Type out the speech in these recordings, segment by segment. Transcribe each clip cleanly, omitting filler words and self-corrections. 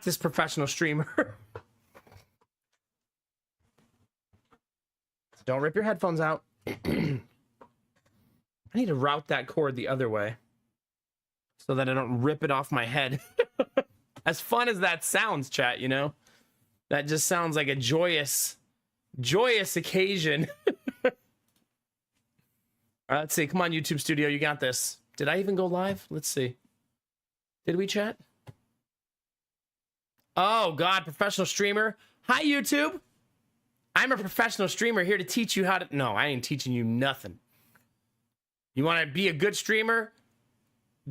this professional streamer. Don't rip your headphones out. I need to route that cord the other way so that I don't rip it off my head. As fun as that sounds, chat, you know? That just sounds like a joyous occasion. All right, let's see. Come on, YouTube Studio. You got this. Did I even go live? Let's see. Did we chat? Oh, God. Professional streamer. Hi, YouTube. I'm a professional streamer here to teach you how to... No, I ain't teaching you nothing. You want to be a good streamer?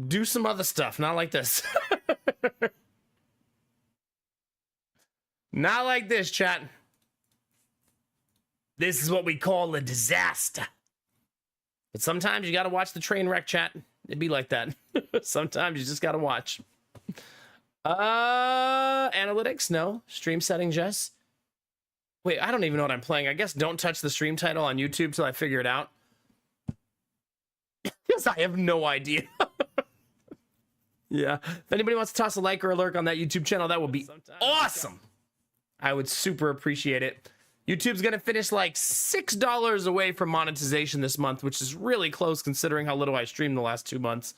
Do some other stuff. Not like this. Not like this, chat. This is what we call a disaster. But sometimes you got to watch the train wreck, chat. It'd be like that. Sometimes you just got to watch. Analytics, no. Stream settings, yes. Wait, I don't even know what I'm playing. I guess don't touch the stream title on YouTube till I figure it out. Because I have no idea. Yeah. If anybody wants to toss a like or a lurk on that YouTube channel, that would be awesome. I would super appreciate it. YouTube's going to finish like $6 away from monetization this month, which is really close considering how little I streamed the last 2 months.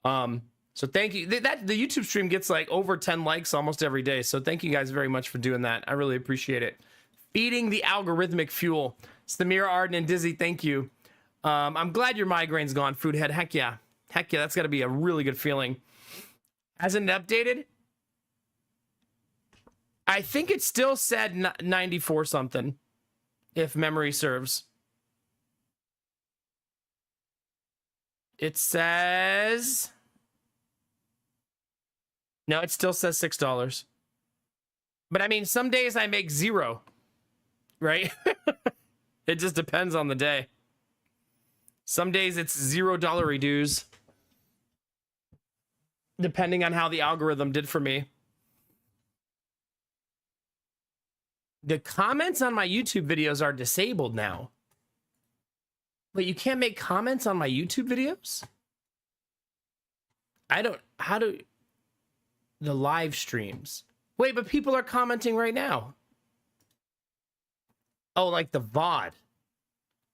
So thank you. The YouTube stream gets like over 10 likes almost every day. So thank you guys very much for doing that. I really appreciate it. Feeding the algorithmic fuel. Samira, Arden, and Dizzy, thank you. I'm glad your migraine's gone, Foodhead. Heck yeah. Heck yeah, that's got to be a really good feeling. Hasn't it updated? I think it still said 94 something, if memory serves. It says... No, it still says $6. But I mean, some days I make 0, right? It just depends on the day. Some days it's $0 reduce, depending on how the algorithm did for me. The comments on my YouTube videos are disabled now. Wait, you can't make comments on my YouTube videos? How do... The live streams. Wait, but people are commenting right now. Oh, like the VOD.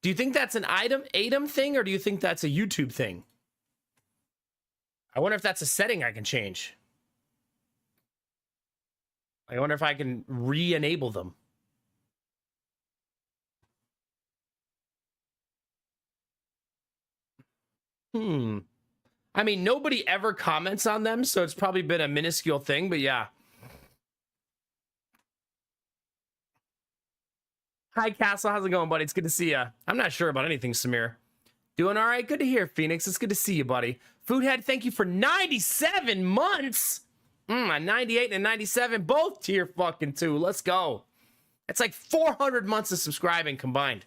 Do you think that's an ADM thing, or do you think that's a YouTube thing? I wonder if that's a setting I can change. I wonder if I can re-enable them. I mean, nobody ever comments on them, so it's probably been a minuscule thing, but yeah. Hi, Castle. How's it going, buddy? It's good to see you. I'm not sure about anything, Samir. Doing all right? Good to hear, Phoenix. It's good to see you, buddy. Foodhead, thank you for 97 months. A 98 and a 97, both tier fucking 2. Let's go. It's like 400 months of subscribing combined.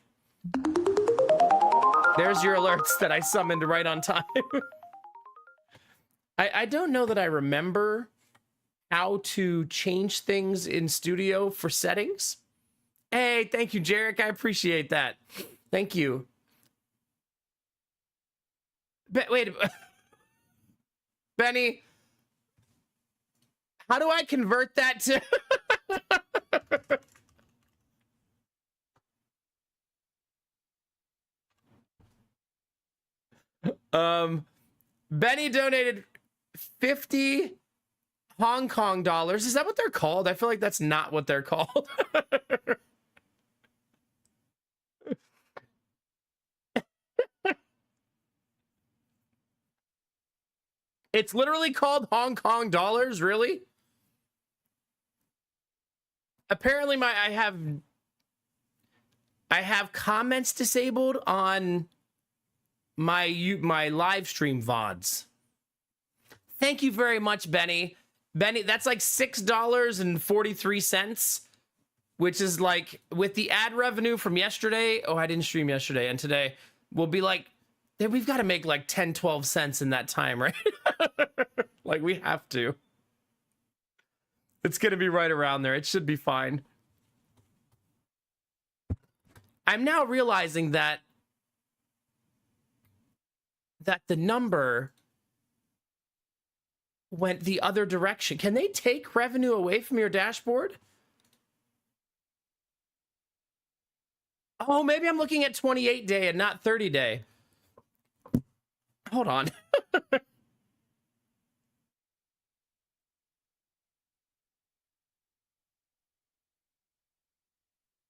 There's your alerts that I summoned right on time. I don't know that I remember how to change things in studio for settings. Hey, thank you, Jarek. I appreciate that. Thank you. Wait. Benny, how do I convert that to... Benny donated 50 Hong Kong dollars. Is that what they're called? I feel like that's not what they're called. It's literally called Hong Kong dollars, really? Apparently I have comments disabled on my live stream VODs. Thank you very much, Benny. Benny, that's like $6.43, which is like, with the ad revenue from yesterday, oh, I didn't stream yesterday, and today will be like, we've got to make like 10, 12 cents in that time, right? Like, we have to. It's going to be right around there. It should be fine. I'm now realizing that the number went the other direction. Can they take revenue away from your dashboard? Oh, maybe I'm looking at 28 day and not 30 day. Hold on.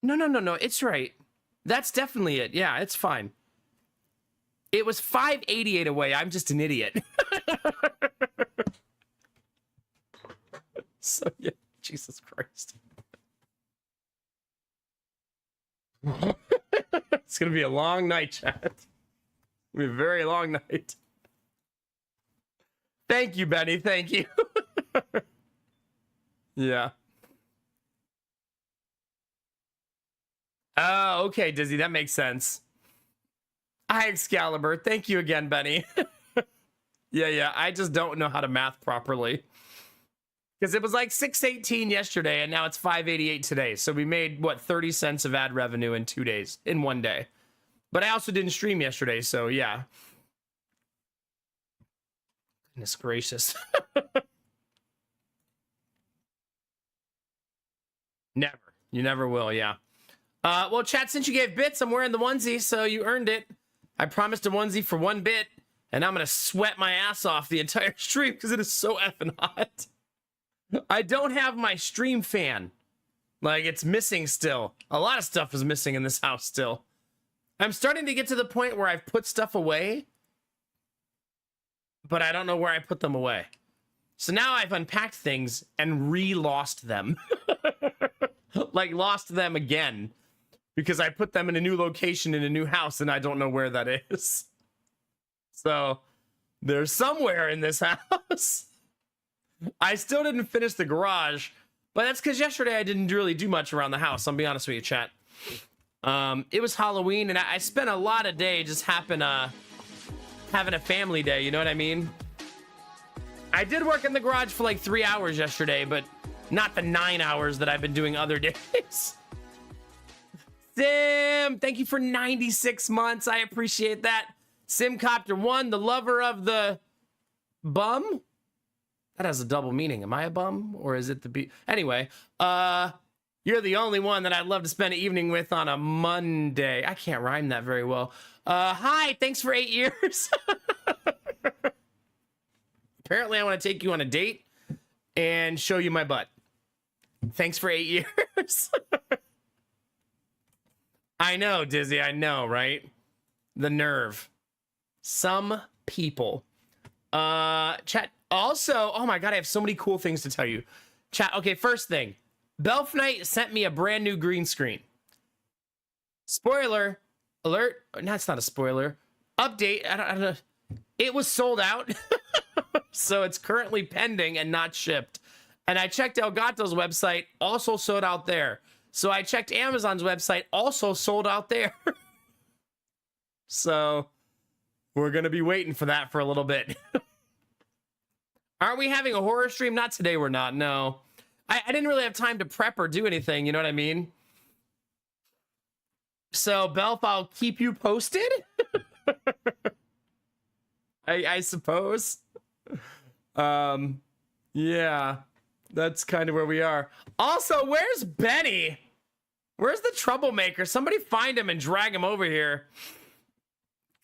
No. It's right. That's definitely it. Yeah, it's fine. It was 588 away. I'm just an idiot. So, yeah, Jesus Christ. It's going to be a long night, chat. It's going to be a very long night. Thank you, Benny. Thank you. Yeah. Oh, okay, Dizzy. That makes sense. Hi, Excalibur. Thank you again, Benny. Yeah. I just don't know how to math properly. Because it was like 618 yesterday, and now it's 588 today. So we made, what, 30 cents of ad revenue in 2 days, in 1 day. But I also didn't stream yesterday, so yeah. Goodness gracious. Never. You never will, yeah. Well, chat, since you gave bits, I'm wearing the onesie, so you earned it. I promised a onesie for 1 bit, and I'm going to sweat my ass off the entire stream because it is so effing hot. I don't have my stream fan. Like, it's missing still. A lot of stuff is missing in this house still. I'm starting to get to the point where I've put stuff away, but I don't know where I put them away. So now I've unpacked things and re-lost them. Like, lost them again. Because I put them in a new location in a new house and I don't know where that is. So, they're somewhere in this house. I still didn't finish the garage, but that's because yesterday I didn't really do much around the house. I'll be honest with you, chat. It was Halloween, and I spent a lot of day just having a family day, you know what I mean? I did work in the garage for like 3 hours yesterday, but not the 9 hours that I've been doing other days. Sim, thank you for 96 months. I appreciate that. Simcopter1, the lover of the bum. That has a double meaning. Am I a bum? Or is it the be? Anyway, you're the only one that I'd love to spend an evening with on a Monday. I can't rhyme that very well. Hi, thanks for 8 years. Apparently, I want to take you on a date and show you my butt. Thanks for 8 years. I know, Dizzy. I know, right? The nerve. Some people. Chat. Also, oh my god, I have so many cool things to tell you. Chat, okay, first thing. Belf Knight sent me a brand new green screen. Spoiler alert. No, it's not a spoiler. Update. I don't know. It was sold out. So it's currently pending and not shipped. And I checked Elgato's website, also sold out there. So I checked Amazon's website, also sold out there. So we're going to be waiting for that for a little bit. Aren't we having a horror stream? Not today, we're not. No. I didn't really have time to prep or do anything. You know what I mean? So, Belf, I'll keep you posted. I suppose. Yeah. That's kind of where we are. Also, where's Benny? Where's the troublemaker? Somebody find him and drag him over here.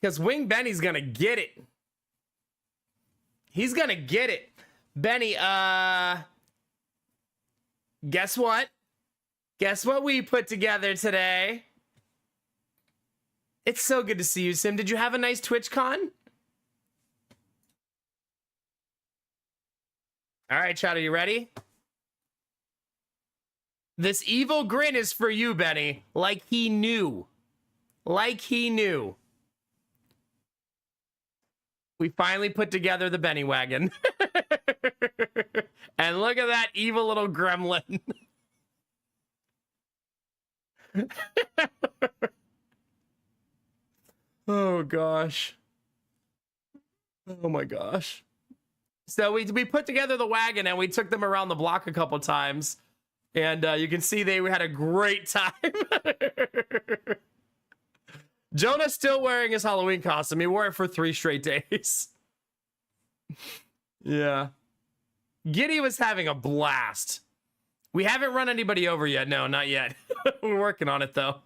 Because Wing Benny's gonna get it. He's gonna get it. Benny, guess what? Guess what we put together today? It's so good to see you, Sim. Did you have a nice TwitchCon? All right, chat, are you ready? This evil grin is for you, Benny. Like he knew. Like he knew. We finally put together the Benny wagon. And look at that evil little gremlin. Oh, gosh. Oh, my gosh. So we put together the wagon and we took them around the block a couple times. And you can see they had a great time. Jonah's still wearing his Halloween costume. He wore it for 3 straight days. Yeah. Giddy was having a blast. We haven't run anybody over yet. No, not yet. We're working on it though.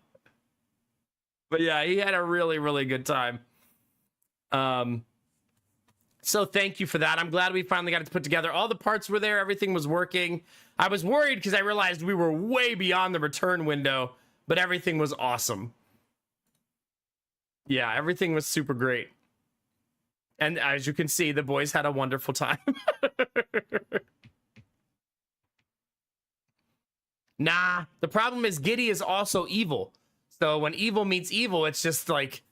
But yeah, he had a really, really good time. So thank you for that. I'm glad we finally got it put together. All the parts were there. Everything was working. I was worried because I realized we were way beyond the return window, but everything was awesome. Yeah, everything was super great. And as you can see, the boys had a wonderful time. Nah, the problem is Giddy is also evil. So when evil meets evil, it's just like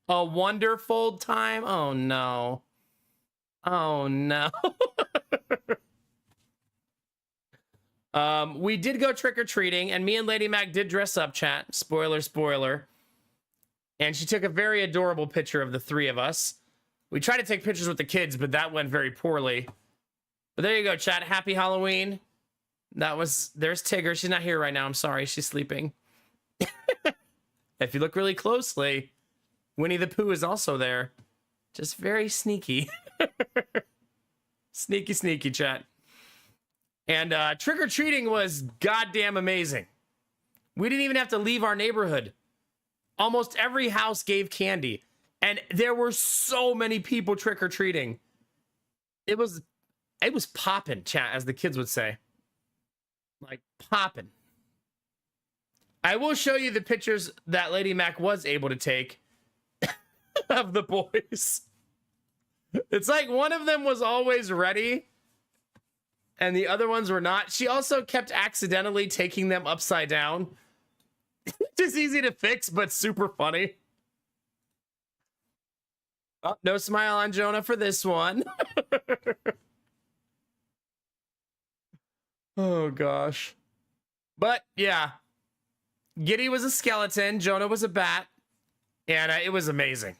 a wonderful time. Oh no. Oh no. We did go trick-or-treating, and me and Lady Mac did dress up, chat. Spoiler, spoiler. And she took a very adorable picture of the three of us. We tried to take pictures with the kids, but that went very poorly. But there you go, chat. Happy Halloween. There's Tigger. She's not here right now. I'm sorry. She's sleeping. If you look really closely, Winnie the Pooh is also there. Just very sneaky. Sneaky, sneaky, chat. And trick-or-treating was goddamn amazing. We didn't even have to leave our neighborhood. Almost every house gave candy. And there were so many people trick-or-treating. It was popping, chat, as the kids would say. Like, popping. I will show you the pictures that Lady Mac was able to take of the boys. It's like one of them was always ready and the other ones were not. She also kept accidentally taking them upside down. Just easy to fix, but super funny. Oh, no smile on Jonah for this one. Oh, gosh. But, yeah. Giddy was a skeleton. Jonah was a bat. And it was amazing.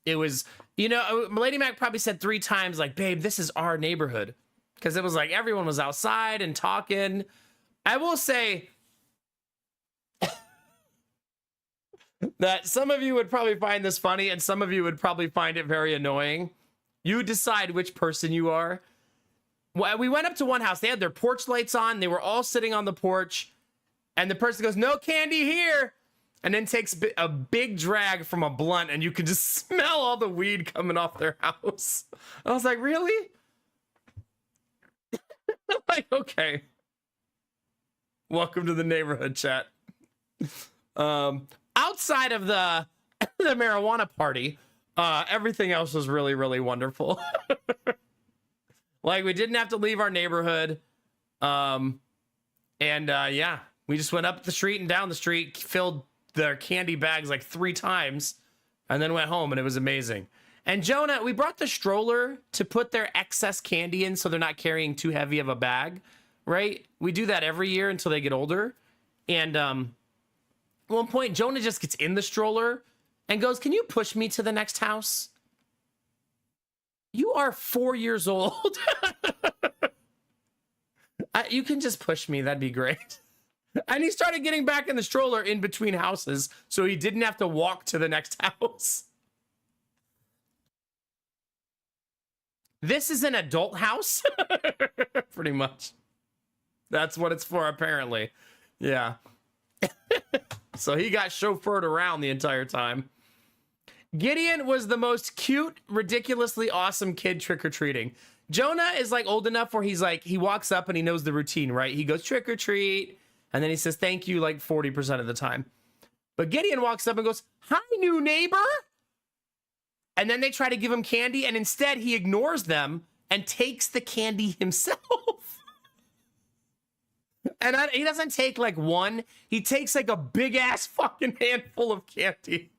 It was, you know, Lady Mac probably said 3 times, like, babe, this is our neighborhood. Because it was like everyone was outside and talking. I will say that some of you would probably find this funny and some of you would probably find it very annoying. You decide which person you are. Well, we went up to one house. They had their porch lights on. They were all sitting on the porch. And the person goes, no candy here. And then takes a big drag from a blunt. And you can just smell all the weed coming off their house. I was like, really? Like, okay. Welcome to the neighborhood, chat. Outside of the marijuana party, everything else was really, really wonderful. Like, we didn't have to leave our neighborhood. Yeah, we just went up the street and down the street, filled their candy bags like 3 times, and then went home, and it was amazing. And Jonah, we brought the stroller to put their excess candy in so they're not carrying too heavy of a bag, right? We do that every year until they get older. And at one point, Jonah just gets in the stroller and goes, can you push me to the next house? You are 4 years old. You can just push me. That'd be great. And he started getting back in the stroller in between houses so he didn't have to walk to the next house. This is an adult house. Pretty much. That's what it's for, apparently. Yeah. So he got chauffeured around the entire time. Gideon was the most cute, ridiculously awesome kid trick-or-treating. Jonah is like old enough where he's like, he walks up and he knows the routine, right? He goes trick-or-treat, and then he says thank you like 40% of the time. But Gideon walks up and goes, hi, new neighbor. And then they try to give him candy, and instead he ignores them and takes the candy himself. And he doesn't take like one. He takes like a big ass fucking handful of candy.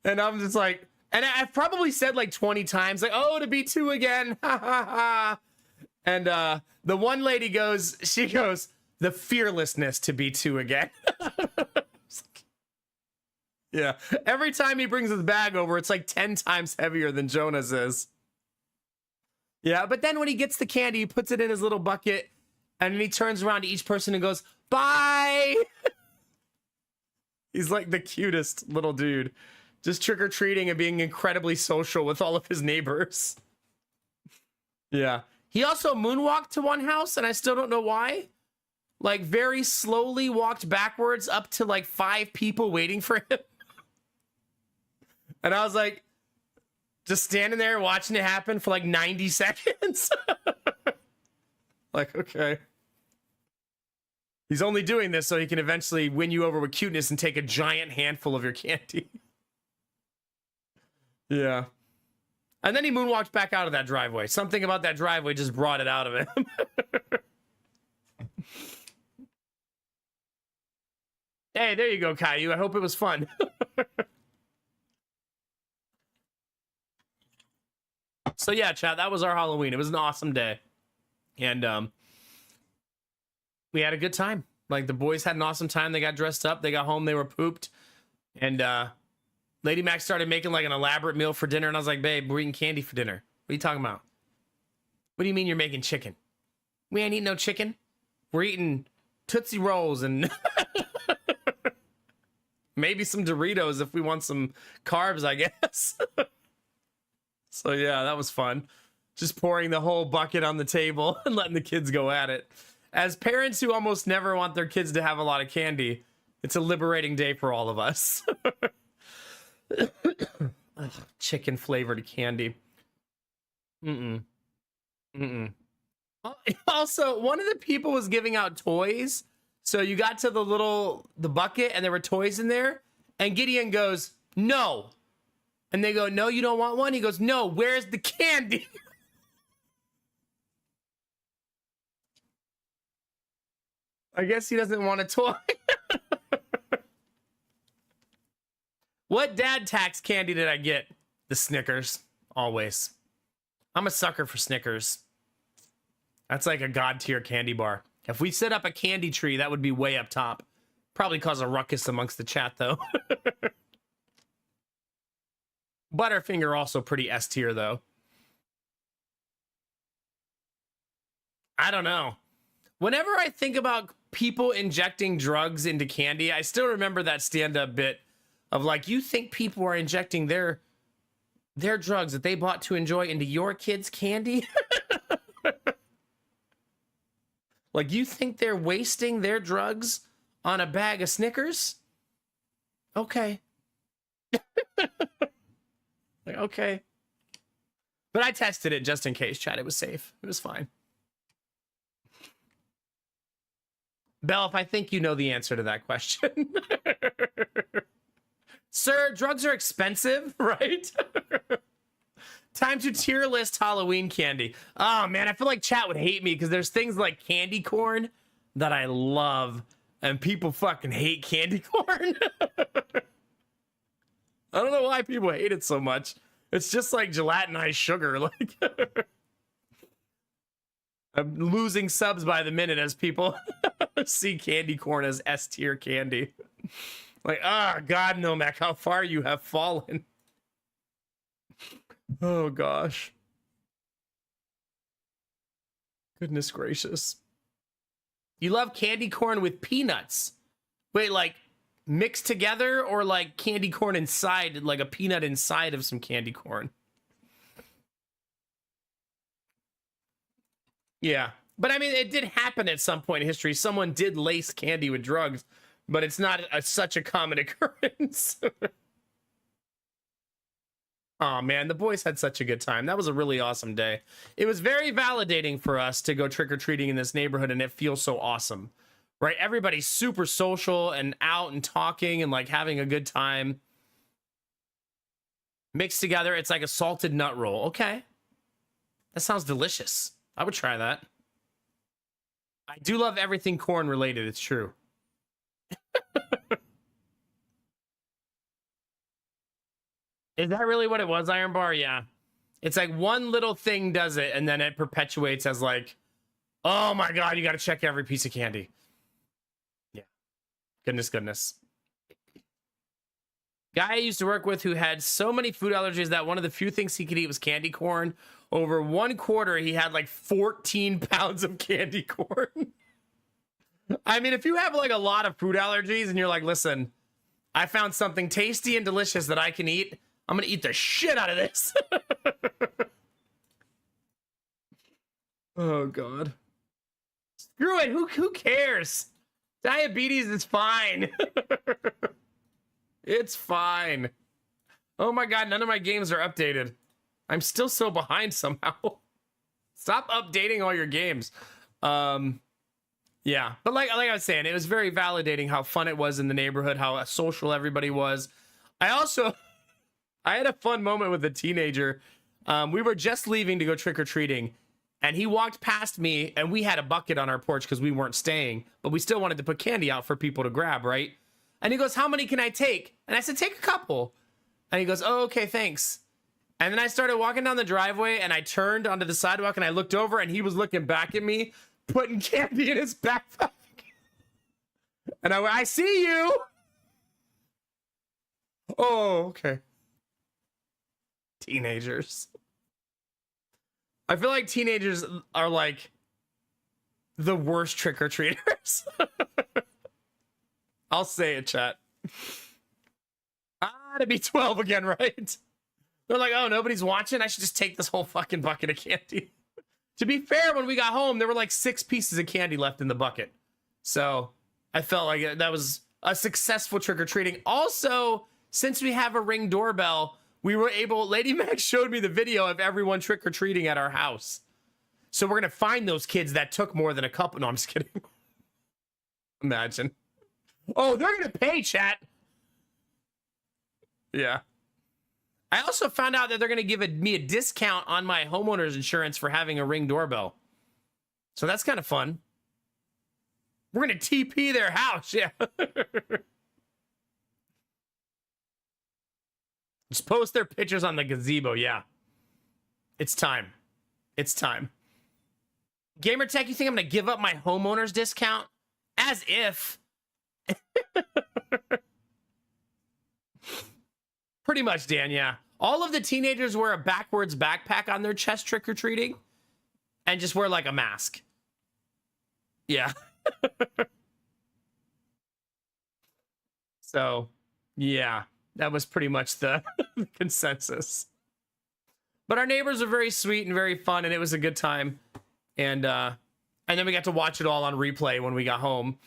And I'm just like, and I've probably said like 20 times, like, oh, to be 2 again. Ha ha ha. And the one lady goes, she goes, the fearlessness to be 2 again. Yeah. Every time he brings his bag over, it's like 10 times heavier than Jonah's is. Yeah. But then when he gets the candy, he puts it in his little bucket and then he turns around to each person and goes, bye. He's like the cutest little dude. Just trick-or-treating and being incredibly social with all of his neighbors. Yeah. He also moonwalked to one house, and I still don't know why. Like, very slowly walked backwards up to, like, 5 people waiting for him. And I was like, just standing there watching it happen for, like, 90 seconds. Like, okay. He's only doing this so he can eventually win you over with cuteness and take a giant handful of your candy. Yeah. And then he moonwalked back out of that driveway. Something about that driveway just brought it out of him. Hey, there you go, Caillou. I hope it was fun. So yeah, chat, that was our Halloween. It was an awesome day. And we had a good time. Like, the boys had an awesome time. They got dressed up. They got home. They were pooped. And Lady Mac started making like an elaborate meal for dinner. And I was like, babe, we're eating candy for dinner. What are you talking about? What do you mean you're making chicken? We ain't eating no chicken. We're eating Tootsie Rolls and maybe some Doritos if we want some carbs, I guess. So yeah, that was fun. Just pouring the whole bucket on the table and letting the kids go at it. As parents who almost never want their kids to have a lot of candy, it's a liberating day for all of us. Ugh, chicken flavored candy. Also, one of the people was giving out toys. So you got to the bucket and there were toys in there. And Gideon goes, no. And they go, no, you don't want one? He goes, no, where's the candy? I guess he doesn't want a toy. What dad tax candy did I get? The Snickers, always. I'm a sucker for Snickers. That's like a god tier candy bar. If we set up a candy tree, that would be way up top. Probably cause a ruckus amongst the chat, though. Butterfinger also pretty S tier, though. I don't know. Whenever I think about people injecting drugs into candy, I still remember that stand-up bit of like, you think people are injecting their drugs that they bought to enjoy into your kids' candy? Like, you think they're wasting their drugs on a bag of Snickers? Okay. Like, okay. But I tested it just in case, chat. It was safe. It was fine. Belf, I think you know the answer to that question. Sir, drugs are expensive, right? Time to tier list Halloween candy. Oh, man, I feel like chat would hate me because there's things like candy corn that I love, and people fucking hate candy corn. I don't know why people hate it so much. It's just like gelatinized sugar. Like, I'm losing subs by the minute as people see candy corn as S tier candy. Like, God, no, Mac, how far you have fallen. Oh, gosh. Goodness gracious. You love candy corn with peanuts. Wait, like mixed together or like candy corn inside, like a peanut inside of some candy corn? Yeah. But I mean, it did happen at some point in history. Someone did lace candy with drugs, but it's not such a common occurrence. Oh man, the boys had such a good time. That was a really awesome day. It was very validating for us to go trick-or-treating in this neighborhood, and it feels so awesome, right? Everybody's super social and out and talking and like having a good time. Mixed together, it's like a salted nut roll. Okay. That sounds delicious. I would try that. I do love everything corn related, it's true. Is that really what it was, Iron Bar? Yeah. It's like one little thing does it, and then it perpetuates as like, oh my God, you got to check every piece of candy. Yeah. Goodness. Guy I used to work with who had so many food allergies that one of the few things he could eat was candy corn. Over 1 quarter, he had like 14 pounds of candy corn. I mean, if you have like a lot of food allergies and you're like, listen, I found something tasty and delicious that I can eat. I'm gonna eat the shit out of this. Oh god. Screw it. Who cares? Diabetes is fine. It's fine. Oh my god, none of my games are updated. I'm still so behind somehow. Stop updating all your games. Yeah, but like I was saying, it was very validating how fun it was in the neighborhood, how social everybody was. I had a fun moment with a teenager. We were just leaving to go trick-or-treating, and he walked past me, and we had a bucket on our porch because we weren't staying, but we still wanted to put candy out for people to grab, right? And he goes, "How many can I take?" And I said, "Take a couple." And he goes, "Oh, okay, thanks." And then I started walking down the driveway, and I turned onto the sidewalk, and I looked over, and he was looking back at me, putting candy in his backpack. And I went, "I see you." Oh, okay. Teenagers. I feel like teenagers are like the worst trick-or-treaters. I'll say it, chat. To be 12 again, right? They're like, "Oh, nobody's watching. I should just take this whole fucking bucket of candy." To be fair, when we got home, there were like 6 pieces of candy left in the bucket. So I felt like that was a successful trick-or-treating. Also, since we have a Ring doorbell, we were able, Lady Mac showed me the video of everyone trick-or-treating at our house. So we're going to find those kids that took more than a couple. No, I'm just kidding. Imagine. Oh, they're going to pay, chat. Yeah. I also found out that they're going to give me a discount on my homeowner's insurance for having a Ring doorbell. So that's kind of fun. We're going to TP their house. Yeah. Just post their pictures on the gazebo. Yeah. It's time. It's time. Gamertech, you think I'm going to give up my homeowner's discount? As if. Pretty much, Dan, yeah. All of the teenagers wear a backwards backpack on their chest trick-or-treating and just wear like a mask. Yeah. So, yeah, that was pretty much the consensus. But our neighbors are very sweet and very fun, and it was a good time. And then we got to watch it all on replay when we got home.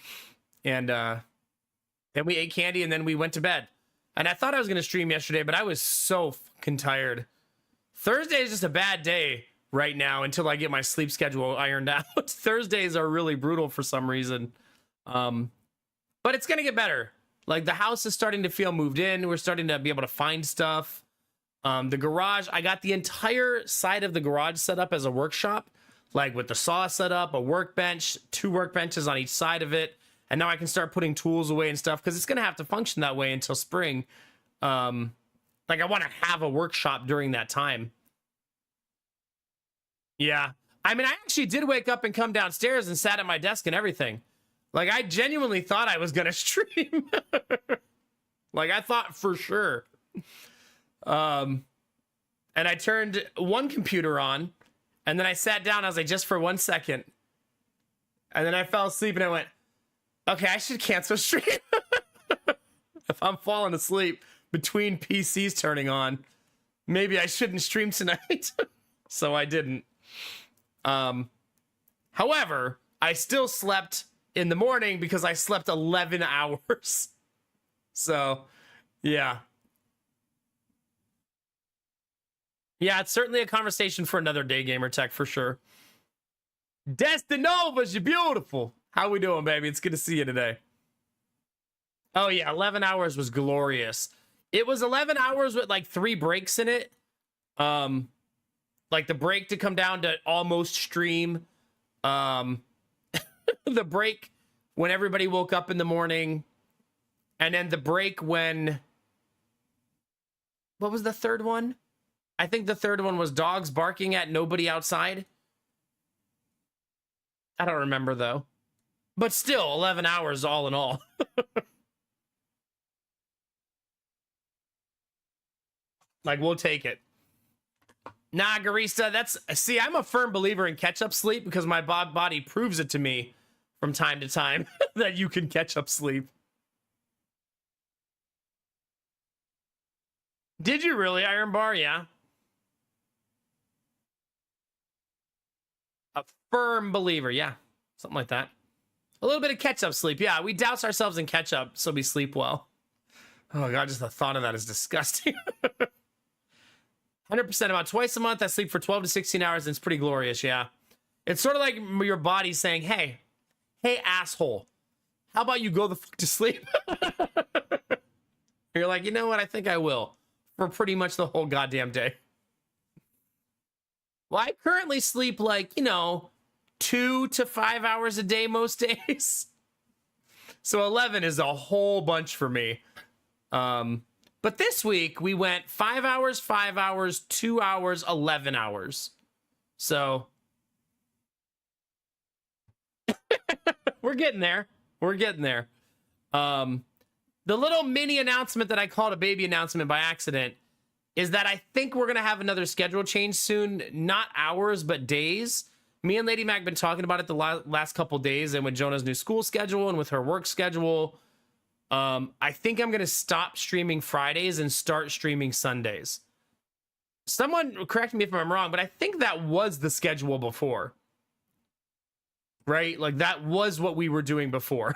And then we ate candy, and then we went to bed. And I thought I was going to stream yesterday, but I was so fucking tired. Thursday is just a bad day right now until I get my sleep schedule ironed out. Thursdays are really brutal for some reason. But it's going to get better. Like, the house is starting to feel moved in. We're starting to be able to find stuff. The garage, I got the entire side of the garage set up as a workshop, like with the saw set up, a workbench, 2 workbenches on each side of it. And now I can start putting tools away and stuff because it's going to have to function that way until spring. Like, I want to have a workshop during that time. Yeah. I mean, I actually did wake up and come downstairs and sat at my desk and everything. Like, I genuinely thought I was going to stream. Like, I thought for sure. And I turned one computer on, and then I sat down. I was like, just for 1 second. And then I fell asleep, and I went, okay, I should cancel stream. If I'm falling asleep between PCs turning on, maybe I shouldn't stream tonight. So I didn't. However, I still slept in the morning because I slept 11 hours. So, yeah. Yeah, it's certainly a conversation for another day, Gamertech, for sure. Destinova's, you're beautiful. How we doing, baby? It's good to see you today. Oh, yeah, 11 hours was glorious. It was 11 hours with, like, 3 breaks in it. Like, the break to come down to almost stream. The break when everybody woke up in the morning. And then the break when... What was the third one? I think the third one was dogs barking at nobody outside. I don't remember, though. But still, 11 hours all in all. Like, we'll take it. Nah, Garista, that's... See, I'm a firm believer in catch-up sleep because my body proves it to me from time to time that you can catch up sleep. Did you really, Iron Bar? Yeah. A firm believer. Yeah. Something like that. A little bit of ketchup sleep. Yeah, we douse ourselves in ketchup so we sleep well. Oh, God, just the thought of that is disgusting. 100% about twice a month. I sleep for 12 to 16 hours, and it's pretty glorious. Yeah. It's sort of like your body saying, hey, asshole, how about you go the fuck to sleep? You're like, you know what? I think I will for pretty much the whole goddamn day. Well, I currently sleep like, 2 to 5 hours a day most days. So 11 is a whole bunch for me. But this week we went 5 hours, 5 hours, 2 hours, 11 hours. So we're getting there. We're getting there. The little mini announcement that I called a baby announcement by accident is that I think we're going to have another schedule change soon. Not hours, but days. Me and Lady Mac been talking about it the last couple days, and with Jonah's new school schedule and with her work schedule, I think I'm going to stop streaming Fridays and start streaming Sundays. Someone correct me if I'm wrong, but I think that was the schedule before. Right? Like, that was what we were doing before.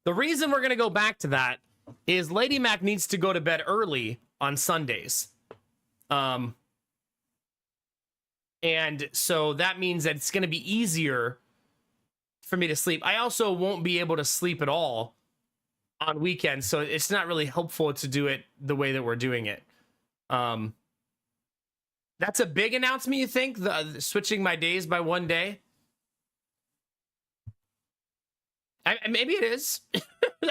The reason we're going to go back to that is Lady Mac needs to go to bed early on Sundays. And so that means that it's going to be easier for me to sleep. I also won't be able to sleep at all on weekends, so it's not really helpful to do it the way that we're doing it. That's a big announcement, you think? The switching my days by one day? Maybe it is.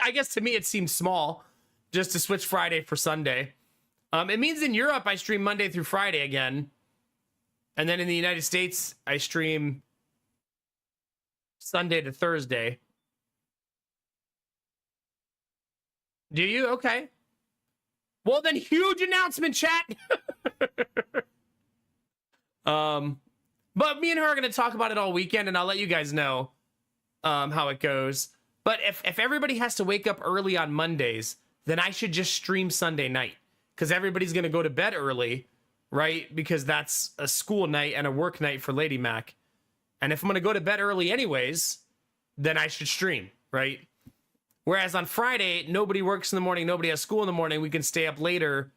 I guess to me it seems small just to switch Friday for Sunday. It means in Europe I stream Monday through Friday again. And then in the United States I stream Sunday to Thursday. Do you? Okay. Well, then huge announcement, chat. But me and her are going to talk about it all weekend, and I'll let you guys know how it goes. But if everybody has to wake up early on Mondays, then I should just stream Sunday night, because everybody's going to go to bed early, right? Because that's a school night and a work night for Lady Mac. And if I'm going to go to bed early anyways, then I should stream, right? Whereas on Friday, nobody works in the morning, nobody has school in the morning, we can stay up later.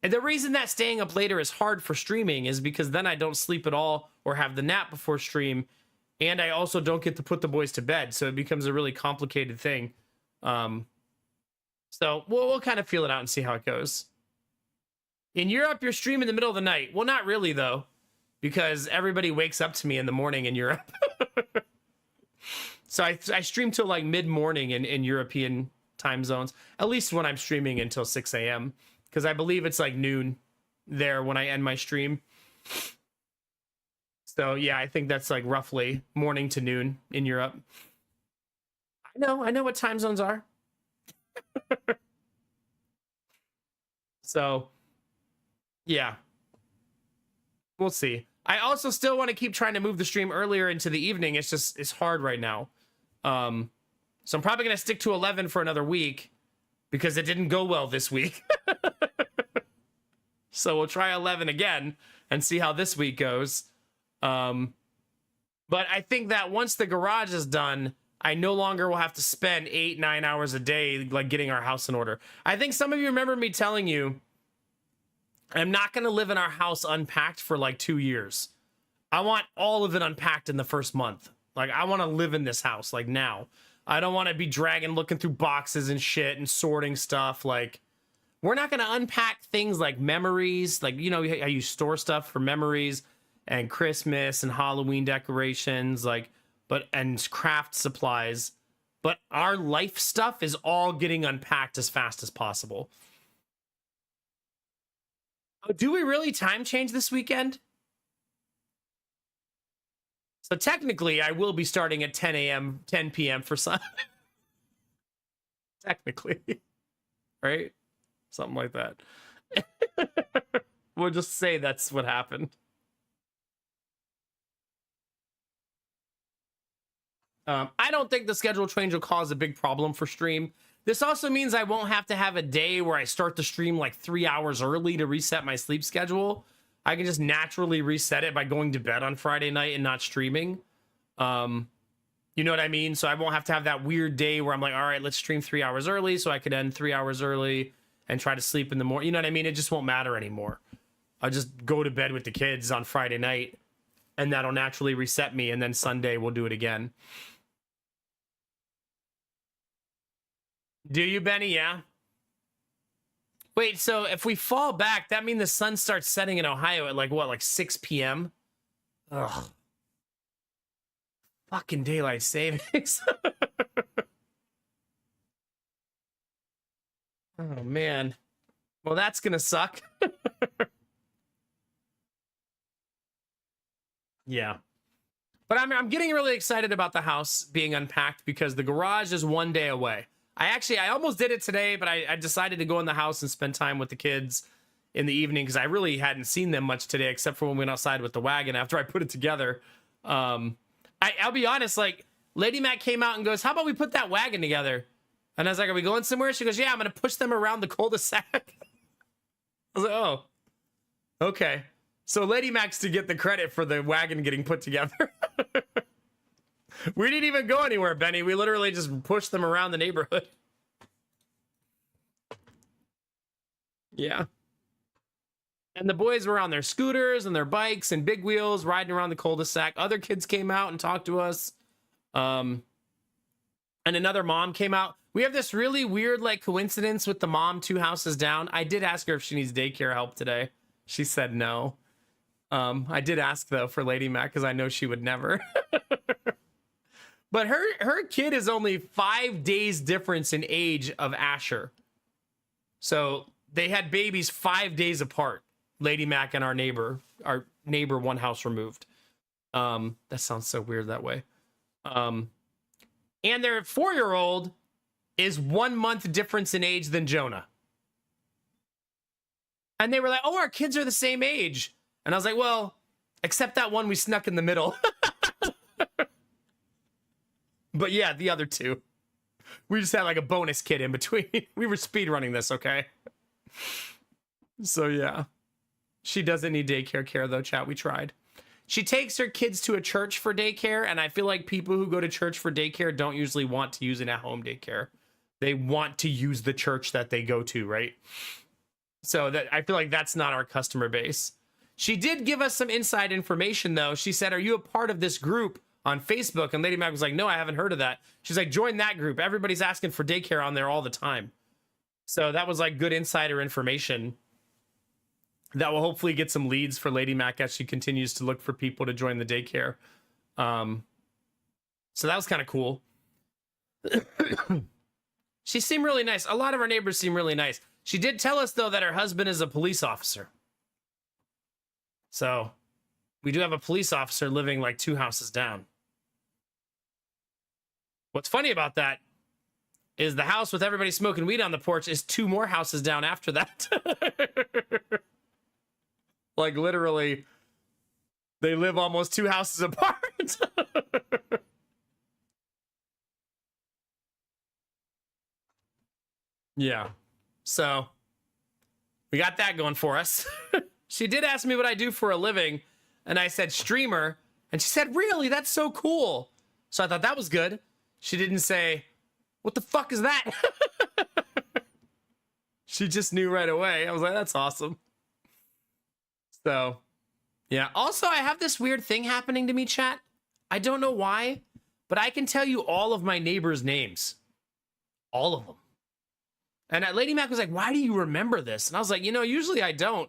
And the reason that staying up later is hard for streaming is because then I don't sleep at all or have the nap before stream. And I also don't get to put the boys to bed. So it becomes a really complicated thing. So we'll kind of feel it out and see how it goes. In Europe, you're streaming in the middle of the night. Well, not really, though, because everybody wakes up to me in the morning in Europe. So I stream till like mid-morning in European time zones, at least when I'm streaming until 6 a.m. Because I believe it's like noon there when I end my stream. So yeah, I think that's like roughly morning to noon in Europe. I know what time zones are. So yeah, we'll see. I also still want to keep trying to move the stream earlier into the evening. It's hard right now. So I'm probably going to stick to 11 for another week because it didn't go well this week. So we'll try 11 again and see how this week goes. But I think that once the garage is done, I no longer will have to spend 8-9 hours a day, like getting our house in order. I think some of you remember me telling you, I'm not going to live in our house unpacked for like 2 years. I want all of it unpacked in the first month. Like, I want to live in this house, like, now. I don't want to be looking through boxes and shit and sorting stuff. Like, we're not going to unpack things like memories. Like, you know, how you store stuff for memories and Christmas and Halloween decorations, like, and craft supplies. But our life stuff is all getting unpacked as fast as possible. Oh, do we really time change this weekend? So technically, I will be starting at 10 p.m. for some. Technically. Right? Something like that. We'll just say that's what happened. I don't think the schedule change will cause a big problem for stream. This also means I won't have to have a day where I start the stream like 3 hours early to reset my sleep schedule. I can just naturally reset it by going to bed on Friday night and not streaming. You know what I mean? So I won't have to have that weird day where I'm like, all right, let's stream 3 hours early so I could end 3 hours early and try to sleep in the morning. You know what I mean? It just won't matter anymore. I'll just go to bed with the kids on Friday night and that'll naturally reset me. And then Sunday we'll do it again. Do you, Benny? Yeah. Wait, so if we fall back, that means the sun starts setting in Ohio at like what, like 6 p.m.? Ugh. Fucking daylight savings. Oh, man. Well, that's gonna suck. Yeah. But I'm getting really excited about the house being unpacked because the garage is 1 day away. I almost did it today, but I decided to go in the house and spend time with the kids in the evening because I really hadn't seen them much today except for when we went outside with the wagon after I put it together. I'll be honest, like, Lady Mac came out and goes, how about we put that wagon together? And I was like, are we going somewhere? She goes, yeah, I'm going to push them around the cul-de-sac. I was like, oh, okay. So Lady Mac's to get the credit for the wagon getting put together. We didn't even go anywhere, Benny. We literally just pushed them around the neighborhood. Yeah. And the boys were on their scooters and their bikes and big wheels riding around the cul-de-sac. Other kids came out and talked to us. And another mom came out. We have this really weird like coincidence with the mom 2 houses down. I did ask her if she needs daycare help today. She said no. I did ask though for Lady Mac because I know she would never. But her kid is only 5 days difference in age of Asher. So they had babies 5 days apart. Lady Mac and our neighbor 1 house removed. That sounds so weird that way. And their 4-year-old is 1 month difference in age than Jonah. And they were like, oh, our kids are the same age. And I was like, well, except that one we snuck in the middle. But yeah, the other 2. We just had like a bonus kid in between. We were speed running this, okay? So yeah. She doesn't need daycare care though, chat. We tried. She takes her kids to a church for daycare, and I feel like people who go to church for daycare don't usually want to use an at-home daycare. They want to use the church that they go to, right? So that I feel like that's not our customer base. She did give us some inside information though. She said, are you a part of this group on Facebook? And Lady Mac was like, no, I haven't heard of that. She's like, join that group. Everybody's asking for daycare on there all the time. So that was like good insider information that will hopefully get some leads for Lady Mac as she continues to look for people to join the daycare. So that was kind of cool. She seemed really nice. A lot of our neighbors seem really nice. She did tell us though that her husband is a police officer. So we do have a police officer living like 2 houses down. What's funny about that is the house with everybody smoking weed on the porch is 2 more houses down after that. Like literally, they live almost 2 houses apart. Yeah. So we got that going for us. She did ask me what I do for a living, and I said streamer, and she said, really? That's so cool. So I thought that was good. She didn't say, what the fuck is that? She just knew right away. I was like, that's awesome. So, yeah. Also, I have this weird thing happening to me, chat. I don't know why, but I can tell you all of my neighbors' names. All of them. And Lady Mac was like, why do you remember this? And I was like, you know, usually I don't.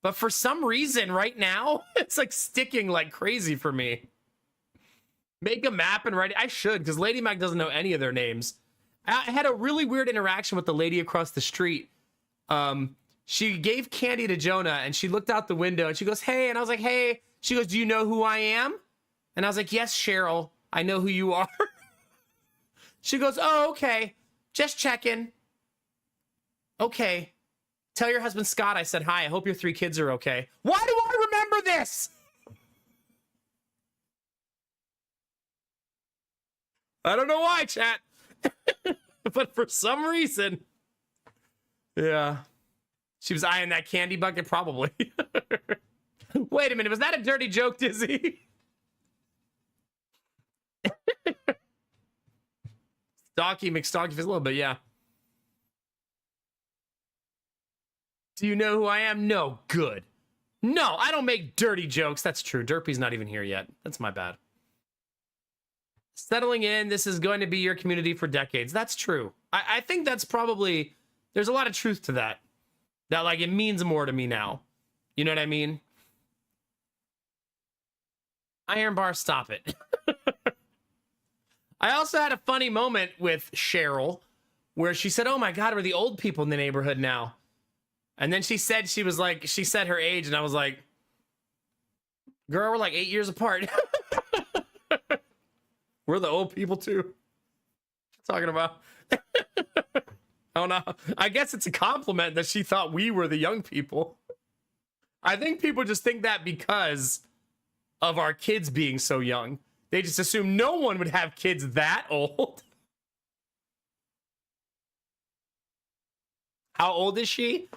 But for some reason right now, it's like sticking like crazy for me. Make a map and write it. I should, because Lady Mac doesn't know any of their names. I had a really weird interaction with the lady across the street. She gave candy to Jonah and she looked out the window and she goes, hey. And I was like, hey. She goes, do you know who I am? And I was like, yes, Cheryl. I know who you are. She goes, oh, okay. Just checking. Okay. Tell your husband, Scott, I said hi. I hope your 3 kids are okay. Why do I remember this? I don't know why, chat. But for some reason, yeah, she was eyeing that candy bucket probably. Wait a minute, was that a dirty joke, Dizzy? Stocky McStocky a little bit, yeah. Do you know who I am? No, good. No, I don't make dirty jokes. That's true. Derpy's not even here yet. That's my bad. Settling in, this is going to be your community for decades. That's true. I think that's probably, there's a lot of truth to that. That, like, it means more to me now. You know what I mean? Iron Bar, stop it. I also had a funny moment with Cheryl where she said, oh my God, we're the old people in the neighborhood now. And then she said, she said her age, and I was like, girl, we're like 8 years apart. We're the old people too. Talking about. Oh no. I guess it's a compliment that she thought we were the young people. I think people just think that because of our kids being so young. They just assume no one would have kids that old. How old is she?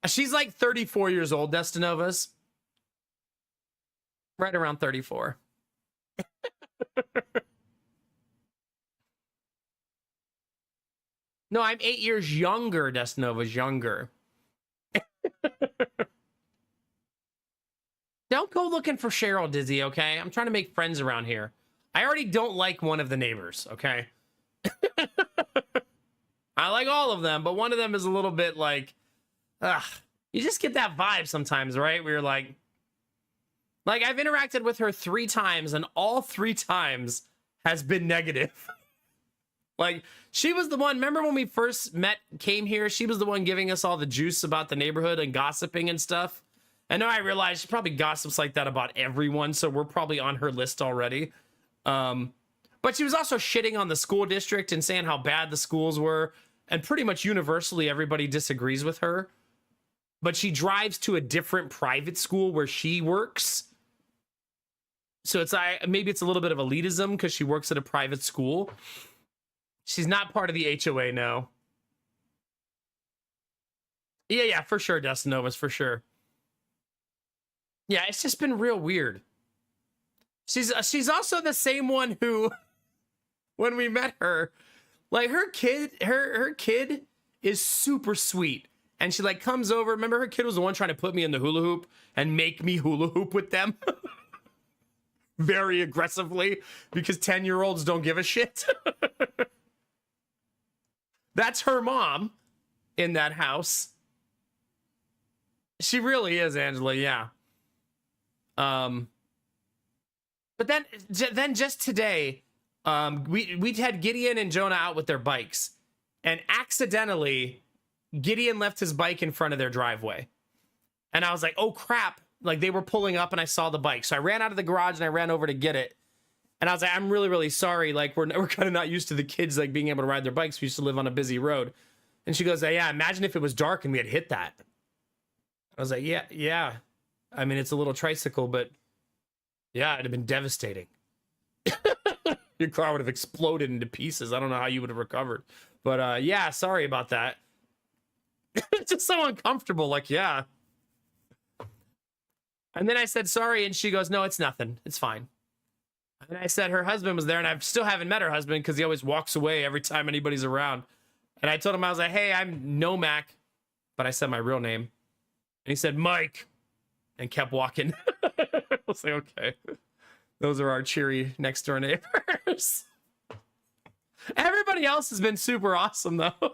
She's like 34 years old, Destinova's. Right around 34. No, I'm 8 years younger. Destinova's younger. Don't go looking for Cheryl, Dizzy, okay? I'm trying to make friends around here. I already don't like one of the neighbors, okay? I like all of them, but one of them is a little bit like, ugh. You just get that vibe sometimes, right? Where you're like I've interacted with her 3 times, and all 3 times has been negative. Like, she was the one, remember when we first came here, she was the one giving us all the juice about the neighborhood and gossiping and stuff. And now I realize she probably gossips like that about everyone, so we're probably on her list already. But she was also shitting on the school district and saying how bad the schools were, and pretty much universally everybody disagrees with her. But she drives to a different private school where she works. So maybe it's a little bit of elitism because she works at a private school. She's not part of the HOA, no. Yeah, for sure, Destinova's, for sure. Yeah, it's just been real weird. She's also the same one who, when we met her, like her kid is super sweet. And she like comes over. Remember, her kid was the one trying to put me in the hula hoop and make me hula hoop with them. Very aggressively, because 10-year-olds don't give a shit. That's her mom in that house. She really is, Angela, yeah. But then just today, we had Gideon and Jonah out with their bikes, and accidentally Gideon left his bike in front of their driveway. And I was like, oh crap. Like, they were pulling up and I saw the bike. So I ran out of the garage and I ran over to get it. And I was like, I'm really, really sorry. Like, we're kind of not used to the kids, like, being able to ride their bikes. We used to live on a busy road. And she goes, yeah, imagine if it was dark and we had hit that. I was like, yeah. I mean, it's a little tricycle, but yeah, it'd have been devastating. Your car would have exploded into pieces. I don't know how you would have recovered. But yeah, sorry about that. It's just so uncomfortable. Like, yeah. And then I said, sorry. And she goes, no, it's nothing. It's fine. And I said her husband was there, and I still haven't met her husband because he always walks away every time anybody's around. And I told him, I was like, hey, I'm No Mac, but I said my real name. And he said, Mike, and kept walking. I was like, okay. Those are our cheery next door neighbors. Everybody else has been super awesome, though.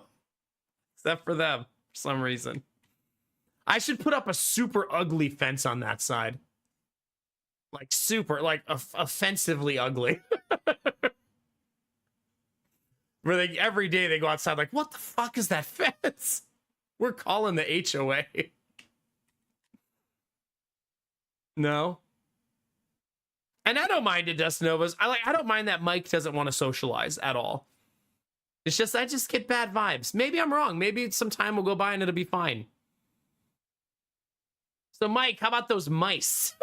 Except for them, for some reason. I should put up a super ugly fence on that side. Like, super, like, offensively ugly. Where every day they go outside like, what the fuck is that fence? We're calling the HOA. No. And I don't mind it, Destinovas. I don't mind that Mike doesn't want to socialize at all. It's just, I just get bad vibes. Maybe I'm wrong. Maybe some time will go by and it'll be fine. So, Mike, how about those mice?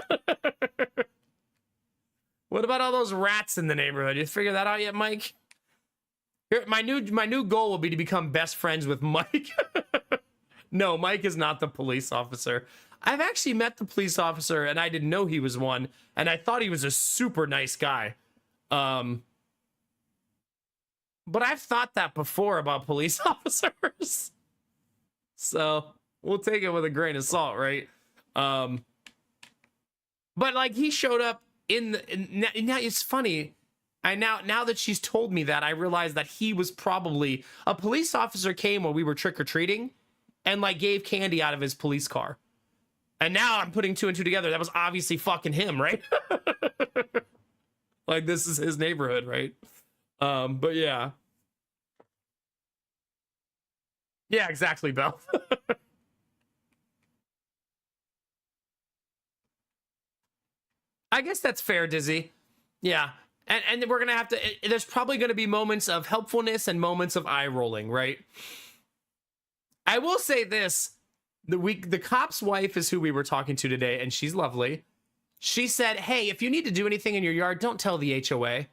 What about all those rats in the neighborhood? You figure that out yet, Mike? Here, my new goal will be to become best friends with Mike. No, Mike is not the police officer. I've actually met the police officer, and I didn't know he was one, and I thought he was a super nice guy. But I've thought that before about police officers. So we'll take it with a grain of salt, right? But like he showed up now it's funny. Now that she's told me that, I realized that he was probably a police officer came when we were trick-or-treating and like gave candy out of his police car. And now I'm putting two and two together. That was obviously fucking him, right? Like this is his neighborhood, right? But yeah. Yeah, exactly, Belle. I guess that's fair, Dizzy. Yeah. And we're going to have to, there's probably going to be moments of helpfulness and moments of eye rolling, right? I will say this, the cop's wife is who we were talking to today, and she's lovely. She said, hey, if you need to do anything in your yard, don't tell the HOA.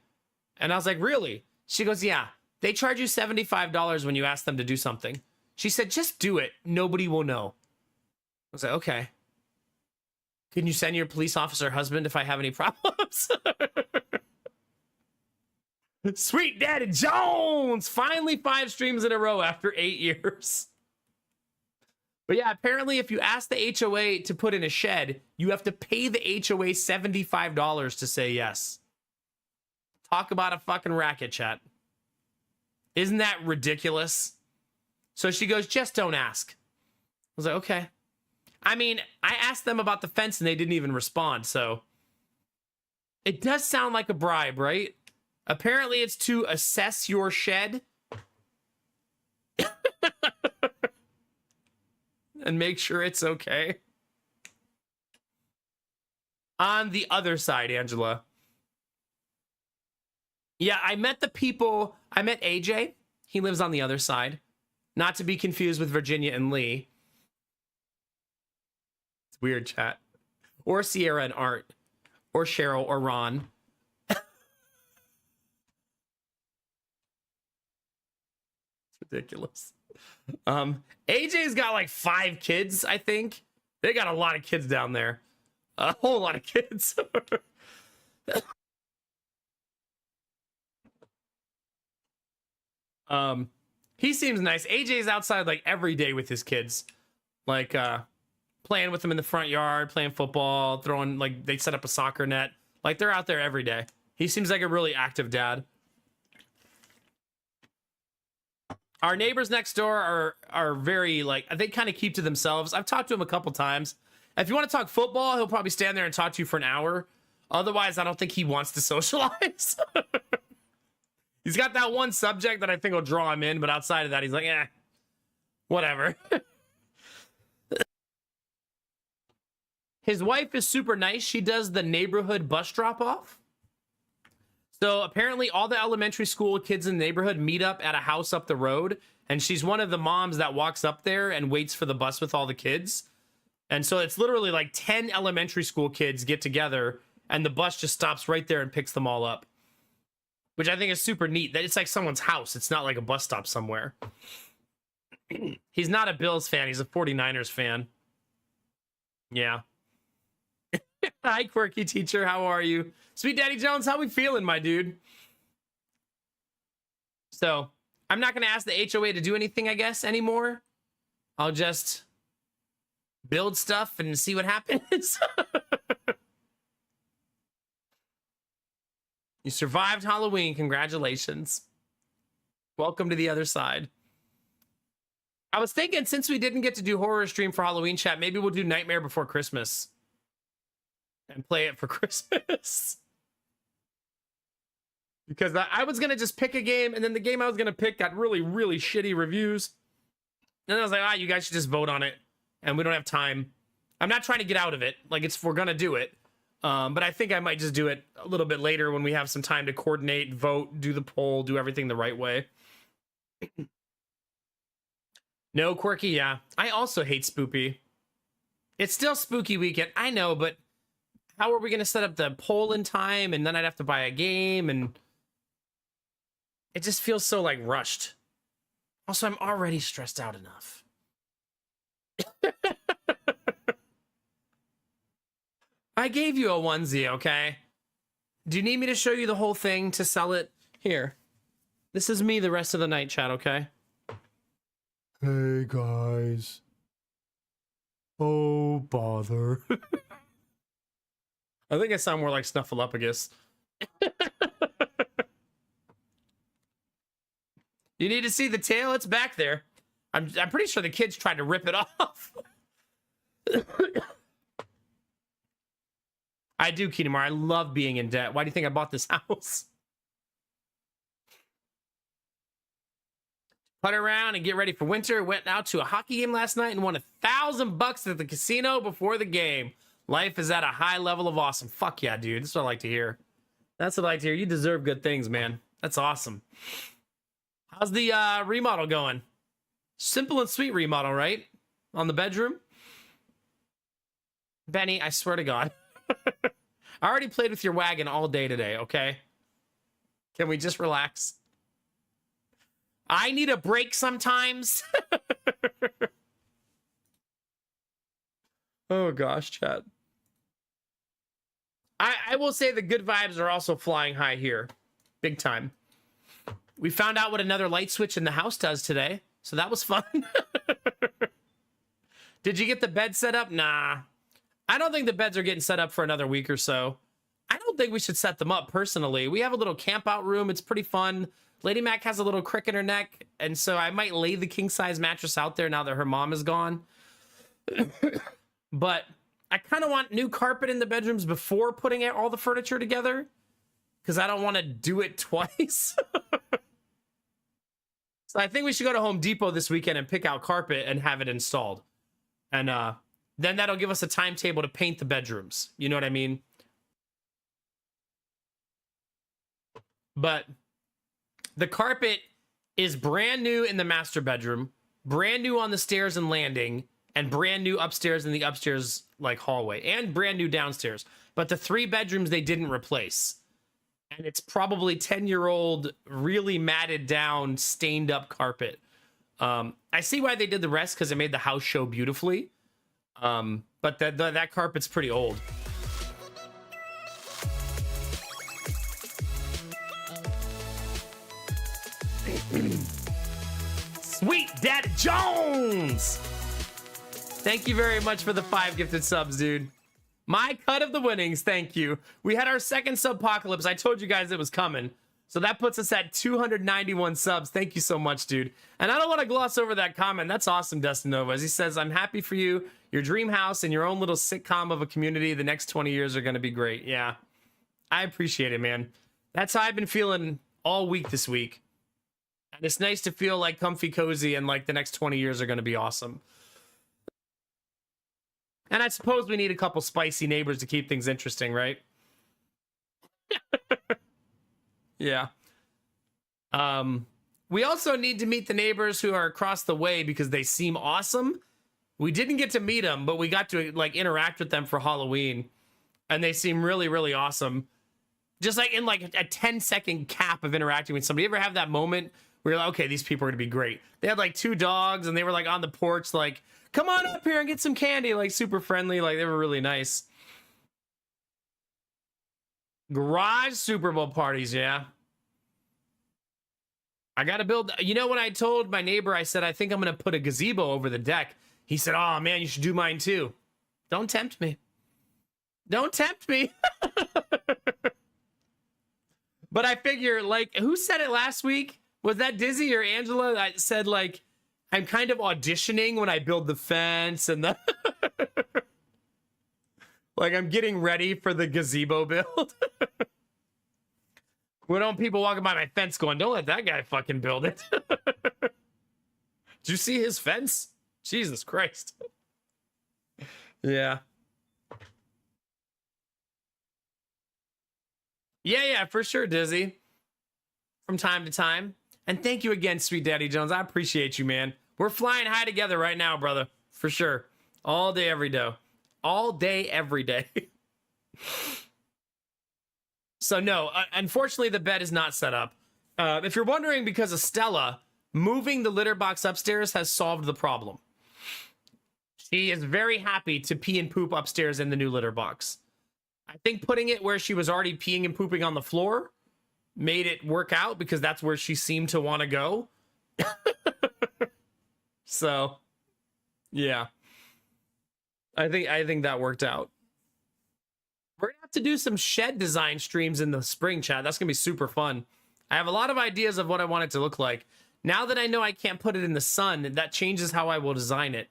And I was like, really? She goes, yeah, they charge you $75 when you ask them to do something. She said, just do it. Nobody will know. I was like, okay. Can you send your police officer husband if I have any problems? Sweet Daddy Jones! Finally 5 streams in a row after 8 years. But yeah, apparently if you ask the HOA to put in a shed, you have to pay the HOA $75 to say yes. Talk about a fucking racket, chat. Isn't that ridiculous? So she goes, just don't ask. I was like, okay. I mean, I asked them about the fence and they didn't even respond, so. It does sound like a bribe, right? Apparently it's to assess your shed. And make sure it's okay. On the other side, Angela. Yeah, I met the people. I met AJ. He lives on the other side. Not to be confused with Virginia and Lee. It's weird, chat. Or Sierra and Art. Or Cheryl or Ron. It's ridiculous. AJ's got like 5 kids, I think. They got a lot of kids down there. A whole lot of kids. He seems nice. AJ's outside like every day with his kids. Like playing with them in the front yard, playing football, throwing, like they set up a soccer net. Like they're out there every day. He seems like a really active dad. Our neighbors next door are very, like, they kind of keep to themselves. I've talked to him a couple times. If you want to talk football, he'll probably stand there and talk to you for an hour. Otherwise, I don't think he wants to socialize. He's got that one subject that I think will draw him in, but outside of that, he's like, eh, whatever. His wife is super nice. She does the neighborhood bus drop-off. So apparently all the elementary school kids in the neighborhood meet up at a house up the road. And she's one of the moms that walks up there and waits for the bus with all the kids. And so it's literally like 10 elementary school kids get together and the bus just stops right there and picks them all up. Which I think is super neat. That it's like someone's house. It's not like a bus stop somewhere. He's not a Bills fan. He's a 49ers fan. Yeah. Hi, quirky teacher. How are you? Sweet Daddy Jones, how we feeling, my dude? So, I'm not going to ask the HOA to do anything, I guess, anymore. I'll just build stuff and see what happens. You survived Halloween. Congratulations. Welcome to the other side. I was thinking, since we didn't get to do horror stream for Halloween chat, maybe we'll do Nightmare Before Christmas. And play it for Christmas. Because I was going to just pick a game, and then the game I was going to pick got really, really shitty reviews. And I was like, you guys should just vote on it. And we don't have time. I'm not trying to get out of it. Like, we're going to do it. But I think I might just do it a little bit later when we have some time to coordinate, vote, do the poll, do everything the right way. No, quirky, yeah. I also hate spoopy. It's still spooky weekend. I know, but how are we going to set up the poll in time? And then I'd have to buy a game and It just feels so like rushed. Also, I'm already stressed out enough. I gave you a onesie, okay? Do you need me to show you the whole thing to sell it? Here. This is me the rest of the night, chat, okay? Hey, guys. Oh, bother. I think I sound more like Snuffleupagus. You need to see the tail? It's back there. I'm pretty sure the kids tried to rip it off. I do, Kinemar. I love being in debt. Why do you think I bought this house? Put around and get ready for winter. Went out to a hockey game last night and won $1,000 at the casino before the game. Life is at a high level of awesome. Fuck yeah, dude. That's what I like to hear. That's what I like to hear. You deserve good things, man. That's awesome. How's the remodel going? Simple and sweet remodel, right? On the bedroom? Benny, I swear to God. I already played with your wagon all day today, okay? Can we just relax? I need a break sometimes. Oh gosh, chat. I will say the good vibes are also flying high here. Big time. We found out what another light switch in the house does today, so that was fun. Did you get the bed set up? Nah. I don't think the beds are getting set up for another week or so. I don't think we should set them up personally. We have a little camp out room. It's pretty fun. Lady Mac has a little crick in her neck, and so I might lay the king size mattress out there now that her mom is gone. But I kind of want new carpet in the bedrooms before putting all the furniture together, because I don't want to do it twice. So I think we should go to Home Depot this weekend and pick out carpet and have it installed. And then that'll give us a timetable to paint the bedrooms. You know what I mean? But the carpet is brand new in the master bedroom, brand new on the stairs and landing, and brand new upstairs in the upstairs like hallway, and brand new downstairs. But the 3 bedrooms they didn't replace. And it's probably 10-year-old, really matted down, stained up carpet. I see why they did the rest, because it made the house show beautifully. But that carpet's pretty old. Sweet Daddy Jones! Thank you very much for the 5 gifted subs, dude. My cut of the winnings, thank you. We had our second subpocalypse. I told you guys it was coming. So that puts us at 291 subs. Thank you so much, dude. And I don't want to gloss over that comment. That's awesome, Dustin Nova. As he says, I'm happy for you. Your dream house and your own little sitcom of a community. The next 20 years are going to be great. Yeah, I appreciate it, man. That's how I've been feeling all week this week. And it's nice to feel like comfy cozy and like the next 20 years are going to be awesome. And I suppose we need a couple spicy neighbors to keep things interesting, right? Yeah. We also need to meet the neighbors who are across the way because they seem awesome. We didn't get to meet them, but we got to like interact with them for Halloween. And they seem really, really awesome. Just like in like a 10-second cap of interacting with somebody. You ever have that moment where you're like, okay, these people are gonna be great. They had like 2 dogs and they were like on the porch like, come on up here and get some candy, like super friendly, like they were really nice. Garage Super Bowl parties, yeah. I gotta build, you know, when I told my neighbor, I said, I think I'm gonna put a gazebo over the deck. He said, oh man, you should do mine too. Don't tempt me. Don't tempt me. But I figure, like, who said it last week? Was that Dizzy or Angela? I said, like, I'm kind of auditioning when I build the fence and the... like, I'm getting ready for the gazebo build. When don't people walking by my fence going, don't let that guy fucking build it. Did you see his fence? Jesus Christ. Yeah. Yeah, for sure, Dizzy. From time to time. And thank you again, Sweet Daddy Jones. I appreciate you, man. We're flying high together right now, brother. For sure. All day, every day. All day, every day. So no, unfortunately, the bed is not set up. If you're wondering, because of Stella, moving the litter box upstairs has solved the problem. She is very happy to pee and poop upstairs in the new litter box. I think putting it where she was already peeing and pooping on the floor made it work out, because that's where she seemed to want to go. So, yeah. I think that worked out. We're gonna have to do some shed design streams in the spring, chat. That's gonna be super fun. I have a lot of ideas of what I want it to look like. Now that I know I can't put it in the sun, that changes how I will design it.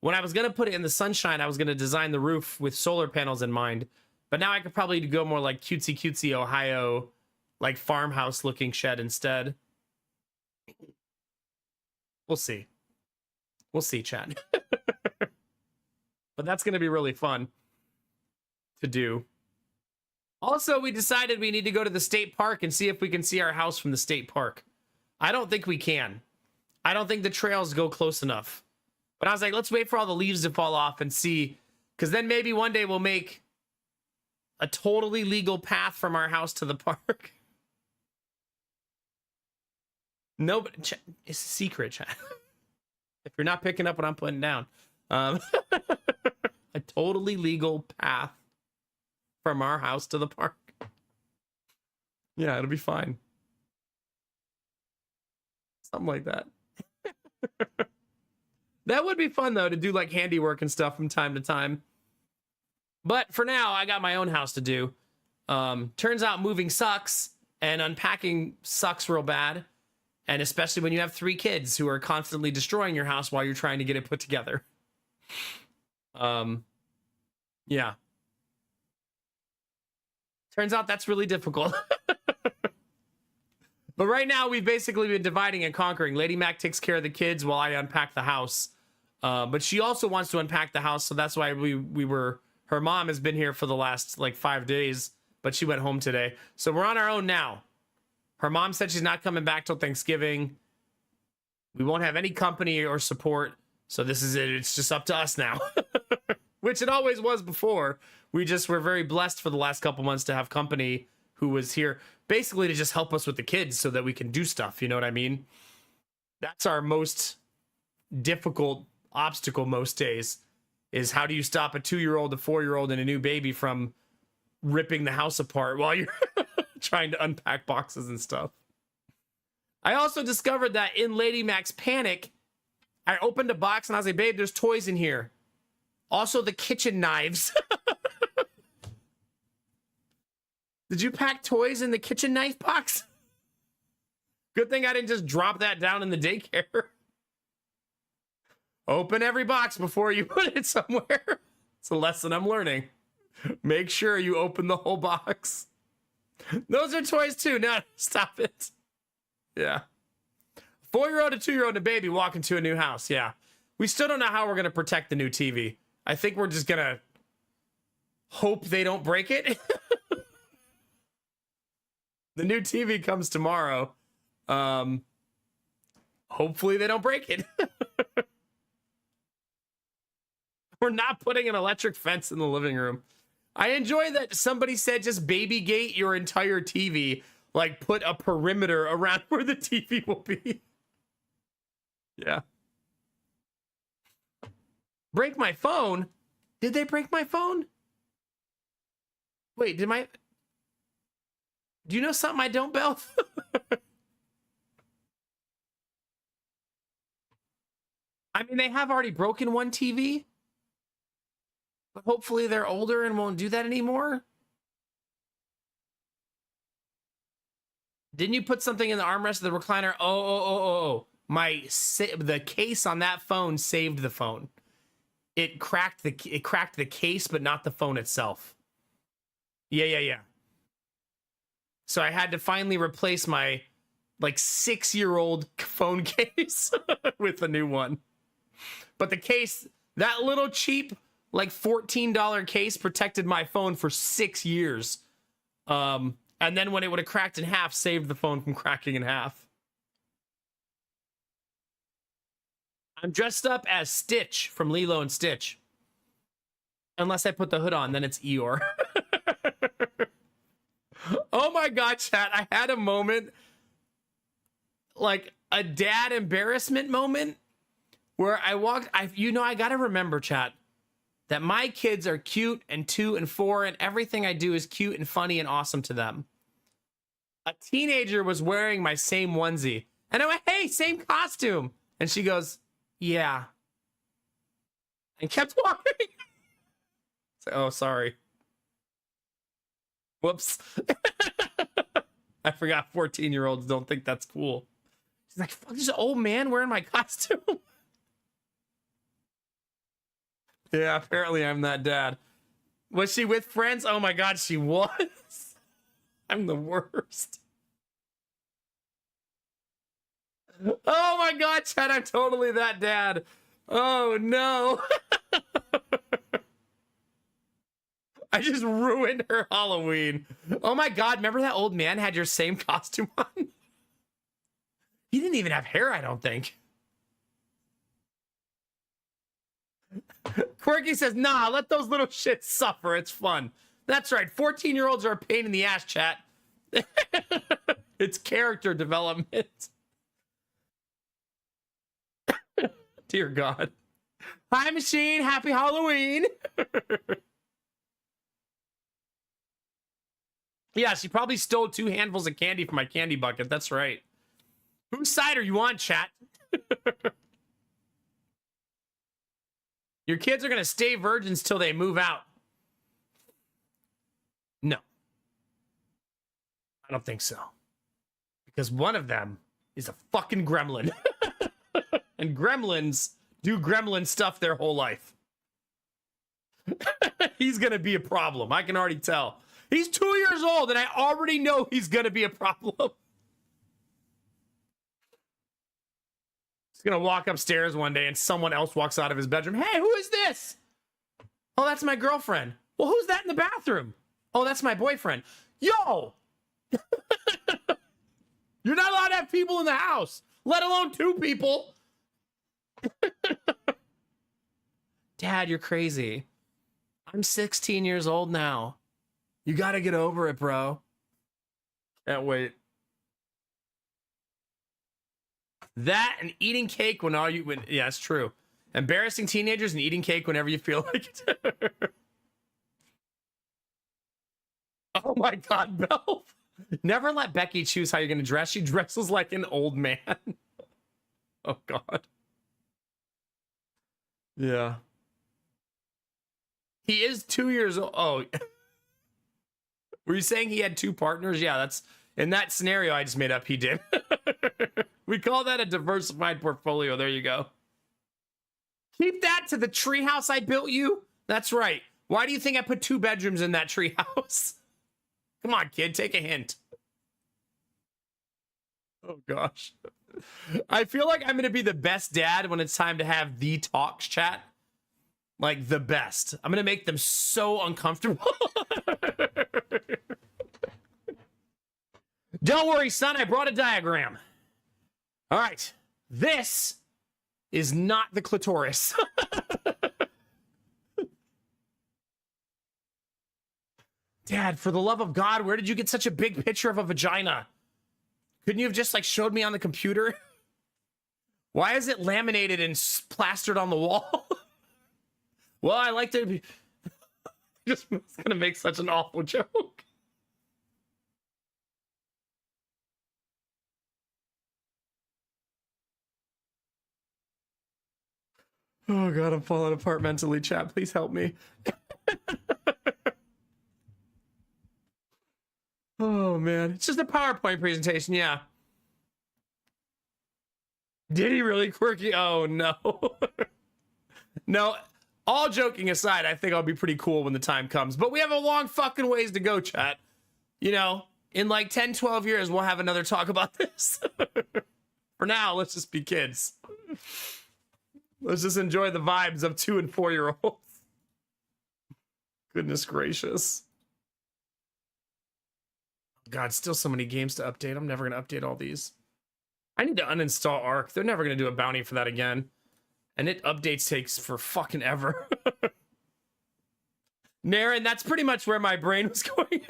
When I was gonna put it in the sunshine, I was gonna design the roof with solar panels in mind. But now I could probably go more like cutesy Ohio, like farmhouse looking shed instead. We'll see. We'll see, chat. But that's gonna be really fun to do. Also, we decided we need to go to the state park and see if we can see our house from the state park. I don't think we can. I don't think the trails go close enough. But I was like, let's wait for all the leaves to fall off and see, because then maybe one day we'll make a totally legal path from our house to the park. No, but it's a secret, chat. If you're not picking up what I'm putting down. A totally legal path from our house to the park. Yeah, it'll be fine. Something like that. That would be fun, though, to do like handiwork and stuff from time to time. But for now, I got my own house to do. Turns out moving sucks, and unpacking sucks real bad. And especially when you have 3 kids who are constantly destroying your house while you're trying to get it put together. Yeah. Turns out that's really difficult. But right now, we've basically been dividing and conquering. Lady Mac takes care of the kids while I unpack the house. But she also wants to unpack the house, so that's why her mom has been here for the last, like, 5 days, but she went home today. So we're on our own now. Her mom said she's not coming back till Thanksgiving. We won't have any company or support, so this is it. It's just up to us now. Which it always was before. We just were very blessed for the last couple months to have company who was here basically to just help us with the kids so that we can do stuff, you know what I mean? That's our most difficult obstacle most days, is how do you stop a 2-year-old, a 4-year-old, and a new baby from ripping the house apart while you're trying to unpack boxes and stuff. I also discovered that in Lady Mac's panic, I opened a box and I was like, babe, there's toys in here. Also the kitchen knives. Did you pack toys in the kitchen knife box? Good thing I didn't just drop that down in the daycare. Open every box before you put it somewhere. It's a lesson I'm learning. Make sure you open the whole box. Those are toys too. No, stop it. Yeah. 4-year-old, a 2-year-old, and a baby walk into a new house. Yeah. We still don't know how we're going to protect the new TV. I think we're just going to hope they don't break it. The new TV comes tomorrow. Hopefully they don't break it. We're not putting an electric fence in the living room. I enjoy that somebody said just baby gate your entire TV. Like put a perimeter around where the TV will be. Yeah. Break my phone? Did they break my phone? Wait, do you know something I don't, Belle? I mean, they have already broken one TV. But hopefully they're older and won't do that anymore. Didn't you put something in the armrest of the recliner? Oh. The case on that phone saved the phone. It cracked the case, but not the phone itself. Yeah. So I had to finally replace my like 6-year-old phone case with a new one. But the case, that little cheap like $14 case protected my phone for 6 years. And then when it would have cracked in half, saved the phone from cracking in half. I'm dressed up as Stitch from Lilo and Stitch. Unless I put the hood on, then it's Eeyore. Oh my god, chat. I had a moment like a dad embarrassment moment where I walked. I gotta remember, chat, that my kids are cute and 2 and 4, and everything I do is cute and funny and awesome to them. A teenager was wearing my same onesie, and I went, "Hey, same costume," and she goes, "Yeah," and kept walking. So, oh, sorry. Whoops. I forgot 14-year-olds don't think that's cool. She's like, "Fuck, this old man wearing my costume." Yeah, apparently I'm that dad. Was she with friends? Oh my god, she was. I'm the worst. Oh my god, Chad, I'm totally that dad. Oh no. I just ruined her Halloween. Oh my god, remember that old man had your same costume on? He didn't even have hair, I don't think. Quirky says, "Nah, let those little shits suffer. It's fun." That's right. 14-year-olds are a pain in the ass, chat. It's character development. Dear God. Hi, Machine. Happy Halloween. Yeah, she probably stole 2 handfuls of candy from my candy bucket. That's right. Whose side are you on, chat? Your kids are going to stay virgins till they move out. No. I don't think so. Because one of them is a fucking gremlin. And gremlins do gremlin stuff their whole life. He's going to be a problem. I can already tell. He's 2 years old, and I already know he's going to be a problem. He's going to walk upstairs one day, and someone else walks out of his bedroom. "Hey, who is this?" "Oh, that's my girlfriend." "Well, who's that in the bathroom?" "Oh, that's my boyfriend." Yo! You're not allowed to have people in the house, let alone 2 people. Dad, you're crazy. I'm 16 years old now. You gotta get over it, bro. Can't wait. That and eating cake yeah, it's true. Embarrassing teenagers and eating cake whenever you feel like it. Oh my god, Belle. Never let Becky choose how you're gonna dress. She dresses like an old man. Oh god. Yeah. He is 2 years old. Oh. Were you saying he had 2 partners? Yeah, that's in that scenario I just made up, he did. We call that a diversified portfolio. There you go. Keep that to the treehouse I built you. That's right. Why do you think I put 2 bedrooms in that treehouse? Come on, kid, take a hint. Oh gosh. I feel like I'm going to be the best dad when it's time to have the talks, chat. Like the best. I'm going to make them so uncomfortable. Don't worry, son. I brought a diagram. All right. This is not the clitoris. Dad, for the love of God, where did you get such a big picture of a vagina? Couldn't you have just like showed me on the computer? Why is it laminated and plastered on the wall? Well, I like to be... Just gonna make such an awful joke. Oh god, I'm falling apart mentally, chat. Please help me. Oh man, it's just a PowerPoint presentation, yeah. Did he really, Quirky? Oh no. No, all joking aside, I think I'll be pretty cool when the time comes. But we have a long fucking ways to go, chat. You know, in like 10, 12 years, we'll have another talk about this. For now, let's just be kids. Let's just enjoy the vibes of 2 and 4-year-olds. Goodness gracious. God, still so many games to update. I'm never going to update all these. I need to uninstall Ark. They're never going to do a bounty for that again. And it updates takes for fucking ever. Naren, that's pretty much where my brain was going.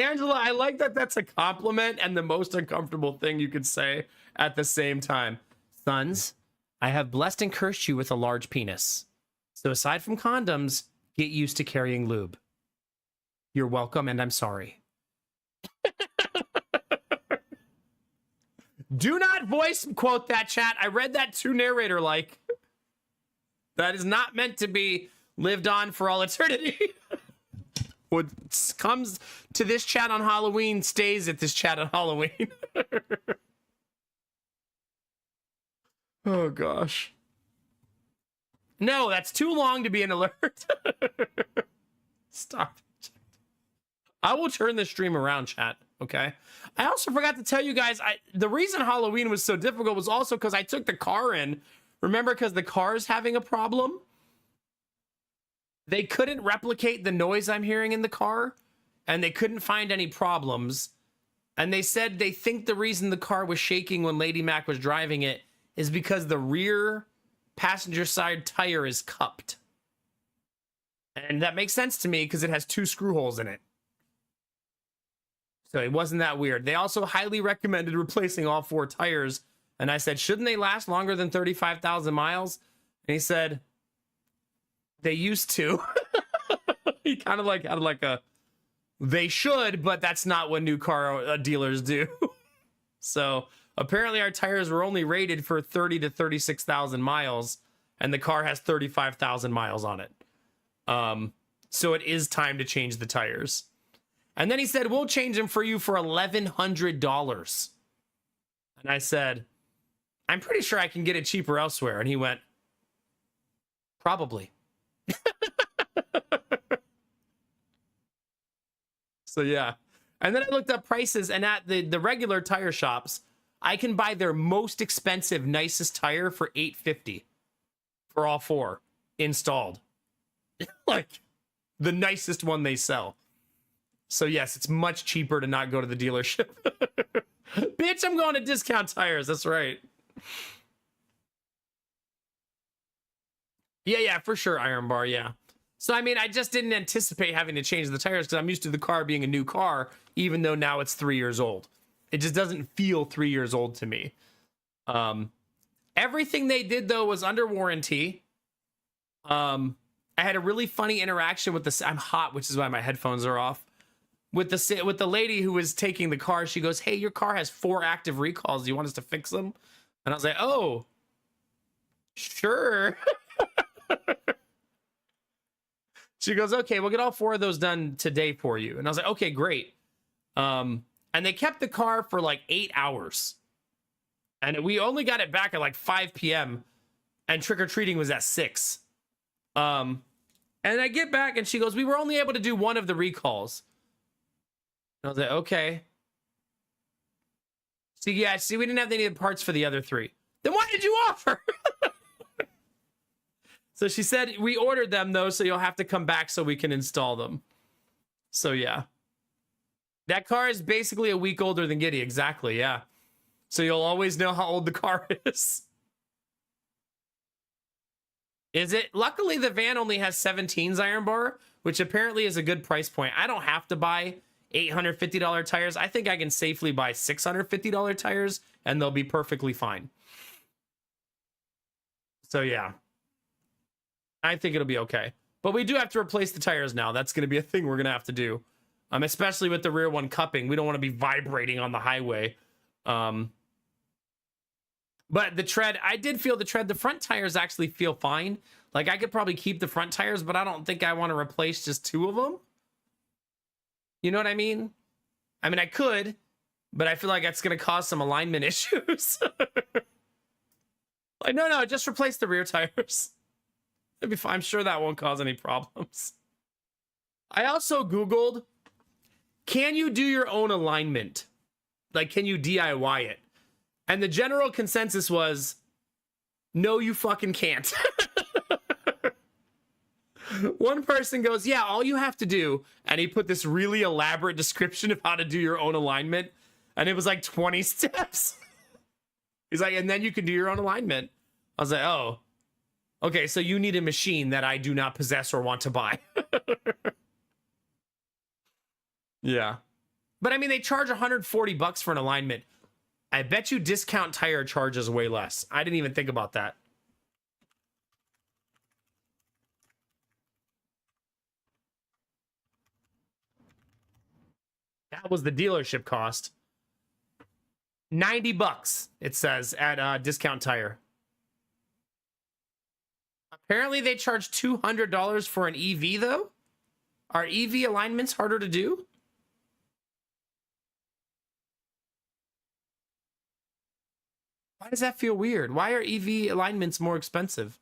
Angela, I like that that's a compliment and the most uncomfortable thing you could say at the same time. Sons, I have blessed and cursed you with a large penis. So aside from condoms, get used to carrying lube. You're welcome, and I'm sorry. Do not voice quote that, chat. I read that too narrator-like. That is not meant to be lived on for all eternity. What comes to this chat on Halloween stays at this chat on Halloween. Oh, gosh. No, that's too long to be an alert. Stop. I will turn this stream around, chat, okay? I also forgot to tell you guys, the reason Halloween was so difficult was also because I took the car in. Remember, because the car's having a problem? They couldn't replicate the noise I'm hearing in the car, and they couldn't find any problems. And they said they think the reason the car was shaking when Lady Mac was driving it is because the rear passenger side tire is cupped. And that makes sense to me because it has 2 screw holes in it. So it wasn't that weird. They also highly recommended replacing all 4 tires. And I said, shouldn't they last longer than 35,000 miles? And he said, they used to. He kind of like had like a, they should, but that's not what new car dealers do. So apparently our tires were only rated for 30 to 36,000 miles, and the car has 35,000 miles on it. So it is time to change the tires. And then he said, we'll change them for you for $1,100. And I said, I'm pretty sure I can get it cheaper elsewhere. And he went, probably. So yeah. And then I looked up prices, and at the regular tire shops, I can buy their most expensive, nicest tire for $850 for all 4 installed. Like the nicest one they sell. So yes, it's much cheaper to not go to the dealership. Bitch, I'm going to Discount Tires. That's right. Yeah, for sure, Iron Bar, yeah. So, I mean, I just didn't anticipate having to change the tires because I'm used to the car being a new car, even though now it's 3 years old. It just doesn't feel 3 years old to me. Everything they did, though, was under warranty. I had a really funny interaction with this. I'm hot, which is why my headphones are off. With the lady who was taking the car, she goes, hey, your car has 4 active recalls. Do you want us to fix them? And I was like, oh, sure. She goes, okay, we'll get all 4 of those done today for you. And I was like, okay, great. And they kept the car for like 8 hours. And we only got it back at like 5 p.m. And trick-or-treating was at 6. And I get back and she goes, we were only able to do 1 of the recalls. And I was like, okay. See, yeah, we didn't have any of the parts for the other 3. Then why did you offer? So she said, we ordered them, though, so you'll have to come back so we can install them. So, yeah. That car is basically a week older than Giddy. Exactly, yeah. So you'll always know how old the car is. Is it? Luckily, the van only has 17s, Iron Bar, which apparently is a good price point. I don't have to buy $850 tires. I think I can safely buy $650 tires, and they'll be perfectly fine. So, yeah. I think it'll be okay. But we do have to replace the tires now. That's going to be a thing we're going to have to do. Especially with the rear one cupping. We don't want to be vibrating on the highway. But the tread, I did feel the tread. The front tires actually feel fine. Like, I could probably keep the front tires, but I don't think I want to replace just 2 of them. You know what I mean? I mean, I could, but I feel like that's going to cause some alignment issues. Like, no, just replace the rear tires. It'll be fine. I'm sure that won't cause any problems. I also Googled, can you do your own alignment? Like, can you DIY it? And the general consensus was, no, you fucking can't. One person goes, yeah, all you have to do, and he put this really elaborate description of how to do your own alignment, and it was like 20 steps. He's like, and then you can do your own alignment. I was like, oh, okay, so you need a machine that I do not possess or want to buy. Yeah. But I mean, they charge 140 bucks for an alignment. I bet you Discount Tire charges way less. I didn't even think about that. That was the dealership cost. 90 bucks, it says, at Discount Tire. Apparently, they charge $200 for an EV, though. Are EV alignments harder to do? Why does that feel weird? Why are EV alignments more expensive?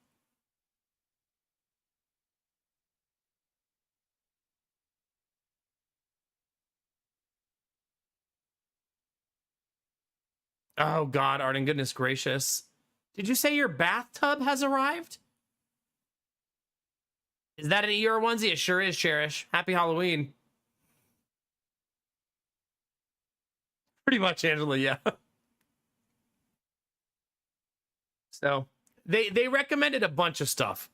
Oh, God, Arden, goodness gracious. Did you say your bathtub has arrived? Is that an ER onesie? It sure is, Cherish. Happy Halloween. Pretty much, Angela, yeah. So they recommended a bunch of stuff.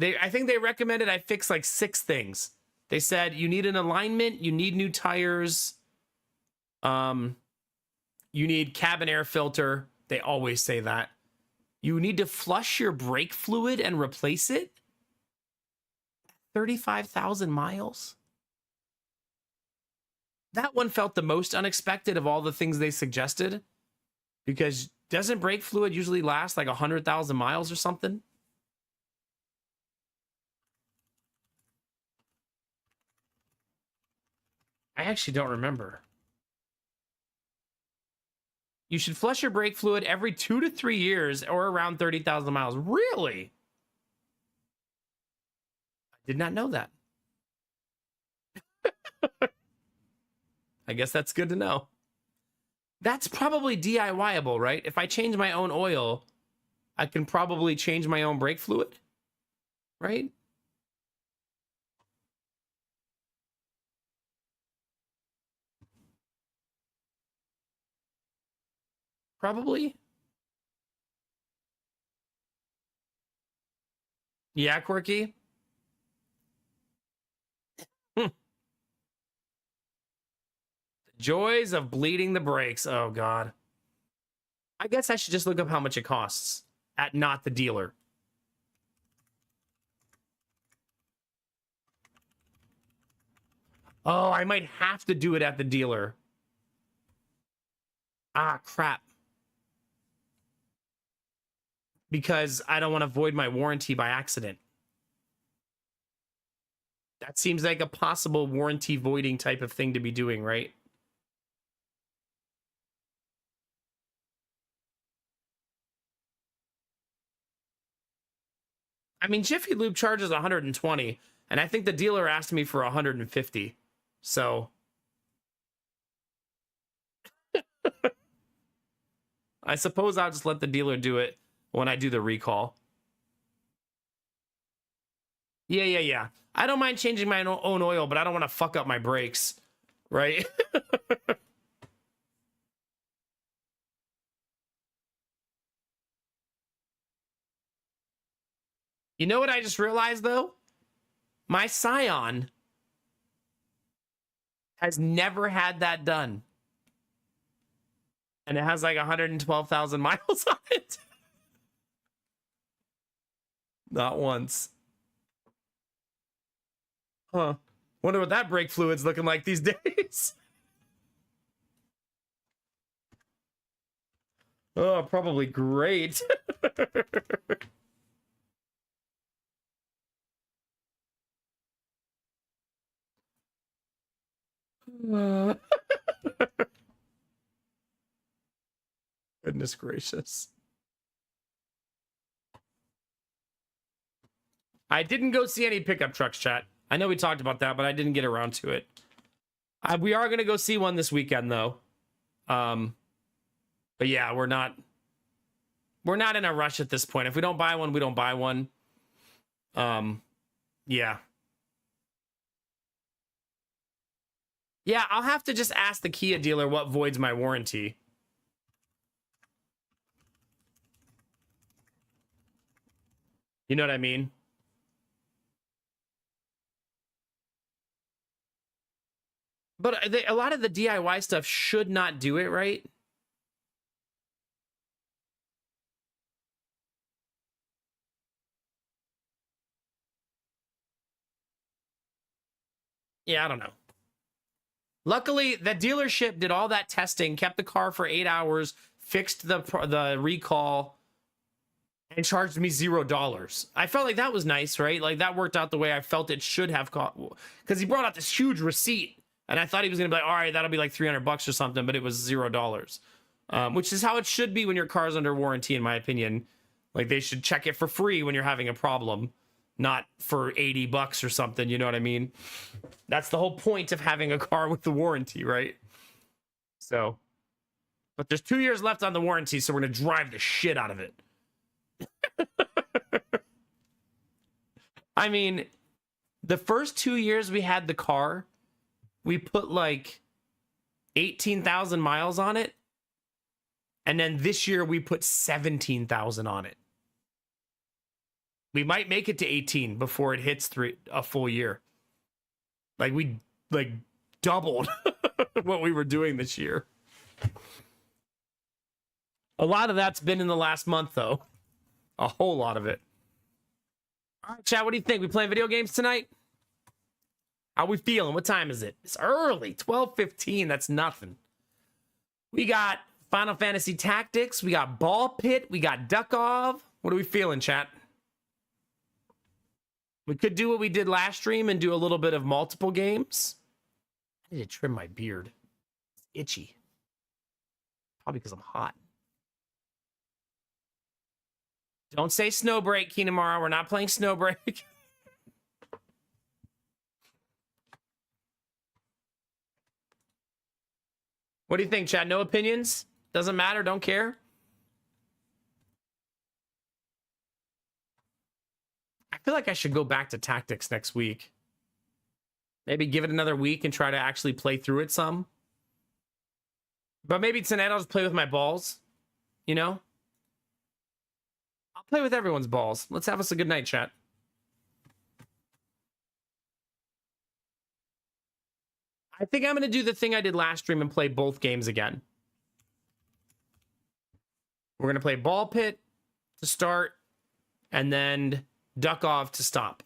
I think they recommended I fix like 6 things. They said you need an alignment, you need new tires, you need cabin air filter. They always say that. You need to flush your brake fluid and replace it. 35,000 miles. That one felt the most unexpected of all the things they suggested, because doesn't brake fluid usually last like 100,000 miles or something? I actually don't remember. You should flush your brake fluid every 2 to 3 years or around 30,000 miles. Really? I did not know that. I guess that's good to know. That's probably DIY-able, right? If I change my own oil, I can probably change my own brake fluid, right? Probably. Yeah, Quirky. Joys of bleeding the brakes. Oh, God. I guess I should just look up how much it costs at not the dealer. Oh, I might have to do it at the dealer. Ah, crap. Because I don't want to void my warranty by accident. That seems like a possible warranty voiding type of thing to be doing, right? I mean, Jiffy Lube charges 120, and I think the dealer asked me for 150. So I suppose I'll just let the dealer do it when I do the recall. Yeah. I don't mind changing my own oil, but I don't want to fuck up my brakes, right? You know what I just realized, though? My Scion has never had that done. And it has like 112,000 miles on it. Not once. Huh. Wonder what that brake fluid's looking like these days. Oh, probably great. Goodness gracious. I didn't go see any pickup trucks, chat. I know we talked about that, but I didn't get around to it. We are going to go see one this weekend, though. But yeah, we're not in a rush at this point. If we don't buy one, we don't buy one. Yeah. Yeah, I'll have to just ask the Kia dealer what voids my warranty. You know what I mean? But a lot of the DIY stuff should not do it, right? Yeah, I don't know. Luckily, the dealership did all that testing, kept the car for 8 hours, fixed the recall, and charged me $0. I felt like that was nice, right? Like that worked out the way I felt it should have caught, because he brought out this huge receipt, and I thought he was gonna be like, all right, that'll be like $300 or something, but it was $0, which is how it should be when your car's under warranty, in my opinion. Like they should check it for free when you're having a problem, not for $80 or something. You know what I mean? That's the whole point of having a car with the warranty, right? So, but there's 2 years left on the warranty, so we're gonna drive the shit out of it. I mean, the first 2 years we had the car, we put like 18,000 miles on it. And then this year we put 17,000 on it. We might make it to 18 before it hits a full year. Like we doubled what we were doing this year. A lot of that's been in the last month though. A whole lot of it. All right, chat, what do you think? We playing video games tonight? How we feeling? What time is it? It's early, 12:15. That's nothing. We got Final Fantasy Tactics. We got Ball Pit. We got Duckov. What are we feeling, chat? We could do what we did last stream and do a little bit of multiple games. I need to trim my beard. It's itchy. Probably because I'm hot. Don't say Snowbreak, Kinamara. We're not playing Snowbreak. What do you think, chat? No opinions? Doesn't matter? Don't care? I feel like I should go back to Tactics next week. Maybe give it another week and try to actually play through it some. But maybe tonight I'll just play with my balls. You know? I'll play with everyone's balls. Let's have us a good night, chat. I think I'm going to do the thing I did last stream and play both games again. We're going to play Ball Pit to start and then Duckov to stop.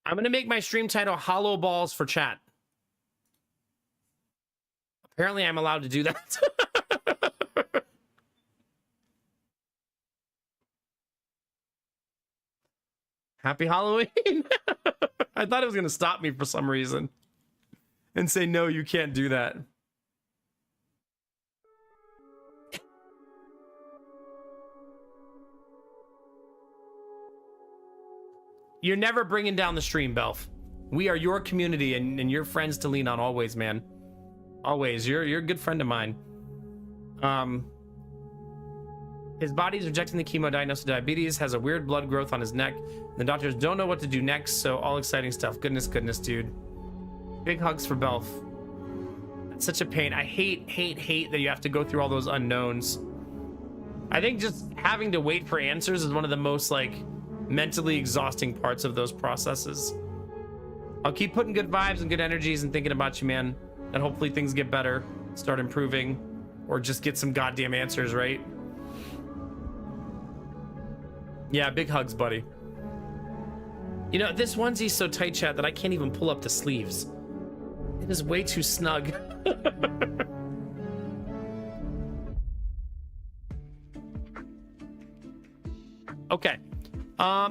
I'm going to make my stream title Hollow Balls for chat. Apparently I'm allowed to do that. Happy Halloween. I thought it was going to stop me for some reason and say, no, you can't do that. You're never bringing down the stream, Belf. We are your community and your friends to lean on always, man. Always. You're a good friend of mine. His body's rejecting the chemo, diagnosed with diabetes, has a weird blood growth on his neck. The doctors don't know what to do next, so all exciting stuff. Goodness, dude. Big hugs for Belf. That's such a pain. I hate that you have to go through all those unknowns. I think just having to wait for answers is one of the most, like, mentally exhausting parts of those processes. I'll keep putting good vibes and good energies and thinking about you, man. And hopefully things get better, start improving, or just get some goddamn answers, right? Yeah, big hugs, buddy. You know, this onesie's so tight, chat, that I can't even pull up the sleeves. It is way too snug. Okay.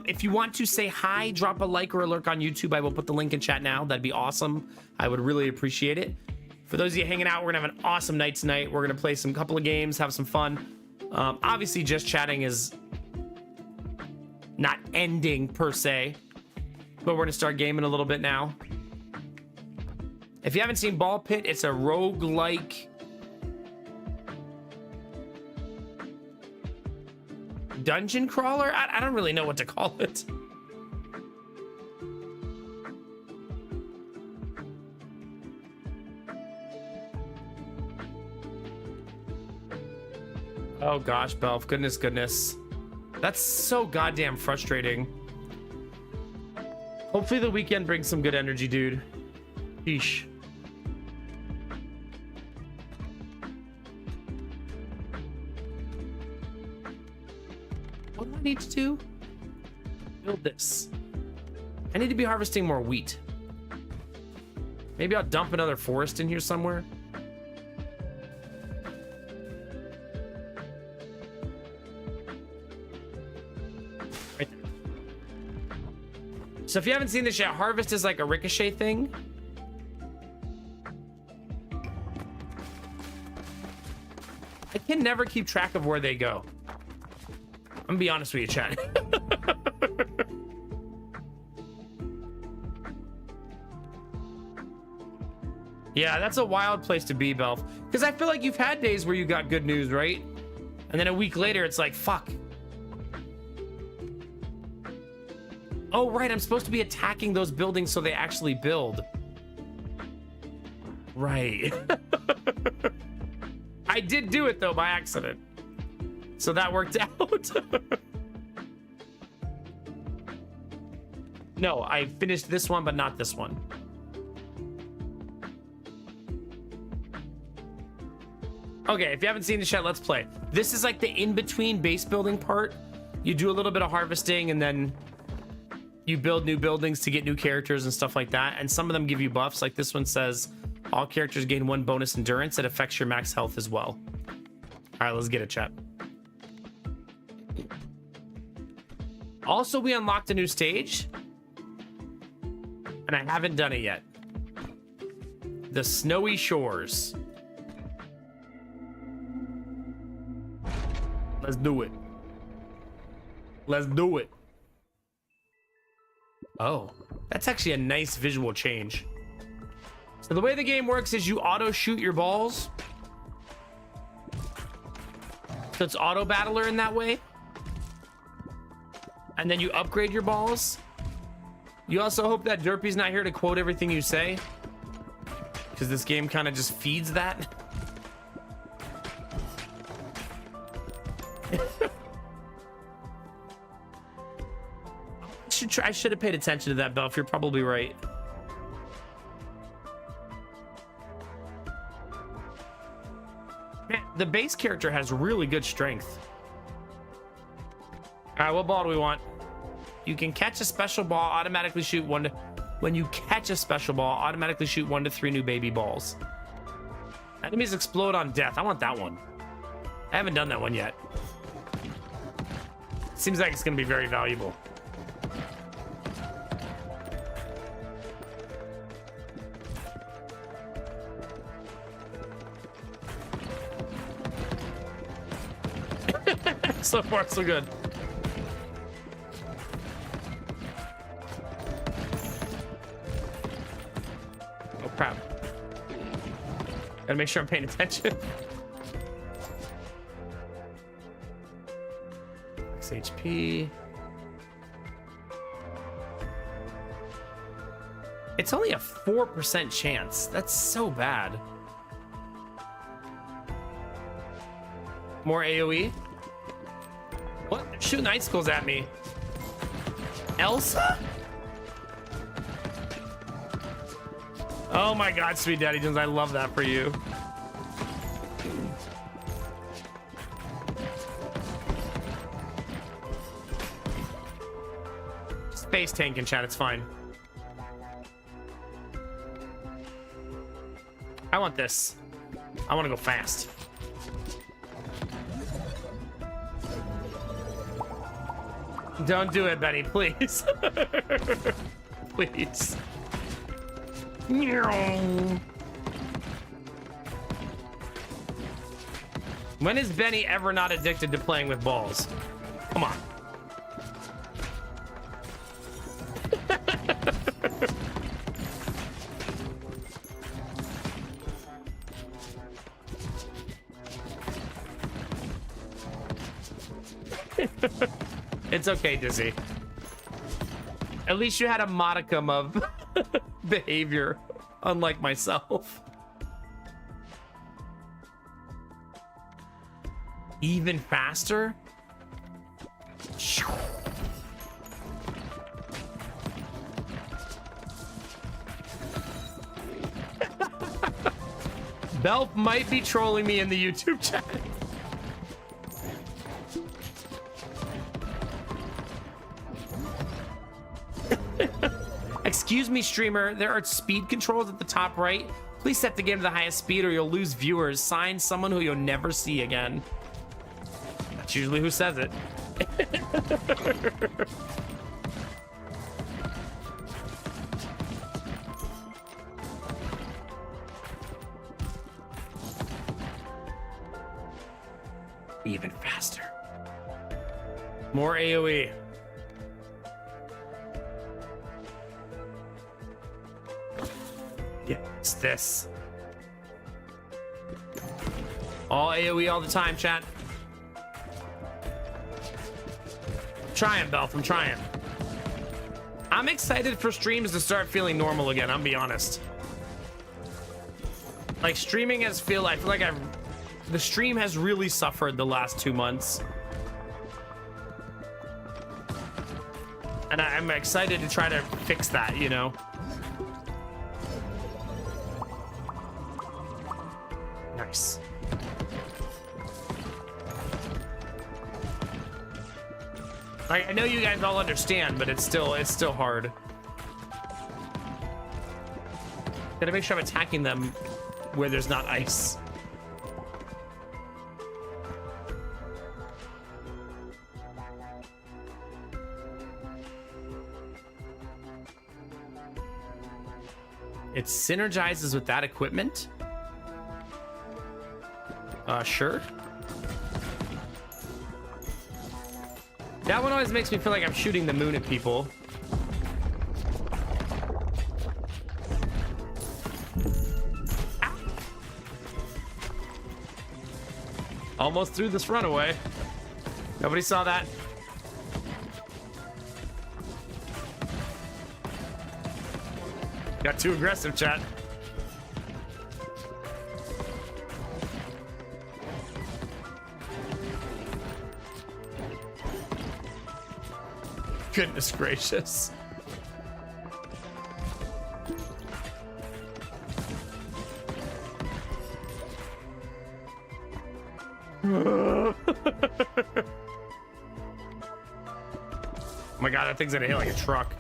If you want to say hi, drop a like or a lurk on YouTube. I will put the link in chat now. That'd be awesome. I would really appreciate it. For those of you hanging out, we're gonna have an awesome night tonight. We're gonna play some couple of games, have some fun. Obviously, just chatting is not ending per se, but we're gonna start gaming a little bit now. If you haven't seen Ball Pit, it's a roguelike dungeon crawler. I don't really know what to call it. Oh gosh, Belf. Goodness, goodness. That's so goddamn frustrating. Hopefully the weekend brings some good energy, dude. Sheesh. What do I need to do? Build this. I need to be harvesting more wheat. Maybe I'll dump another forest in here somewhere. Right there. So if you haven't seen this yet, harvest is like a ricochet thing. I can never keep track of where they go. I'm gonna be honest with you, chat. Yeah, that's a wild place to be, Belf. Because I feel like you've had days where you got good news, right? And then a week later, it's like, fuck. Oh, right, I'm supposed to be attacking those buildings so they actually build. Right. I did do it, though, by accident. So that worked out. No, I finished this one, but not this one. Okay, if you haven't seen the chat, let's play. This is like the in-between base building part. You do a little bit of harvesting and then you build new buildings to get new characters and stuff like that. And some of them give you buffs. Like this one says, all characters gain 1 bonus endurance. It affects your max health as well. All right, let's get it, chat. Also, we unlocked a new stage. And I haven't done it yet. The Snowy Shores. Let's do it. Let's do it. Oh, that's actually a nice visual change. So the way the game works is you auto shoot your balls. So it's auto battler in that way. And then you upgrade your balls. You also hope that Derpy's not here to quote everything you say, because this game kind of just feeds that. I should have paid attention to that, Belf. You're probably right. Man, the base character has really good strength. All right, what ball do we want? You can catch a special ball, automatically shoot one to... When you catch a special ball, automatically shoot 1 to 3 new baby balls. Enemies explode on death. I want that one. I haven't done that one yet. Seems like it's going to be very valuable. So far, so good. Oh, crap. Gotta make sure I'm paying attention. XHP. It's only a 4% chance. That's so bad. More AoE? What? They're shooting icicles at me. Elsa? Oh my god, Sweet Daddy Jones, I love that for you. Space tank in chat, it's fine. I want this. I want to go fast. Don't do it, Benny, please. Please. When is Benny ever not addicted to playing with balls? Come on. It's okay, Dizzy. At least you had a modicum of behavior, unlike myself. Even faster? Belf might be trolling me in the YouTube chat. Excuse me, streamer. There are speed controls at the top right. Please set the game to the highest speed or you'll lose viewers. Signed, someone who you'll never see again. That's usually who says it. Even faster. More AoE. Yeah, it's this. All AoE all the time, chat. Trying, Belf, I'm trying. I'm excited for streams to start feeling normal again, I'll be honest. Like, streaming I feel like the stream has really suffered the last 2 months. And I'm excited to try to fix that, you know? Nice. Like, I know you guys all understand, but it's still hard. Gotta make sure I'm attacking them where there's not ice. It synergizes with that equipment? Sure. That one always makes me feel like I'm shooting the moon at people. Ow. Almost threw this runaway. Nobody saw that. Got too aggressive, chat. Goodness gracious. Oh my god, that thing's gonna hit like a truck.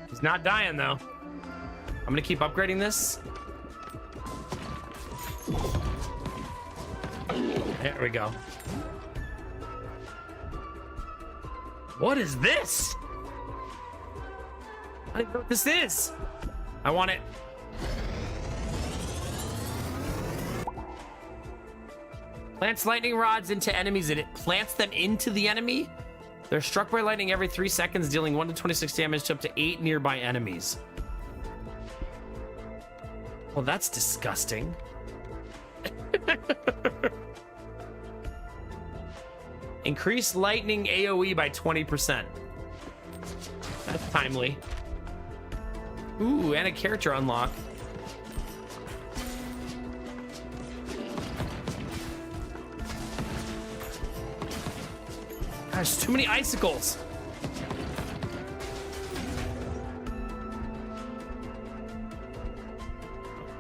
He's not dying though. I'm gonna keep upgrading this. There we go. What is this? I don't know what this is. I want it. Plants lightning rods into enemies and it plants them into the enemy. They're struck by lightning every 3 seconds, dealing 1 to 26 damage to up to 8 nearby enemies. Well, that's disgusting. Increase lightning AoE by 20%. That's timely. Ooh, and a character unlock. There's too many icicles.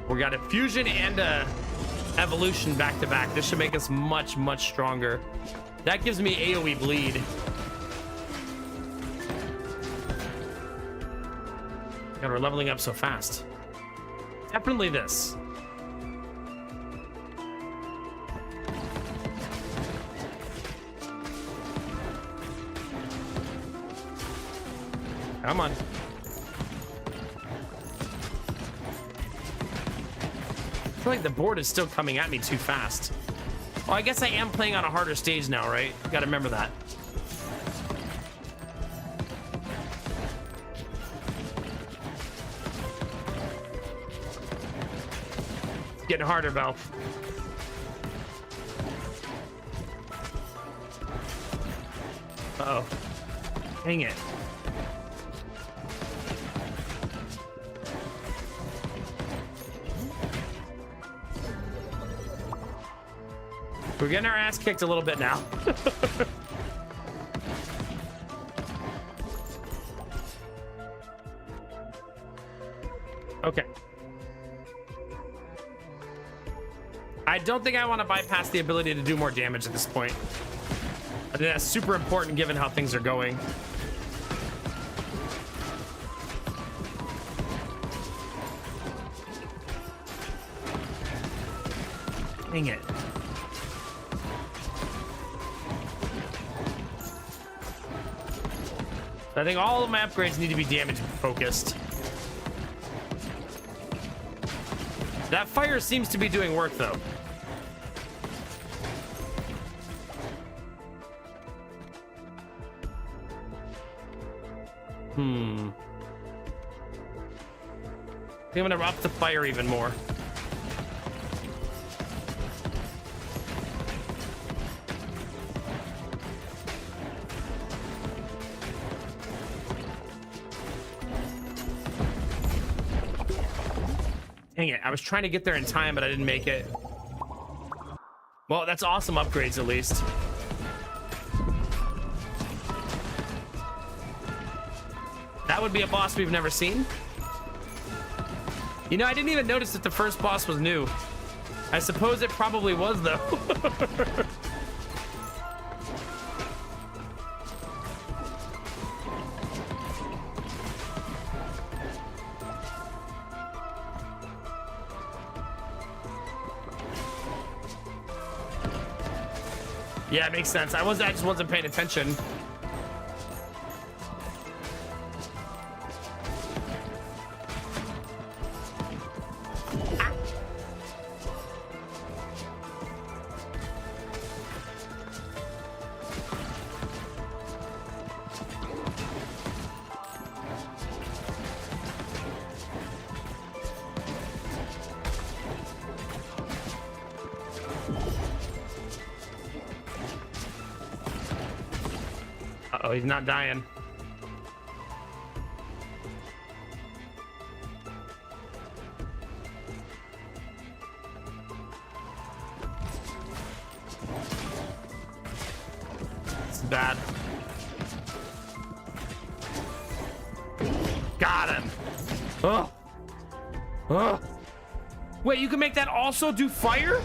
We got a fusion and a evolution back to back. This should make us much, much stronger. That gives me AoE bleed. God, we're leveling up so fast. Definitely this. Come on. I feel like the board is still coming at me too fast. Oh, I guess I am playing on a harder stage now, right? Gotta remember that. It's getting harder, Belf. Uh-oh. Dang it. We're getting our ass kicked a little bit now. Okay. I don't think I want to bypass the ability to do more damage at this point. I think that's super important given how things are going. Dang it. I think all of my upgrades need to be damage focused. That fire seems to be doing work though. I think I'm gonna up the fire even more. Dang it, I was trying to get there in time, but I didn't make it. Well, that's awesome upgrades at least. That would be a boss we've never seen. You know, I didn't even notice that the first boss was new. I suppose it probably was, though. Yeah, it makes sense. I just wasn't paying attention. Uh-oh, he's not dying. It's bad. Got him. Oh. Oh. Wait, you can make that also do fire?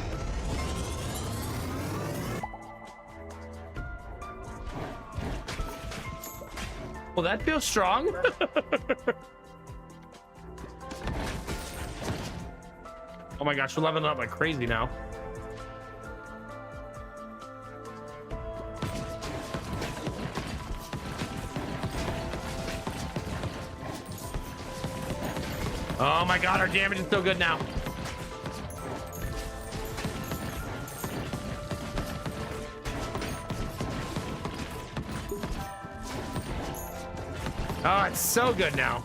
Well, that feels strong. Oh my gosh, we're leveling up like crazy now. Oh my god, our damage is so good now. Oh, it's so good now.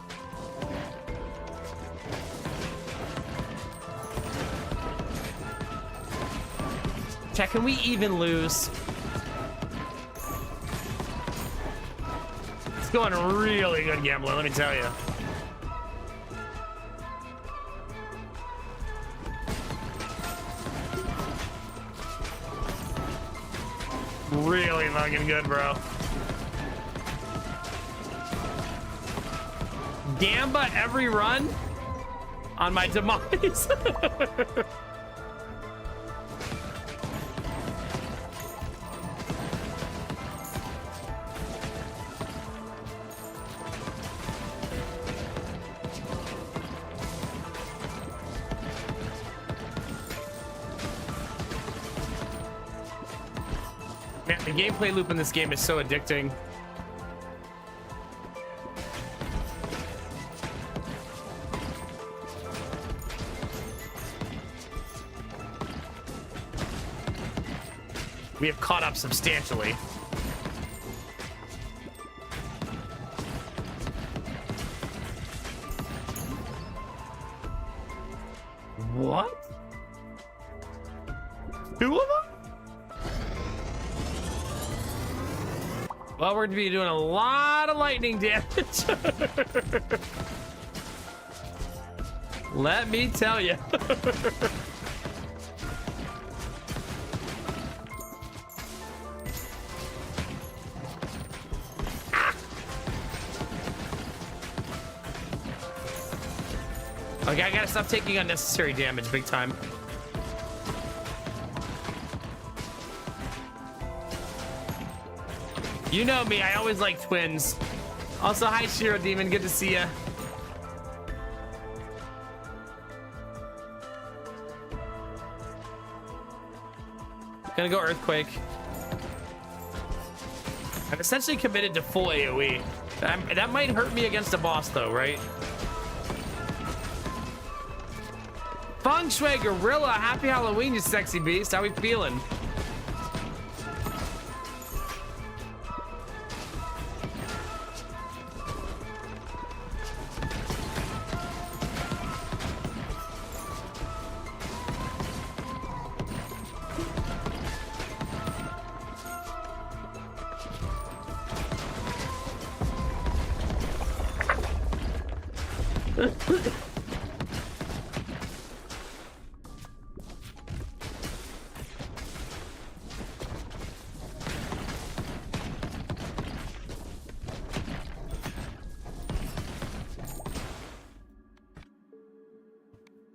Chat, can we even lose? It's going really good, Gambler, let me tell you. Really fucking good, bro. Gamba every run on my demise. Man, the gameplay loop in this game is so addicting. We have caught up substantially. What? Two of them? Well, we're gonna be doing a lot of lightning damage. Let me tell you. Okay, I gotta stop taking unnecessary damage big time. You know me, I always like twins. Also, hi Shiro Demon, good to see ya. Gonna go Earthquake. I'm essentially committed to full AoE. That might hurt me against a boss though, right? Feng Shui Gorilla, happy Halloween, you sexy beast. How we feeling?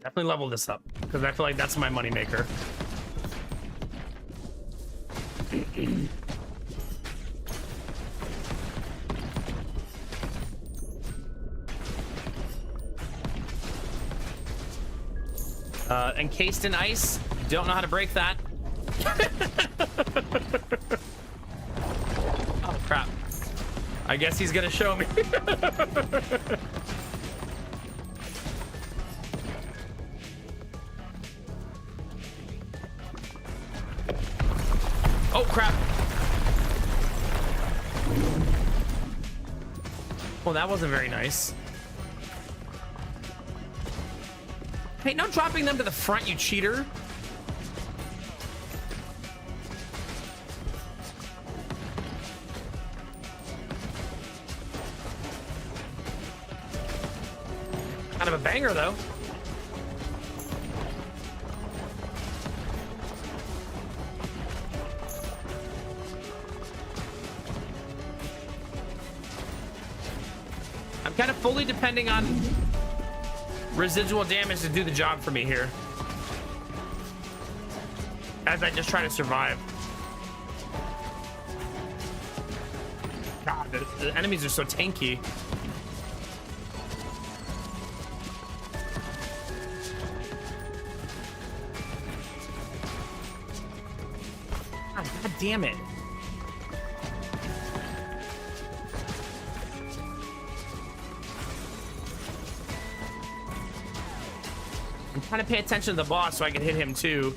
Definitely level this up because I feel like that's my moneymaker. Encased in ice. Don't know how to break that. Oh crap! I guess he's gonna show me. Oh crap! Well, that wasn't very nice. Hey, no dropping them to the front, you cheater. Kind of a banger, though. I'm kind of fully depending on residual damage to do the job for me here, as I just try to survive. God, the enemies are so tanky. God damn it. I'm trying to pay attention to the boss so I can hit him too.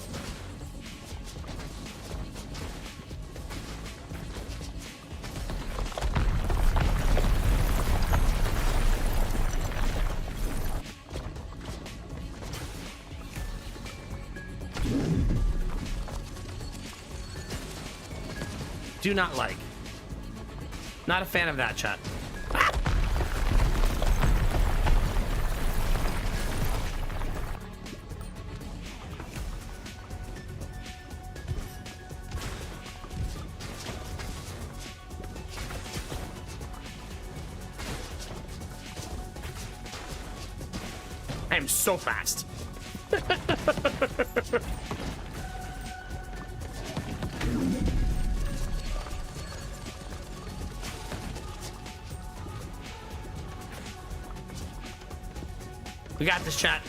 Do not like. Not a fan of that, chat. I am so fast. We got this, chat.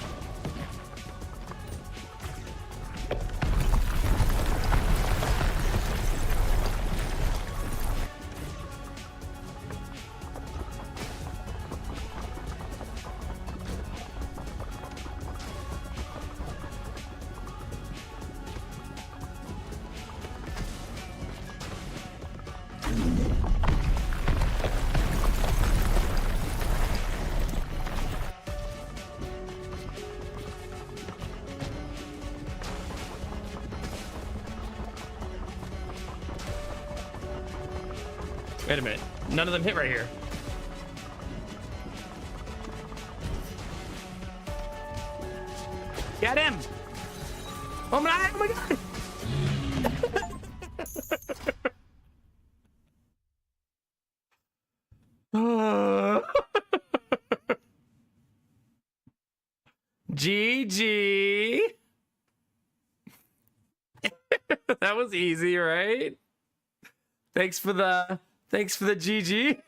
Wait a minute. None of them hit right here. Get him! Oh my god! GG. That was easy, right? Thanks for the GG.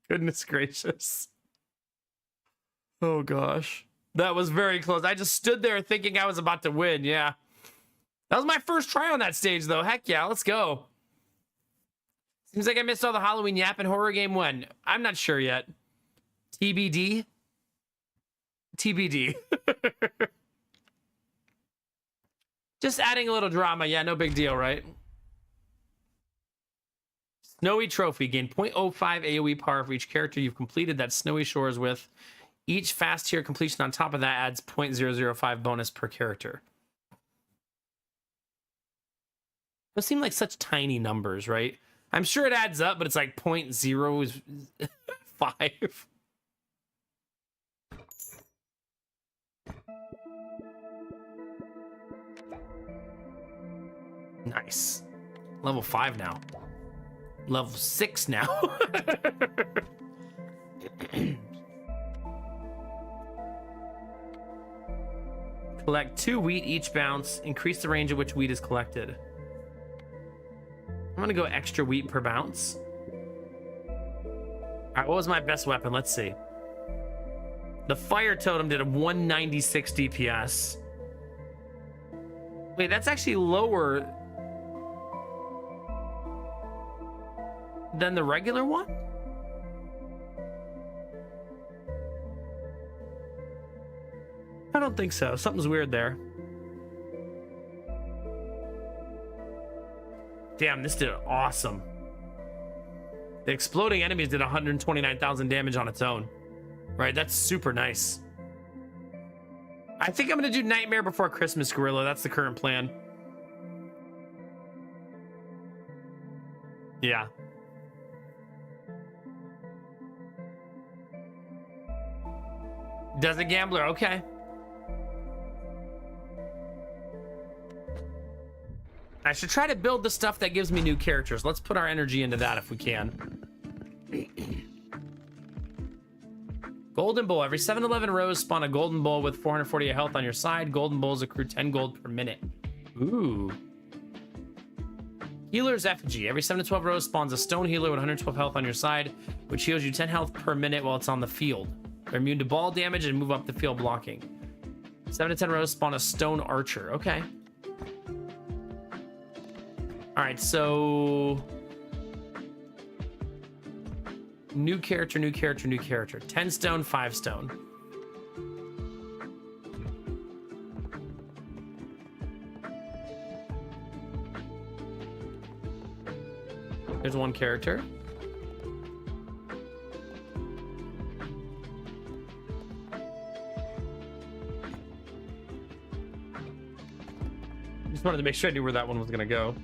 Goodness gracious. Oh gosh. That was very close. I just stood there thinking I was about to win. Yeah. That was my first try on that stage though. Heck yeah, let's go. Seems like I missed all the Halloween yapping horror game when. I'm not sure yet. TBD. TBD. Just adding a little drama. Yeah, no big deal, right? Snowy Trophy. Gain 0.05 AoE power for each character you've completed that Snowy Shores with. Each fast tier completion on top of that adds 0.005 bonus per character. Those seem like such tiny numbers, right? I'm sure it adds up, but it's like 0.05. Nice. Level 5 now. Level 6 now. Collect 2 wheat each bounce. Increase the range at which wheat is collected. I'm gonna go extra wheat per bounce. All right, what was my best weapon? Let's see. The fire totem did a 196 DPS. Wait, that's actually lower than the regular one? I don't think so. Something's weird there. Damn, this did awesome. The exploding enemies did 129,000 damage on its own. Right, that's super nice. I think I'm gonna do Nightmare Before Christmas Gorilla. That's the current plan. Yeah. Desert Gambler, okay. I should try to build the stuff that gives me new characters. Let's put our energy into that if we can. Golden Bowl. Every 7-11 rows, spawn a Golden Bowl with 448 health on your side. Golden Bowls accrue 10 gold per minute. Ooh. Healer's Effigy. Every 7-12 rows, spawns a Stone Healer with 112 health on your side, which heals you 10 health per minute while it's on the field. They're immune to ball damage and move up the field blocking. 7-10 rows, spawn a Stone Archer. Okay. All right, so new character, new character, new character. 10 stone, 5 stone. There's one character. Just wanted to make sure I knew where that one was gonna go.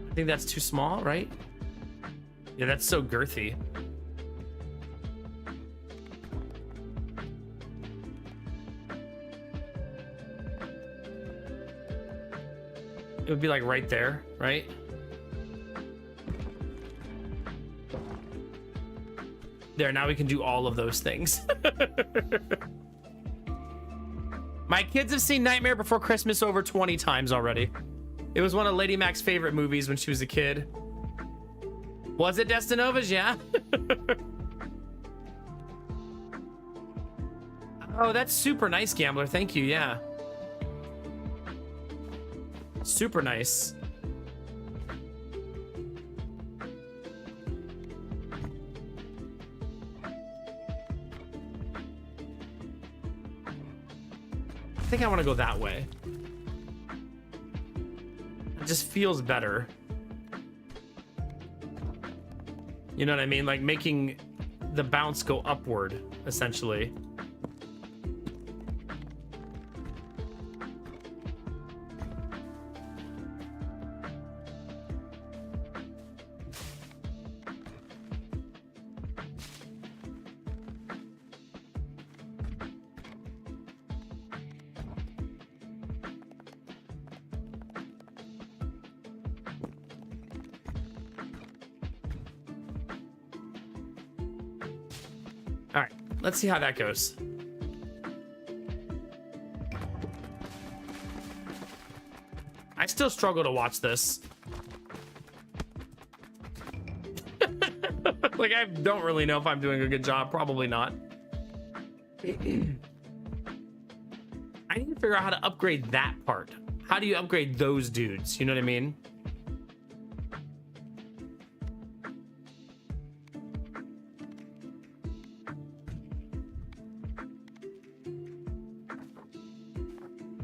I think that's too small, right? Yeah, that's so girthy. It would be like right there, right? There, now we can do all of those things. My kids have seen Nightmare Before Christmas over 20 times already. It was one of Lady Mac's favorite movies when she was a kid. Was it Destinova's? Yeah. Oh, that's super nice, Gambler. Thank you. Yeah. Super nice. I think I want to go that way. It just feels better. You know what I mean? Like making the bounce go upward, essentially. All right, let's see how that goes. I still struggle to watch this. Like, I don't really know if I'm doing a good job. Probably not. I need to figure out how to upgrade that part. How do you upgrade those dudes? You know what I mean?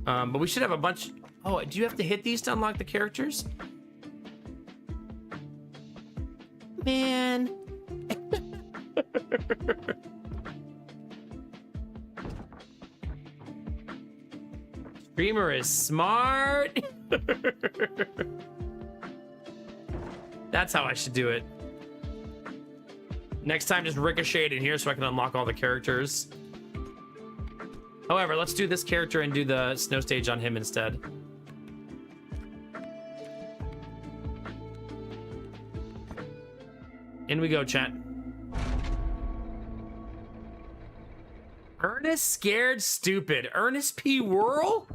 But we should have a bunch. Oh, do you have to hit these to unlock the characters? Man. Streamer is smart. That's how I should do it. Next time, just ricochet it in here so I can unlock all the characters. However, let's do this character and do the snow stage on him instead. In we go, chat. Ernest Scared Stupid. Ernest P. Whirl?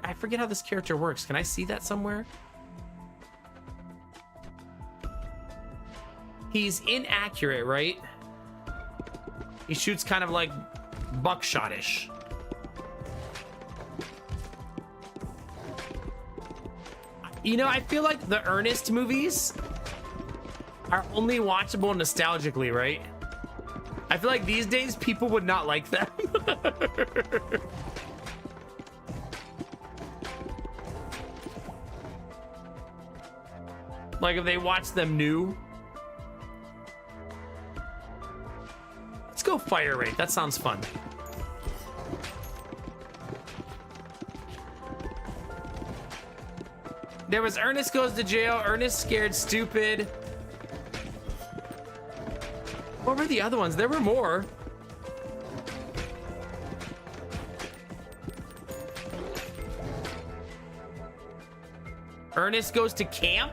I forget how this character works. Can I see that somewhere? He's inaccurate, right? He shoots kind of like buckshot-ish. You know, I feel like the Ernest movies are only watchable nostalgically, right? I feel like these days people would not like them. Like if they watch them new. Let's go fire rate. That sounds fun. There was Ernest Goes to Jail, Ernest Scared Stupid. What were the other ones? There were more. Ernest Goes to Camp?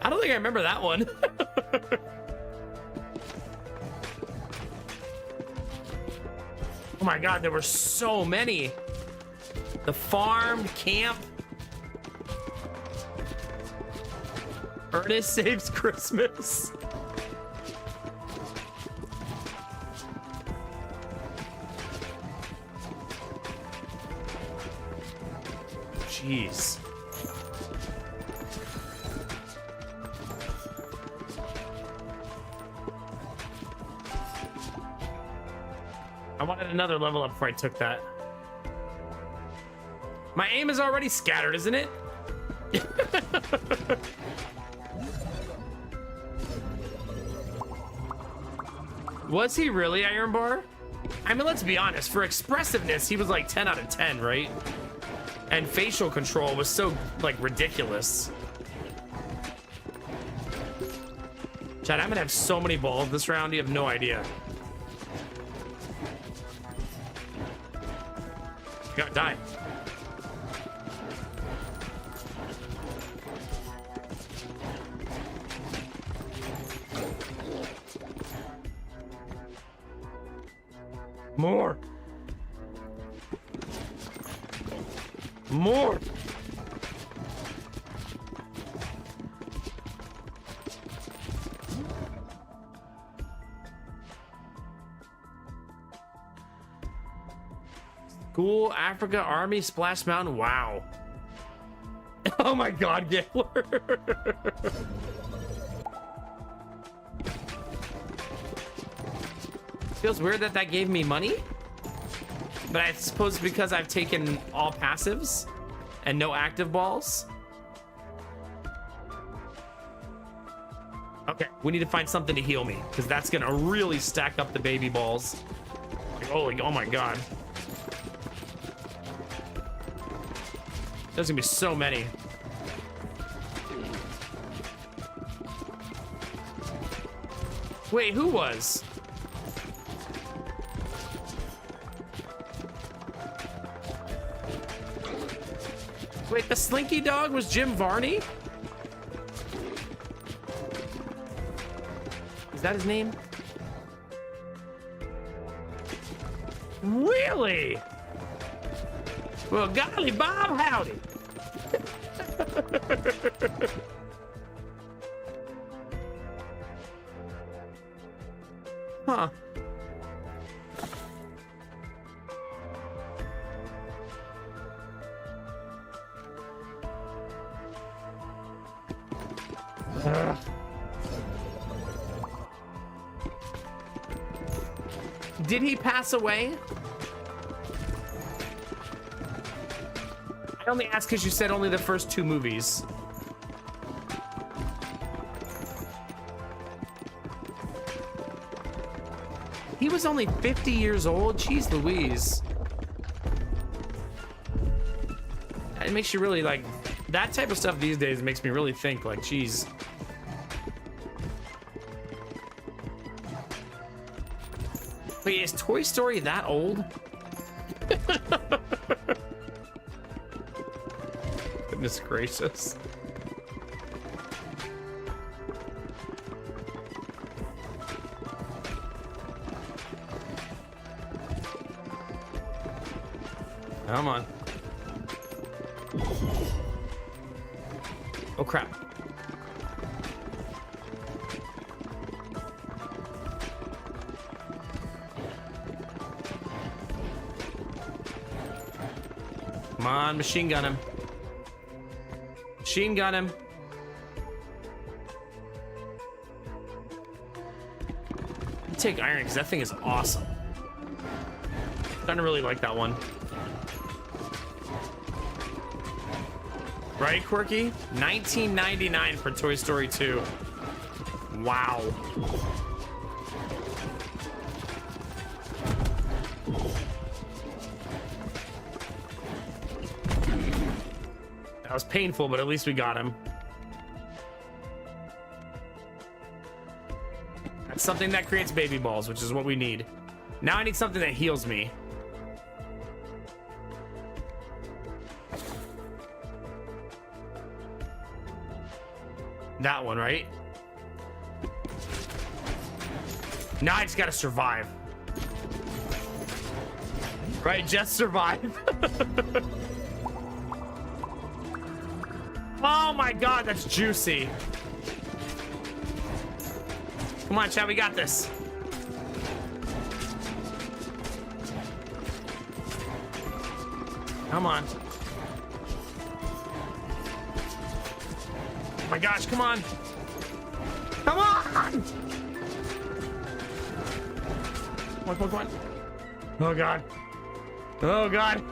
I don't think I remember that one. Oh my God, there were so many. The Farm, Camp. Ernest Saves Christmas. Jeez. I wanted another level up before I took that. My aim is already scattered, isn't it? Was he really Iron Bar? I mean, let's be honest. For expressiveness, he was like 10 out of 10, right? And facial control was so, like, ridiculous. Chad, I'm gonna have so many balls this round, you have no idea. You gotta die. More. More. School, Africa, Army, Splash Mountain. Wow. Oh my God, Gambler. Feels weird that that gave me money, but I suppose because I've taken all passives and no active balls. Okay, we need to find something to heal me because that's gonna really stack up the baby balls. Like, holy, oh my God. There's gonna be so many. Wait, who was? Wait, the Slinky Dog was Jim Varney? Is that his name? Really? Well, golly, Bob, howdy. Huh. Did he pass away? I only asked because you said only the first 2 movies. He was only 50 years old? Jeez Louise. It makes you really like, that type of stuff these days makes me really think like, geez. Wait, is Toy Story that old? Goodness gracious. Come on. Oh crap. Come on, machine gun him. Machine gun him. Take iron because that thing is awesome. Starting to really like that one. Right, Quirky? 1999 for Toy Story 2. Wow. That was painful, but at least we got him. That's something that creates baby balls, which is what we need. Now I need something that heals me. That one, right? Now I just gotta survive. Right, just survive. Oh my god, that's juicy. Come on, Chad, we got this. Come on. Oh my gosh, come on. Come on! Come on, come on, come on. Oh god. Oh god.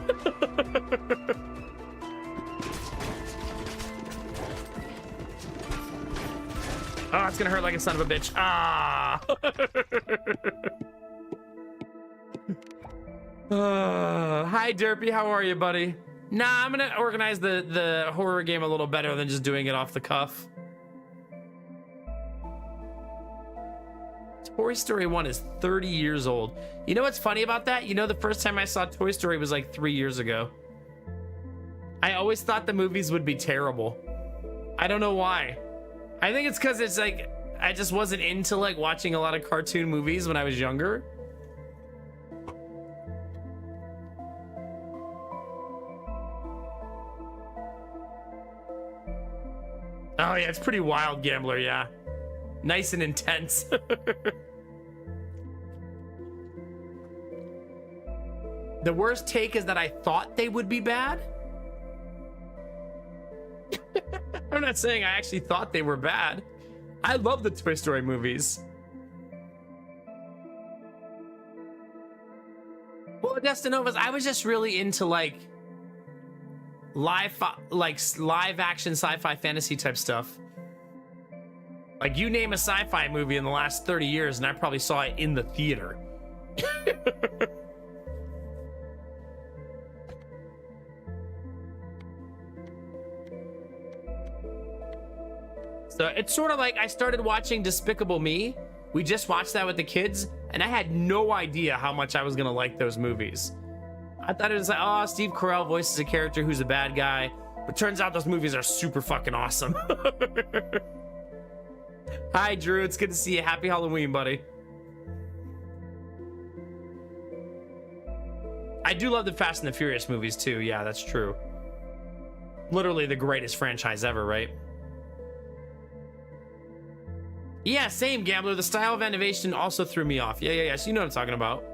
Oh, it's gonna hurt like a son of a bitch. Ah. Hi, Derpy. How are you, buddy? Nah, I'm gonna organize the horror game a little better than just doing it off the cuff. Toy Story 1 is 30 years old. You know what's funny about that? You know, the first time I saw Toy Story was like 3 years ago. I always thought the movies would be terrible. I don't know why. I think it's because it's like, I just wasn't into like watching a lot of cartoon movies when I was younger. Oh yeah, it's pretty wild, Gambler, yeah. Nice and intense. The worst take is that I thought they would be bad. I'm not saying I actually thought they were bad. I love the Toy Story movies. Well, Destinovas, I was just really into like live action sci-fi fantasy type stuff. Like you name a sci-fi movie in the last 30 years and I probably saw it in the theater. So it's sort of like I started watching Despicable Me. We just watched that with the kids and I had no idea how much I was gonna like those movies. I thought it was like, oh, Steve Carell voices a character who's a bad guy. But turns out those movies are super fucking awesome. Hi, Drew. It's good to see you. Happy Halloween, buddy. I do love the Fast and the Furious movies, too. Yeah, that's true. Literally the greatest franchise ever, right? Yeah, same, Gambler. The style of animation also threw me off. Yeah. So you know what I'm talking about.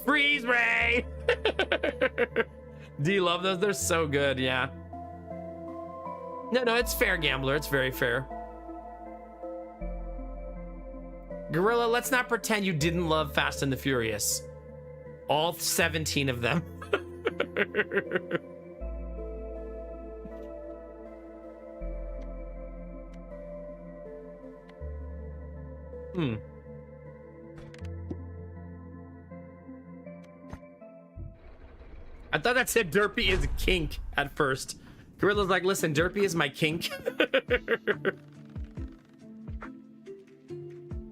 Freeze Ray! Do you love those? They're so good, yeah. No, it's fair, Gambler. It's very fair. Gorilla, let's not pretend you didn't love Fast and the Furious. All 17 of them. I thought that said Derpy is kink at first. Gorilla's like, listen, Derpy is my kink.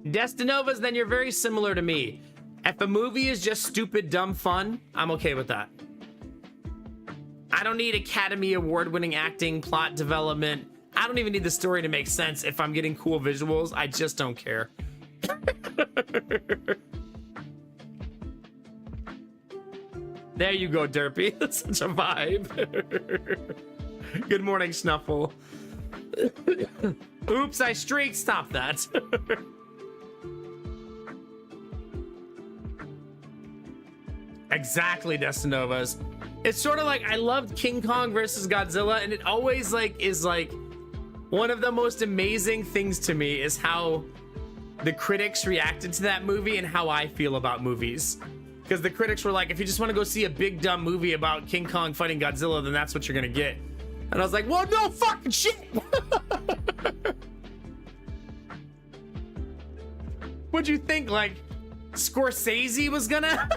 Destinovas, then you're very similar to me. If a movie is just stupid, dumb fun, I'm okay with that. I don't need Academy Award-winning acting, plot development. I don't even need the story to make sense. If I'm getting cool visuals, I just don't care. There you go, Derpy. That's such a vibe. Good morning, Snuffle. Oops, I streaked. Stop that. Exactly, Destinovas. It's sort of like I loved King Kong versus Godzilla, and it always is one of the most amazing things to me is how the critics reacted to that movie and how I feel about movies. Because the critics were like, if you just want to go see a big dumb movie about King Kong fighting Godzilla, then that's what you're gonna get. And I was like, well, no fucking shit. What'd you think? Like Scorsese was gonna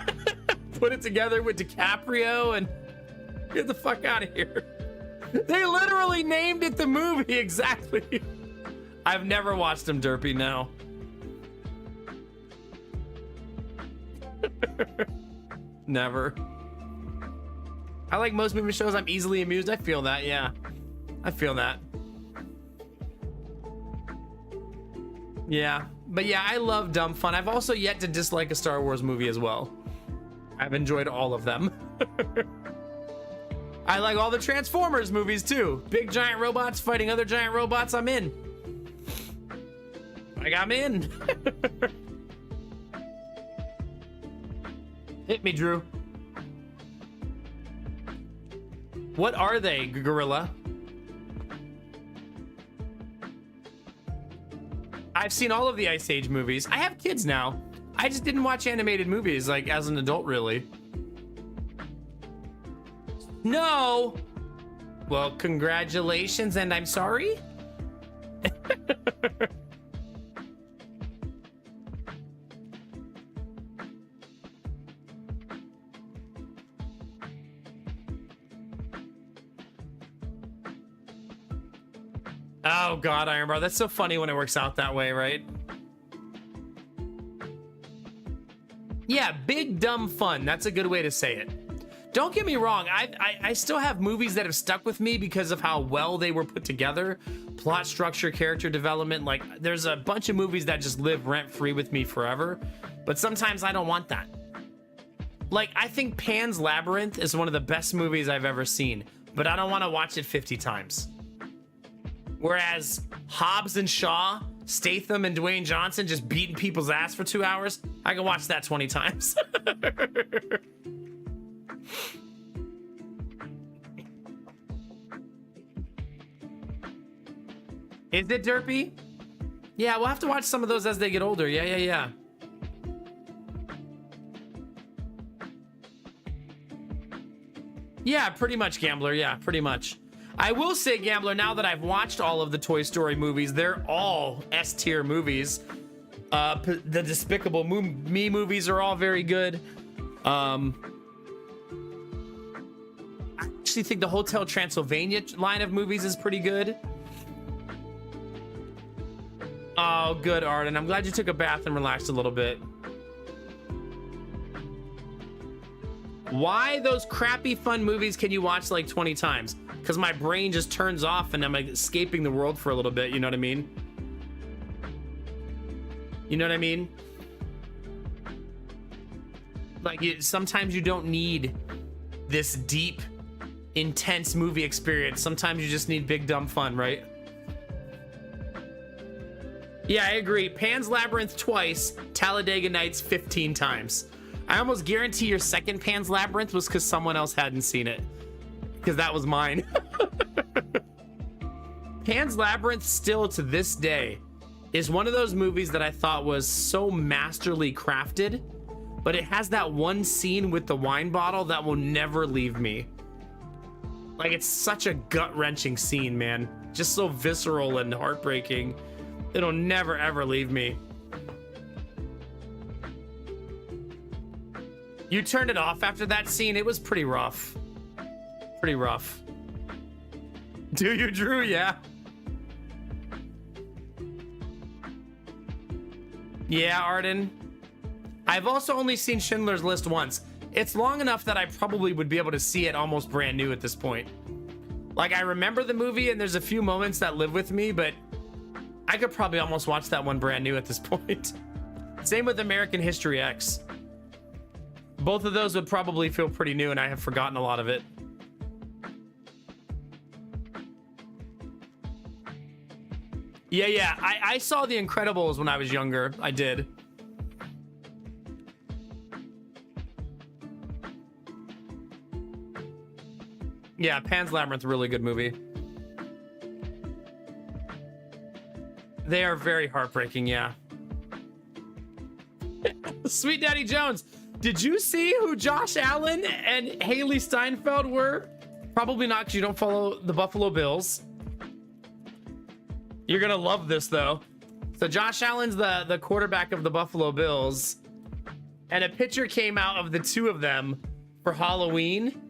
put it together with DiCaprio and get the fuck out of here? They literally named it the movie exactly. I've never watched them, Derpy. No. Never. I like most movie shows. I'm easily amused. I feel that. Yeah, I feel that. Yeah, but yeah, I love dumb fun. I've also yet to dislike a Star Wars movie as well. I've enjoyed all of them. I like all the Transformers movies too. Big giant robots fighting other giant robots. I'm in. Like, I'm in. Hit me, Drew. What are they, Gorilla? I've seen all of the Ice Age movies. I have kids now. I just didn't watch animated movies, like, as an adult, really. No! Well, congratulations, and I'm sorry? Oh god, Iron Bar, that's so funny when it works out that way, right? Yeah, big dumb fun. That's a good way to say it. Don't get me wrong, I still have movies that have stuck with me because of how well they were put together. Plot structure, character development, like there's a bunch of movies that just live rent-free with me forever. But sometimes I don't want that. Like, I think Pan's Labyrinth is one of the best movies I've ever seen, but I don't want to watch it 50 times. Whereas Hobbs and Shaw, Statham and Dwayne Johnson just beating people's ass for 2 hours, I can watch that 20 times. Is it Derpy? Yeah, we'll have to watch some of those as they get older. Yeah. Yeah, pretty much, Gambler. Yeah, pretty much. I will say, Gambler, now that I've watched all of the Toy Story movies, they're all S-tier movies. The Despicable Me movies are all very good. I actually think the Hotel Transylvania line of movies is pretty good. Oh, good, Arden. I'm glad you took a bath and relaxed a little bit. Why those crappy fun movies can you watch like 20 times? Because my brain just turns off and I'm like escaping the world for a little bit. You know what I mean? You know what I mean? Like, sometimes you don't need this deep, intense movie experience. Sometimes you just need big, dumb fun, right? Yeah, I agree. Pan's Labyrinth twice, Talladega Nights 15 times. I almost guarantee your second Pan's Labyrinth was because someone else hadn't seen it. Because that was mine. Pan's Labyrinth, still to this day, is one of those movies that I thought was so masterly crafted, but it has that one scene with the wine bottle that will never leave me. Like, it's such a gut-wrenching scene, man. Just so visceral and heartbreaking. It'll never, ever leave me. You turned it off after that scene. It was pretty rough. Pretty rough. Do you, Drew? Yeah. Yeah, Arden. I've also only seen Schindler's List once. It's long enough that I probably would be able to see it almost brand new at this point. Like, I remember the movie and there's a few moments that live with me, but I could probably almost watch that one brand new at this point. Same with American History X. Both of those would probably feel pretty new and I have forgotten a lot of it. Yeah, I saw The Incredibles when I was younger. I did. Yeah, Pan's Labyrinth, really good movie. They are very heartbreaking, yeah. Sweet Daddy Jones, did you see who Josh Allen and Haley Steinfeld were? Probably not, because you don't follow the Buffalo Bills. You're gonna love this though. So Josh Allen's the quarterback of the Buffalo Bills, and a picture came out of the two of them for Halloween.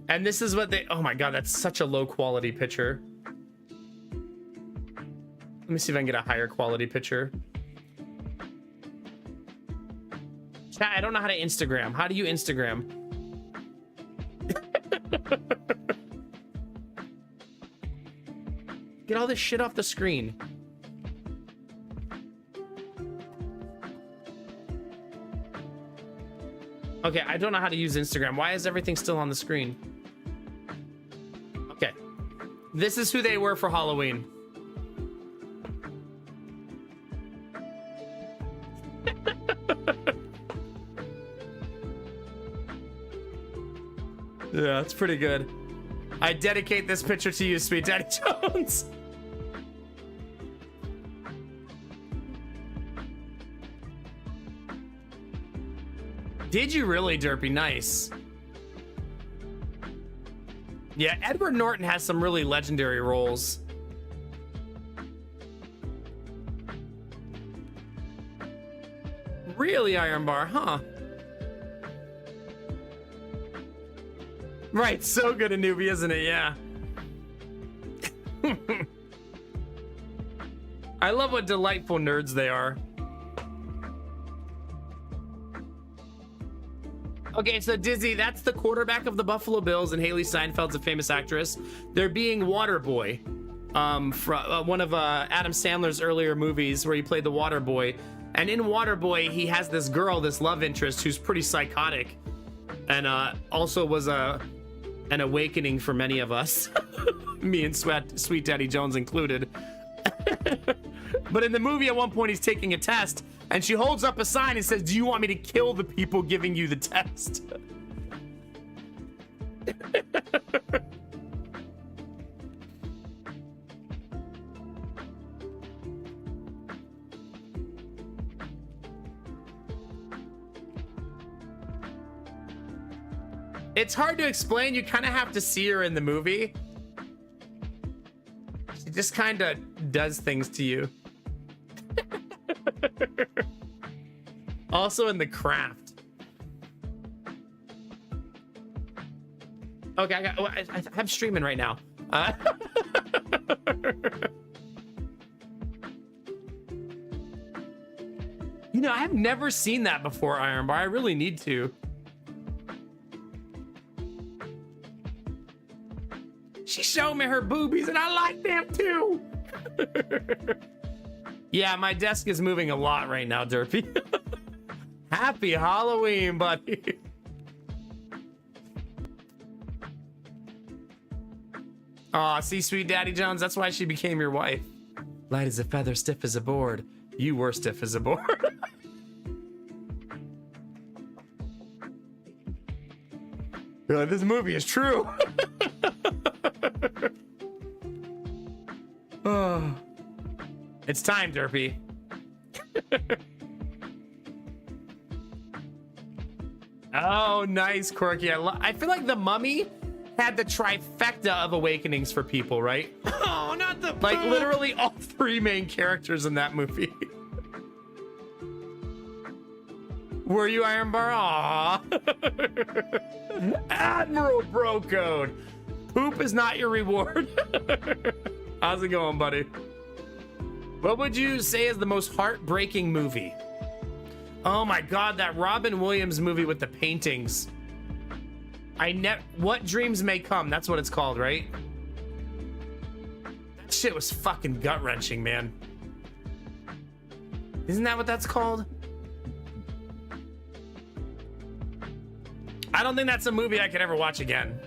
And this is what they, oh my God, that's such a low quality picture. Let me see if I can get a higher quality picture. Chat, I don't know how to Instagram. How do you Instagram? Get all this shit off the screen. Okay, I don't know how to use Instagram. Why is everything still on the screen? Okay. This is who they were for Halloween. Yeah, that's pretty good. I dedicate this picture to you, Sweet Daddy Jones. Did you really, Derpy? Nice. Yeah, Edward Norton has some really legendary roles. Really, Iron Bar, huh? Right, so good a newbie, isn't it? Yeah. I love what delightful nerds they are. Okay, so Dizzy, that's the quarterback of the Buffalo Bills, and Haley Steinfeld's a famous actress. They're being Waterboy, from one of Adam Sandler's earlier movies where he played the Waterboy. And in Waterboy, he has this girl, this love interest, who's pretty psychotic, and also was an awakening for many of us, me and Sweet Daddy Jones included. But in the movie, at one point, he's taking a test, and she holds up a sign and says, "Do you want me to kill the people giving you the test?" It's hard to explain. You kind of have to see her in the movie. She just kind of does things to you. Also in The Craft. Okay, I'm streaming right now. You know, I've never seen that before, Iron Bar. I really need to. She showed me her boobies and I like them too. Yeah, my desk is moving a lot right now, Derpy. Happy Halloween, buddy. Aw, see, sweet Daddy Jones, that's why she became your wife. Light as a feather, stiff as a board. You were stiff as a board. You're like, this movie is true. Oh. It's time, Derpy. Oh, nice, Quirky. I feel like The Mummy had the trifecta of awakenings for people, right? Oh, not the like poop. Literally all three main characters in that movie. Were you Iron Bar? Aw. Admiral Bro Code. Poop is not your reward. How's it going, buddy? What would you say is the most heartbreaking movie? Oh my God, that Robin Williams movie with the paintings. What Dreams May Come, that's what it's called, right? That shit was fucking gut-wrenching, man. Isn't that what that's called? I don't think that's a movie I could ever watch again.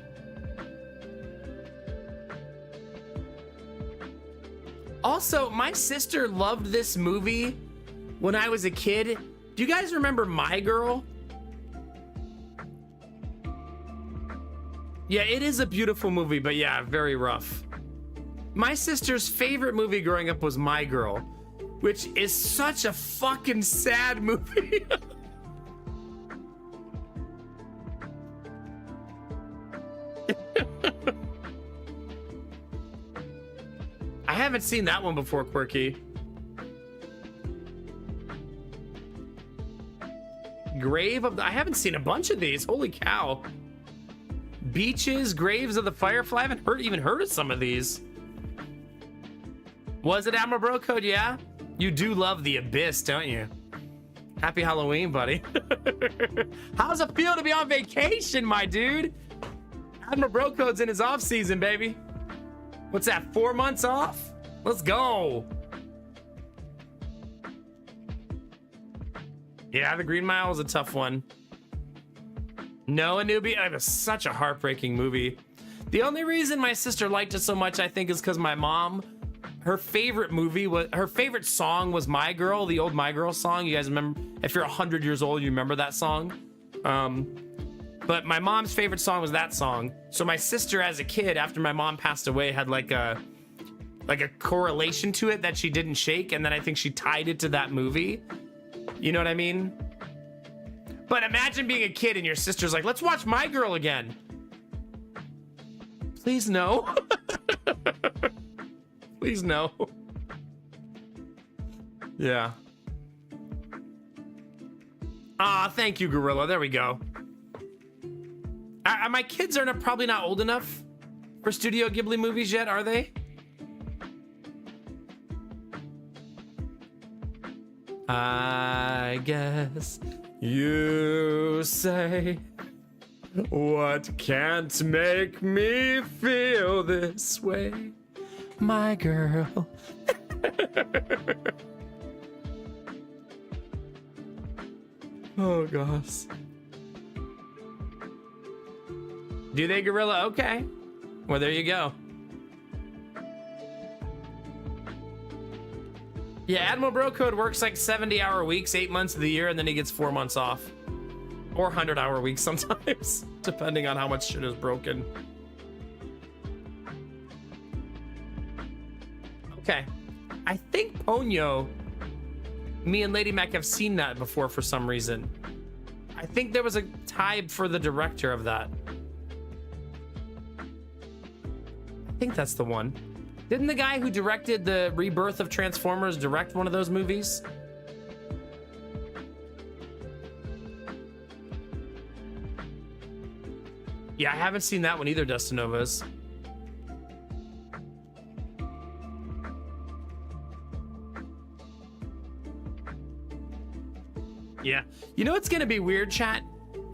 Also, my sister loved this movie when I was a kid. Do you guys remember My Girl? Yeah, it is a beautiful movie, but yeah, very rough. My sister's favorite movie growing up was My Girl, which is such a fucking sad movie. I haven't seen that one before, Quirky. Grave of the... I haven't seen a bunch of these. Holy cow. Beaches, Graves of the Firefly. I haven't even heard of some of these. Was it Admiral Bro Code? Yeah. You do love The Abyss, don't you? Happy Halloween, buddy. How's it feel to be on vacation, my dude? Admiral Bro Code's in his off season, baby. What's that, 4 months off? Let's go. Yeah, The Green Mile was a tough one. No, Anubi, it was such a heartbreaking movie. The only reason my sister liked it so much, I think, is because my mom, her favorite song was My Girl, the old My Girl song. You guys remember? If you're 100 years old, you remember that song. But my mom's favorite song was that song. So my sister, as a kid, after my mom passed away, had like a correlation to it that she didn't shake, and then I think she tied it to that movie. You know what I mean? But imagine being a kid and your sister's like, let's watch My Girl again. Please no. Please no. Yeah. Ah, thank you, Gorilla. There we go. My kids are probably not old enough for Studio Ghibli movies yet, are they? I guess you say what can't make me feel this way, my girl. Oh gosh. Do they, Gorilla? Okay. Well, there you go. Yeah, Admiral Bro Code works like 70-hour weeks, 8 months of the year, and then he gets 4 months off. Or 100-hour weeks sometimes, depending on how much shit is broken. Okay. I think Ponyo, me and Lady Mac have seen that before for some reason. I think there was a tie for the director of that. I think that's the one. Didn't the guy who directed the rebirth of Transformers direct one of those movies? Yeah, I haven't seen that one either, Dustanovas. Yeah. You know what's gonna be weird, chat?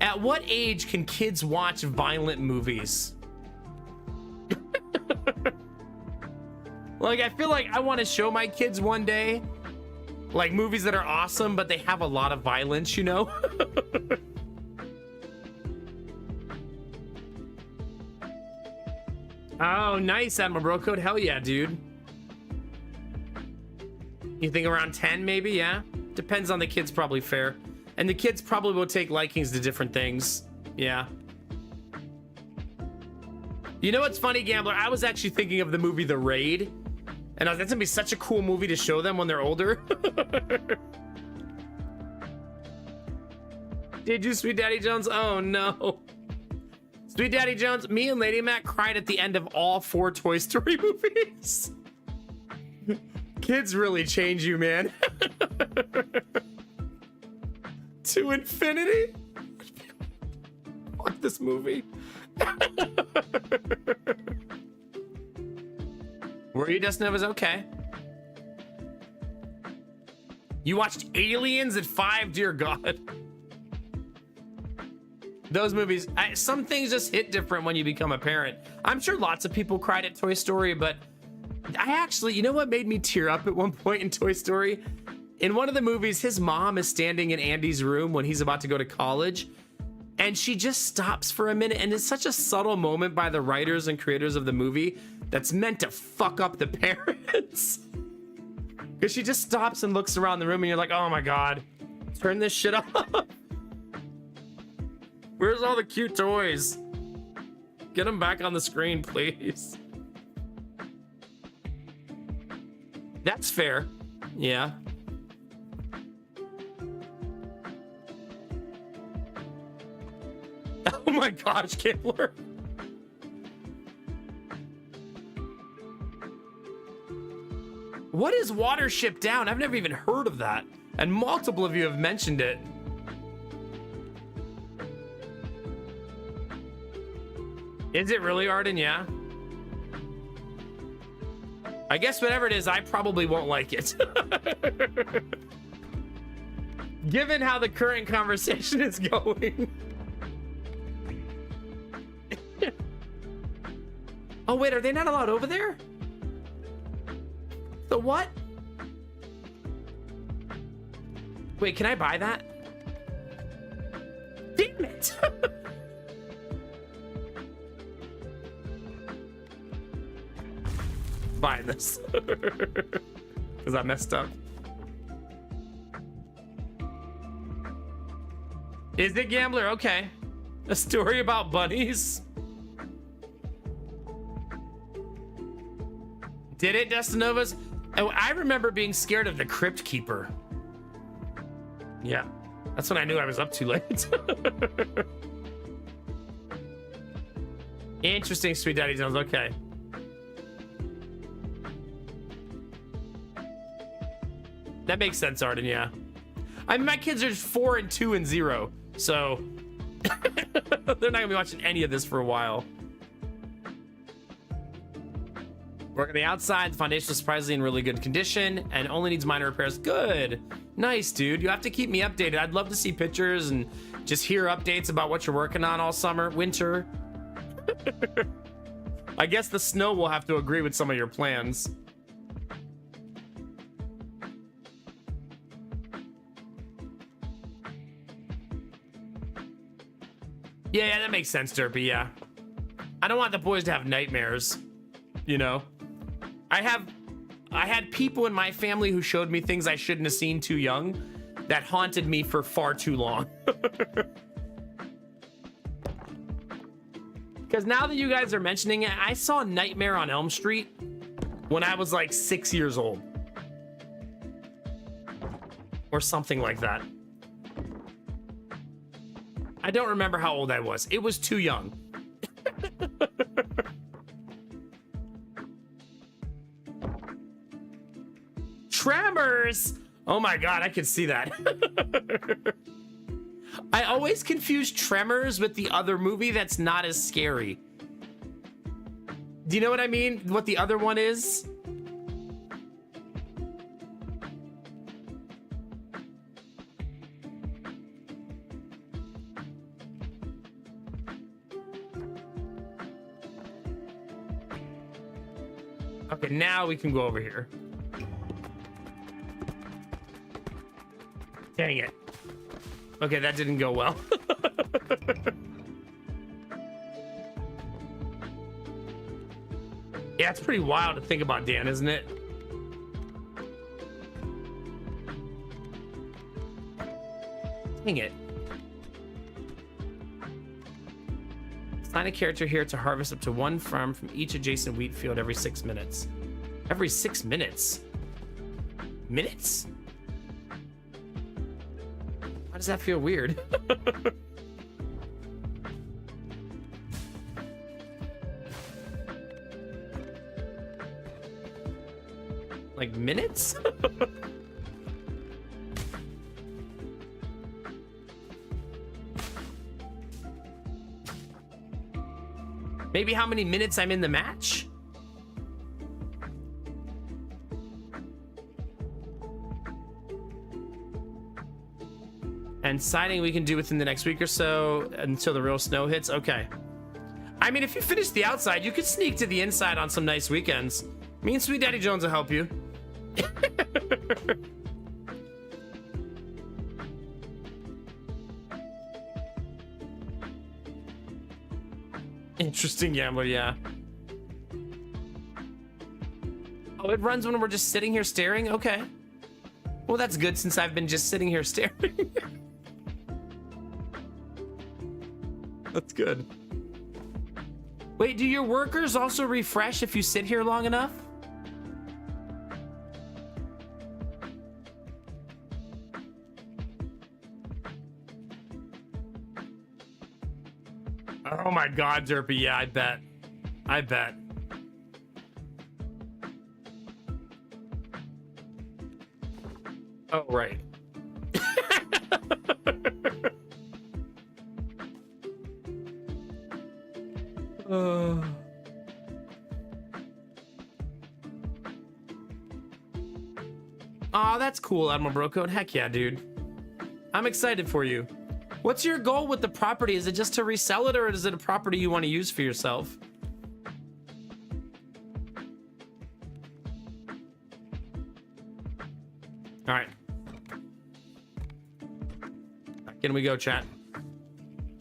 At what age can kids watch violent movies? Like, I feel like I want to show my kids one day, like, movies that are awesome, but they have a lot of violence, you know? Oh, nice, Admiral Bro Code. Hell yeah, dude. You think around 10, maybe? Yeah. Depends on the kids, probably fair. And the kids probably will take likings to different things. Yeah. You know what's funny, Gambler? I was actually thinking of the movie The Raid. And that's gonna be such a cool movie to show them when they're older. Did you, Sweet Daddy Jones? Oh, no. Sweet Daddy Jones, me and Lady Mac cried at the end of all 4 Toy Story movies. Kids really change you, man. To infinity? Fuck this movie. Were you, Dustin? Was okay. You watched Aliens at 5? Dear God. Those movies, some things just hit different when you become a parent. I'm sure lots of people cried at Toy Story, but I actually, you know what made me tear up at one point in Toy Story? In one of the movies, his mom is standing in Andy's room when he's about to go to college, and she just stops for a minute, and it's such a subtle moment by the writers and creators of the movie that's meant to fuck up the parents. Because she just stops and looks around the room, and you're like, oh my God, turn this shit off. Where's all the cute toys? Get them back on the screen, please. That's fair. Yeah. Oh my gosh, Gambler. What is Watership Down? I've never even heard of that. And multiple of you have mentioned it. Is it really, Arden? Yeah. I guess whatever it is, I probably won't like it. Given how the current conversation is going. Oh, wait, are they not allowed over there? The what? Wait, can I buy that? Damn it! Buying this because I messed up. Is it, Gambler? Okay. A story about bunnies. Did it, Destinovas? Oh, I remember being scared of the Crypt Keeper. Yeah, that's when I knew I was up too late. Interesting, Sweet Daddy Jones. Okay. That makes sense, Arden, yeah. I mean, my kids are 4 and 2 and 0, so they're not gonna be watching any of this for a while. Work on the outside, the foundation is surprisingly in really good condition and only needs minor repairs. Good. Nice, dude. You have to keep me updated. I'd love to see pictures and just hear updates about what you're working on all summer, winter. I guess the snow will have to agree with some of your plans. Yeah, that makes sense, Derpy, yeah. I don't want the boys to have nightmares, you know? I had people in my family who showed me things I shouldn't have seen too young that haunted me for far too long. Because now that you guys are mentioning it, I saw Nightmare on Elm Street when I was like 6 years old. Or something like that. I don't remember how old I was. It was too young. Tremors! Oh my God, I can see that. I always confuse Tremors with the other movie that's not as scary. Do you know what I mean? What the other one is? Okay, now we can go over here. Dang it. Okay, that didn't go well. Yeah, it's pretty wild to think about, Dan, isn't it? Dang it. Assign a character here to harvest up to 1 farm from each adjacent wheat field every 6 minutes. Every 6 minutes? Minutes? Why does that feel weird? Like minutes? Maybe how many minutes I'm in the match? And siding we can do within the next week or so until the real snow hits. Okay. I mean, if you finish the outside, you could sneak to the inside on some nice weekends. Me and Sweet Daddy Jones will help you. Interesting gambler, yeah. Oh, it runs when we're just sitting here staring? Okay. Well, that's good since I've been just sitting here staring. That's good. Wait, do your workers also refresh if you sit here long enough? Oh my God, Derpy. Yeah, I bet. I bet. Oh, right. Oh, that's cool, Admiral Brocode. Heck yeah, dude. I'm excited for you. What's your goal with the property? Is it just to resell it, or is it a property you want to use for yourself? All right. Back in we go, chat.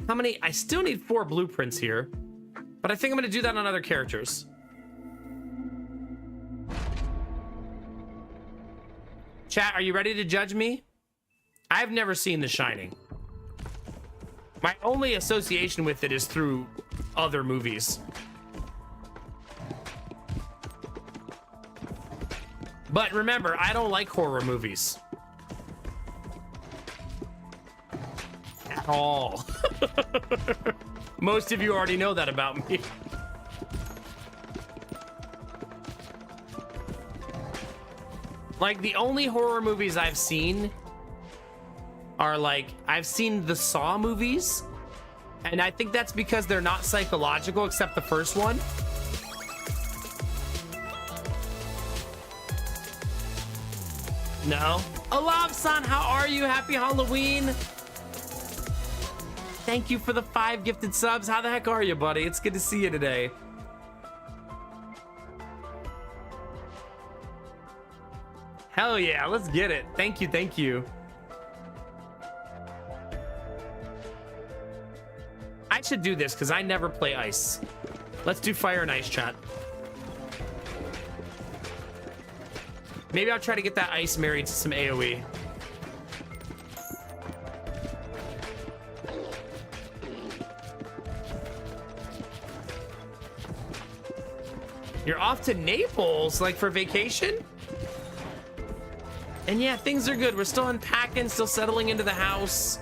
How many? I still need 4 blueprints here, but I think I'm going to do that on other characters. Chat, are you ready to judge me? I've never seen The Shining. My only association with it is through other movies. But remember, I don't like horror movies. At all. Most of you already know that about me. Like, the only horror movies I've seen are like, I've seen the Saw movies, and I think that's because they're not psychological, except the first one. No. Alav-san, how are you? Happy Halloween. Thank you for the 5 gifted subs. How the heck are you, buddy? It's good to see you today. Hell yeah, let's get it. Thank you, thank you. I should do this because I never play ice. Let's do fire and ice, chat. Maybe I'll try to get that ice married to some AoE. You're off to Naples, like for vacation? And yeah, things are good. We're still unpacking, still settling into the house.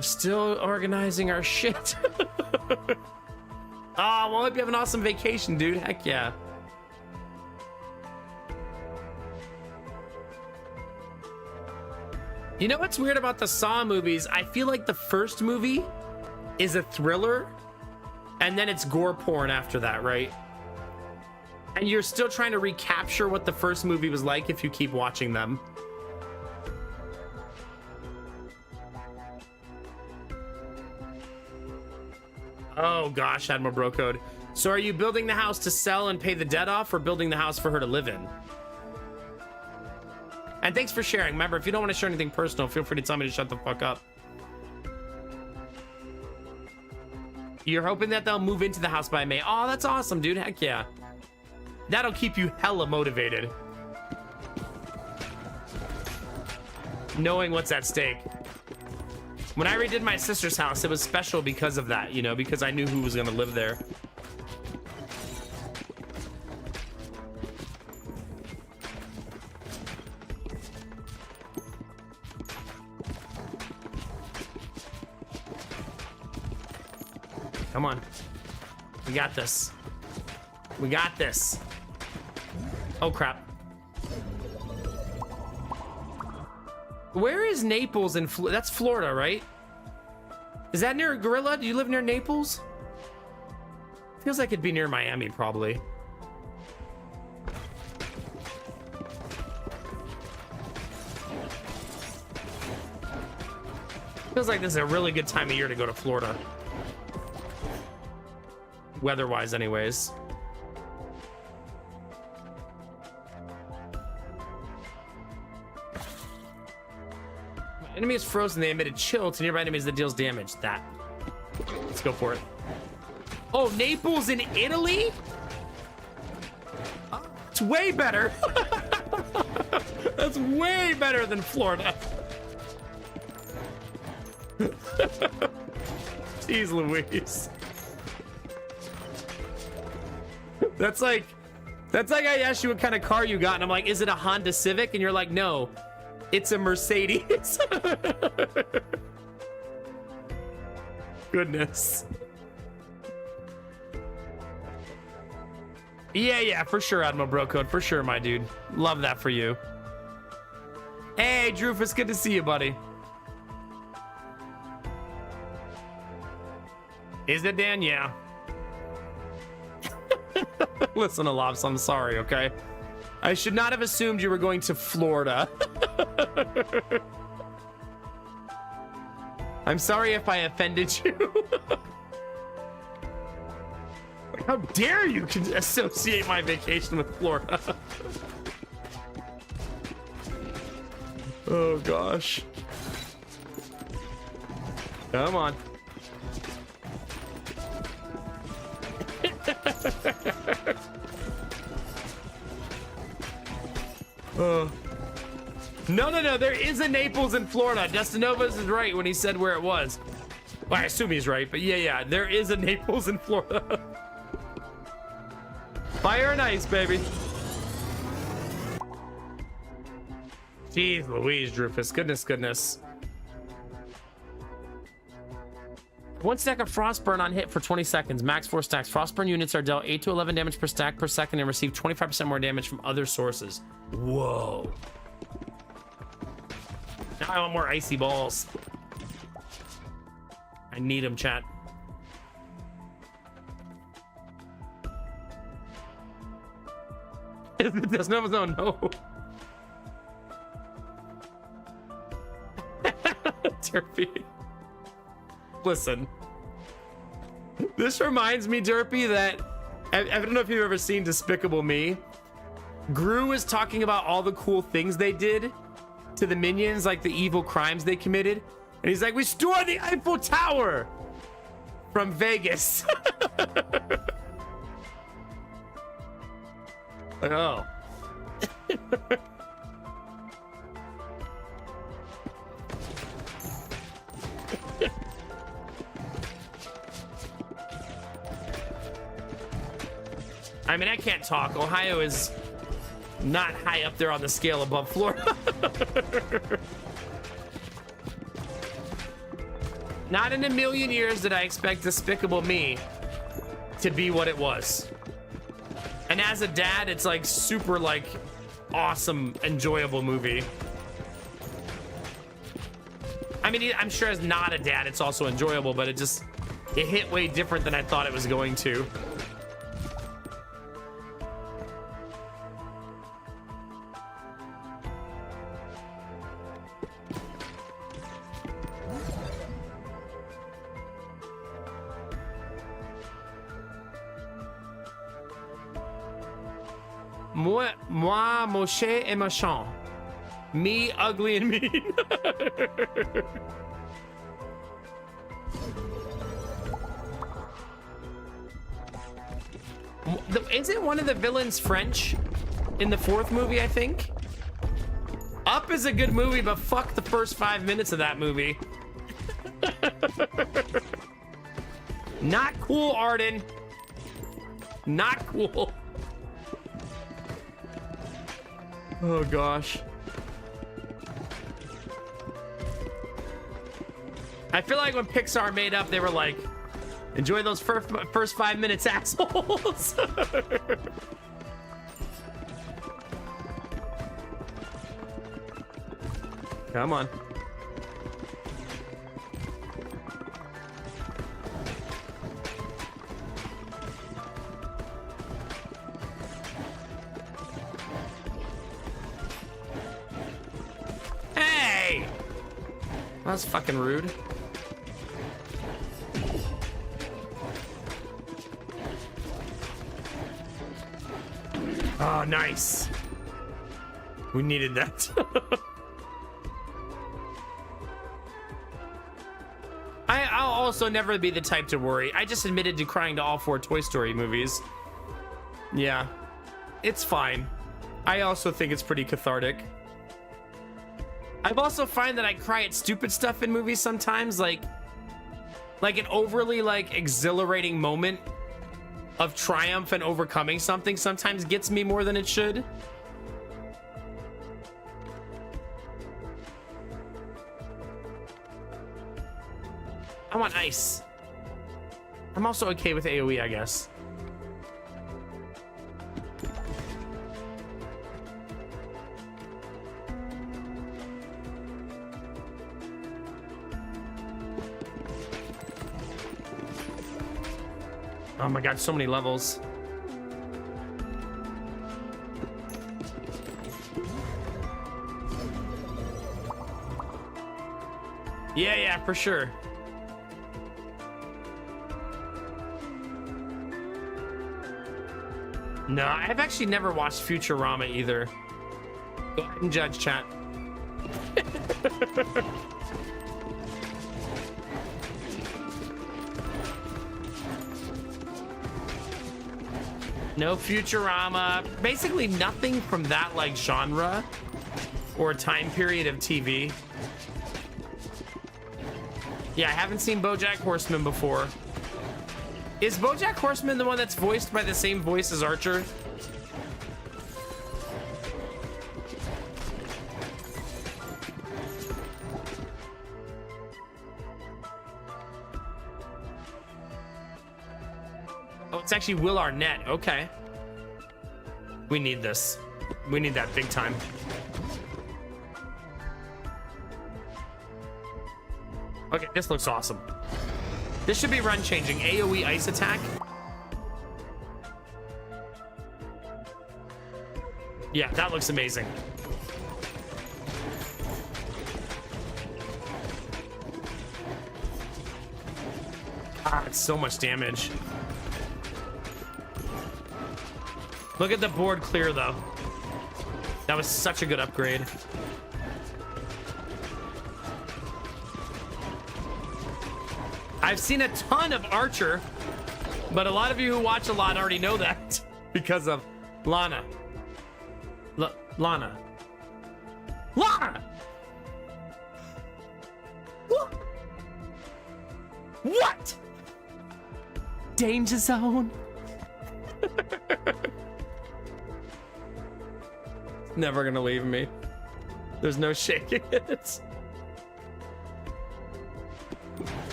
Still organizing our shit. Ah, well, I hope you have an awesome vacation, dude. Heck yeah. You know what's weird about the Saw movies? I feel like the first movie is a thriller, and then it's gore porn after that, right? And you're still trying to recapture what the first movie was like if you keep watching them. Oh gosh, Admiral Brocode. So are you building the house to sell and pay the debt off, or building the house for her to live in? And thanks for sharing. Remember, if you don't want to share anything personal, feel free to tell me to shut the fuck up. You're hoping that they'll move into the house by May. Oh, that's awesome, dude. Heck yeah. That'll keep you hella motivated. Knowing what's at stake. When I redid my sister's house, it was special because of that, you know, because I knew who was going to live there. Come on. We got this. We got this. Oh, crap. Where is Naples in that's Florida, right? Is that near Gorilla? Do you live near Naples? Feels like it'd be near Miami, probably. Feels like this is a really good time of year to go to Florida. Weather-wise, anyways. My enemy is frozen. They emitted chill to nearby enemies that deals damage. That. Let's go for it. Oh, Naples in Italy? It's way better. That's way better than Florida. Jeez Louise. That's like I asked you what kind of car you got, and I'm like, is it a Honda Civic? And you're like, no, it's a Mercedes. Goodness. Yeah, for sure, Admiral Brocode. For sure, my dude. Love that for you. Hey, Drufus, good to see you, buddy. Is it Dan? Yeah. Listen, Alobs, I'm sorry, okay? I should not have assumed you were going to Florida. I'm sorry if I offended you. How dare you associate my vacation with Florida? Oh, gosh. Come on. No, there is a Naples in Florida. Destinovas is right when he said where it was. Well, I assume he's right, but yeah, there is a Naples in Florida. Fire and ice, baby. Jeez Louise, Drufus. Goodness. One stack of Frostburn on hit for 20 seconds. Max 4 stacks. Frostburn units are dealt 8 to 11 damage per stack per second and receive 25% more damage from other sources. Whoa. Now I want more icy balls. I need them, chat. There's no. Derpy. Listen. This reminds me, Derpy, that I don't know if you've ever seen Despicable Me. Gru is talking about all the cool things they did to the minions, like the evil crimes they committed. And he's like, we stole the Eiffel Tower from Vegas. Like, oh. I mean, I can't talk. Ohio is not high up there on the scale above Florida. Not in a million years did I expect Despicable Me to be what it was. And as a dad, it's like super like awesome, enjoyable movie. I mean, I'm sure as not a dad, it's also enjoyable, but it hit way different than I thought it was going to. Moi, moche et machin. Me, ugly and mean. Isn't one of the villains French in the 4th movie, I think? Up is a good movie, but fuck the first 5 minutes of that movie. Not cool, Arden. Not cool. Oh, gosh. I feel like when Pixar made Up, they were like, enjoy those first 5 minutes, assholes. Come on. Hey! That was fucking rude. Oh, nice. We needed that. I'll also never be the type to worry. I just admitted to crying to all 4 Toy Story movies. Yeah, it's fine. I also think it's pretty cathartic. I've also find that I cry at stupid stuff in movies sometimes, like an overly exhilarating moment of triumph and overcoming something sometimes gets me more than it should. I want ice. I'm also okay with AoE, I guess. Oh my god, so many levels. Yeah, for sure. No, I've actually never watched Futurama either. Go ahead and judge, chat. No Futurama. Basically nothing from that genre or time period of TV. Yeah, I haven't seen BoJack Horseman before. Is BoJack Horseman the one that's voiced by the same voice as Archer? Oh, it's actually Will Arnett. Okay. We need this. We need that big time. Okay, this looks awesome. This should be run changing. AoE ice attack. Yeah, that looks amazing. Ah, it's so much damage. Look at the board clear, though. That was such a good upgrade. I've seen a ton of Archer, but a lot of you who watch a lot already know that because of Lana. Lana. Lana! What? Danger zone? Never gonna leave me. There's no shaking it.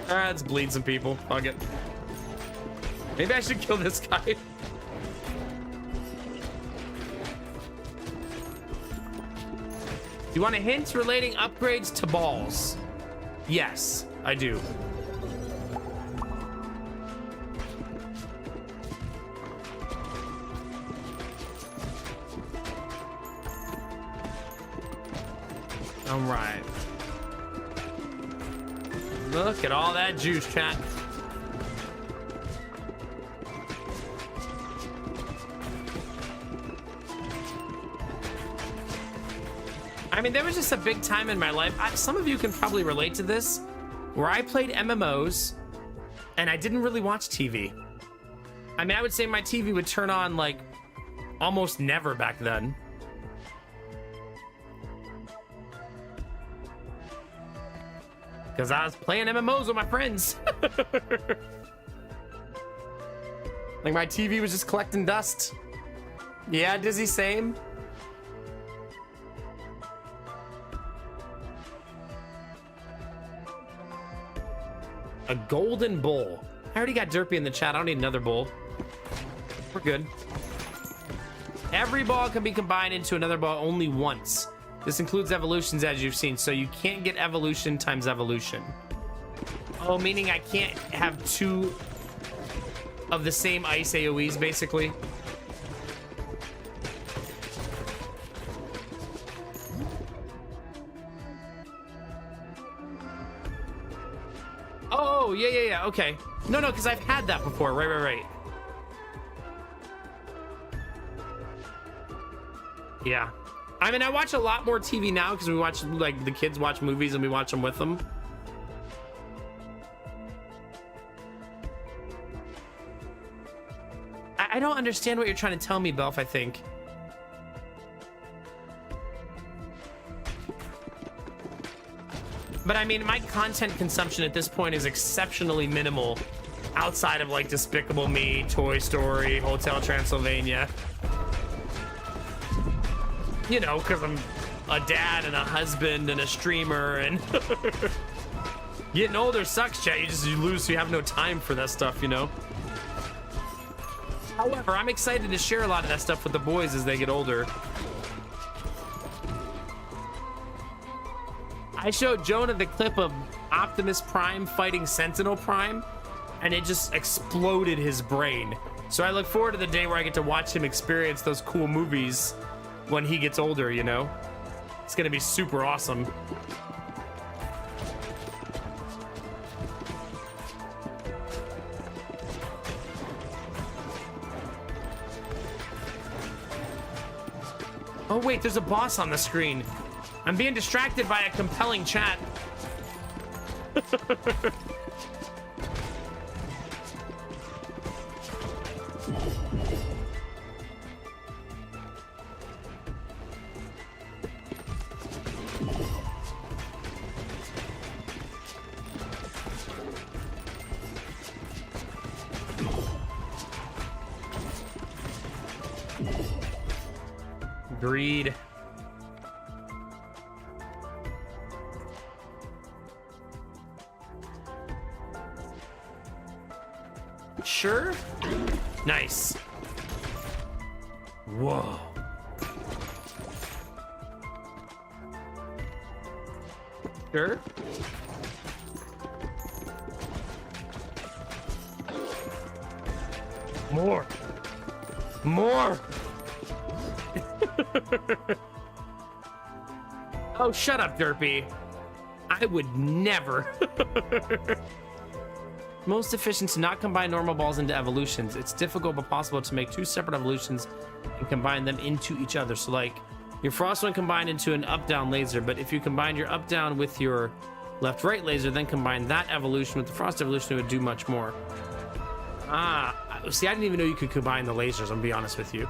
Let's bleed some people. Fuck it. Maybe I should kill this guy. You want a hint relating upgrades to balls? Yes, I do. All right. Look at all that juice, chat. I mean, there was just a big time in my life. Some of you can probably relate to this, where I played MMOs and I didn't really watch TV. I mean, I would say my TV would turn on like almost never back then. Because I was playing MMOs with my friends. Like my TV was just collecting dust. Yeah, Dizzy, same. A golden bowl. I already got Derpy in the chat. I don't need another bowl. We're good. Every ball can be combined into another ball only once. This includes evolutions, as you've seen, so you can't get evolution times evolution. Oh, meaning I can't have two of the same ice AoEs, basically. Oh, yeah, okay. No, because I've had that before. Right. Yeah. I mean, I watch a lot more TV now because we watch, like, the kids watch movies and we watch them with them. I don't understand what you're trying to tell me, Belf, I think. But I mean, my content consumption at this point is exceptionally minimal outside of like Despicable Me, Toy Story, Hotel Transylvania. You know, because I'm a dad and a husband and a streamer, and getting older sucks, chat. You lose, so you have no time for that stuff, you know? However, I'm excited to share a lot of that stuff with the boys as they get older. I showed Jonah the clip of Optimus Prime fighting Sentinel Prime, and it just exploded his brain. So I look forward to the day where I get to watch him experience those cool movies when he gets older, you know? It's gonna be super awesome. Oh wait, there's a boss on the screen. I'm being distracted by a compelling chat. Agreed. Sure. Nice. Whoa. Sure. More. Oh, shut up, Derpy. I would never. Most efficient to not combine normal balls into evolutions. It's difficult but possible to make two separate evolutions and combine them into each other. So like your frost one combined into an up-down laser, but if you combine your up-down with your left-right laser, then combine that evolution with the frost evolution, it would do much more. Ah, see, I didn't even know you could combine the lasers, I'm gonna be honest with you.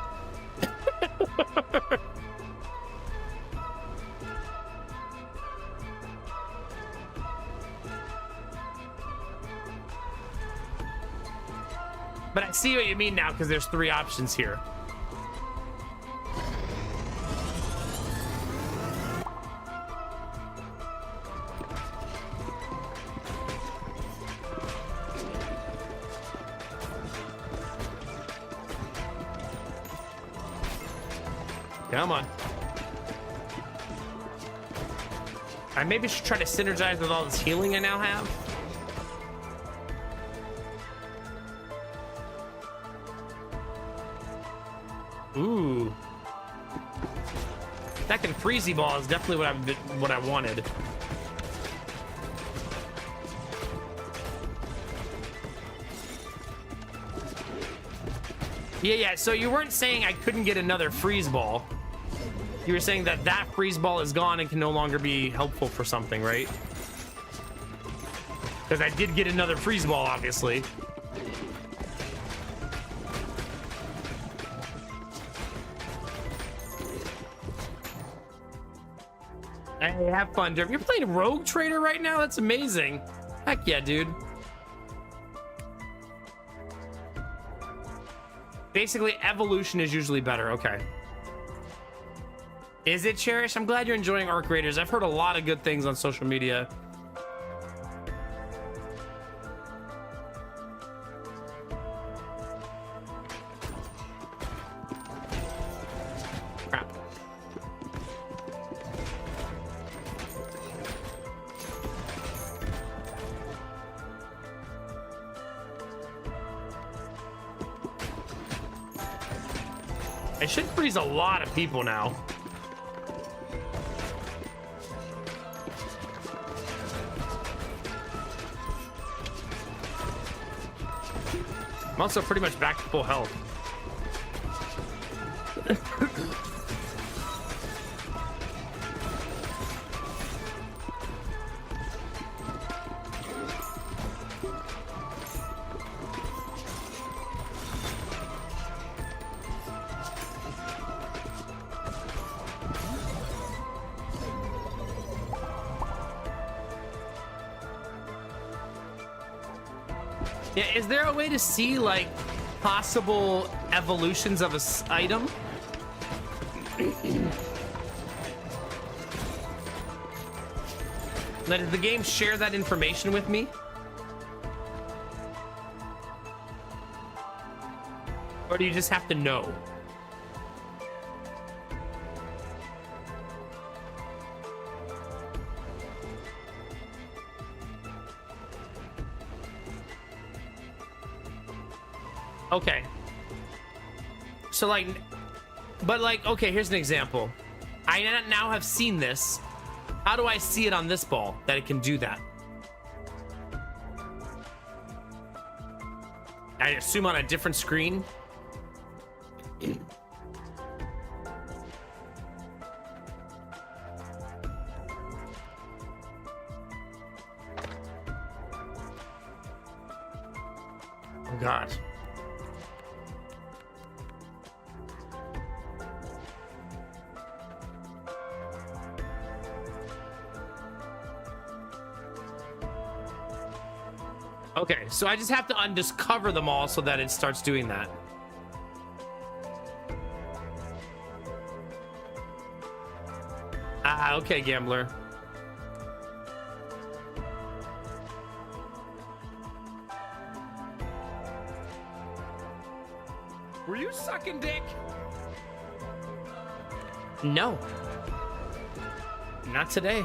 But I see what you mean now, because there's three options here. Come on. I maybe should try to synergize with all this healing I now have. Ooh. Second freezy ball is definitely what I wanted. Yeah, so you weren't saying I couldn't get another freeze ball. You were saying that that freeze ball is gone and can no longer be helpful for something, right? Because I did get another freeze ball, obviously. Hey, have fun, Derp. You're playing Rogue Trader right now? That's amazing. Heck yeah, dude. Basically, evolution is usually better. Okay. Is it, Cherish? I'm glad you're enjoying Arc Raiders. I've heard a lot of good things on social media. Crap. I should freeze a lot of people now. I'm also pretty much back to full health. Yeah, is there a way to see like possible evolutions of a item? Does the game share that information with me? Or do you just have to know? Okay. So like, but like, okay, here's an example. I now have seen this. How do I see it on this ball that it can do that? I assume on a different screen. Oh God. Okay, so I just have to undiscover them all so that it starts doing that. Ah, okay, gambler. Were you sucking dick? No. Not today.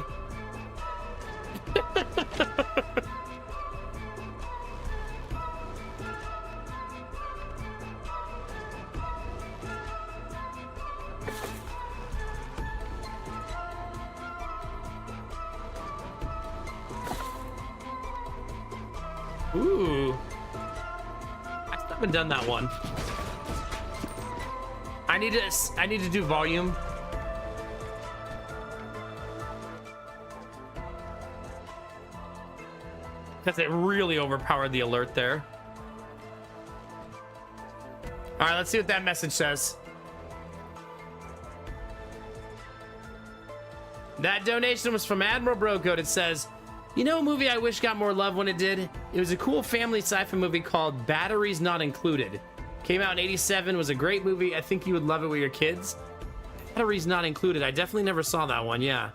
Ooh. I still haven't done that one. I need to do volume. Because it really overpowered the alert there. All right, let's see what that message says. That donation was from Admiral Brocode. It says, you know a movie I wish got more love when it did? It was a cool family sci-fi movie called Batteries Not Included. Came out in '87, was a great movie. I think you would love it with your kids. Batteries Not Included. I definitely never saw that one, yeah.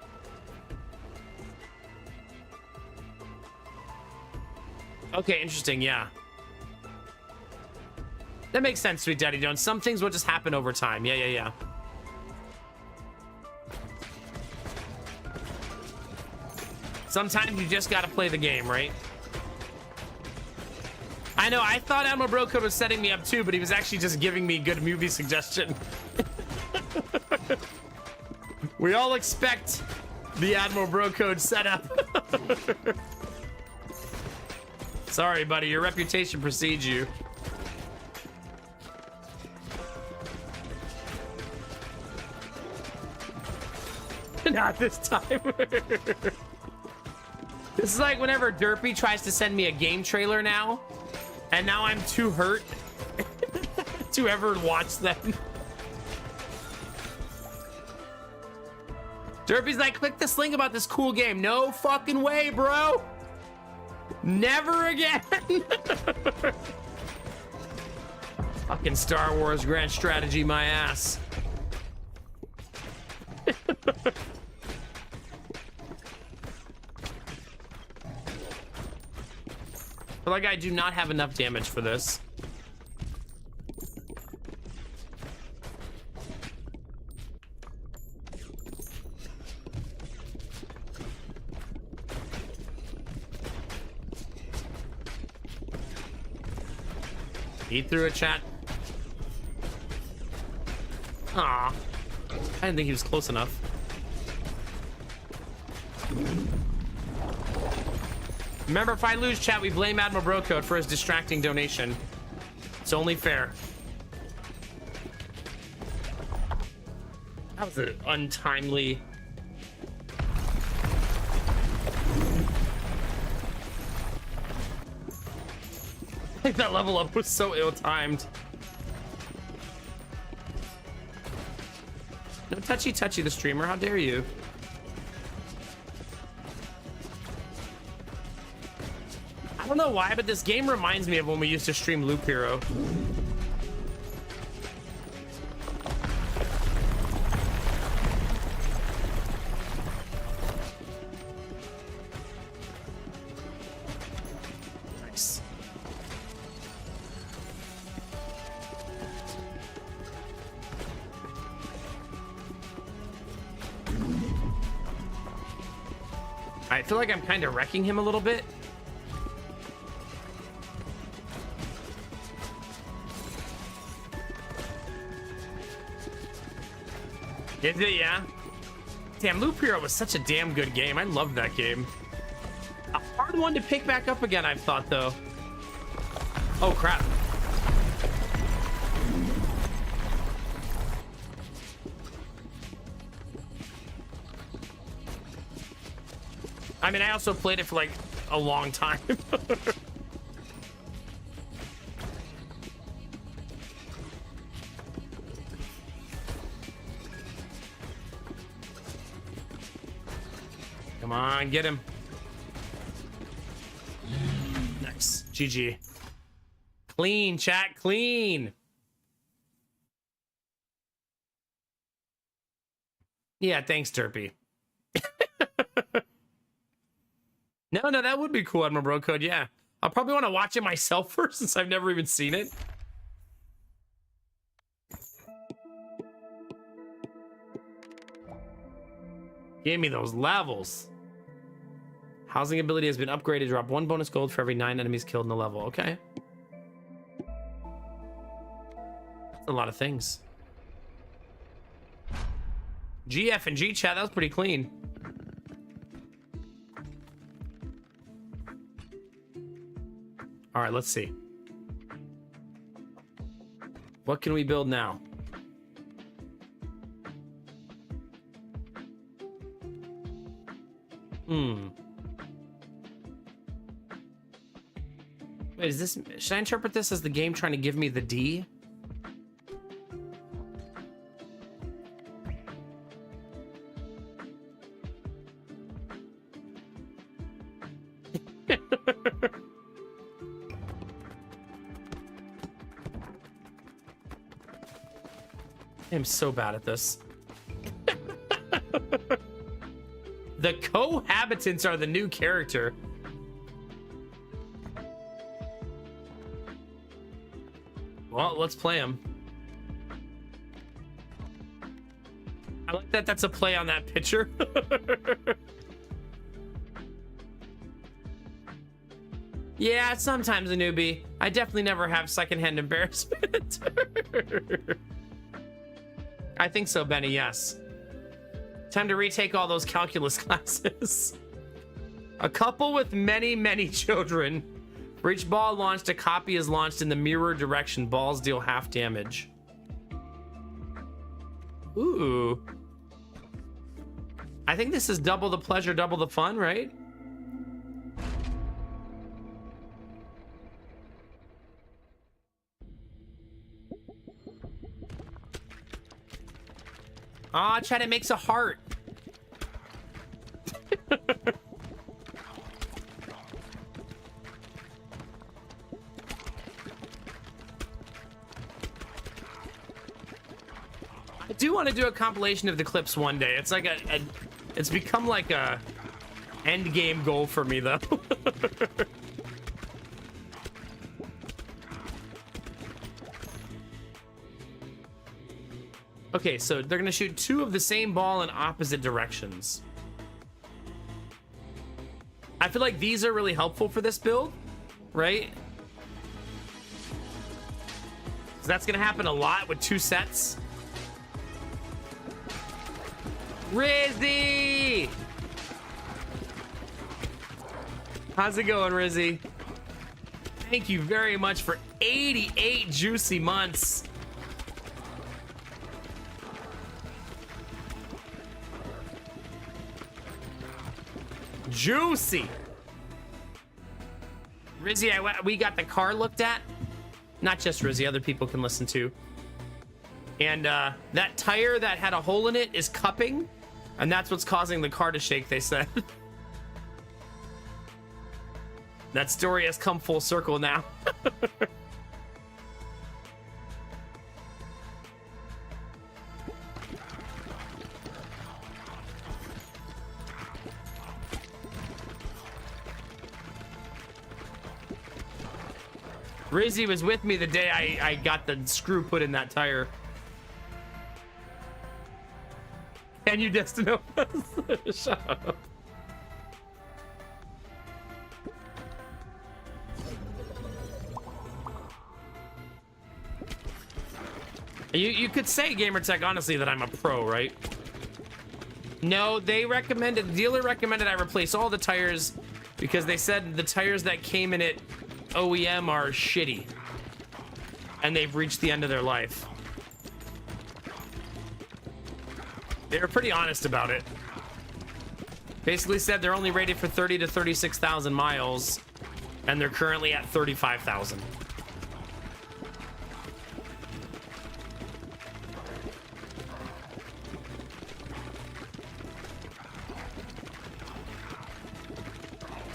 Okay, interesting, yeah. That makes sense, Sweet Daddy Jones. Some things will just happen over time. Yeah. Sometimes you just gotta play the game, right? I know, I thought Admiral Brocode was setting me up too, but he was actually just giving me good movie suggestion. We all expect the Admiral Brocode setup. Sorry, buddy, your reputation precedes you. Not this time. This is like whenever Derpy tries to send me a game trailer now, and now I'm too hurt to ever watch them. Derpy's like, click this link about this cool game. No fucking way, bro. Never again. Fucking Star Wars grand strategy, my ass. But like, I do not have enough damage for this. Eat through a chat. Aw. I didn't think he was close enough. Remember, if I lose chat, we blame Admiral Brocode for his distracting donation. It's only fair. That was an untimely... I think that level up was so ill-timed. No touchy the streamer, how dare you? I don't know why, but this game reminds me of when we used to stream Loop Hero. Nice. I feel like I'm kind of wrecking him a little bit. Is it? Yeah. Damn, Loop Hero was such a damn good game. I loved that game. A hard one to pick back up again, I've thought, though. Oh, crap. I mean, I also played it for, like, a long time. Come on, get him. Nice. GG. Clean, chat, clean. Yeah, thanks, Derpy. No, that would be cool, Admiral Brocode, yeah. I'll probably want to watch it myself first since I've never even seen it. Give me those levels. Housing ability has been upgraded. Drop 1 bonus gold for every 9 enemies killed in the level. Okay. That's a lot of things. GF and G chat, that was pretty clean. All right, let's see. What can we build now? Wait, is this... Should I interpret this as the game trying to give me the D? I'm so bad at this. The cohabitants are the new character. Well, let's play them. I like that that's a play on that picture. Yeah, sometimes a newbie. I definitely never have secondhand embarrassment. I think so, Benny, yes. Time to retake all those calculus classes. A couple with many children. For each ball launched, a copy is launched in the mirror direction. Balls deal half damage. Ooh. I think this is double the pleasure, double the fun, right? Ah, chat, it makes a heart. I do want to do a compilation of the clips one day. It's like it's become like a end game goal for me though. Okay, so they're gonna shoot 2 of the same ball in opposite directions. I feel like these are really helpful for this build, right? So that's gonna happen a lot with 2 sets. Rizzy! How's it going, Rizzy? Thank you very much for 88 juicy months. Juicy. Rizzy, we got the car looked at. Not just Rizzy, other people can listen too. And that tire that had a hole in it is cupping, and that's what's causing the car to shake, they said. That story has come full circle now. Rizzy was with me the day I got the screw put in that tire. Can you Destino? Shut up. You could say, Gamertech, honestly, that I'm a pro, right? No, they recommended, the dealer recommended I replace all the tires because they said the tires that came in it OEM are shitty and they've reached the end of their life. They were pretty honest about it. Basically said they're only rated for 30 to 36,000 miles and they're currently at 35,000.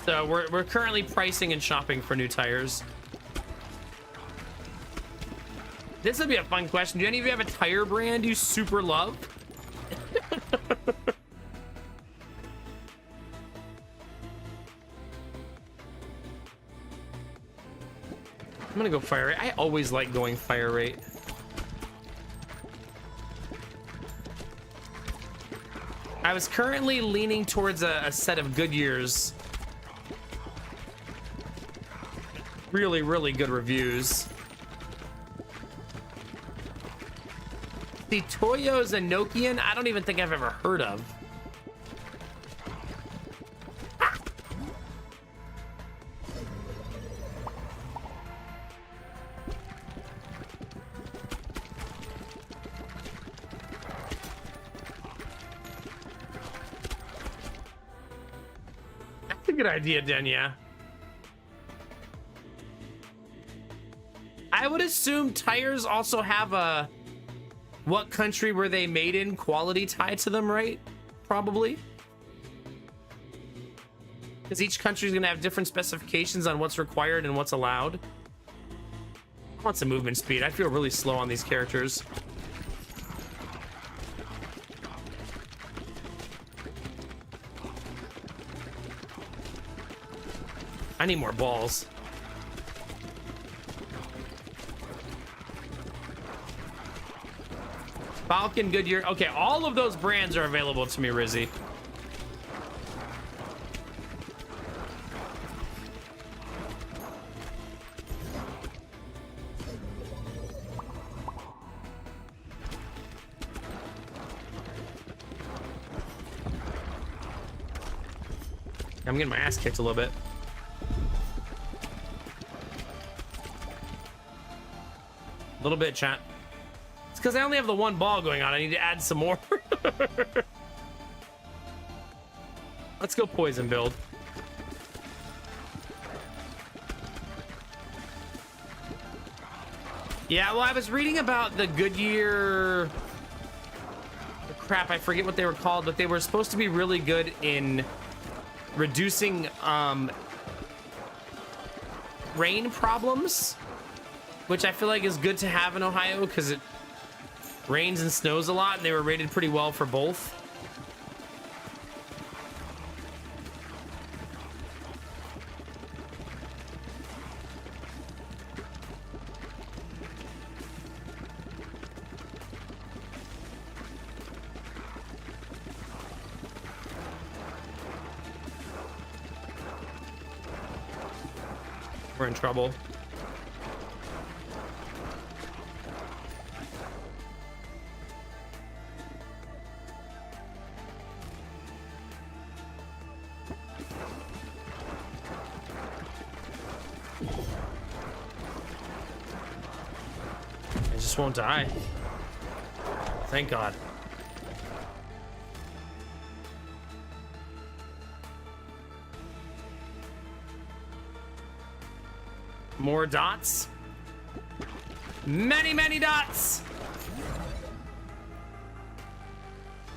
So we're currently pricing and shopping for new tires. This would be a fun question. Do any of you have a tire brand you super love? I'm gonna go fire rate. I always like going fire rate. I was currently leaning towards a set of Goodyears. Really, really good reviews. The Toyo's a Nokian, I don't even think I've ever heard of. That's a good idea, Denya. I would assume tires also have a what country were they made in quality tied to them, right? Probably. Because each country is going to have different specifications on what's required and what's allowed. I want some movement speed. I feel really slow on these characters. I need more balls. Falcon, Goodyear. Okay, all of those brands are available to me, Rizzy. I'm getting my ass kicked a little bit. A little bit, chat. It's because I only have the one ball going on. I need to add some more. Let's go poison build. Yeah, well, I was reading about the Goodyear... Crap, I forget what they were called, but they were supposed to be really good in reducing rain problems, which I feel like is good to have in Ohio because it rains and snows a lot, and they were rated pretty well for both. We're in trouble. I just won't die. Thank God. More dots. Many, many dots.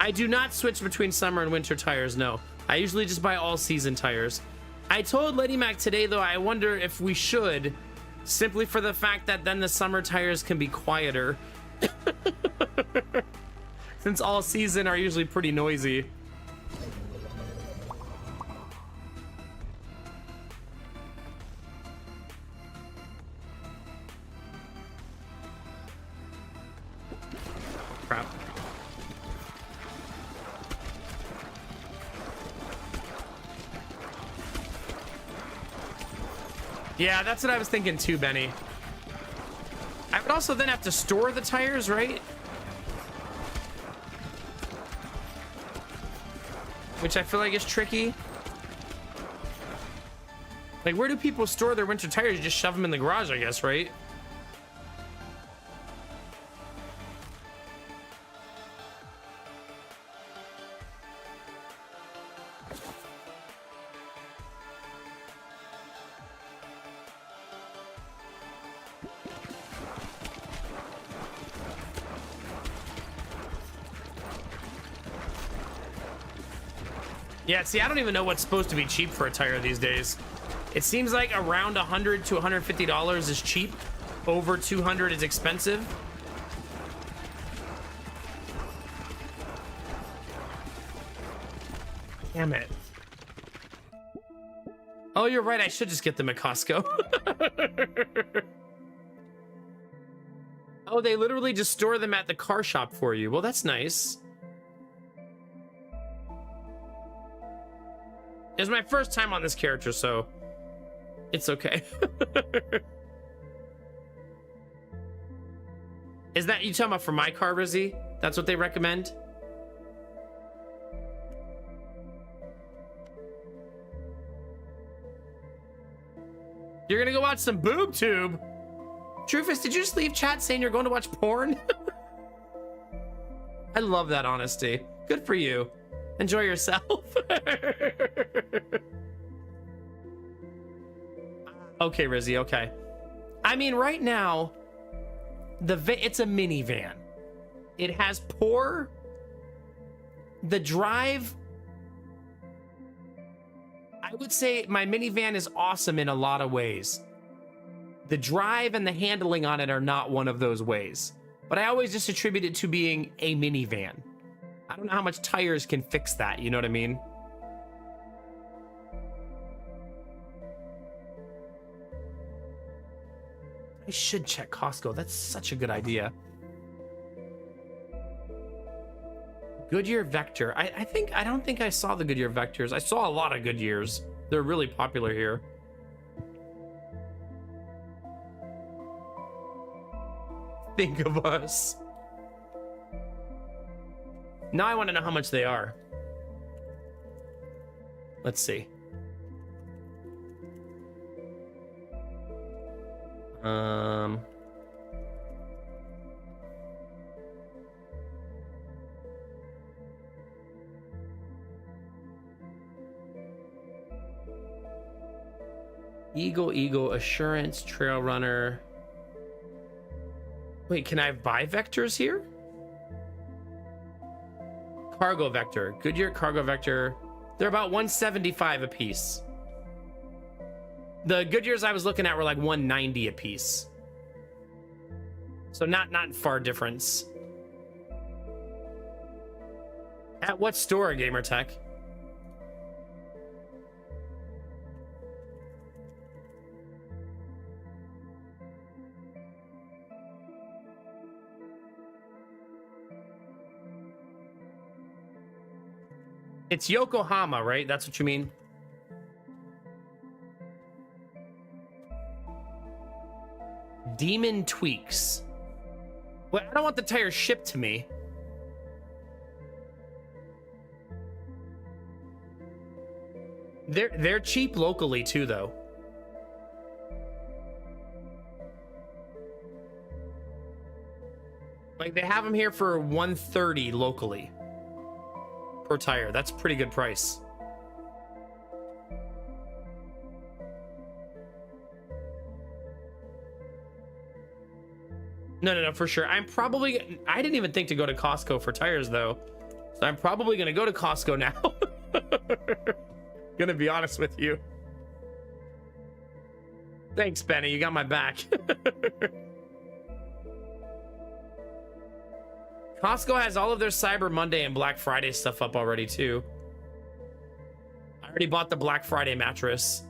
I do not switch between summer and winter tires, no. I usually just buy all season tires. I told Lady Mac today, though, I wonder if we should, simply for the fact that then the summer tires can be quieter. Since all season are usually pretty noisy. Crap. Yeah, that's what I was thinking too, Benny. I would also then have to store the tires, right? Which I feel like is tricky. Like, where do people store their winter tires? You just shove them in the garage, I guess, right? Yeah, see, I don't even know what's supposed to be cheap for a tire these days. It seems like around $100 to $150 is cheap. Over $200 is expensive. Damn it. Oh, you're right. I should just get them at Costco. Oh, they literally just store them at the car shop for you. Well, that's nice. It's my first time on this character, so it's okay. Is that you talking about for my car, Rizzy? That's what they recommend? You're gonna go watch some boob tube? Trufus, did you just leave chat saying you're going to watch porn? I love that honesty. Good for you. Enjoy yourself. Okay, Rizzy, okay. I mean, right now, it's a minivan. It has poor... The drive... I would say my minivan is awesome in a lot of ways. The drive and the handling on it are not one of those ways. But I always just attribute it to being a minivan. I don't know how much tires can fix that, you know what I mean? I should check Costco. That's such a good idea. Goodyear Vector. I don't think I saw the Goodyear Vectors. I saw a lot of Goodyears. They're really popular here. Think of us. Now I want to know how much they are. Let's see. Eagle, Assurance, Trail Runner. Wait, can I buy vectors here? Cargo Vector. Goodyear Cargo Vector. They're about 175 a piece. The Goodyears I was looking at were like 190 a piece. So not far difference. At what store, Gamertech? It's Yokohama, right? That's what you mean? Demon Tweaks. Well, I don't want the tires shipped to me. They're cheap locally too, though. Like, they have them here for 130 locally per tire. That's a pretty good price. No, for sure. I didn't even think to go to Costco for tires, though. So I'm probably going to go to Costco now. Gonna be honest with you. Thanks, Benny. You got my back. Costco has all of their Cyber Monday and Black Friday stuff up already, too. I already bought the Black Friday mattress.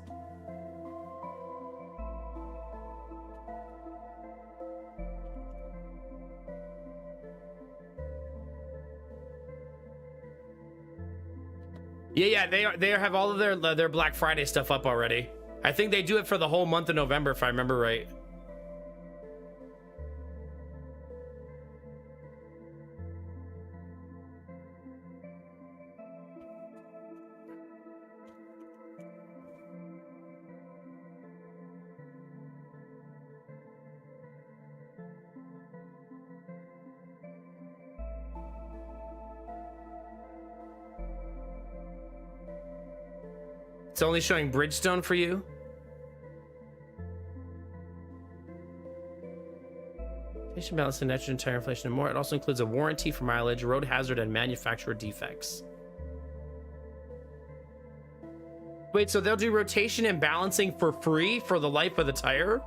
Yeah, they have all of their Black Friday stuff up already. I think they do it for the whole month of November, if I remember right. It's only showing Bridgestone for you. Inflation balance and nitrogen tire inflation and more. It also includes a warranty for mileage, road hazard, and manufacturer defects. Wait, so they'll do rotation and balancing for free for the life of the tire?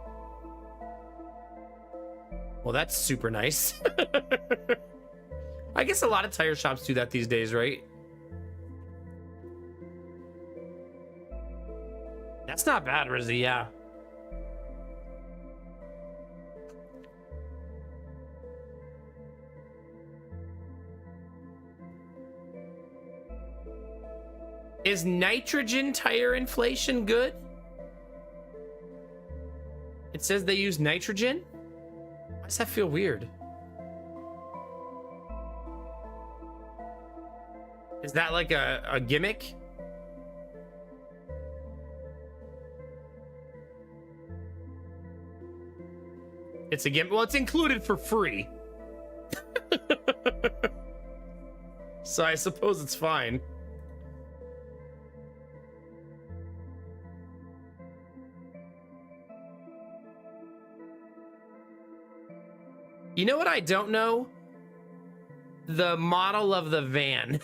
Well, that's super nice. I guess a lot of tire shops do that these days, right? That's not bad, Rizzy, yeah. Is nitrogen tire inflation good? It says they use nitrogen? Why does that feel weird? Is that like a gimmick? It's a gimmick. Well, it's included for free. So I suppose it's fine. You know what I don't know? The model of the van.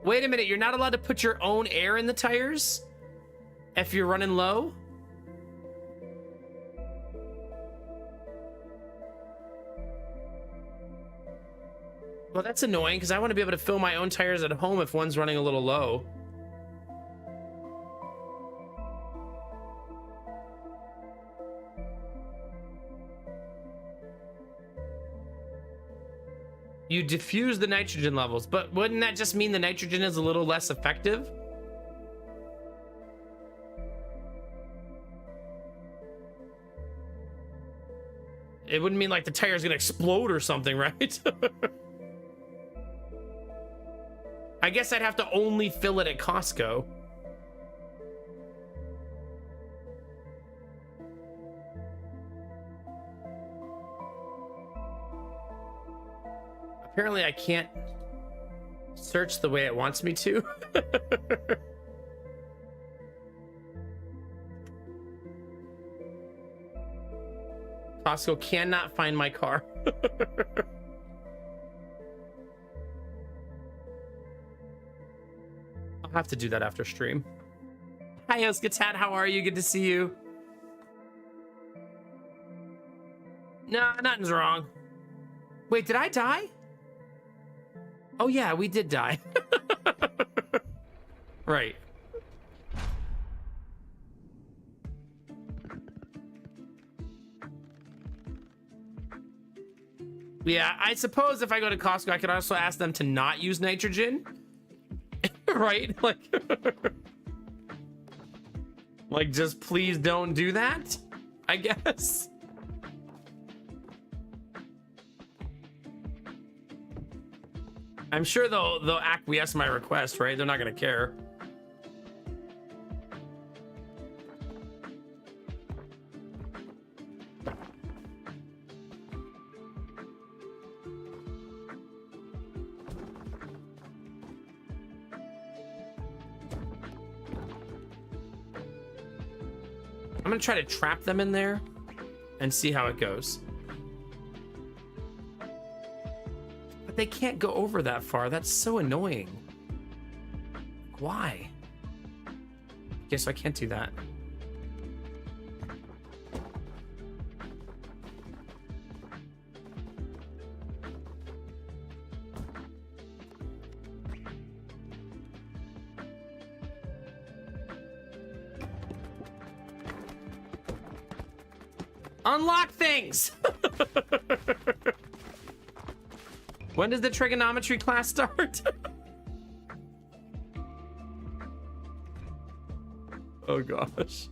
Wait a minute, you're not allowed to put your own air in the tires if you're running low? Well, that's annoying because I want to be able to fill my own tires at home if one's running a little low. You diffuse the nitrogen levels, but wouldn't that just mean the nitrogen is a little less effective? It wouldn't mean like the tire's gonna explode or something, right? I guess I'd have to only fill it at Costco. Apparently I can't search the way it wants me to. Costco cannot find my car. I'll have to do that after stream. Hi, Oskatat, how are you? Good to see you. No, nothing's wrong. Wait, did I die? Oh yeah, we did die. Right. Yeah, I suppose if I go to Costco, I could also ask them to not use nitrogen. Right? Like, just please don't do that, I guess. I'm sure they'll acquiesce my request, right? They're not gonna care. I'm gonna try to trap them in there and see how it goes. But they can't go over that far. That's so annoying. Why? Guess I can't do that. Unlock things! When does the trigonometry class start? Oh gosh.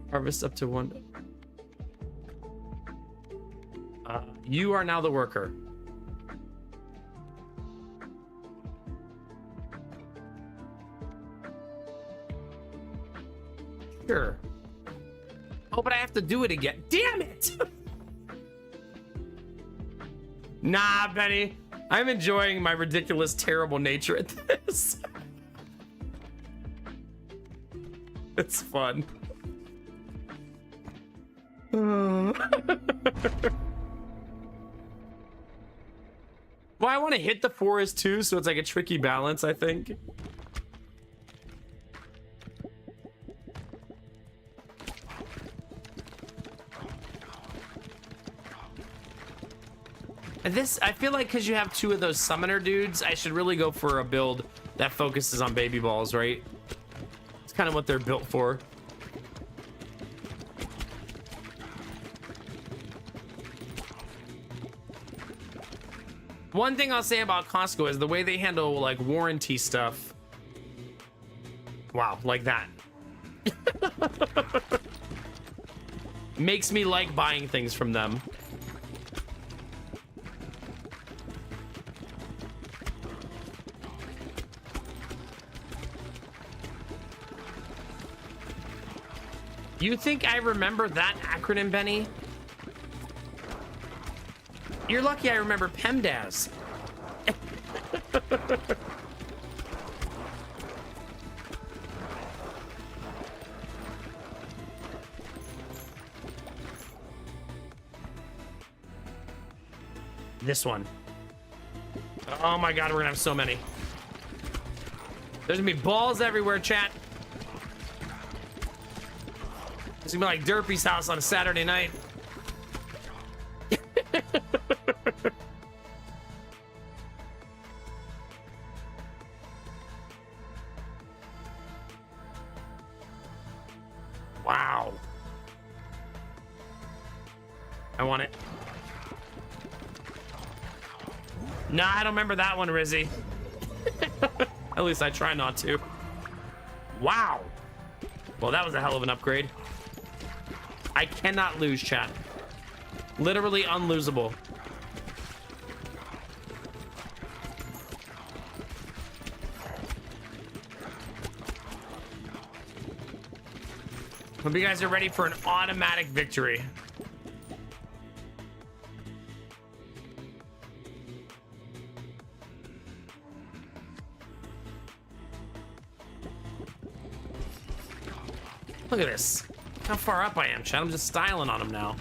Harvest up to 1. You are now the worker. Sure. Oh, but I have to do it again. Damn it! Nah, Benny. I'm enjoying my ridiculous, terrible nature at this. It's fun. Well, I want to hit the forest too, so it's like a tricky balance, I think. This, I feel like because you have 2 of those summoner dudes, I should really go for a build that focuses on baby balls, right? It's kind of what they're built for. One thing I'll say about Costco is the way they handle like warranty stuff. Wow, like that. Makes me like buying things from them. You think I remember that acronym, Benny? You're lucky I remember PEMDAS. This one. Oh my god, we're gonna have so many. There's gonna be balls everywhere, chat. It's gonna be like Derpy's house on a Saturday night. Wow. I want it. Nah, I don't remember that one, Rizzy. At least I try not to. Wow. Well, that was a hell of an upgrade. I cannot lose, chat. Literally unlosable. Hope you guys are ready for an automatic victory. Look at this. How far up I am, Chad. I'm just styling on him now.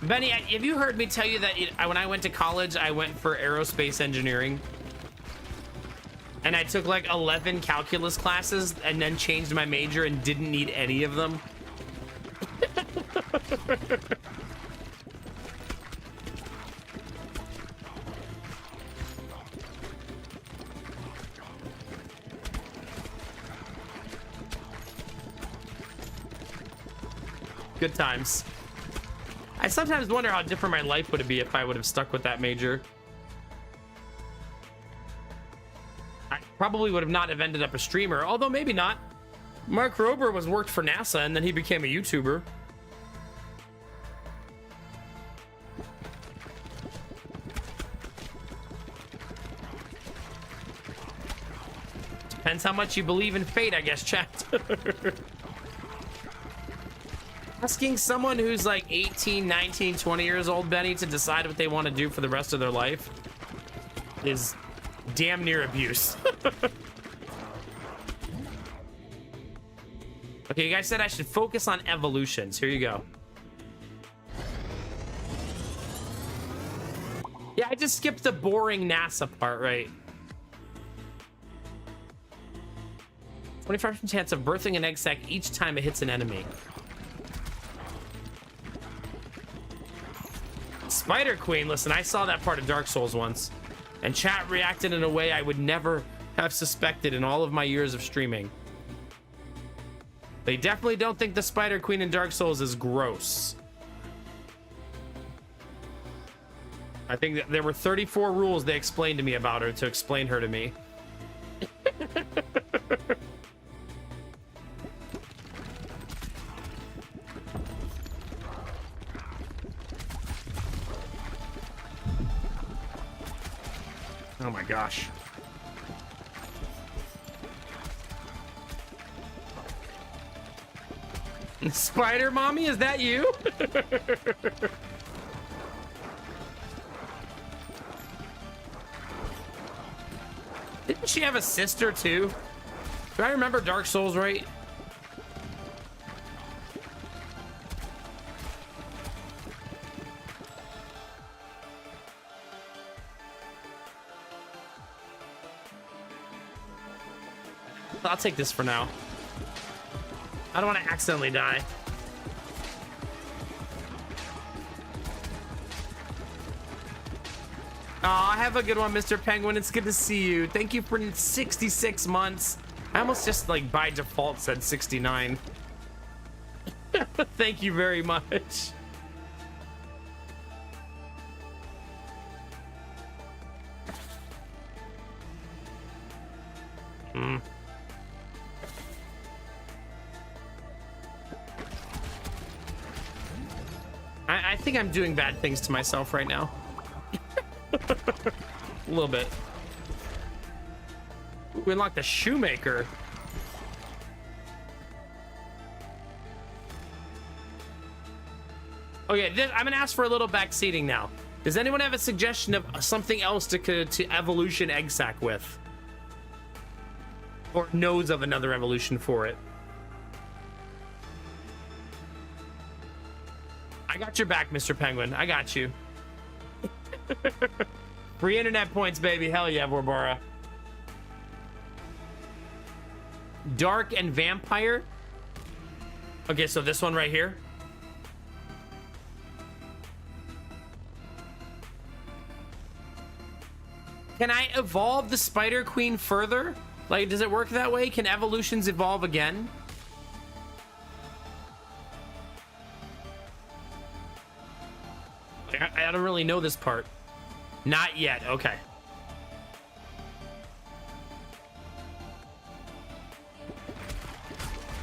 Benny, have you heard me tell you that when I went to college, I went for aerospace engineering? And I took like 11 calculus classes and then changed my major and didn't need any of them? Good times. I sometimes wonder how different my life would be if I would have stuck with that major. I probably would have not have ended up a streamer, although maybe not. Mark Rober worked for NASA and then he became a YouTuber. Depends how much you believe in fate, I guess, chat. Asking someone who's like 18, 19, 20 years old, Benny, to decide what they want to do for the rest of their life is damn near abuse. Okay, you guys said I should focus on evolutions. Here you go. Yeah, I just skipped the boring NASA part, right? 25% chance of birthing an egg sac each time it hits an enemy. Spider Queen, listen, I saw that part of Dark Souls once, and chat reacted in a way I would never have suspected in all of my years of streaming. They definitely don't think the Spider Queen in Dark Souls is gross. I think that there were 34 rules they explained to me about her to explain her to me. Oh my gosh. Spider Mommy, is that you? Didn't she have a sister too? Do I remember Dark Souls right? I'll take this for now. I don't want to accidentally die. Aw, have a good one, Mr. Penguin. It's good to see you. Thank you for 66 months. I almost just, like, by default said 69. Thank you very much. I think I'm doing bad things to myself right now. A little bit. We unlocked the shoemaker. Okay, I'm gonna ask for a little back seating now. Does anyone have a suggestion of something else to evolution egg sac with? Or knows of another evolution for it? I got your back, Mr. Penguin. I got you. Free internet points, baby. Hell yeah, Borbora. Dark and vampire. Okay, so this one right here. Can I evolve the Spider Queen further? Like, does it work that way? Can evolutions evolve again? I don't really know this part. Not yet. Okay.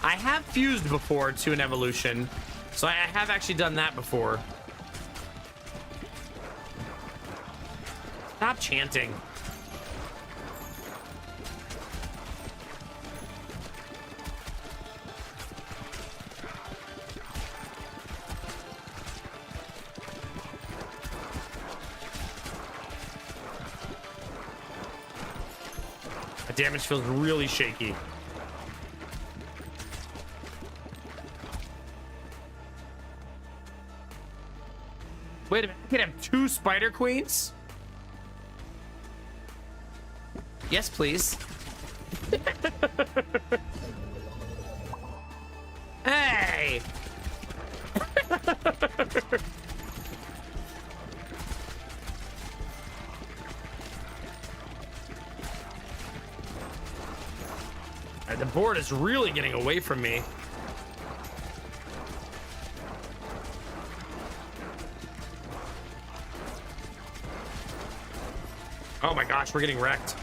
I have fused before to an evolution, so I have actually done that before. Stop chanting. The damage feels really shaky. Wait a minute, I can have 2 Spider Queens? Yes, please. Hey! The board is really getting away from me. Oh my gosh, we're getting wrecked.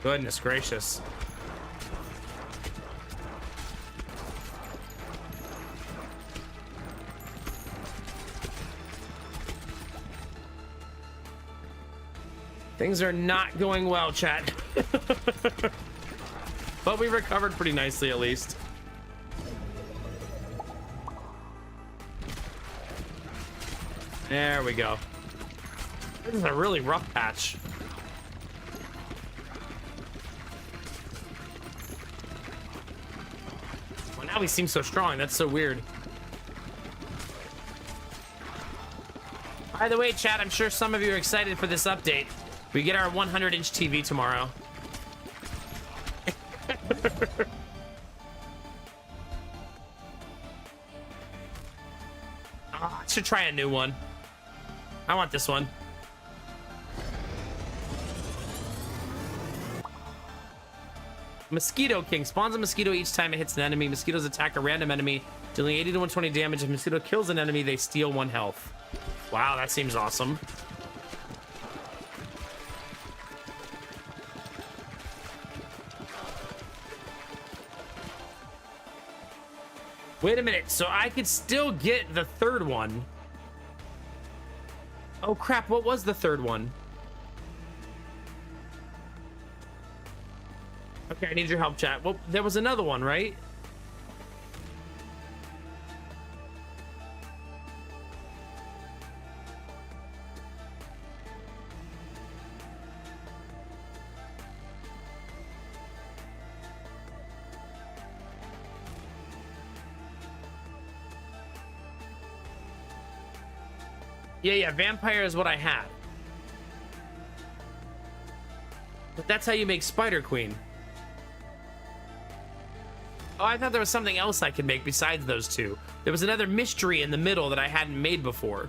Goodness gracious. Things are not going well, chat. But we recovered pretty nicely, at least. There we go. This is a really rough patch. Well, now we seem so strong. That's so weird. By the way, chat, I'm sure some of you are excited for this update. We get our 100-inch TV tomorrow. I should try a new one. I want this one. Mosquito King spawns a mosquito each time it hits an enemy. Mosquitoes attack a random enemy, dealing 80 to 120 damage. If a mosquito kills an enemy, they steal 1 health. Wow, that seems awesome. Wait a minute, so I could still get the 3rd one. Oh crap, what was the 3rd one? Okay, I need your help, chat. Well, there was another one, right? Yeah, vampire is what I had. But that's how you make Spider Queen. Oh, I thought there was something else I could make besides those 2. There was another mystery in the middle that I hadn't made before.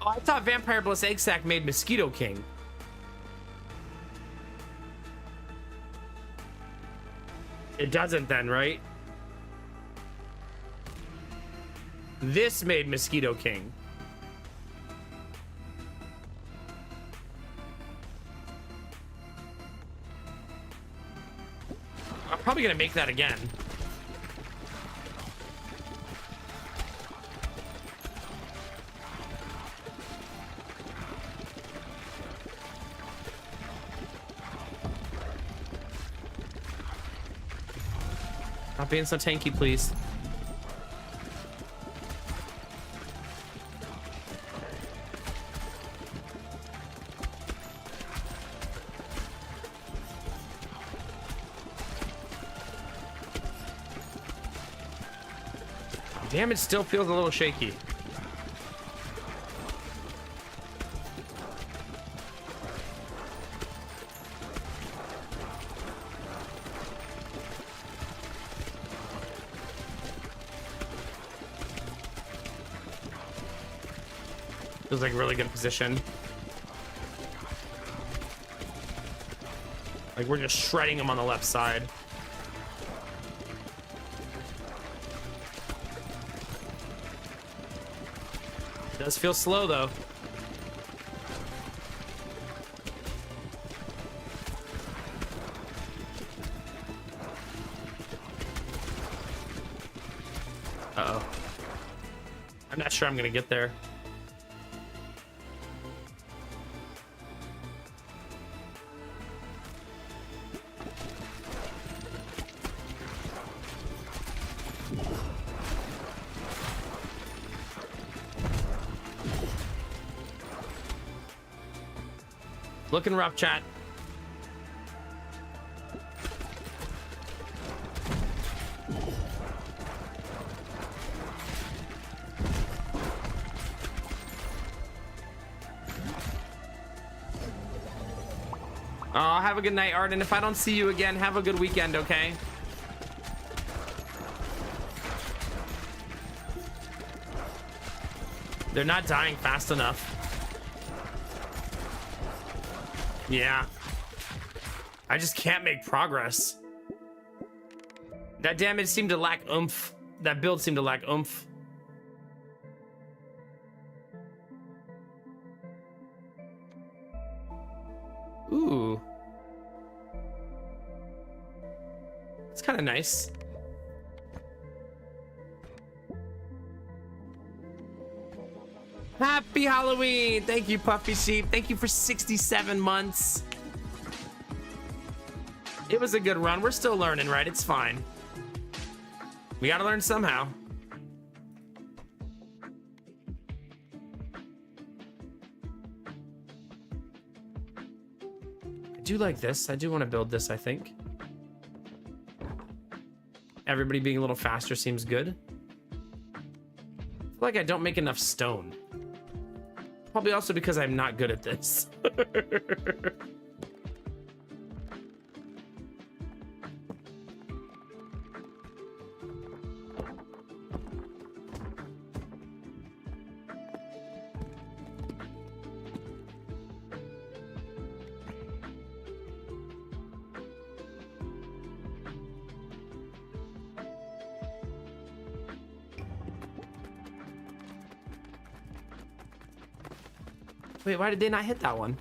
Oh, I thought Vampire plus Egg Sack made Mosquito King. It doesn't then, right? This made Mosquito King. I'm probably gonna make that again. Stop being so tanky, please. Damage still feels a little shaky. Feels like a really good position. Like we're just shredding him on the left side. It does feel slow though. Uh-oh. I'm not sure I'm gonna get there. Looking rough, chat. Oh, have a good night, Arden. If I don't see you again, have a good weekend, okay? They're not dying fast enough. Yeah. I just can't make progress. That damage seemed to lack oomph. That build seemed to lack oomph. Ooh. It's kind of nice. Happy Halloween! Thank you, Puffy Sheep. Thank you for 67 months. It was a good run. We're still learning, right? It's fine. We gotta learn somehow. I do like this. I do want to build this, I think. Everybody being a little faster seems good. I feel like I don't make enough stone. Probably also because I'm not good at this. Wait, why did they not hit that one?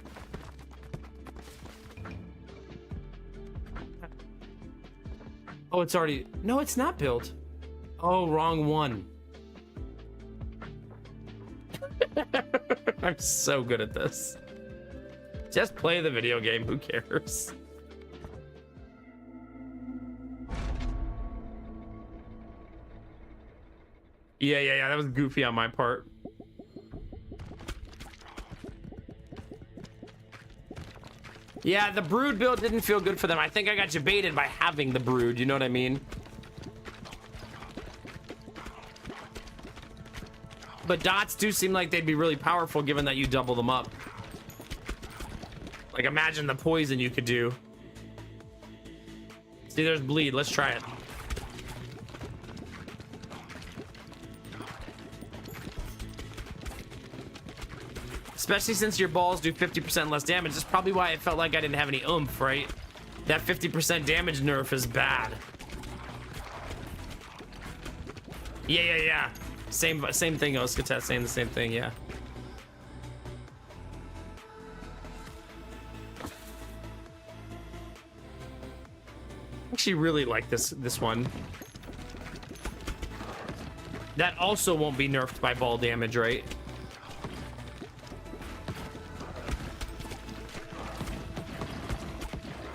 Oh, it's already... No, it's not built. Oh, wrong one. I'm so good at this. Just play the video game. Who cares? Yeah. That was goofy on my part. Yeah, the brood build didn't feel good for them. I think I got debated by having the brood. You know what I mean? But dots do seem like they'd be really powerful given that you double them up. Like, imagine the poison you could do. See, there's bleed. Let's try it. Especially since your balls do 50% less damage. That's probably why it felt like I didn't have any oomph, right? That 50% damage nerf is bad. Yeah. Same thing, Oskatet saying the same thing, yeah. I actually really like this one. That also won't be nerfed by ball damage, right?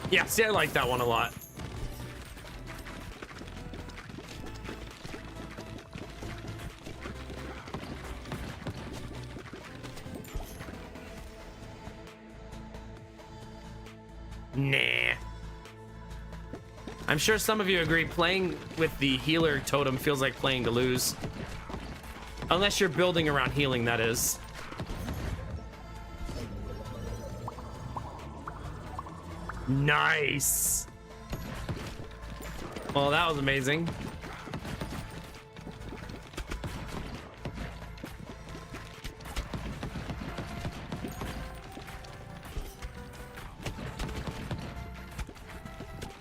Yeah, see, I like that one a lot. Nah. I'm sure some of you agree playing with the healer totem feels like playing to lose. Unless you're building around healing, that is. Nice. Well, that was amazing.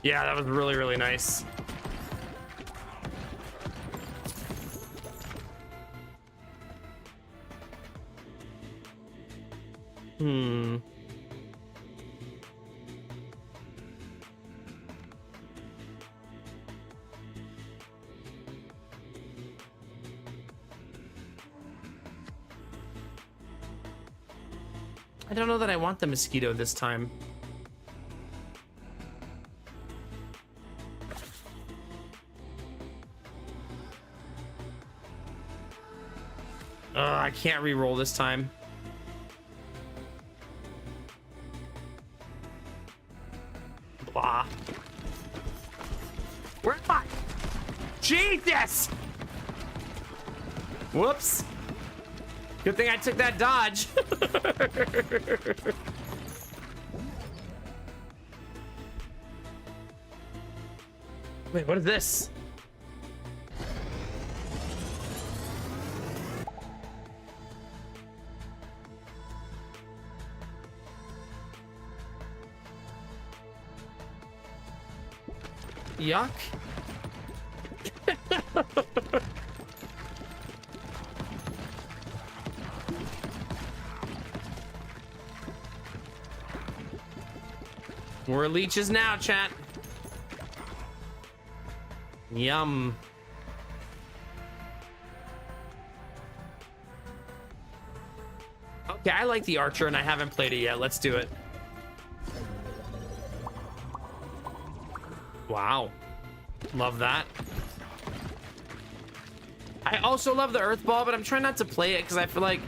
Yeah, that was really, really nice. I don't know that I want the mosquito this time. I can't re-roll this time. Yes! Whoops. Good thing I took that dodge. Wait, what is this? Yuck. We're leeches now, chat. Yum. Okay, I like the Archer and I haven't played it yet. Let's do it. Wow. Love that. I also love the Earth Ball, but I'm trying not to play it because I feel like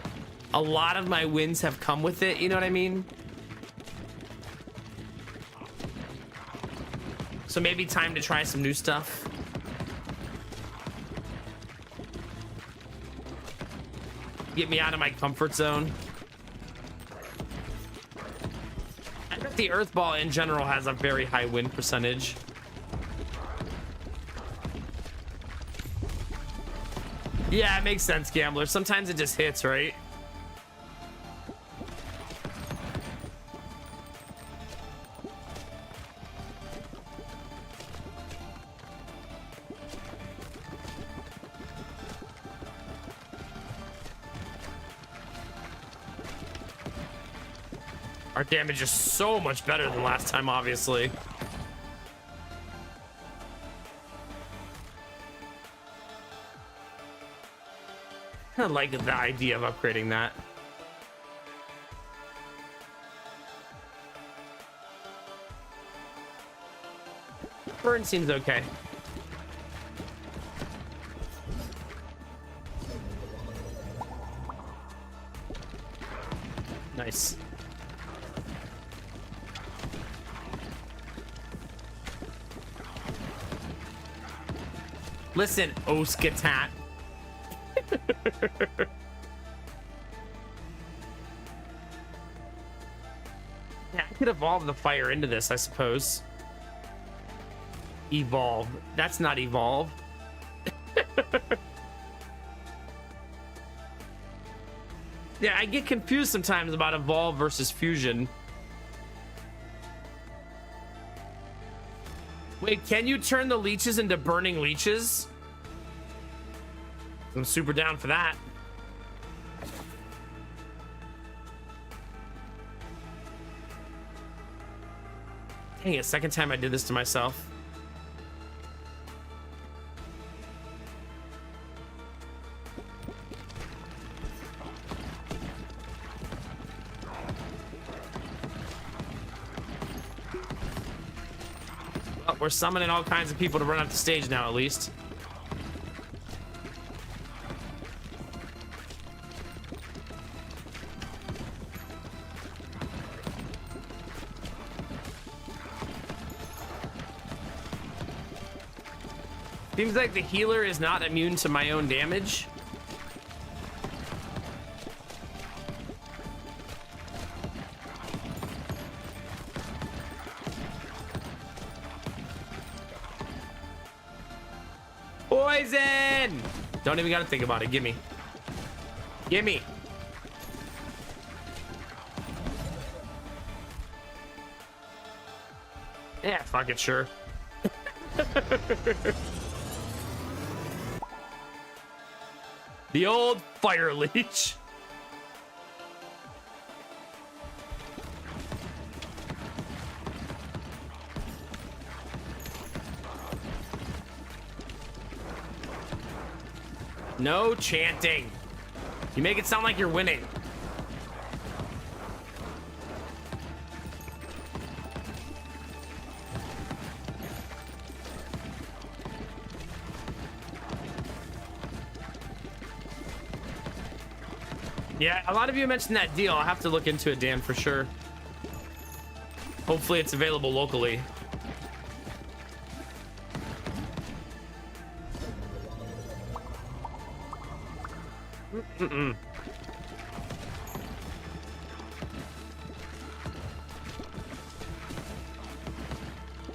a lot of my wins have come with it. You know what I mean? So maybe time to try some new stuff. Get me out of my comfort zone. I bet the Earth Ball in general has a very high win percentage. Yeah, it makes sense, Gambler. Sometimes it just hits, right? Our damage is so much better than last time, obviously. I like the idea of upgrading that. Burn seems okay. Nice. Listen, Oskatat. Yeah, I could evolve the fire into this, I suppose. Evolve. That's not evolve. Yeah, I get confused sometimes about evolve versus fusion. Wait, can you turn the leeches into burning leeches? I'm super down for that. Dang it, second time I did this to myself. Well, we're summoning all kinds of people to run up the stage now, at least. Seems like the healer is not immune to my own damage. Poison! Don't even gotta think about it. Gimme. Gimme. Yeah, fuck it, sure. The old fire leech. No chanting. You make it sound like you're winning. Yeah, a lot of you mentioned that deal. I'll have to look into it, Dan, for sure. Hopefully it's available locally. Mm-mm.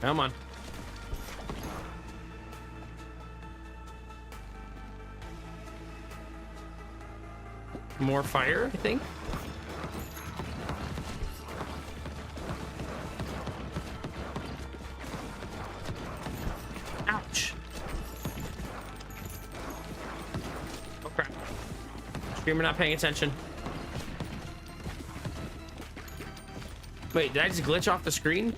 Come on. More fire, I think. Ouch. Oh crap. Screamer not paying attention. Wait, did I just glitch off the screen?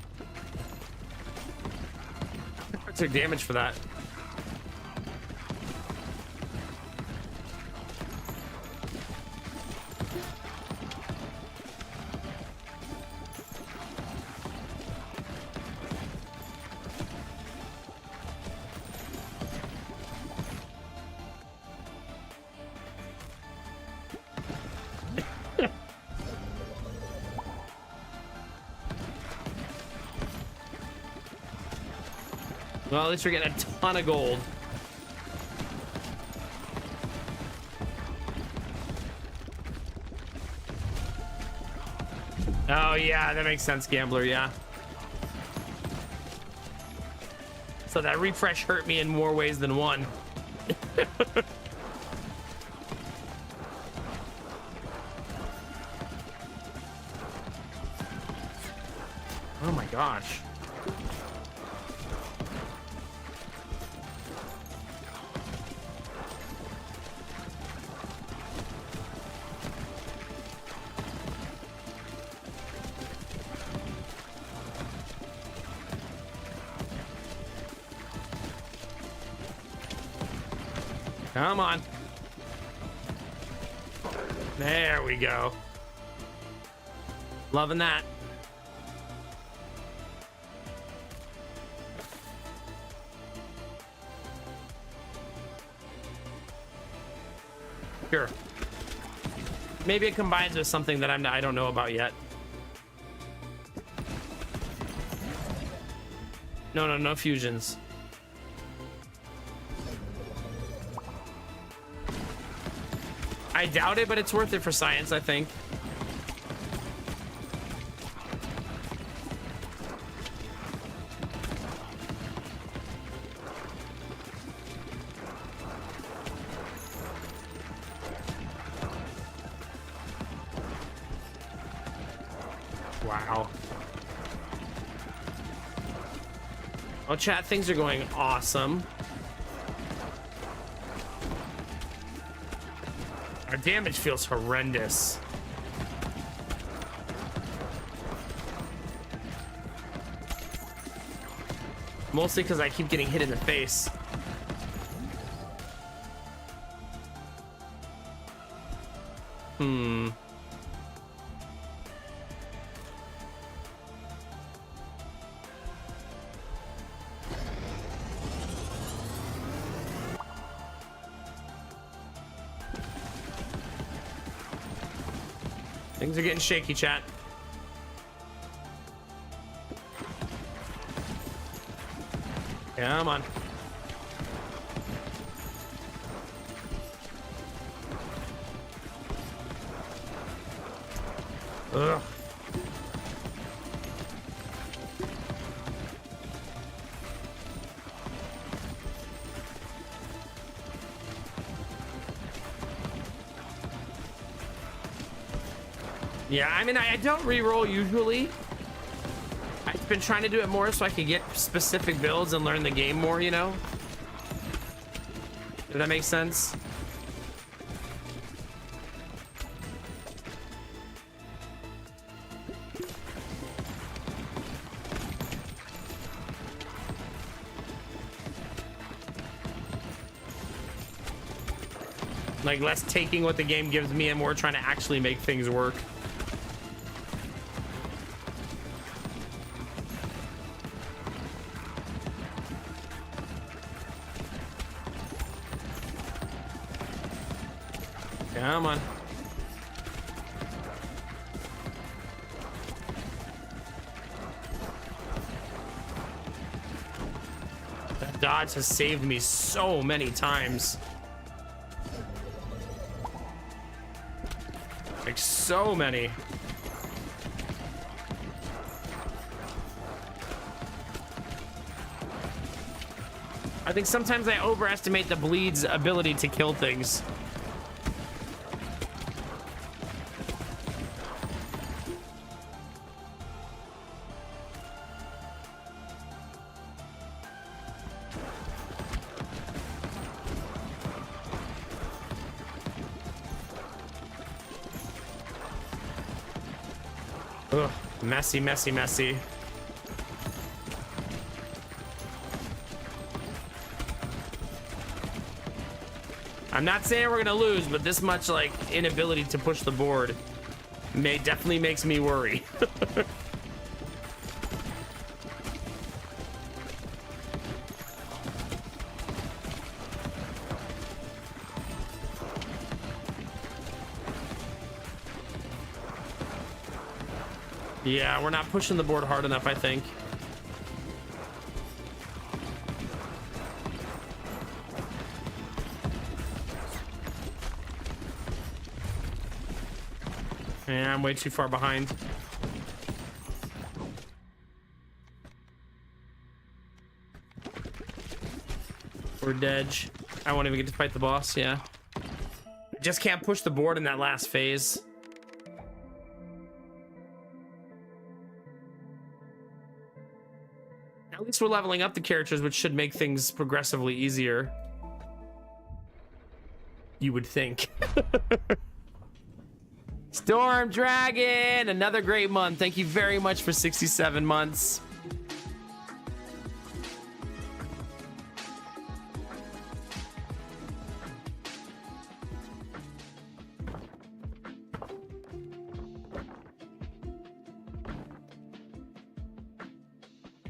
I took damage for that. Well, at least we're getting a ton of gold. Oh, yeah, that makes sense, Gambler, yeah. So that refresh hurt me in more ways than one. Oh my gosh. Come on. There we go. Loving that. Sure. Maybe it combines with something that I don't know about yet. No fusions. I doubt it, but it's worth it for science, I think. Wow. Oh, chat, things are going awesome. Our damage feels horrendous. Mostly because I keep getting hit in the face. Things are getting shaky, chat. Come on. Ugh. Yeah, I mean, I don't re-roll usually. I've been trying to do it more so I could get specific builds and learn the game more, you know? Does that make sense? Like, less taking what the game gives me and more trying to actually make things work. Come on. That dodge has saved me so many times. Like so many. I think sometimes I overestimate the bleed's ability to kill things. Ugh, messy, messy, messy. I'm not saying we're gonna lose, but this much like inability to push the board definitely makes me worry. Yeah, we're not pushing the board hard enough, I think. Yeah, I'm way too far behind. We're dead. I won't even get to fight the boss, yeah. Just can't push the board in that last phase. At least we're leveling up the characters, which should make things progressively easier. You would think. Storm Dragon, another great month. Thank you very much for 67 months.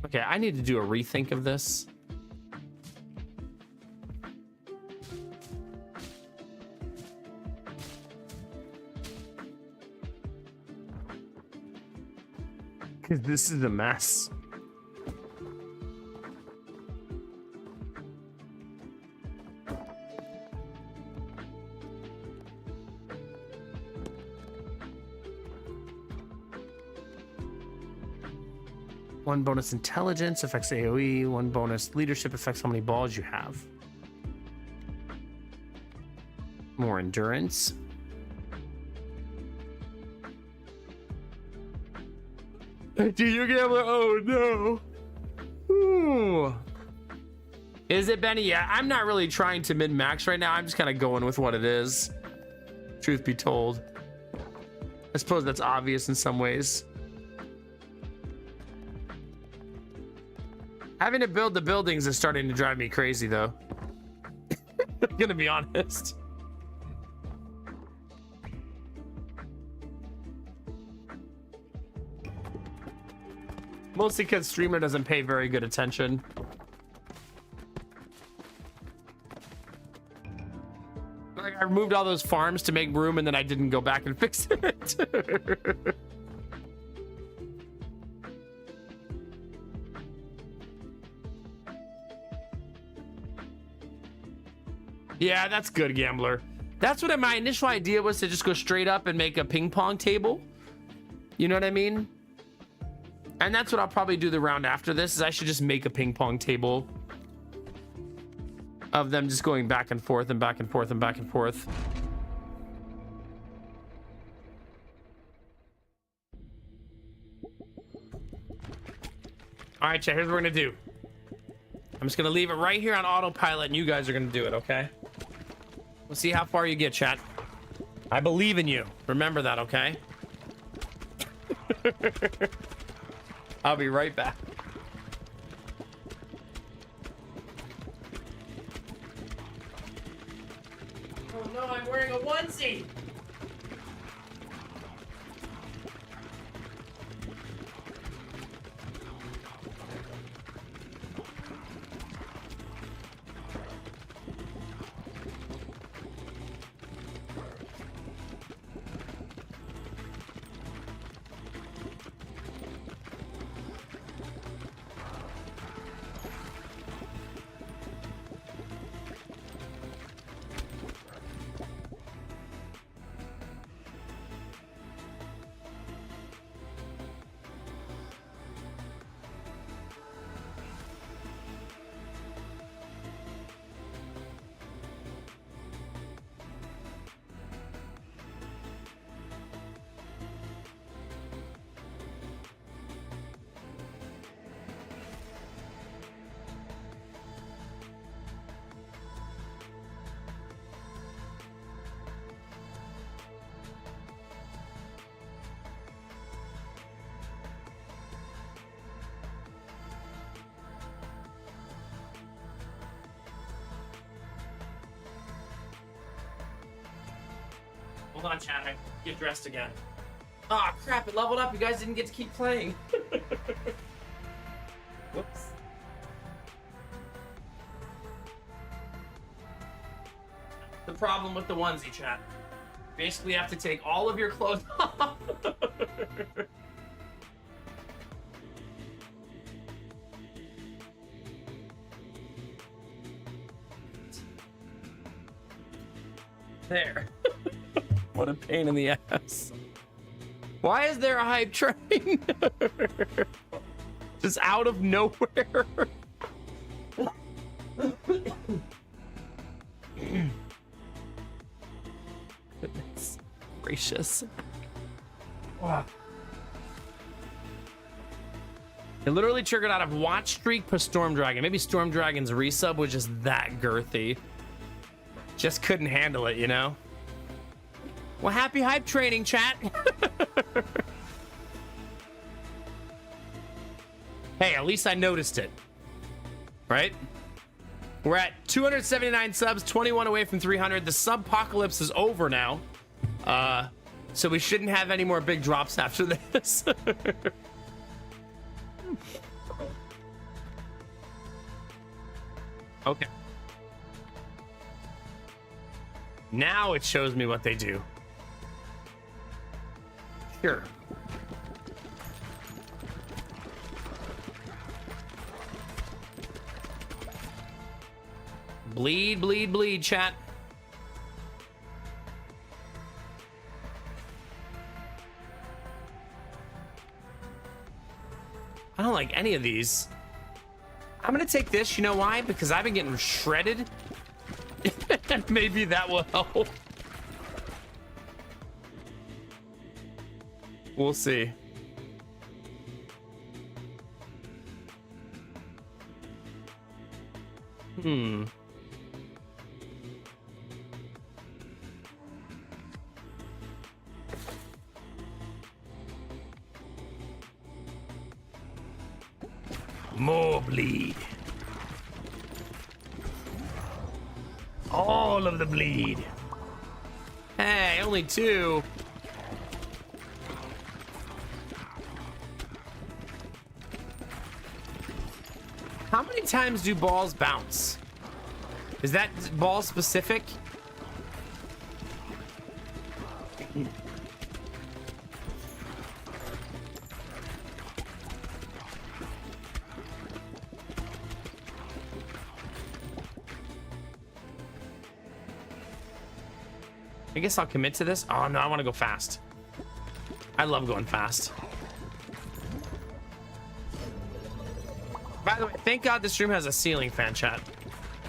Okay, I need to do a rethink of this. Because this is a mess. One bonus intelligence affects AoE. One bonus leadership affects how many balls you have. More endurance. Do you gambler? Oh no. Ooh. Is it Benny? Yeah, I'm not really trying to min-max right now. I'm just kind of going with what it is. Truth be told. I suppose that's obvious in some ways. Having to build the buildings is starting to drive me crazy though. I'm gonna be honest. Mostly because streamer doesn't pay very good attention. Like I removed all those farms to make room and then I didn't go back and fix it. Yeah, that's good, Gambler. That's what my initial idea was, to just go straight up and make a ping pong table. You know what I mean? And that's what I'll probably do the round after this, is I should just make a ping pong table of them just going back and forth and back and forth and back and forth. All right, chat, here's what we're gonna do. I'm just gonna leave it right here on autopilot and you guys are gonna do it, okay? We'll see how far you get, chat. I believe in you. Remember that, okay? I'll be right back. Oh no, I'm wearing a onesie. Hold on, chat. I get dressed again. Oh crap! It leveled up. You guys didn't get to keep playing. Whoops. The problem with the onesie, chat. Basically, you have to take all of your clothes off. There. What a pain in the ass. Why is there a hype train? Just out of nowhere. Goodness gracious. Wow. It literally triggered out of Watch Streak per Storm Dragon. Maybe Storm Dragon's resub was just that girthy. Just couldn't handle it, you know? Well, happy hype training, chat. Hey, at least I noticed it. Right? We're at 279 subs, 21 away from 300. The sub-apocalypse is over now. So we shouldn't have any more big drops after this. Okay. Now it shows me what they do. Sure. Bleed, bleed, bleed, chat. I don't like any of these. I'm gonna take this, you know why? Because I've been getting shredded. Maybe that will help. We'll see. More bleed. All of the bleed. Hey, only two. How many times do balls bounce? Is that ball specific? I guess I'll commit to this. Oh no, I want to go fast. I love going fast. By the way, thank God this room has a ceiling fan, chat.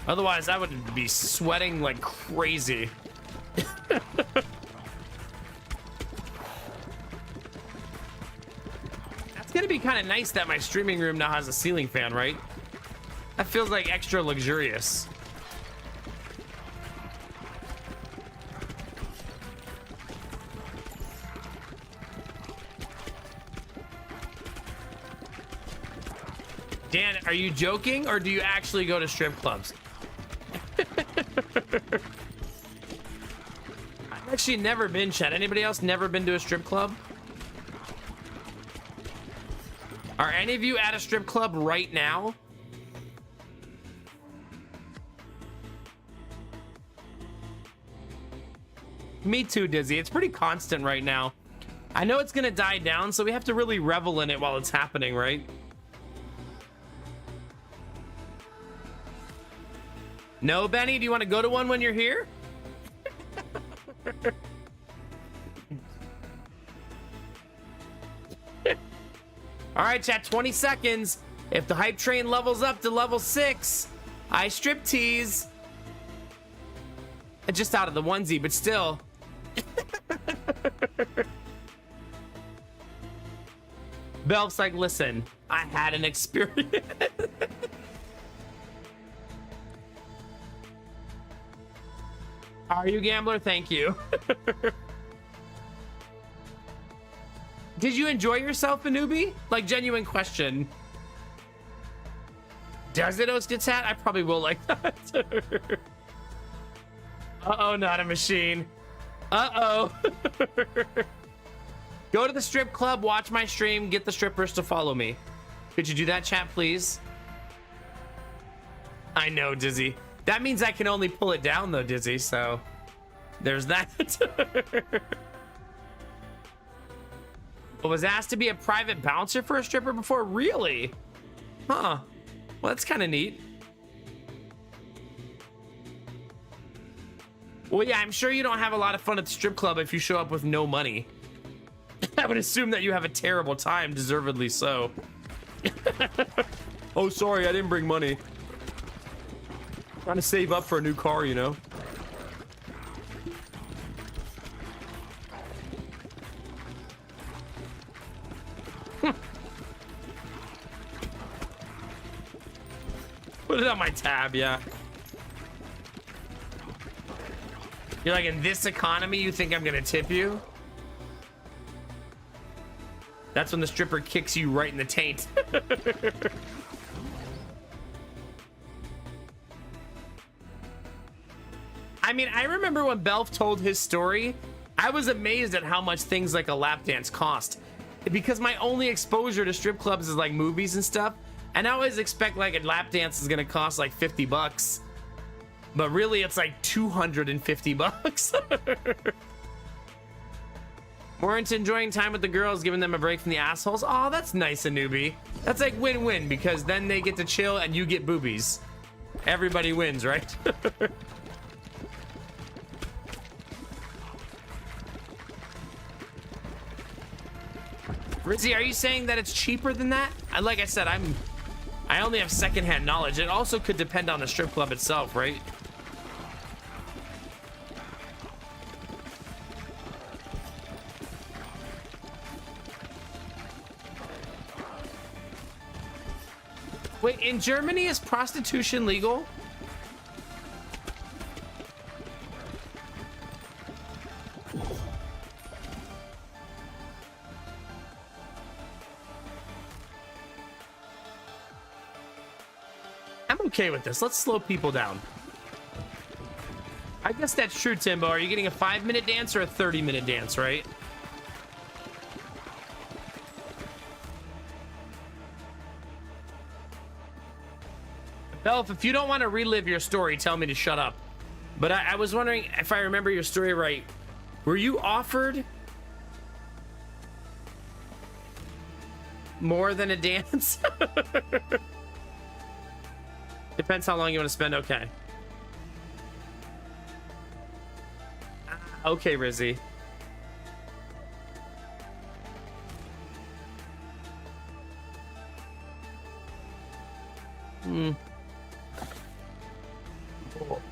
Otherwise, I would be sweating like crazy. That's gonna be kind of nice that my streaming room now has a ceiling fan, right? That feels like extra luxurious. Dan, are you joking or do you actually go to strip clubs? I've actually never been, chat. Anybody else never been to a strip club? Are any of you at a strip club right now? Me too, Dizzy. It's pretty constant right now. I know it's gonna die down, so we have to really revel in it while it's happening, right? No, Benny, do you want to go to one when you're here? All right, chat, 20 seconds. If the hype train levels up to level 6, I strip tease. Just out of the onesie, but still. Belk's like, listen, I had an experience. Are you, gambler? Thank you. Did you enjoy yourself, Anubi? Like, genuine question. Does it host its hat? I probably will like that. Uh-oh, not a machine. Uh-oh. Go to the strip club, watch my stream, get the strippers to follow me. Could you do that, chat, please? I know, Dizzy. That means I can only pull it down, though, Dizzy, so there's that. I was asked to be a private bouncer for a stripper before? Really? Huh. Well, that's kind of neat. Well, yeah, I'm sure you don't have a lot of fun at the strip club if you show up with no money. I would assume that you have a terrible time, deservedly so. Oh, sorry, I didn't bring money. Trying to save up for a new car, you know? Put it on my tab, yeah. You're like, in this economy, you think I'm gonna tip you? That's when the stripper kicks you right in the taint. I mean, I remember when Belf told his story, I was amazed at how much things like a lap dance cost. Because my only exposure to strip clubs is like movies and stuff. And I always expect like a lap dance is gonna cost like 50 bucks. But really it's like 250 bucks. Weren't enjoying time with the girls, giving them a break from the assholes. Oh, that's nice, a newbie. That's like win-win because then they get to chill and you get boobies. Everybody wins, right? Rizzy, are you saying that it's cheaper than that? Like I said, I only have secondhand knowledge. It also could depend on the strip club itself, right? Wait, in Germany, is prostitution legal? I'm okay with this. Let's slow people down. I guess that's true, Timbo. Are you getting a 5-minute dance or a 30-minute dance, right? Belf, if you don't want to relive your story, tell me to shut up. But I was wondering if I remember your story right. Were you offered more than a dance? Depends how long you want to spend. Okay. Okay, Rizzy.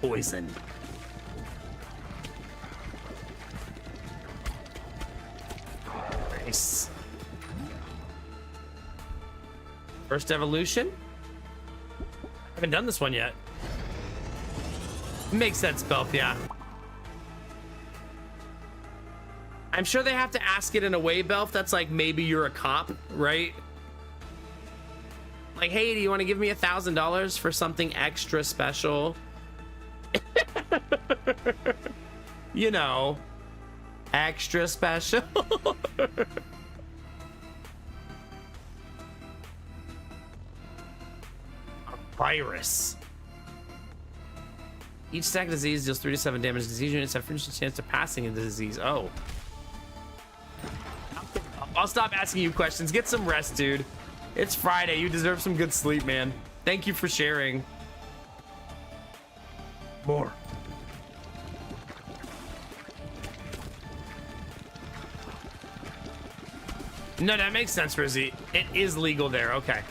Poison. Nice. First evolution? I haven't done this one yet. Makes sense, Belf, yeah. I'm sure they have to ask it in a way, Belf, that's like maybe you're a cop, right? Like, hey, do you want to give me $1,000 for something extra special? You know, extra special. A virus. Each stack of disease deals 3 to 7 damage. Disease units have a chance of passing into disease. Oh. I'll stop asking you questions. Get some rest, dude. It's Friday. You deserve some good sleep, man. Thank you for sharing. More. No, that makes sense, Rizzy. It is legal there. Okay.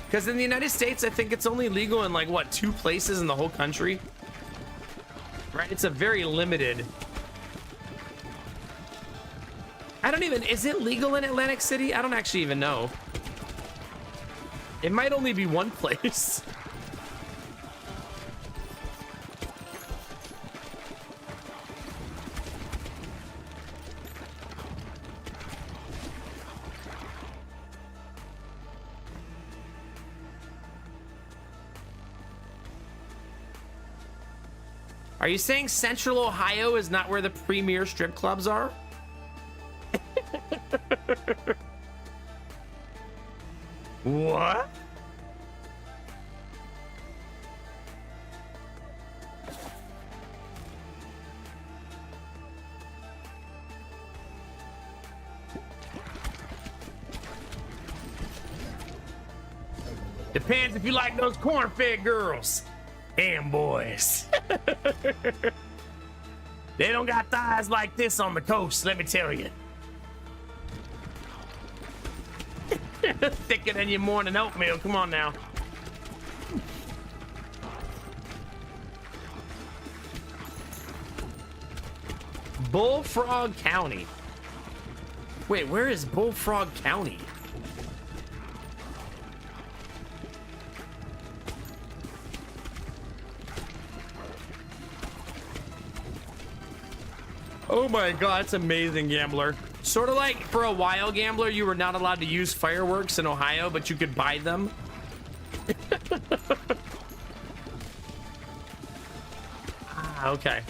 Because in the United States, I think it's only legal in like, what, 2 places in the whole country? Right? It's a very limited. I don't even, is it legal in Atlantic City? I don't actually even know. It might only be one place. Are Are you saying Central Ohio is not where the premier strip clubs are? What? Depends if you like those corn-fed girls and boys. They don't got thighs like this on the coast, let me tell you. Thicker than your morning oatmeal. Come on now. Bullfrog County. Wait, where is Bullfrog County? Oh my god, it's amazing, Gambler. Sort of like for a while, Gambler, you were not allowed to use fireworks in Ohio, but you could buy them. Ah, okay.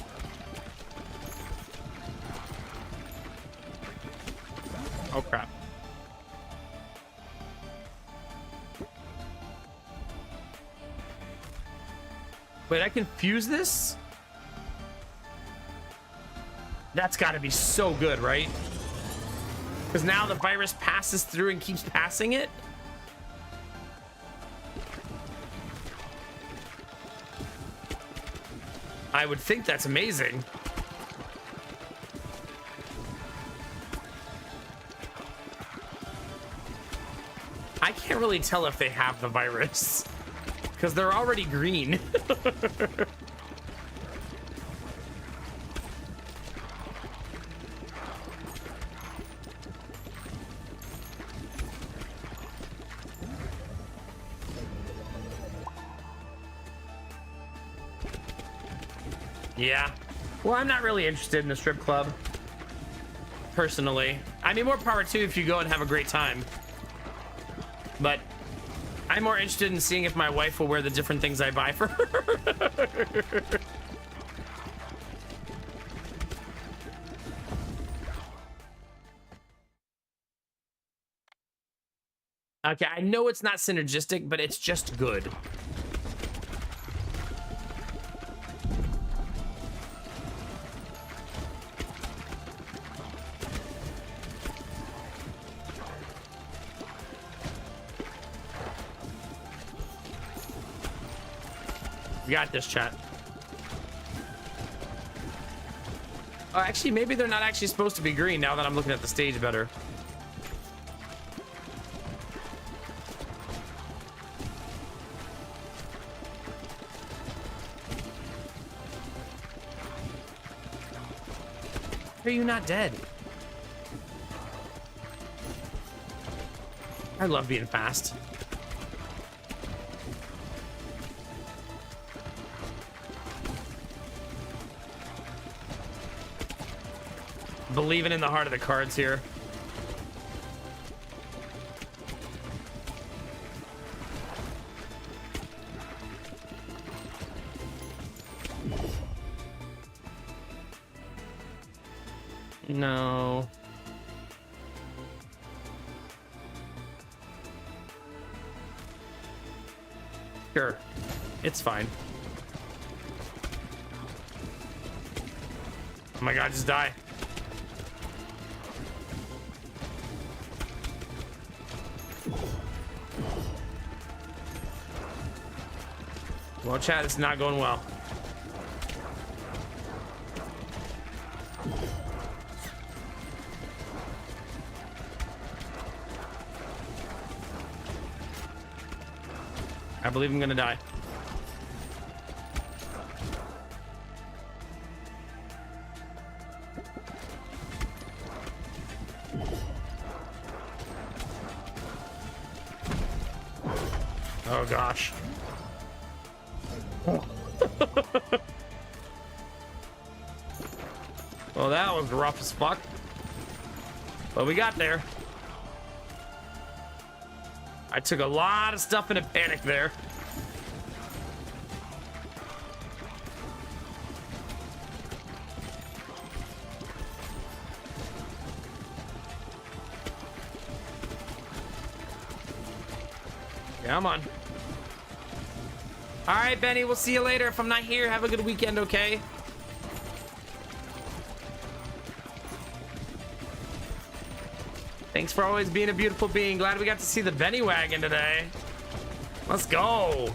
Oh crap. Wait, I can fuse this? That's got to be so good, right? Because now the virus passes through and keeps passing it? I would think that's amazing. I can't really tell if they have the virus because they're already green. Yeah. Well, I'm not really interested in the strip club, personally. I mean, more power to you if you go and have a great time. But I'm more interested in seeing if my wife will wear the different things I buy for her. Okay, I know it's not synergistic, but it's just good. You got this, chat. Oh, actually, maybe they're not actually supposed to be green now that I'm looking at the stage better. Are you not dead? I love being fast. Believing in the heart of the cards here. No. Sure. It's fine. Oh my god, just die. Well, chat, it's not going well. I believe I'm gonna die. Oh gosh. Well, that was rough as fuck. But we got there. I took a lot of stuff in a panic there. Come on. All right, Benny, we'll see you later. If I'm not here, have a good weekend, okay? Thanks for always being a beautiful being. Glad we got to see the Benny wagon today. Let's go.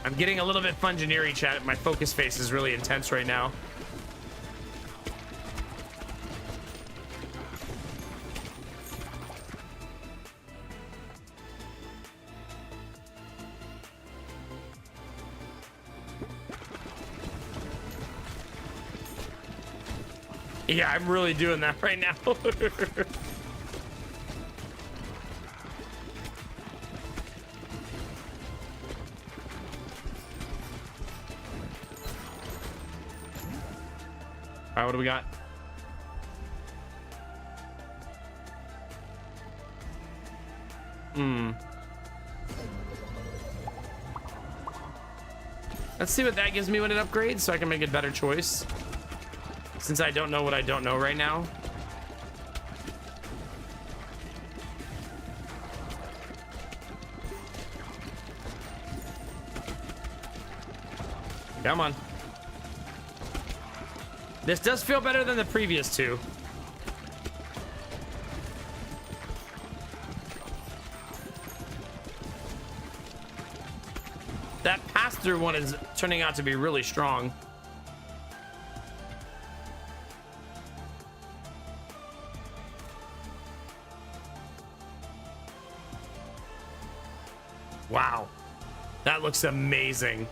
I'm getting a little bit fungineering, chat. My focus face is really intense right now. Yeah, I'm really doing that right now. All right, what do we got? Let's see what that gives me when it upgrades so I can make a better choice. Since I don't know what I don't know right now. Come on. This does feel better than the previous two. That pass-through one is turning out to be really strong. Wow, that looks amazing.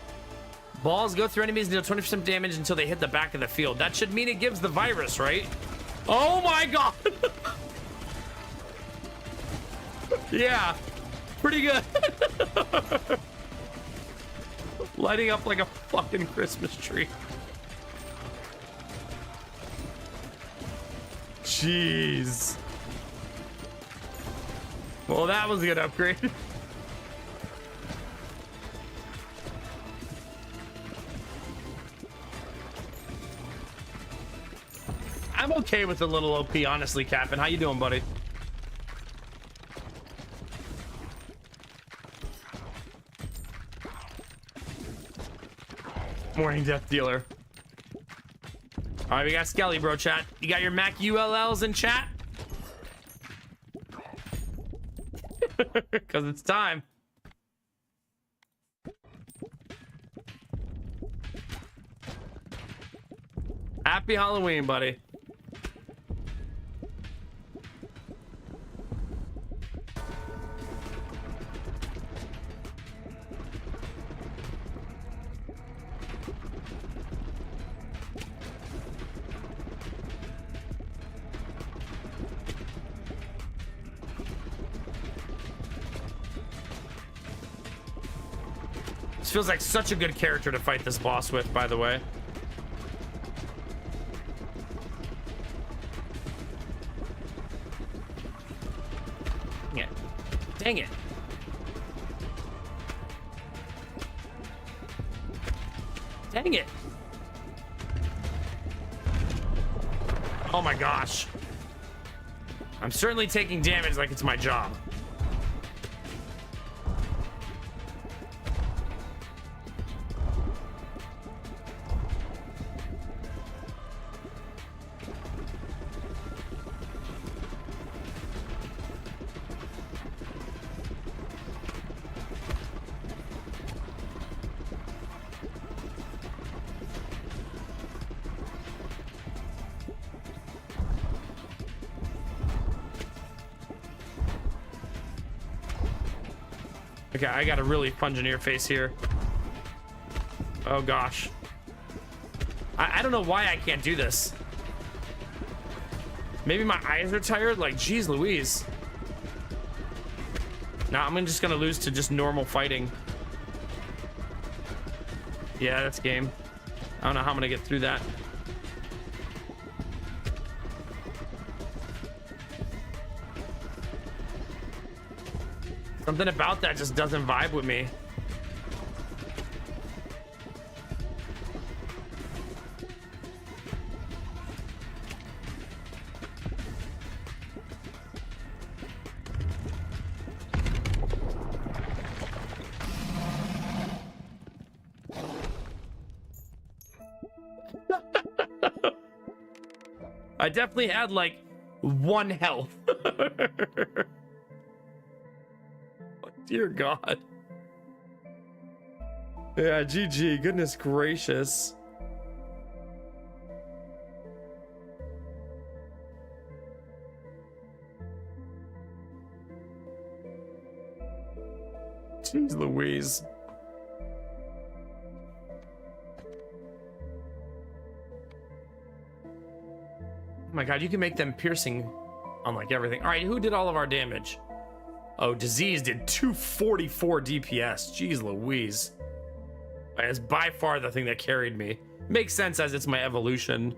Balls go through enemies and deal 20% damage until they hit the back of the field. That should mean it gives the virus, right? Oh my god. Yeah, pretty good. Lighting up like a fucking Christmas tree. Jeez. Well, that was a good upgrade. I'm okay with a little OP, honestly, Captain. How you doing, buddy? Morning, Death Dealer. All right, we got Skelly, bro, chat. You got your Mac ULLs in chat? Because it's time. Happy Halloween, buddy. This feels like such a good character to fight this boss with, by the way. Dang it. Dang it. Oh my gosh. I'm certainly taking damage like it's my job. Okay, I got a really fungineer face here. Oh gosh. I don't know why I can't do this. Maybe my eyes are tired? Like, geez Louise. Nah, I'm just gonna lose to just normal fighting. Yeah, that's game. I don't know how I'm gonna get through that. Something about that just doesn't vibe with me. I definitely had like 1 health. Oh, dear God. Yeah, GG. Goodness gracious. Jeez Louise. Oh my God, you can make them piercing on like everything. All right, who did all of our damage? Oh, Disease did 244 DPS. Jeez Louise. It's by far the thing that carried me. Makes sense as it's my evolution.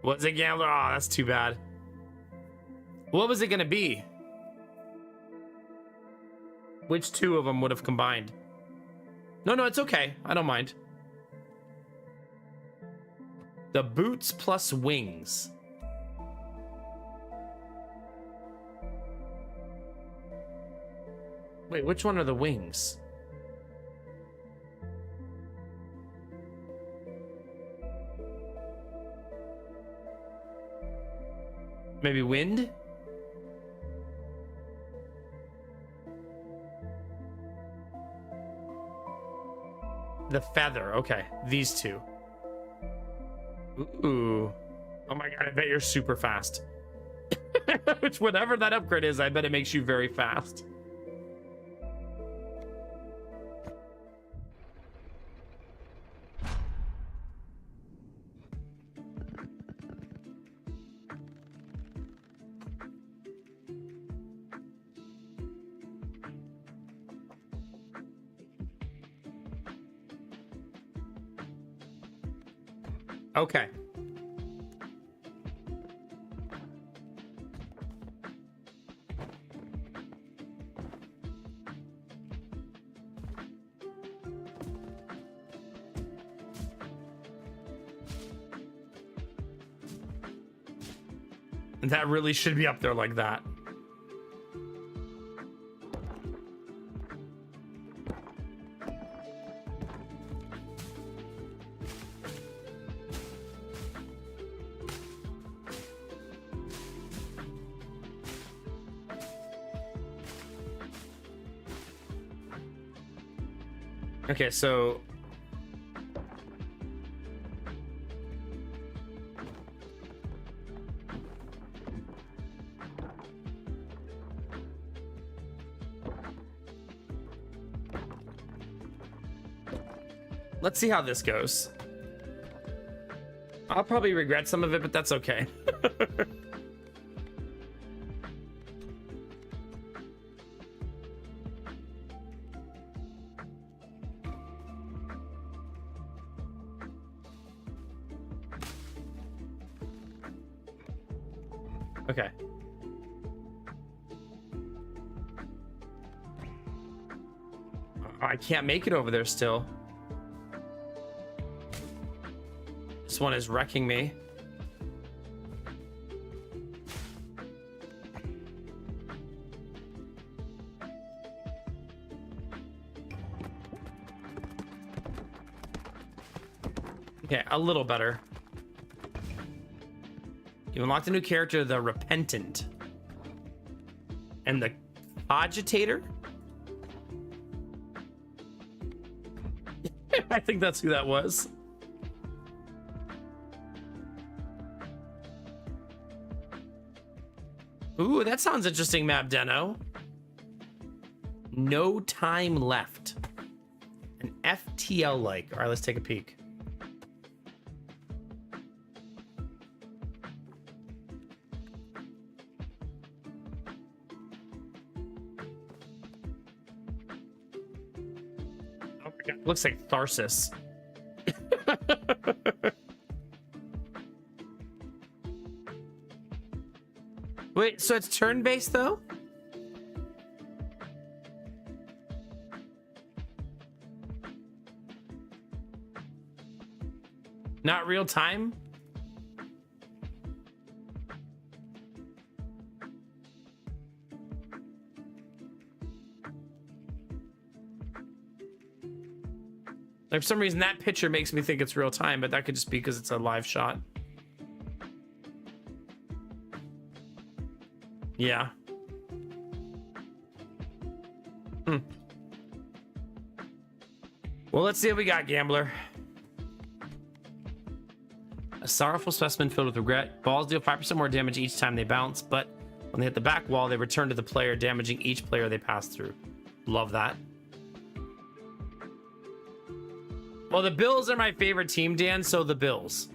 Was it Gambler? Oh, that's too bad. What was it gonna be? Which 2 of them would have combined? No, it's okay. I don't mind. The boots plus wings. Wait, which one are the wings? Maybe wind? The feather. Okay, these 2. Ooh. Oh my God, I bet you're super fast. Which, whatever that upgrade is, I bet it makes you very fast. Okay. That really should be up there like that. Okay, so let's see how this goes. I'll probably regret some of it, but that's okay. Okay. I can't make it over there still. This one is wrecking me. Okay, a little better. You unlocked a new character, the Repentant. And the Agitator? I think that's who that was. Ooh, that sounds interesting, Map Deno. No time left. An FTL like. All right, let's take a peek. Oh my God, looks like Tharsis. Wait, so it's turn-based though? Not real time? Like, for some reason, that picture makes me think it's real time, but that could just be because it's a live shot. Yeah. Well, let's see what we got, Gambler. A sorrowful specimen filled with regret. Balls deal 5% more damage each time they bounce, but when they hit the back wall, they return to the player, damaging each player they pass through. Love that. Well, the Bills are my favorite team, Dan, so the Bills.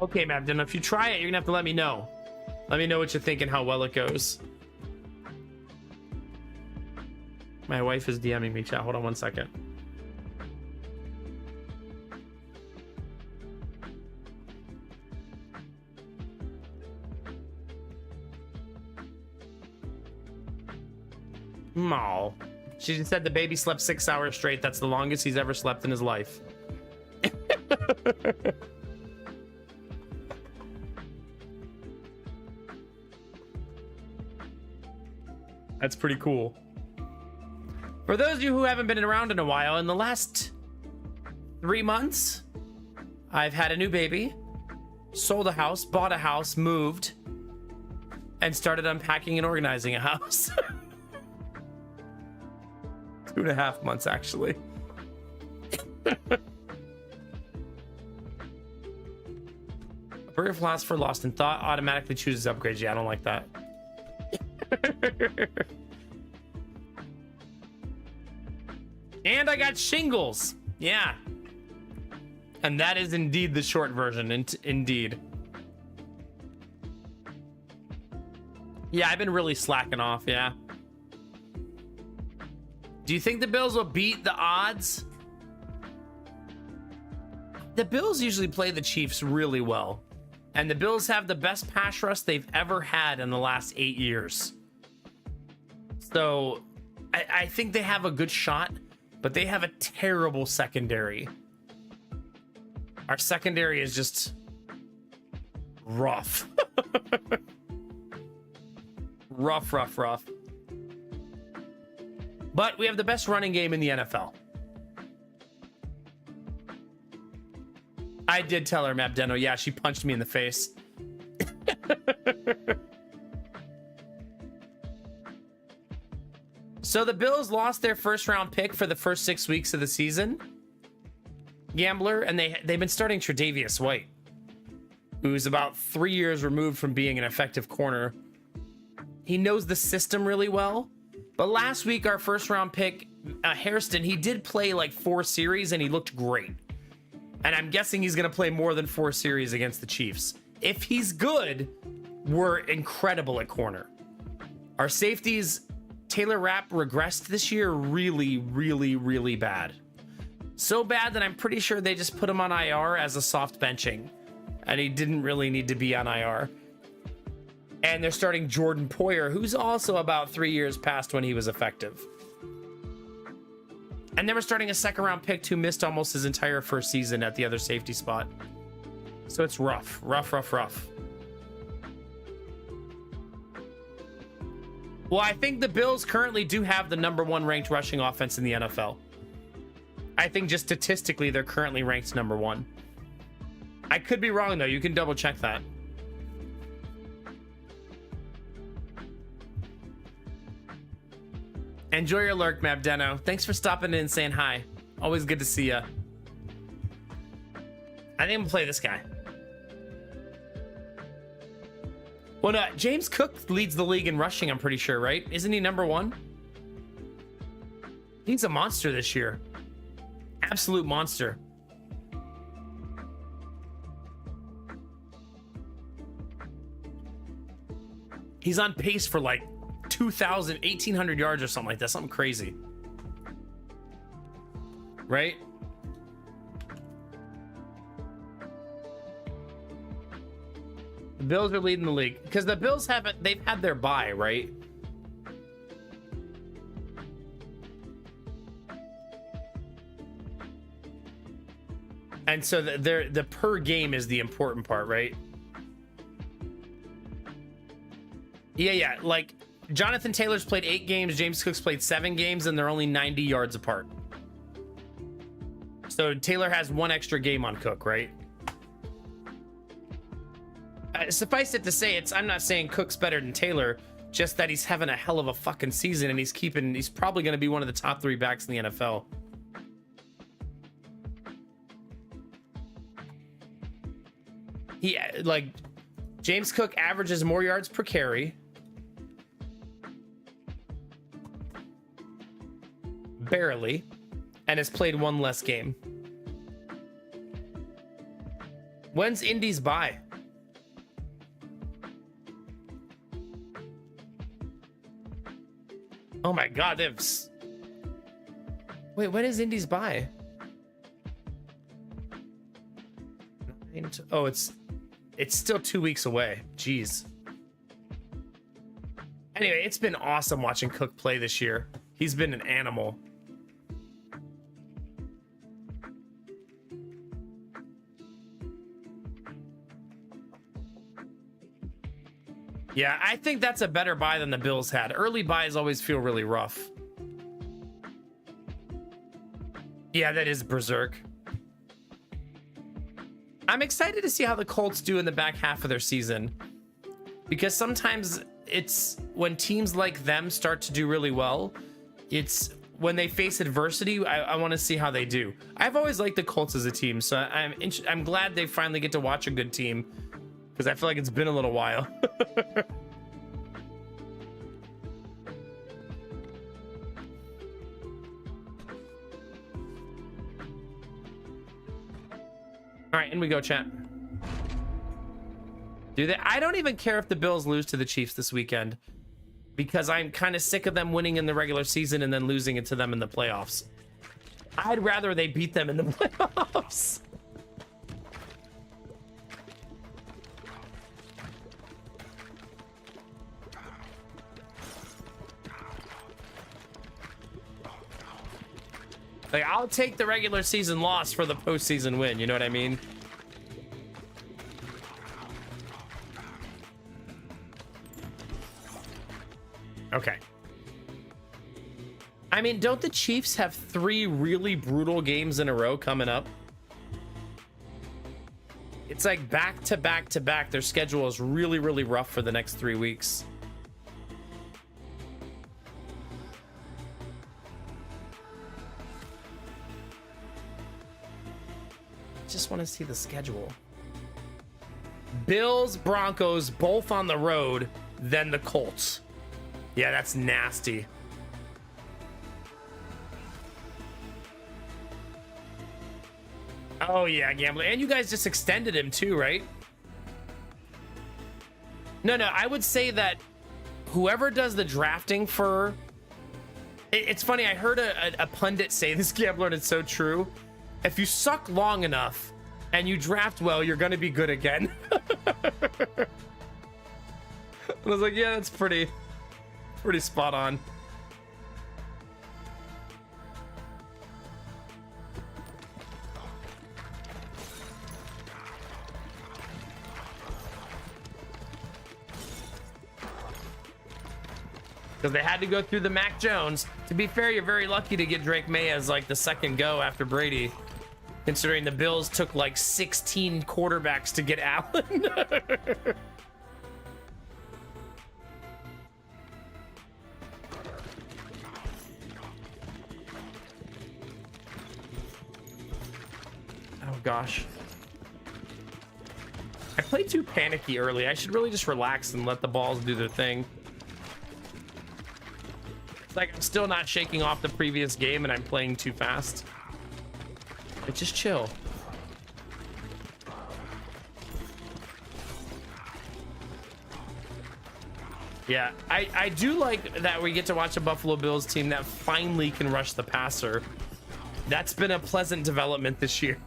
Okay, Matt, then if you try it, you're gonna have to let me know. Let me know what you think and how well it goes. My wife is DMing me, chat. Hold on one second. Maw. She just said the baby slept 6 hours straight. That's the longest he's ever slept in his life. That's pretty cool. For those of you who haven't been around in a while, in the last 3 months, I've had a new baby, sold a house, bought a house, moved, and started unpacking and organizing a house. 2.5 months, actually. A burger philosopher lost in thought automatically chooses upgrades. Yeah, I don't like that. And I got shingles. Yeah. And that is indeed the short version. Indeed. Yeah, I've been really slacking off. Yeah. Do you think the Bills will beat the odds? The Bills usually play the Chiefs really well. And the Bills have the best pass rush they've ever had in the last 8 years. So I think they have a good shot, but they have a terrible secondary. Our secondary is just rough. rough. But we have the best running game in the NFL. I did tell her, Mabdeno. Yeah, she punched me in the face. So the Bills lost their first round pick for the first 6 weeks of the season, Gambler, and they've been starting Tre'Davious White, who's about 3 years removed from being an effective corner. He knows the system really well. But last week, our first round pick, Hairston, he did play like 4 series and he looked great. And I'm guessing he's going to play more than 4 series against the Chiefs. If he's good, we're incredible at corner. Our safeties, Taylor Rapp regressed this year really bad. So bad that I'm pretty sure they just put him on IR as a soft benching. And he didn't really need to be on IR. And they're starting Jordan Poyer, who's also about 3 years past when he was effective. And then we're starting a second round pick who missed almost his entire first season at the other safety spot. So it's rough. Well, I think the Bills currently do have the #1 ranked rushing offense in the NFL. I think just statistically, they're currently ranked #1. I could be wrong, though. You can double check that. Enjoy your lurk, Mabdeno. Thanks for stopping in and saying hi. Always good to see ya. I think I'm gonna play this guy. Well, no, James Cook leads the league in rushing, I'm pretty sure, right? Isn't he #1? He's a monster this year. Absolute monster. He's on pace for like 2,000, 1,800 yards or something like that. Something crazy. Right? The Bills are leading the league. Because the Bills they've had their bye, right? And so the per game is the important part, right? Yeah. Like, Jonathan Taylor's played 8 games, James Cook's played 7 games, and they're only 90 yards apart. So Taylor has 1 extra game on Cook, right? Suffice it to say, I'm not saying Cook's better than Taylor, just that he's having a hell of a fucking season, and he's probably going to be one of the top 3 backs in the NFL. Like, James Cook averages more yards per carry. Barely. And has played 1 less game. When's Indy's bye? Oh my god, wait, when is Indy's bye? Oh, it's still 2 weeks away. Jeez. Anyway, it's been awesome watching Cook play this year. He's been an animal. Yeah, I think that's a better buy than the Bills had. Early buys always feel really rough. Yeah, that is berserk. I'm excited to see how the Colts do in the back half of their season. Because sometimes it's when teams like them start to do really well, it's when they face adversity, I want to see how they do. I've always liked the Colts as a team, so I'm glad they finally get to watch a good team. Because I feel like it's been a little while. All right, in we go, chat. I don't even care if the Bills lose to the Chiefs this weekend, because I'm kind of sick of them winning in the regular season and then losing it to them in the playoffs. I'd rather they beat them in the playoffs. Like, I'll take the regular season loss for the postseason win. You know what I mean? Okay. I mean, don't the Chiefs have 3 really brutal games in a row coming up? It's like back to back to back. Their schedule is really, really rough for the next 3 weeks. Just want to see the schedule. Bills, Broncos, both on the road, then the Colts. Yeah, that's nasty. Oh yeah, Gambler. And you guys just extended him too, right? No, I would say that whoever does the drafting for... It's funny, I heard a pundit say this, Gambler, and it's so true. If you suck long enough and you draft well, you're going to be good again. I was like, yeah, that's pretty spot on. Because they had to go through the Mac Jones. To be fair, you're very lucky to get Drake May as like the second go after Brady, considering the Bills took like 16 quarterbacks to get Allen. Oh gosh. I played too panicky early. I should really just relax and let the balls do their thing. Like, I'm still not shaking off the previous game and I'm playing too fast. But just chill. Yeah, I do like that we get to watch a Buffalo Bills team that finally can rush the passer. That's been a pleasant development this year.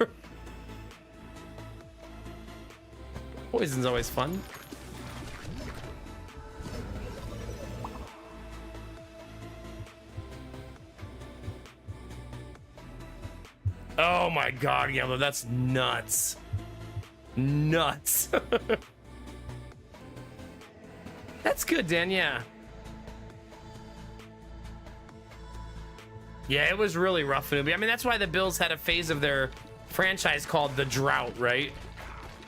Poison's always fun. Oh my god, Yellow, that's nuts. Nuts. That's good, Dan. Yeah. Yeah, it was really rough. I mean, that's why the Bills had a phase of their franchise called the drought, right?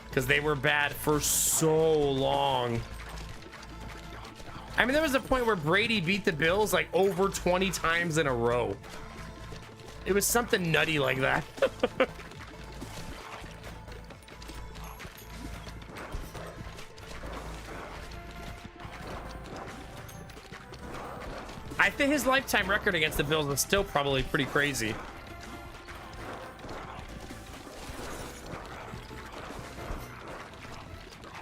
Because they were bad for so long. I mean, there was a point where Brady beat the Bills like over 20 times in a row. It was something nutty like that. I think his lifetime record against the Bills is still probably pretty crazy.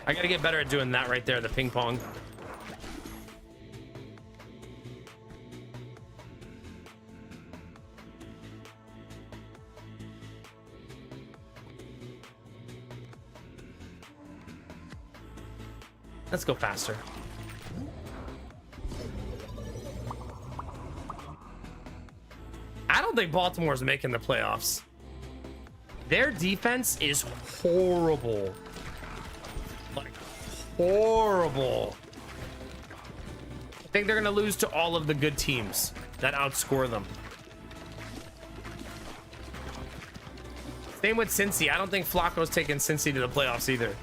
I gotta get better at doing that right there, the ping pong. Let's go faster. I don't think Baltimore's making the playoffs. Their defense is horrible. Like, horrible. I think they're going to lose to all of the good teams that outscore them. Same with Cincy. I don't think Flacco's taking Cincy to the playoffs either.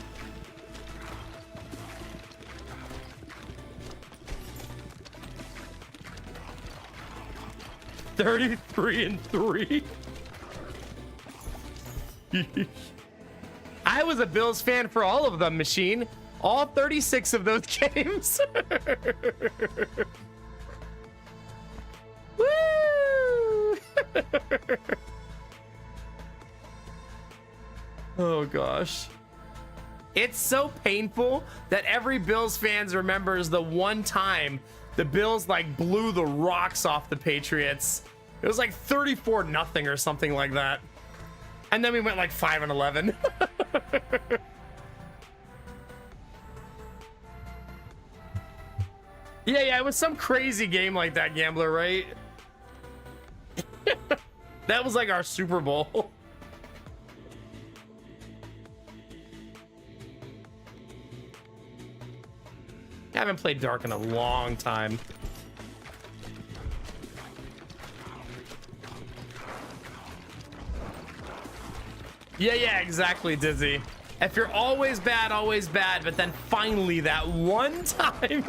$33-3. I was a Bills fan for all of them, Machine. All 36 of those games. Woo! Oh gosh. It's so painful that every Bills fans remembers the one time the Bills like blew the rocks off the Patriots. It was like 34-0 or something like that. And then we went like 5-11. Yeah, it was some crazy game like that, Gambler, right? That was like our Super Bowl. I haven't played Dark in a long time. Yeah, exactly, Dizzy. If you're always bad, but then finally that one time.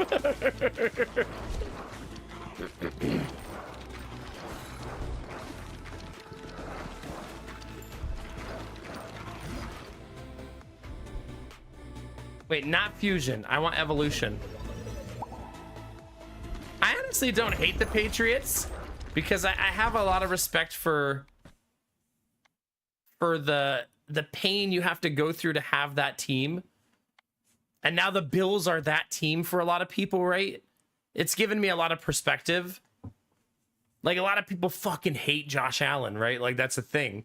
Wait, not fusion. I want evolution. I honestly don't hate the Patriots because I have a lot of respect for the pain you have to go through to have that team. And now the Bills are that team for a lot of people, right? It's given me a lot of perspective. Like, a lot of people fucking hate Josh Allen, right? Like, that's a thing.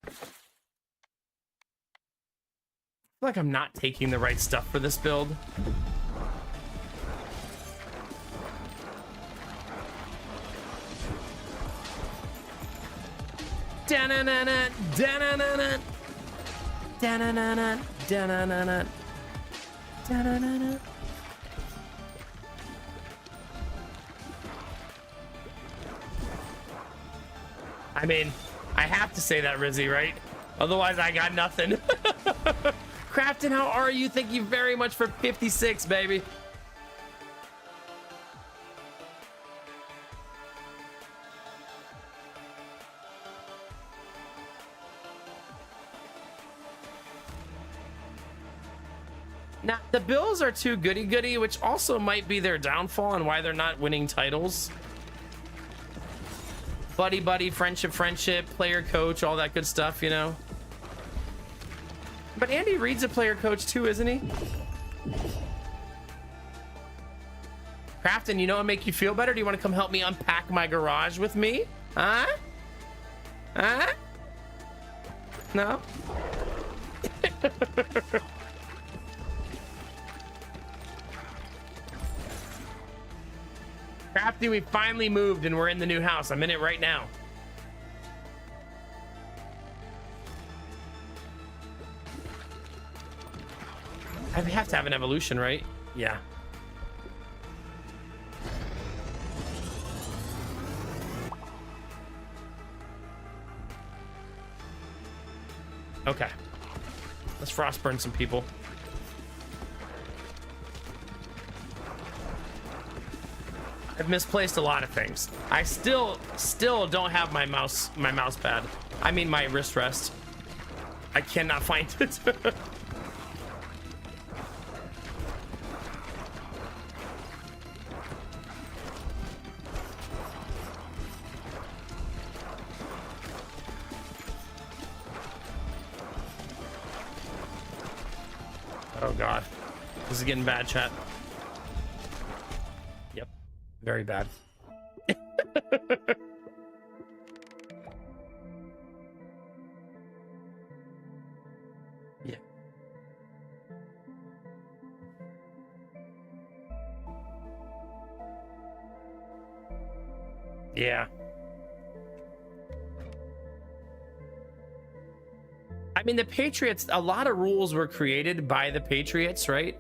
I feel like I'm not taking the right stuff for this build. Da-na-na-na, da-na-na-na, da-na-na-na, da-na-na-na, da-na-na-na. I mean, I have to say that, Rizzy, right? Otherwise, I got nothing. Crafton, how are you? Thank you very much for 56, baby. Now, the Bills are too goody-goody, which also might be their downfall and why they're not winning titles. Buddy, friendship, player, coach, all that good stuff, you know? But Andy Reid's a player coach too, isn't he? Crafton, you know what make you feel better? Do you want to come help me unpack my garage with me? Huh? Huh? No? Crafty, we finally moved and we're in the new house. I'm in it right now. I have to have an evolution, right? Yeah. Okay. Let's frostburn some people. I've misplaced a lot of things. I still don't have my mouse pad. I mean my wrist rest. I cannot find it. Oh god. This is getting bad, chat. Yep. Very bad. Yeah. Yeah. I mean, the Patriots, a lot of rules were created by the Patriots, right?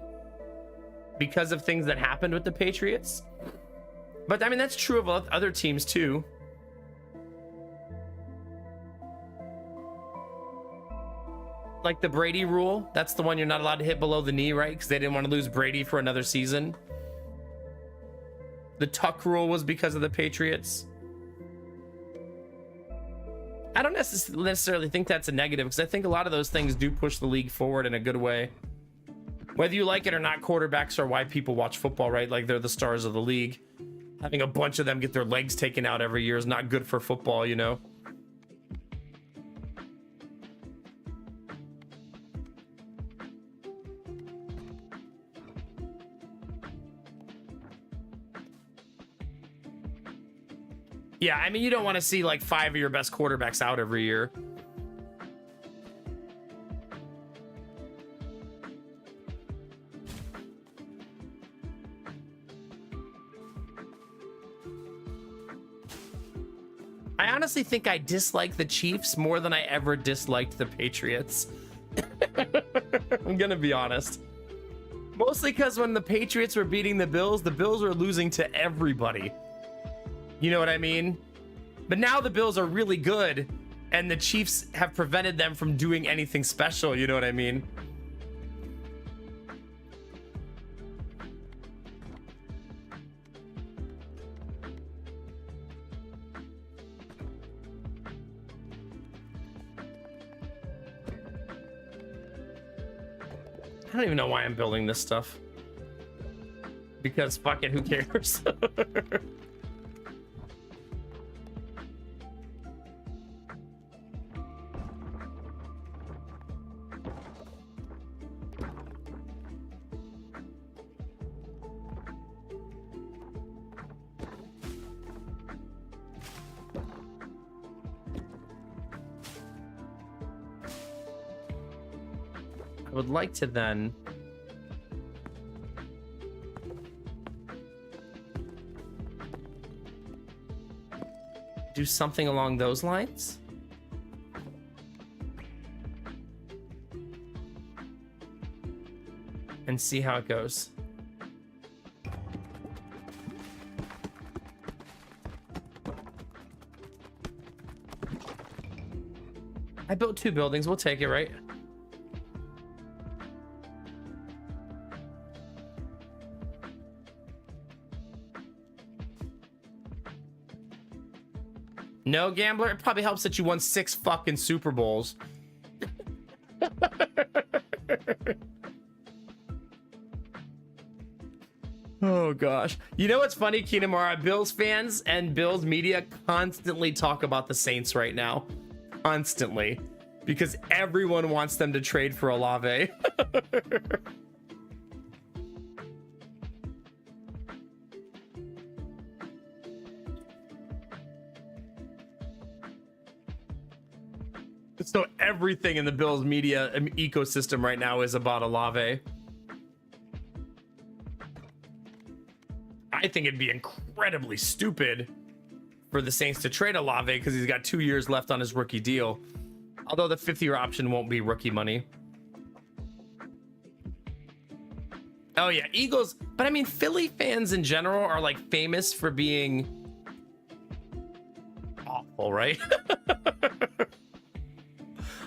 Because of things that happened with the Patriots. But I mean, that's true of other teams too. Like the Brady rule, that's the one you're not allowed to hit below the knee, right? Because they didn't want to lose Brady for another season. The tuck rule was because of the Patriots. I don't necessarily think that's a negative, because I think a lot of those things do push the league forward in a good way. Whether you like it or not, quarterbacks are why people watch football, right? Like, they're the stars of the league. Having a bunch of them get their legs taken out every year is not good for football, you know? Yeah, I mean, you don't want to see like 5 of your best quarterbacks out every year. I honestly think I dislike the Chiefs more than I ever disliked the Patriots. I'm gonna be honest. Mostly because when the Patriots were beating the Bills were losing to everybody. You know what I mean? But now the Bills are really good, and the Chiefs have prevented them from doing anything special. You know what I mean? I don't even know why I'm building this stuff. Because fuck it, who cares? I would like to then do something along those lines. And see how it goes. I built 2 buildings, we'll take it, right? No, Gambler, it probably helps that you won 6 fucking Super Bowls. Oh gosh. You know what's funny, Kinamara? Bills fans and Bills media constantly talk about the Saints right now. Constantly. Because everyone wants them to trade for Olave. So everything in the Bills media ecosystem right now is about Olave. I think it'd be incredibly stupid for the Saints to trade Olave because he's got 2 years left on his rookie deal. Although the 5th-year option won't be rookie money. Oh yeah, Eagles. But I mean, Philly fans in general are like famous for being awful, right?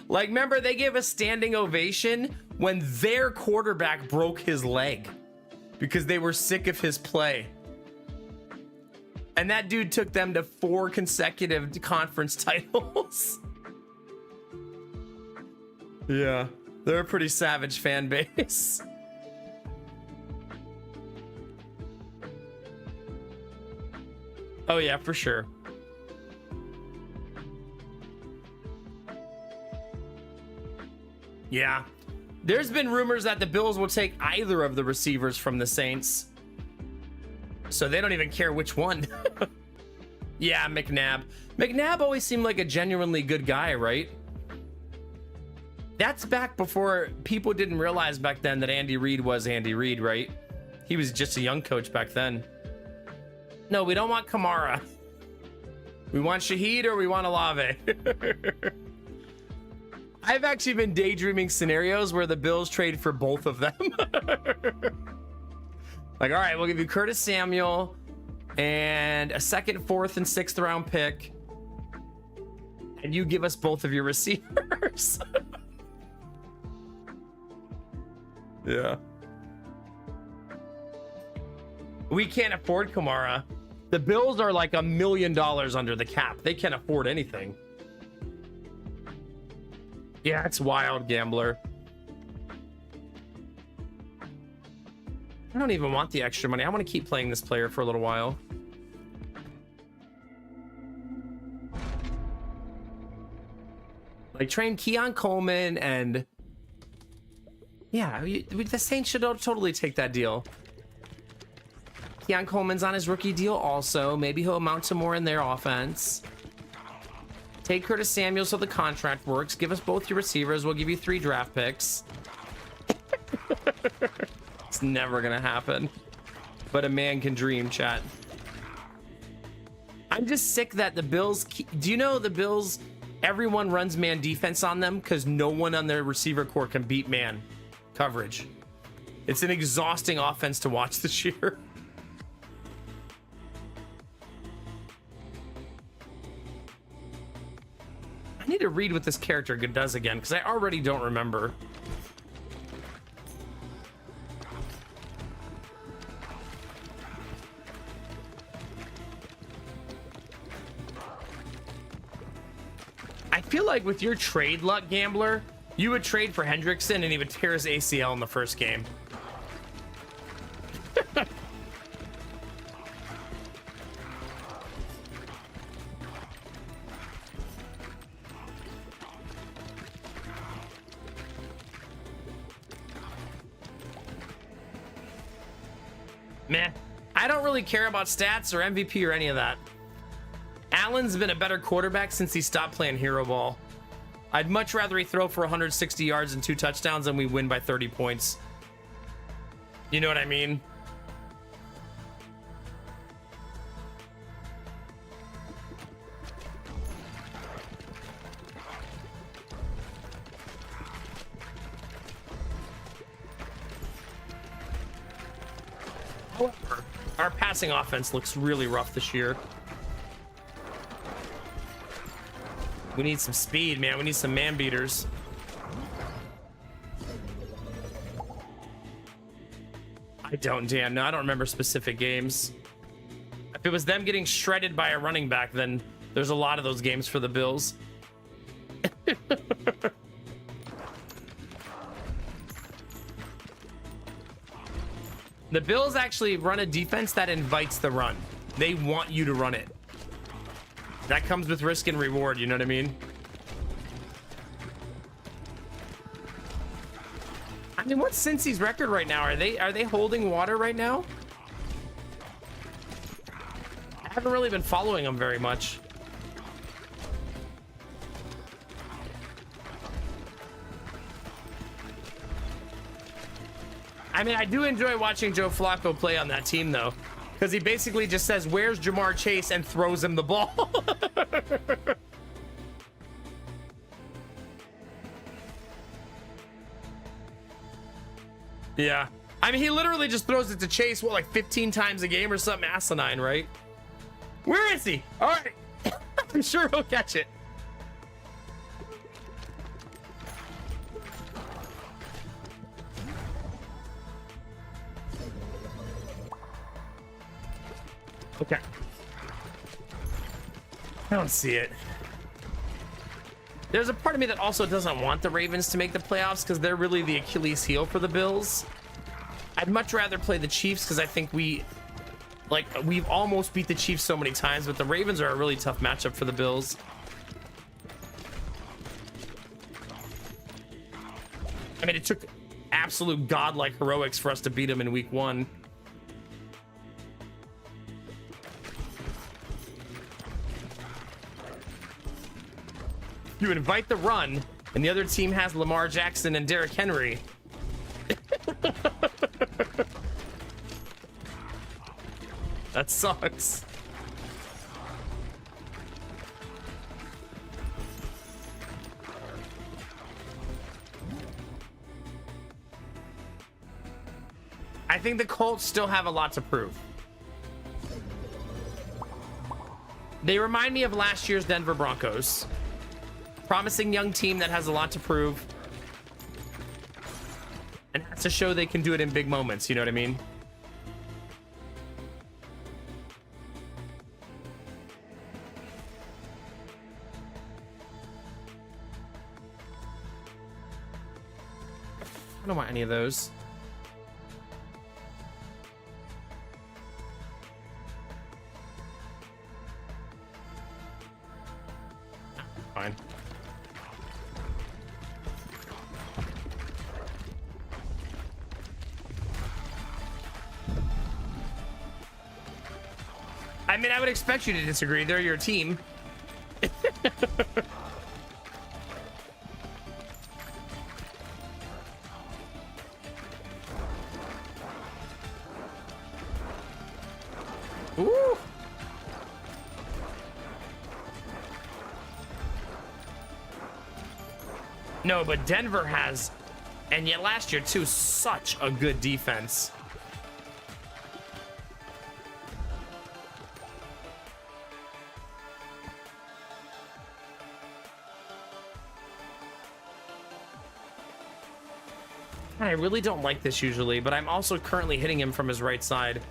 Like, remember they gave a standing ovation when their quarterback broke his leg because they were sick of his play. And that dude took them to 4 consecutive conference titles. Yeah, they're a pretty savage fan base. Oh yeah, for sure. Yeah. There's been rumors that the Bills will take either of the receivers from the Saints. So they don't even care which one. Yeah, McNabb. McNabb always seemed like a genuinely good guy, right? That's back before people didn't realize back then that Andy Reid was Andy Reid, right? He was just a young coach back then. No, we don't want Kamara. We want Shaheed or we want Olave. I've actually been daydreaming scenarios where the Bills trade for both of them. Like, all right, we'll give you Curtis Samuel and a 2nd, 4th, and 6th round pick. And you give us both of your receivers. Yeah. We can't afford Kamara. The Bills are like $1 million under the cap. They can't afford anything. Yeah, it's wild, gambler. I don't even want the extra money. I want to keep playing this player for a little while. Like, train Keon Coleman and... Yeah, the Saints should totally take that deal. Keon Coleman's on his rookie deal also. Maybe he'll amount to more in their offense. Take Curtis Samuel so the contract works. Give us both your receivers. We'll give you 3 draft picks. It's never gonna happen. But a man can dream, chat. I'm just sick that the Bills... Do you know the Bills... Everyone runs man defense on them because no one on their receiver core can beat man coverage. It's an exhausting offense to watch this year. I need to read what this character does again because I already don't remember. I feel like with your trade luck, gambler, you would trade for Hendrickson and he would tear his ACL in the first game. Meh. I don't really care about stats or MVP or any of that. Allen's been a better quarterback since he stopped playing hero ball. I'd much rather he throw for 160 yards and 2 touchdowns than we win by 30 points. You know what I mean? However, our passing offense looks really rough this year. We need some speed, man. We need some man beaters. I don't, Dan. No, I don't remember specific games. If it was them getting shredded by a running back, then there's a lot of those games for the Bills. The Bills actually run a defense that invites the run. They want you to run it. That comes with risk and reward, you know what I mean? I mean, what's Cincy's record right now? Are they holding water right now? I haven't really been following them very much. I mean, I do enjoy watching Joe Flacco play on that team, though. Because he basically just says, where's Jamar Chase, and throws him the ball. Yeah. I mean, he literally just throws it to Chase, what, like 15 times a game or something asinine, right? Where is he? All right. I'm sure he'll catch it. Okay. I don't see it. There's a part of me that also doesn't want the Ravens to make the playoffs because they're really the Achilles heel for the Bills. I'd much rather play the Chiefs because I think we've almost beat the Chiefs so many times, but the Ravens are a really tough matchup for the Bills. I mean, it took absolute godlike heroics for us to beat them in week 1. You invite the run, and the other team has Lamar Jackson and Derrick Henry. That sucks. I think the Colts still have a lot to prove. They remind me of last year's Denver Broncos. Promising young team that has a lot to prove. And has to show they can do it in big moments, you know what I mean? I don't want any of those. Fine. I mean, I would expect you to disagree. They're your team. Ooh. No, but Denver has, and yet last year too, such a good defense. I really don't like this usually, but I'm also currently hitting him from his right side.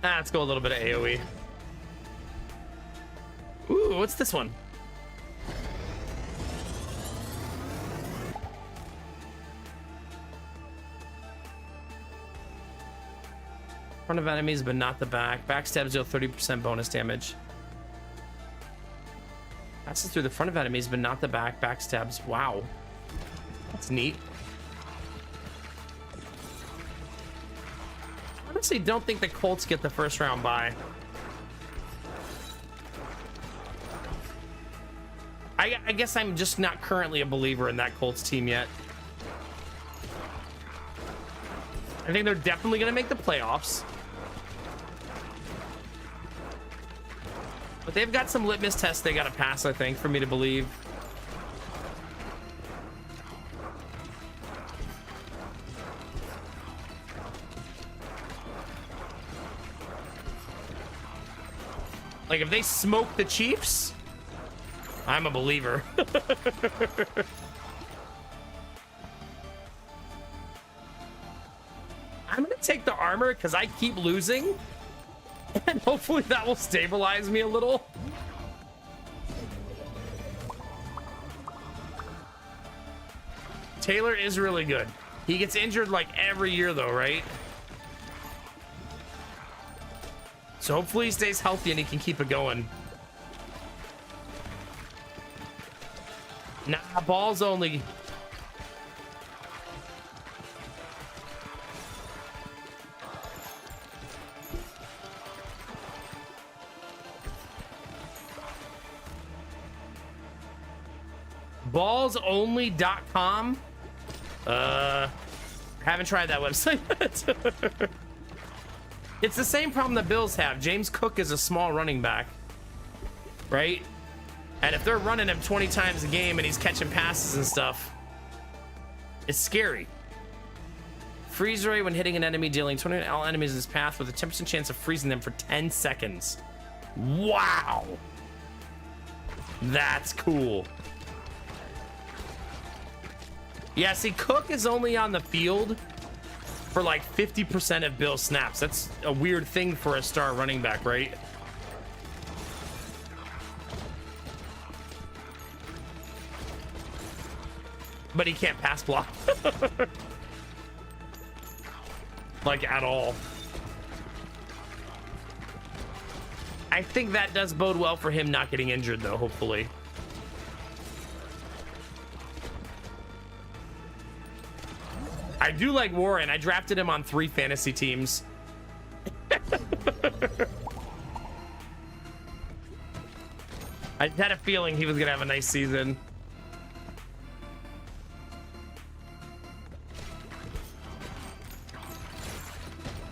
Let's go a little bit of AoE. Ooh, what's this one? Front of enemies, but not the back. Backstabs deal 30% bonus damage. Passes through the front of enemies, but not the back. Backstabs. Wow. That's neat. Honestly, don't think the Colts get the first round bye. I guess I'm just not currently a believer in that Colts team yet. I think they're definitely going to make the playoffs. But they've got some litmus tests they got to pass, I think, for me to believe. Like, if they smoke the Chiefs, I'm a believer. I'm gonna take the armor because I keep losing, and hopefully that will stabilize me a little. Taylor is really good. He gets injured like every year though, right? So hopefully he stays healthy and he can keep it going. Nah, balls only. Ballsonly.com. Haven't tried that website yet. It's the same problem the Bills have. James Cook is a small running back, right? And if they're running him 20 times a game and he's catching passes and stuff, it's scary. Freeze ray when hitting an enemy, dealing 20 all enemies in his path with a 10% chance of freezing them for 10 seconds. Wow. That's cool. Yeah, see, Cook is only on the field for like 50% of Bill's snaps. That's a weird thing for a star running back, right? But he can't pass block. Like, at all. I think that does bode well for him not getting injured, though, hopefully. I do like Warren. I drafted him on 3 fantasy teams. I had a feeling he was going to have a nice season.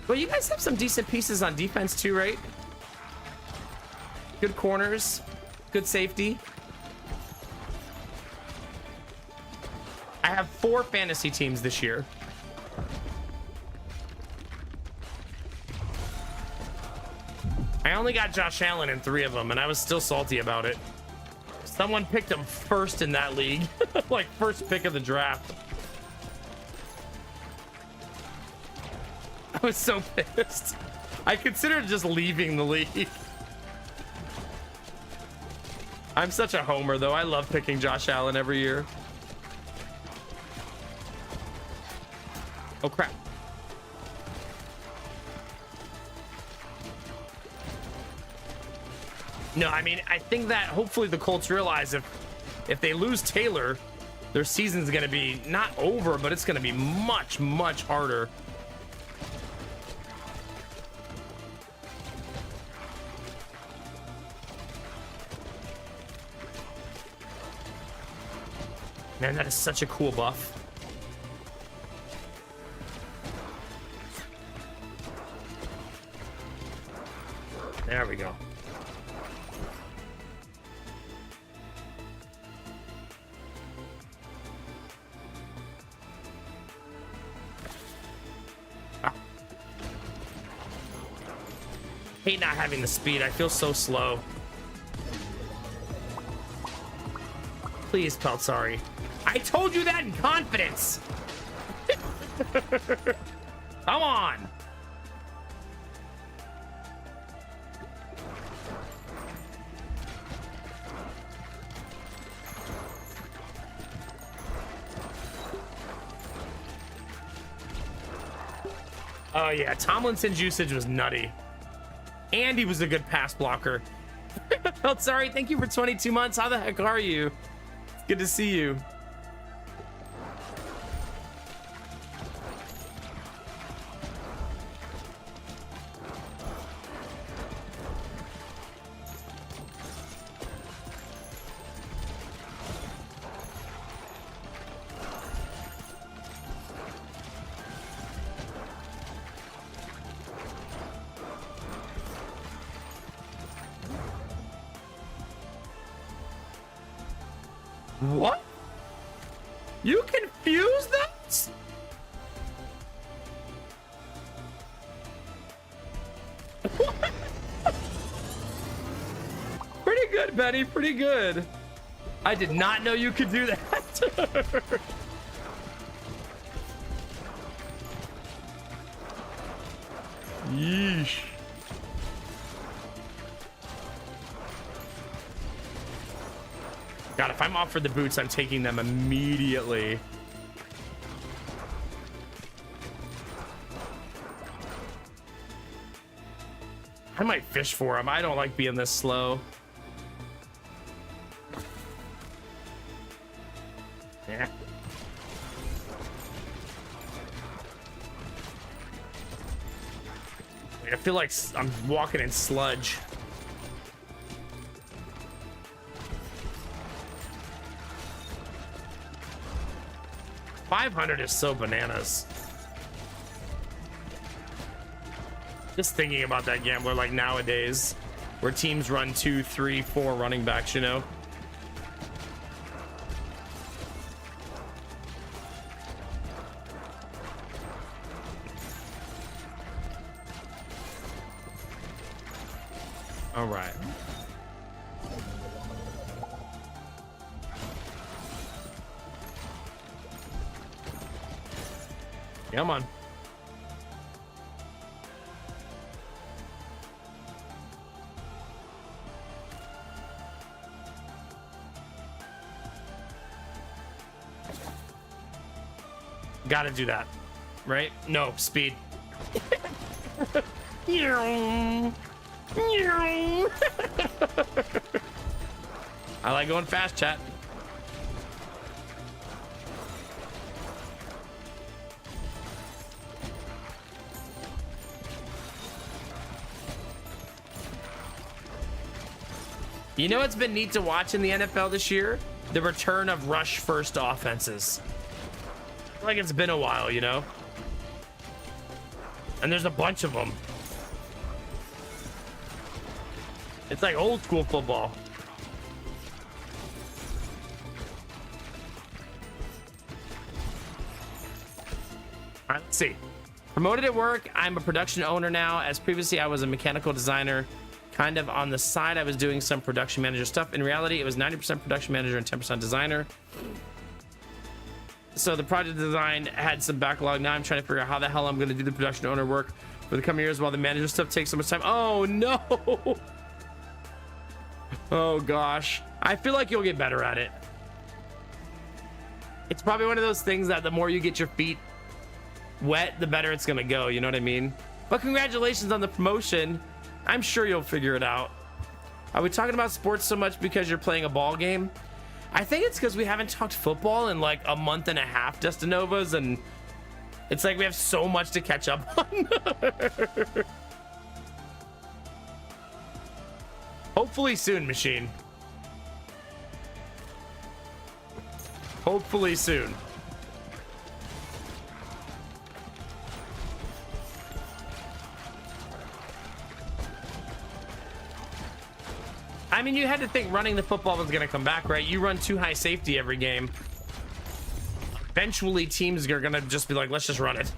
Well, you guys have some decent pieces on defense too, right? Good corners, good safety. I have 4 fantasy teams this year. I only got Josh Allen in 3 of them, and I was still salty about it. Someone picked him first in that league. Like, first pick of the draft. I was so pissed. I considered just leaving the league. I'm such a homer, though. I love picking Josh Allen every year. Oh, crap. No, I mean, I think that hopefully the Colts realize if they lose Taylor, their season's going to be not over, but it's going to be much, much harder. Man, that is such a cool buff. There we go. Ah. Hate not having the speed. I feel so slow. Please, Peltzari. I told you that in confidence. Come on. Oh yeah, Tomlinson's usage was nutty. And he was a good pass blocker. Peltzari, thank you for 22 months. How the heck are you? It's good to see you. What? You confuse that? Pretty good, Benny. Pretty good. I did not know you could do that. Yeesh. God, if I'm offered the boots, I'm taking them immediately. I might fish for him. I don't like being this slow. Yeah. I feel like I'm walking in sludge. $500 is so bananas. Just thinking about that gambler like nowadays, where teams run 2, 3, 4 running backs, you know? All right. Come on. Gotta do that, right? No, speed. I like going fast, chat. You know what's been neat to watch in the NFL this year? The return of rush first offenses. I feel like it's been a while, you know? And there's a bunch of them. It's like old school football. All right, let's see. Promoted at work. I'm a production owner now. As previously, I was a mechanical designer. Kind of on the side, I was doing some production manager stuff. In reality, it was 90% production manager and 10% designer. So the project design had some backlog. Now I'm trying to figure out how the hell I'm going to do the production owner work for the coming years while the manager stuff takes so much time. Oh, no. Oh, gosh. I feel like you'll get better at it. It's probably one of those things that the more you get your feet wet, the better it's going to go. You know what I mean? But congratulations on the promotion. I'm sure you'll figure it out. Are we talking about sports so much because you're playing a ball game? I think it's because we haven't talked football in like a month and a half, Destinovas, and it's like we have so much to catch up on. Hopefully soon, machine. Hopefully soon. I mean, you had to think running the football was going to come back, right? You run 2 high safety every game. Eventually, teams are going to just be like, let's just run it.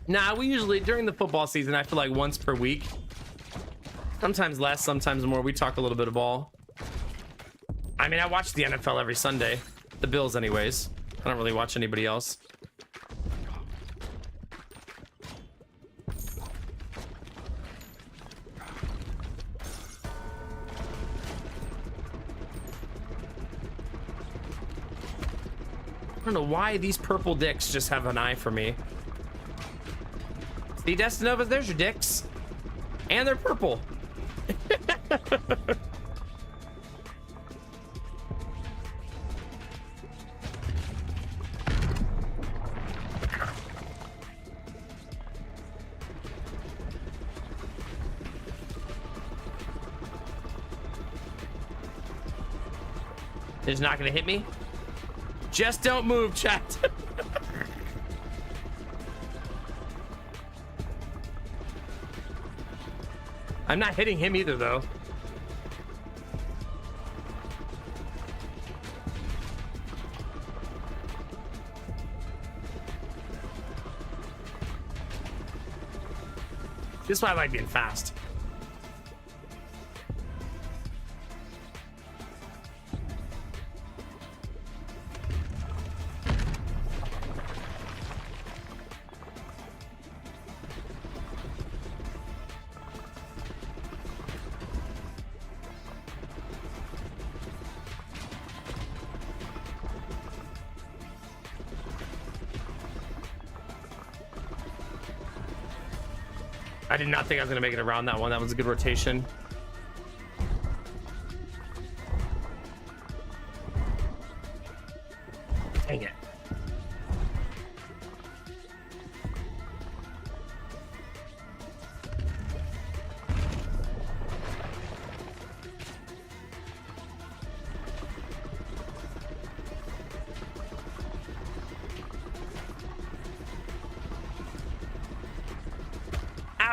Nah, we usually, during the football season, I feel like once per week. Sometimes less, sometimes more. We talk a little bit of ball. I mean, I watch the NFL every Sunday. The Bills, anyways. I don't really watch anybody else. I don't know why these purple dicks just have an eye for me. See, Destinovas, there's your dicks. And they're purple. It's not gonna hit me. Just don't move, chat. I'm not hitting him either, though. This is why I like being fast. I did not think I was going to make it around that one. That was a good rotation. Dang it.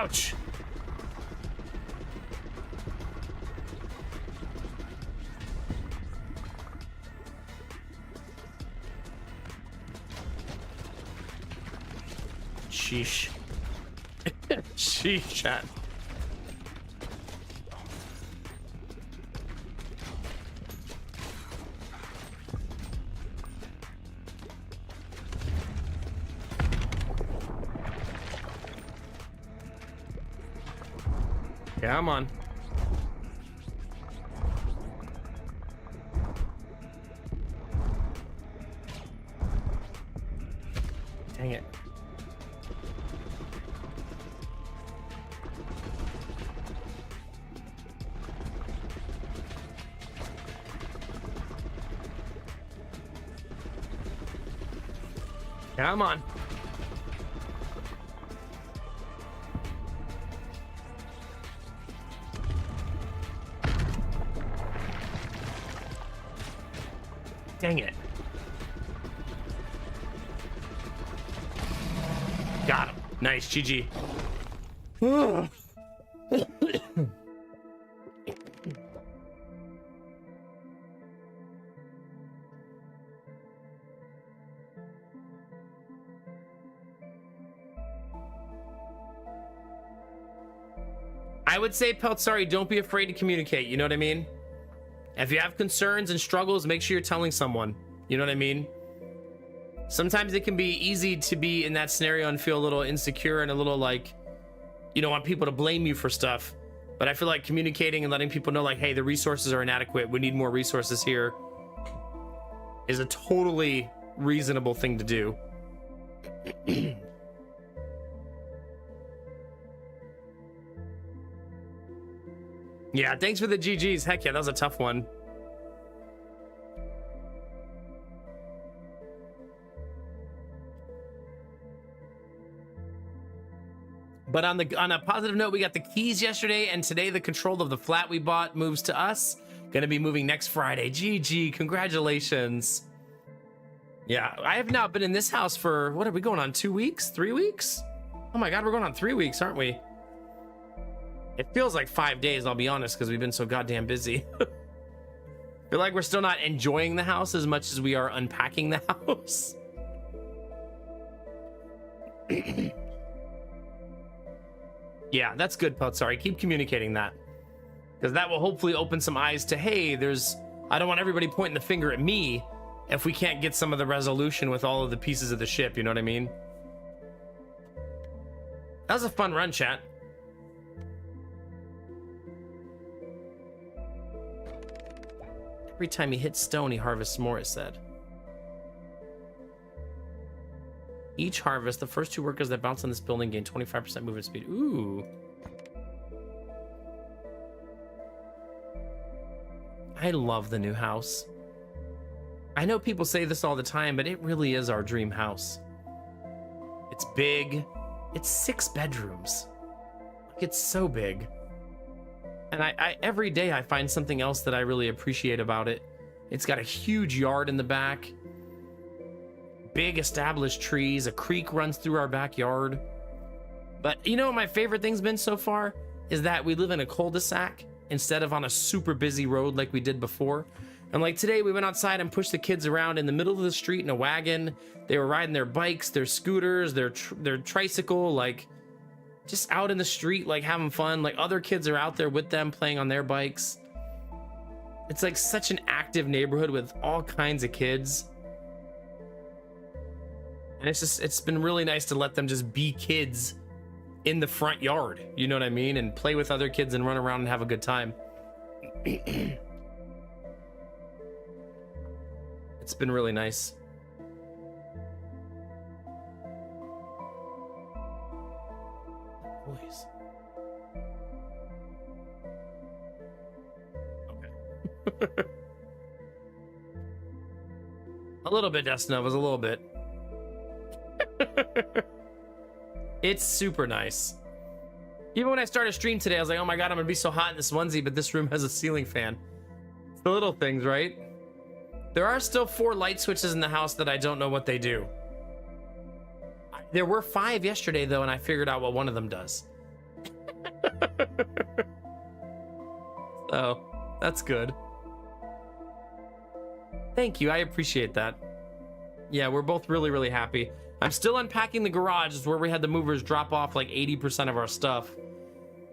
Ouch. Sheesh. Sheesh, chat. Yeah, I'm on. Dang it. Come on. Dang it. Got him. Nice, GG. I would say, Peltzari, don't be afraid to communicate. You know what I mean? If you have concerns and struggles, make sure you're telling someone. You know what I mean? Sometimes it can be easy to be in that scenario and feel a little insecure and a little like you don't want people to blame you for stuff. But I feel like communicating and letting people know like, hey, the resources are inadequate. We need more resources here is a totally reasonable thing to do. Yeah, thanks for the GGs. Heck yeah, that was a tough one. But on a positive note, we got the keys yesterday, and today the control of the flat we bought moves to us. Gonna be moving next Friday. GG, congratulations. Yeah, I have now been in this house for, what are we going on, 2 weeks? 3 weeks? Oh my God, we're going on 3 weeks, aren't we? It feels like 5 days, I'll be honest, because we've been so goddamn busy. Feel like we're still not enjoying the house as much as we are unpacking the house. Yeah, that's good, Sorry, keep communicating that. Because that will hopefully open some eyes to, hey, I don't want everybody pointing the finger at me if we can't get some of the resolution with all of the pieces of the ship, you know what I mean? That was a fun run, chat. Every time he hits stone, he harvests more, it said. Each harvest, the first 2 workers that bounce on this building gain 25% movement speed. Ooh. I love the new house. I know people say this all the time, but it really is our dream house. It's big. It's 6 bedrooms. Like, it's so big. And I every day I find something else that I really appreciate about it. It's got a huge yard in the back. Big established trees. A creek runs through our backyard. But you know what my favorite thing's been so far? Is that we live in a cul-de-sac instead of on a super busy road like we did before. And like today we went outside and pushed the kids around in the middle of the street in a wagon. They were riding their bikes, their scooters, their tricycle, like just out in the street, like having fun. Like other kids are out there with them playing on their bikes. It's like such an active neighborhood with all kinds of kids. And it's been really nice to let them just be kids in the front yard. You know what I mean? And play with other kids and run around and have a good time. It's been really nice. Boys. Okay. A little bit, Destino. Was a little bit. It's super nice. Even when I started a stream today, I was like, oh my God, I'm gonna be so hot in this onesie, but this room has a ceiling fan. It's the little things, right? There are still 4 light switches in the house that I don't know what they do. There were 5 yesterday though, and I figured out what one of them does. So that's good. Thank you. I appreciate that. Yeah, we're both really, really happy. I'm still unpacking the garage. It's where we had the movers drop off like 80% of our stuff.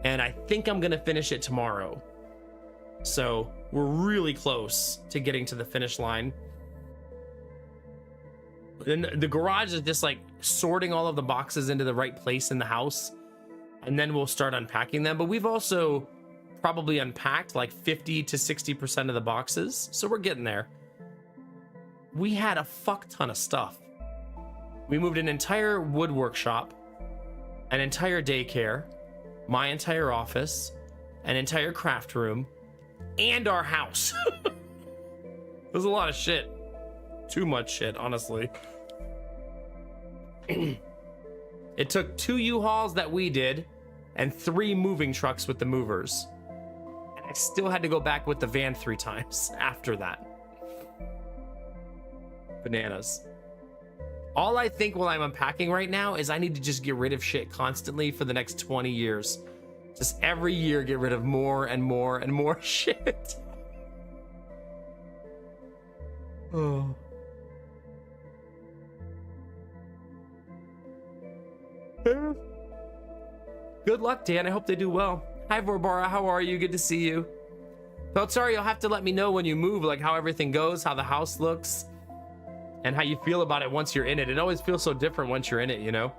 And I think I'm going to finish it tomorrow. So we're really close to getting to the finish line. Then the garage is just like sorting all of the boxes into the right place in the house. And then we'll start unpacking them. But we've also probably unpacked like 50 to 60% of the boxes. So we're getting there. We had a fuck ton of stuff. We moved an entire woodwork shop, an entire daycare, my entire office, an entire craft room, and our house. There's a lot of shit. Too much shit, honestly. It took 2 U-Hauls that we did and 3 moving trucks with the movers. And I still had to go back with the van 3 times after that. Bananas. All I think while I'm unpacking right now is I need to just get rid of shit constantly for the next 20 years. Just every year get rid of more and more and more shit. Oh. Good luck, Dan. I hope they do well. Hi, Vorbara. How are you? Good to see you. Felt sorry. You'll have to let me know when you move, like how everything goes, how the house looks, and how you feel about it once you're in it. It always feels so different once you're in it, you know?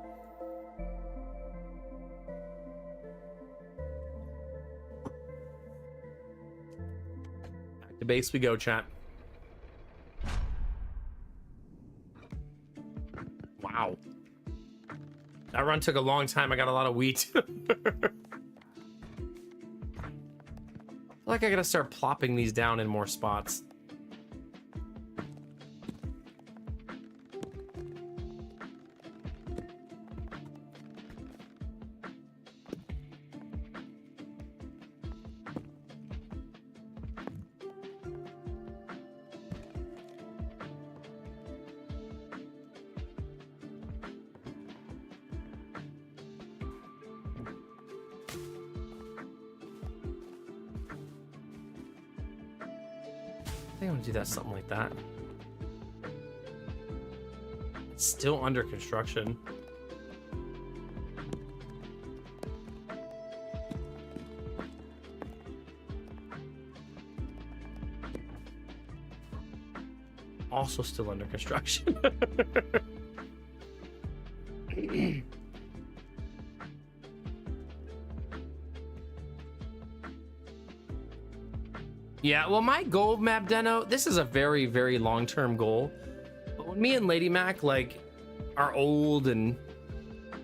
Back to base we go, chat. Wow. That run took a long time. I got a lot of wheat. I feel like I gotta start plopping these down in more spots. I think I'm gonna do that, something like that. It's still under construction. Also still under construction. Yeah, well, my goal, Mabdeno, this is a very, very long-term goal. But when me and Lady Mac, like, are old and,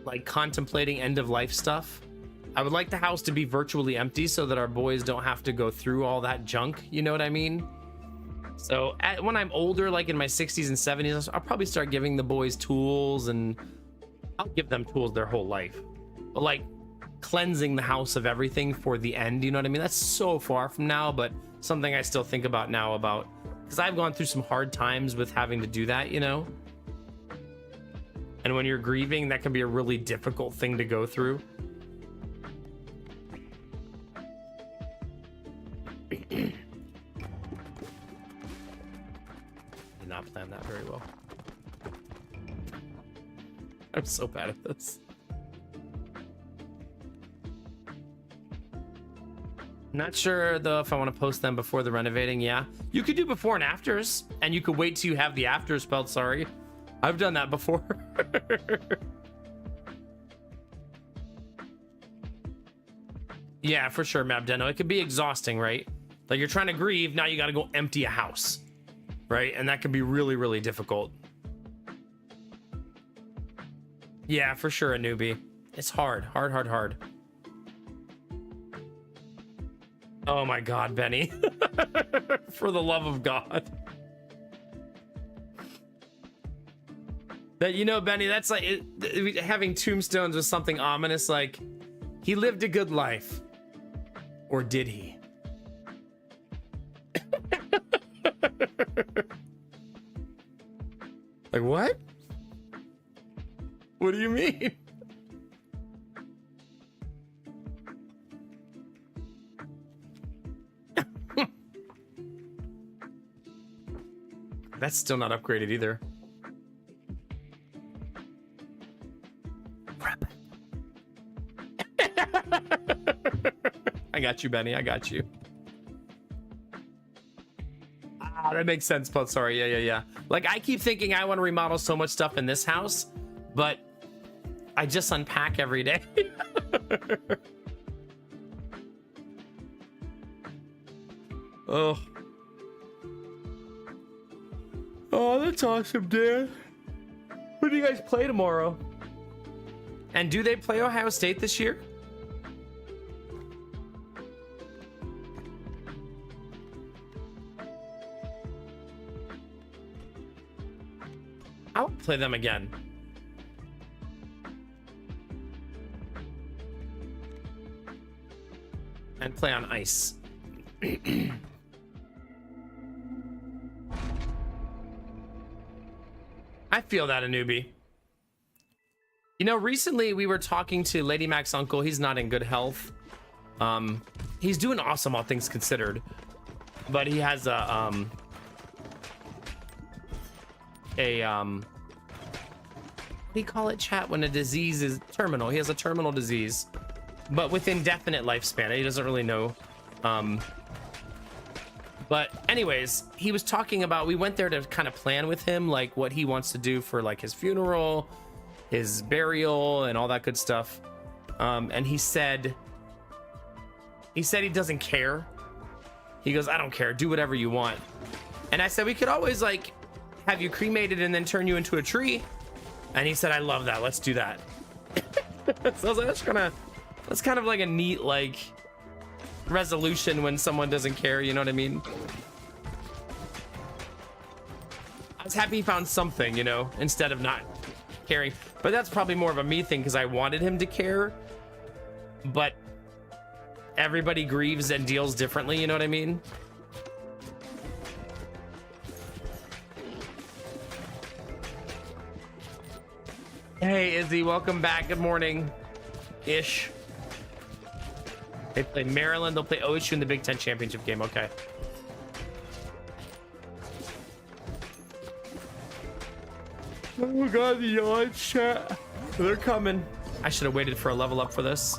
like, contemplating end-of-life stuff, I would like the house to be virtually empty so that our boys don't have to go through all that junk, you know what I mean? So, when I'm older, like in my 60s and 70s, I'll probably start giving the boys tools, and I'll give them tools their whole life. But, like, cleansing the house of everything for the end, you know what I mean? That's so far from now, but something I still think about now, about because I've gone through some hard times with having to do that, you know? And when you're grieving, that can be a really difficult thing to go through. Did not plan that very well. I'm so bad at this. Not sure though if I want to post them before the renovating. Yeah, you could do before and afters, and you could wait till you have the afters spelled. Sorry, I've done that before. Yeah, for sure, Mabdeno. It could be exhausting, right? Like you're trying to grieve, now you got to go empty a house, right? And that can be really, really difficult. Yeah, for sure, a newbie. It's hard, hard. Oh my God, Benny. For the love of God. That, you know, Benny, that's like having tombstones was something ominous, like he lived a good life. Or did he? Like what? What do you mean? That's still not upgraded either. I got you, Benny. I got you. Ah, that makes sense, but sorry. Yeah. Like, I keep thinking I want to remodel so much stuff in this house, but I just unpack every day. Oh, that's awesome, Dan. Who do you guys play tomorrow? And do they play Ohio State this year? I'll play them again. And play on ice. I feel that, a newbie. You know, recently we were talking to Lady Mac's uncle. He's not in good health. He's doing awesome, all things considered. But he has what do you call it, chat, when a disease is terminal? He has a terminal disease, but with indefinite lifespan. He doesn't really know. But anyways, he was talking about, we went there to kind of plan with him, like what he wants to do for like his funeral, his burial, and all that good stuff. And he said he doesn't care. He goes, I don't care, do whatever you want. And I said, we could always like have you cremated and then turn you into a tree. And he said, I love that, let's do that. So I was like, that's kind of like a neat like resolution when someone doesn't care, you know what I mean? I was happy he found something, you know, instead of not caring. But that's probably more of a me thing, because I wanted him to care, but everybody grieves and deals differently, you know what I mean? Hey Izzy, welcome back. Good morning ish. They play Maryland. They'll play OSU in the Big Ten championship game. Okay. Oh god, the yawn chat. They're coming. I should have waited for a level up for this.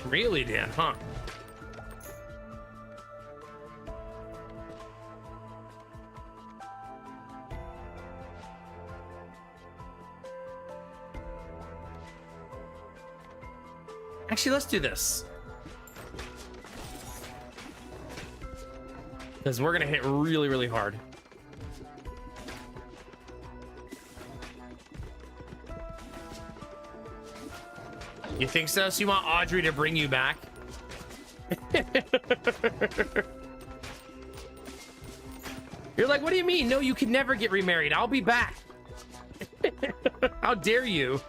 Really, Dan? Huh? Actually, let's do this. Because we're going to hit really, really hard. You think so? So you want Audrey to bring you back? You're like, what do you mean? No, you can never get remarried. I'll be back. How dare you?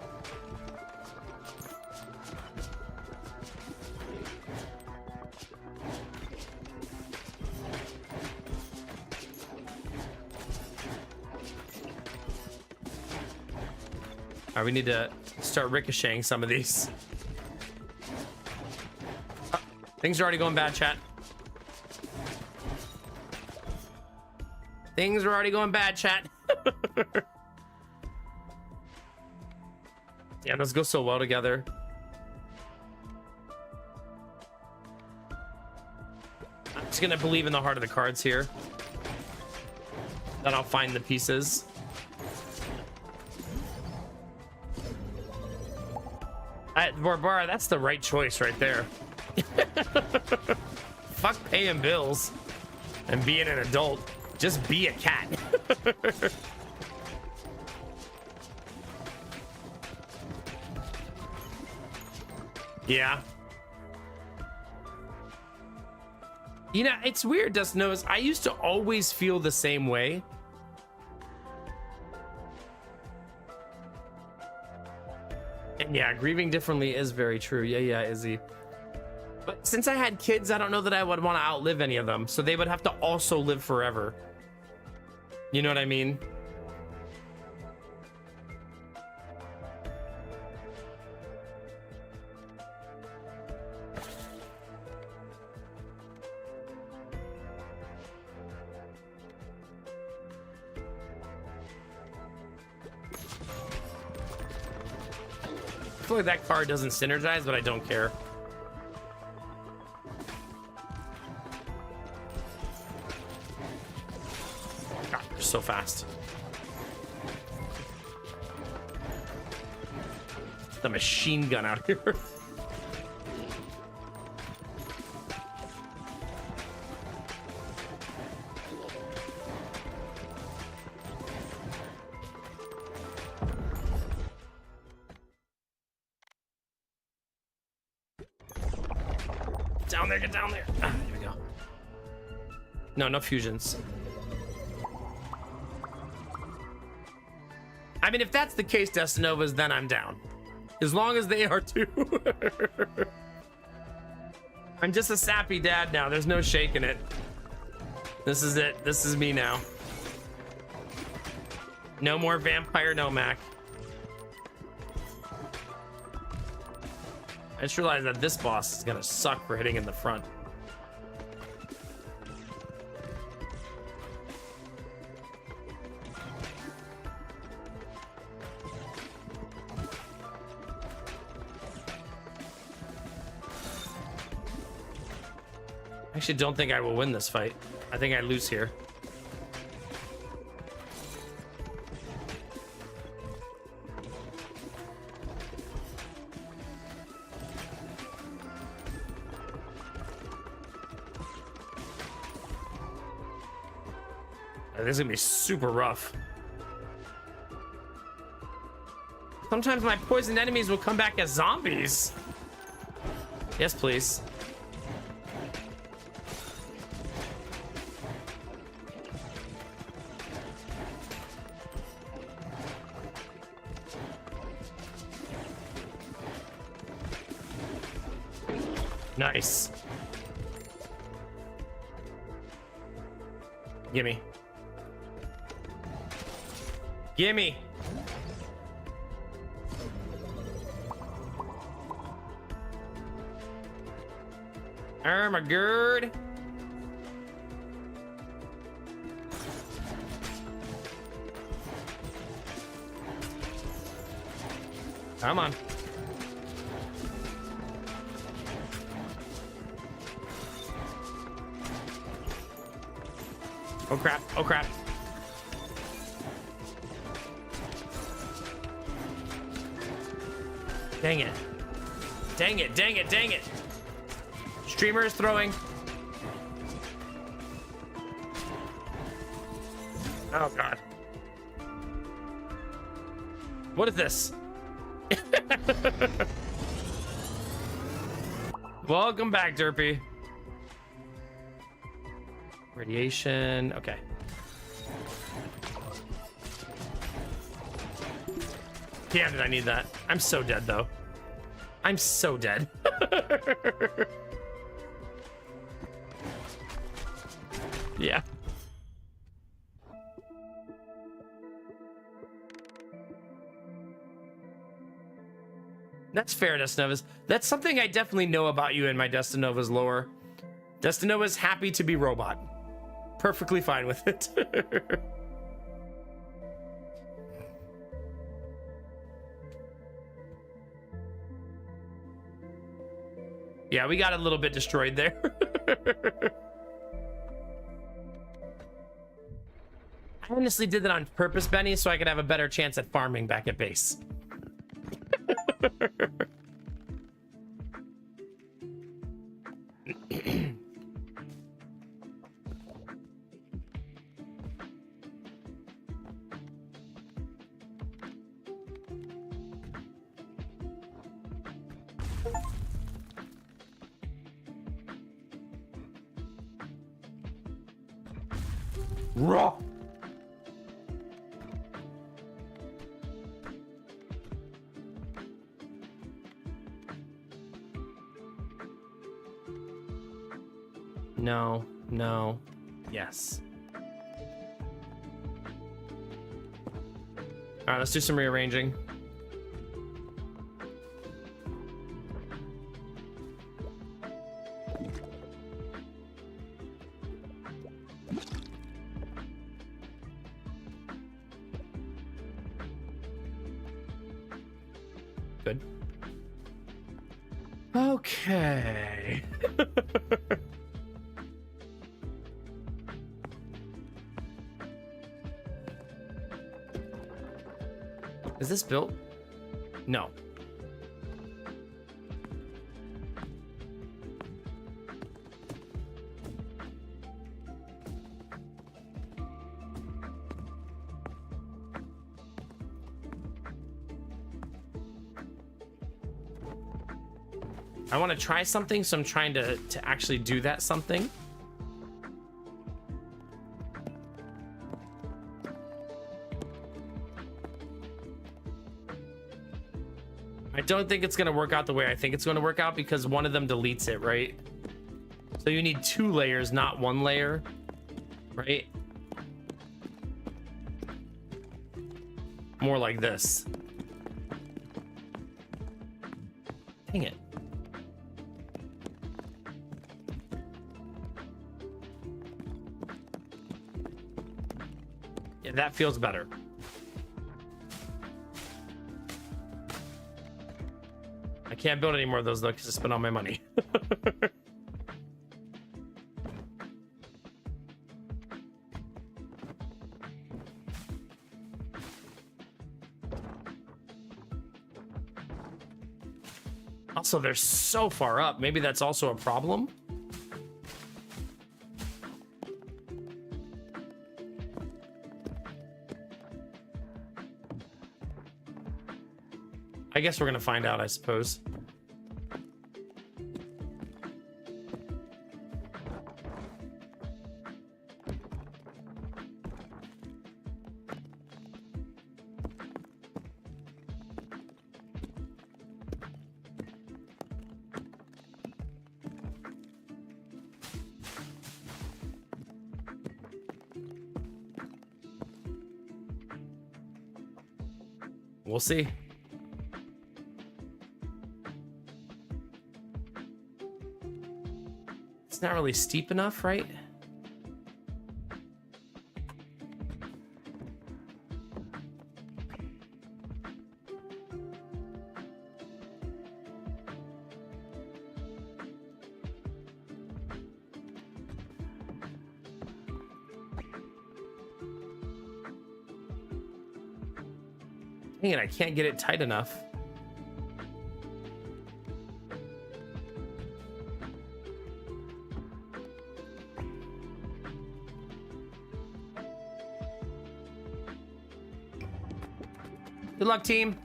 All right, we need to start ricocheting some of these. Oh, things are already going bad, chat. Things are already going bad, chat. Damn, those go so well together. I'm just gonna believe in the heart of the cards here. Then I'll find the pieces. Barbara, that's the right choice right there. Fuck paying bills and being an adult. Just be a cat. Yeah. You know, it's weird, Dust Nose. I used to always feel the same way. And yeah, grieving differently is very true. Yeah, Izzy. But since I had kids, I don't know that I would want to outlive any of them. So they would have to also live forever. You know what I mean? feel like that card doesn't synergize, but I don't care. God, they're so fast. The machine gun out here. Down there, get down there. Ah, there we go. No fusions. I mean, if that's the case, Destinovas, then I'm down. As long as they are too. I'm just a sappy dad now. There's no shaking it. This is it. This is me now. No more vampire, no Mac. I just realized that this boss is gonna suck for hitting in the front. I actually don't think I will win this fight. I think I lose here. This is gonna be super rough. Sometimes my poisoned enemies will come back as zombies. Yes, please. Nice. Gimme. Gimme. Armagerd. Come on. Oh crap, oh crap. Dang it. Dang it, dang it, dang it. Streamer is throwing. Oh god. What is this? Welcome back, Derpy. Radiation, okay. Damn, did I need that? I'm so dead, though. I'm so dead. Yeah. That's fair, Destinovas. That's something I definitely know about you in my Destinovas lore. Destinova's happy to be robot. Perfectly fine with it. Yeah, we got a little bit destroyed there. I honestly did that on purpose, Benny, so I could have a better chance at farming back at base. Raw. No, no, yes. All right, let's do some rearranging. Good. Okay. Is this built? No. I want to try something, so I'm trying to actually do that something. I don't think it's going to work out the way I think it's going to work out, because one of them deletes it, right? So you need 2 layers, not 1 layer, right? More like this. Dang it. Yeah, that feels better. I can't build any more of those though, because I spent all my money. Also, they're so far up. Maybe that's also a problem. I guess we're gonna find out, I suppose. We'll see. It's not really steep enough, right? Dang it, I can't get it tight enough. Good luck, team.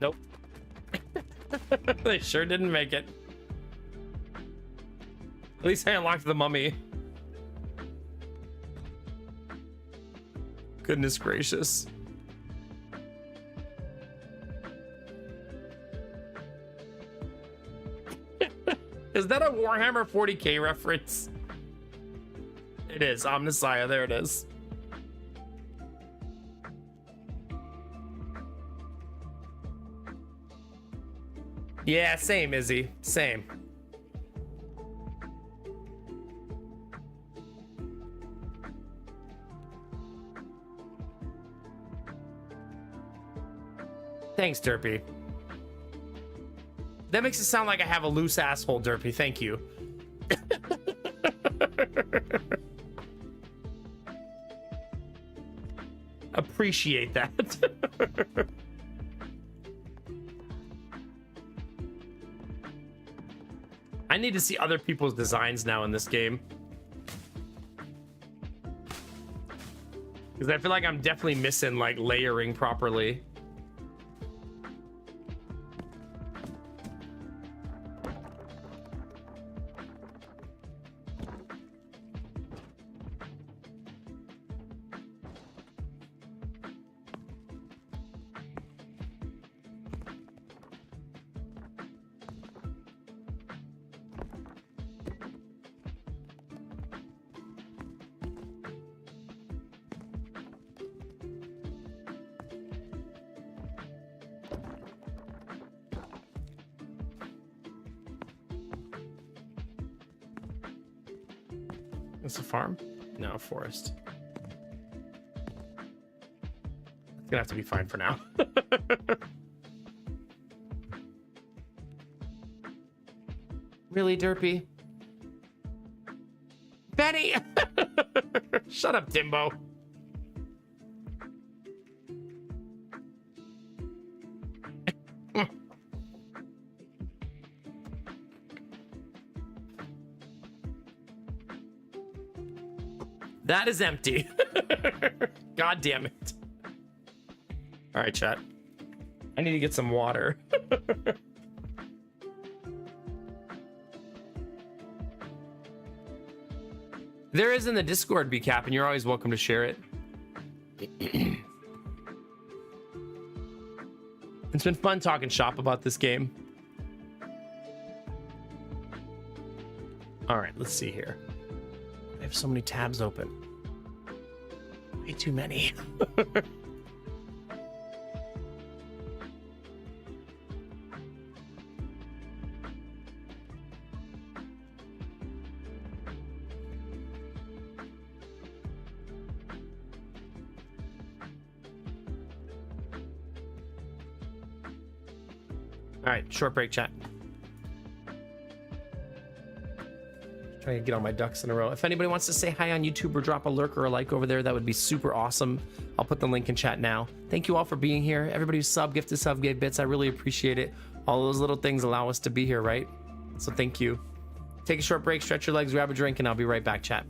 Nope. They sure didn't make it. At least I unlocked the mummy. Goodness gracious. Is that a Warhammer 40K reference? It is. Omnissiah. There it is. Yeah, same, Izzy. Same. Thanks, Derpy. That makes it sound like I have a loose asshole, Derpy. Thank you. Appreciate that. I need to see other people's designs now in this game, because I feel like I'm definitely missing like layering properly. It's a farm? No, a forest. It's gonna have to be fine for now. Really, Derpy? Benny! Shut up, Timbo. That is empty. God damn it. All right, chat. I need to get some water. There is in the Discord, BCap, and you're always welcome to share it. It's been fun talking shop about this game. All right, let's see here. I have so many tabs open. Way too many. All right, short break, chat. Trying to get all my ducks in a row. If anybody wants to say hi on YouTube or drop a lurk or a like over there, that would be super awesome. I'll put the link in chat now. Thank you all for being here. Everybody who gifted sub, gave bits, I really appreciate it. All those little things allow us to be here, right? So thank you. Take a short break, stretch your legs, grab a drink, and I'll be right back, chat.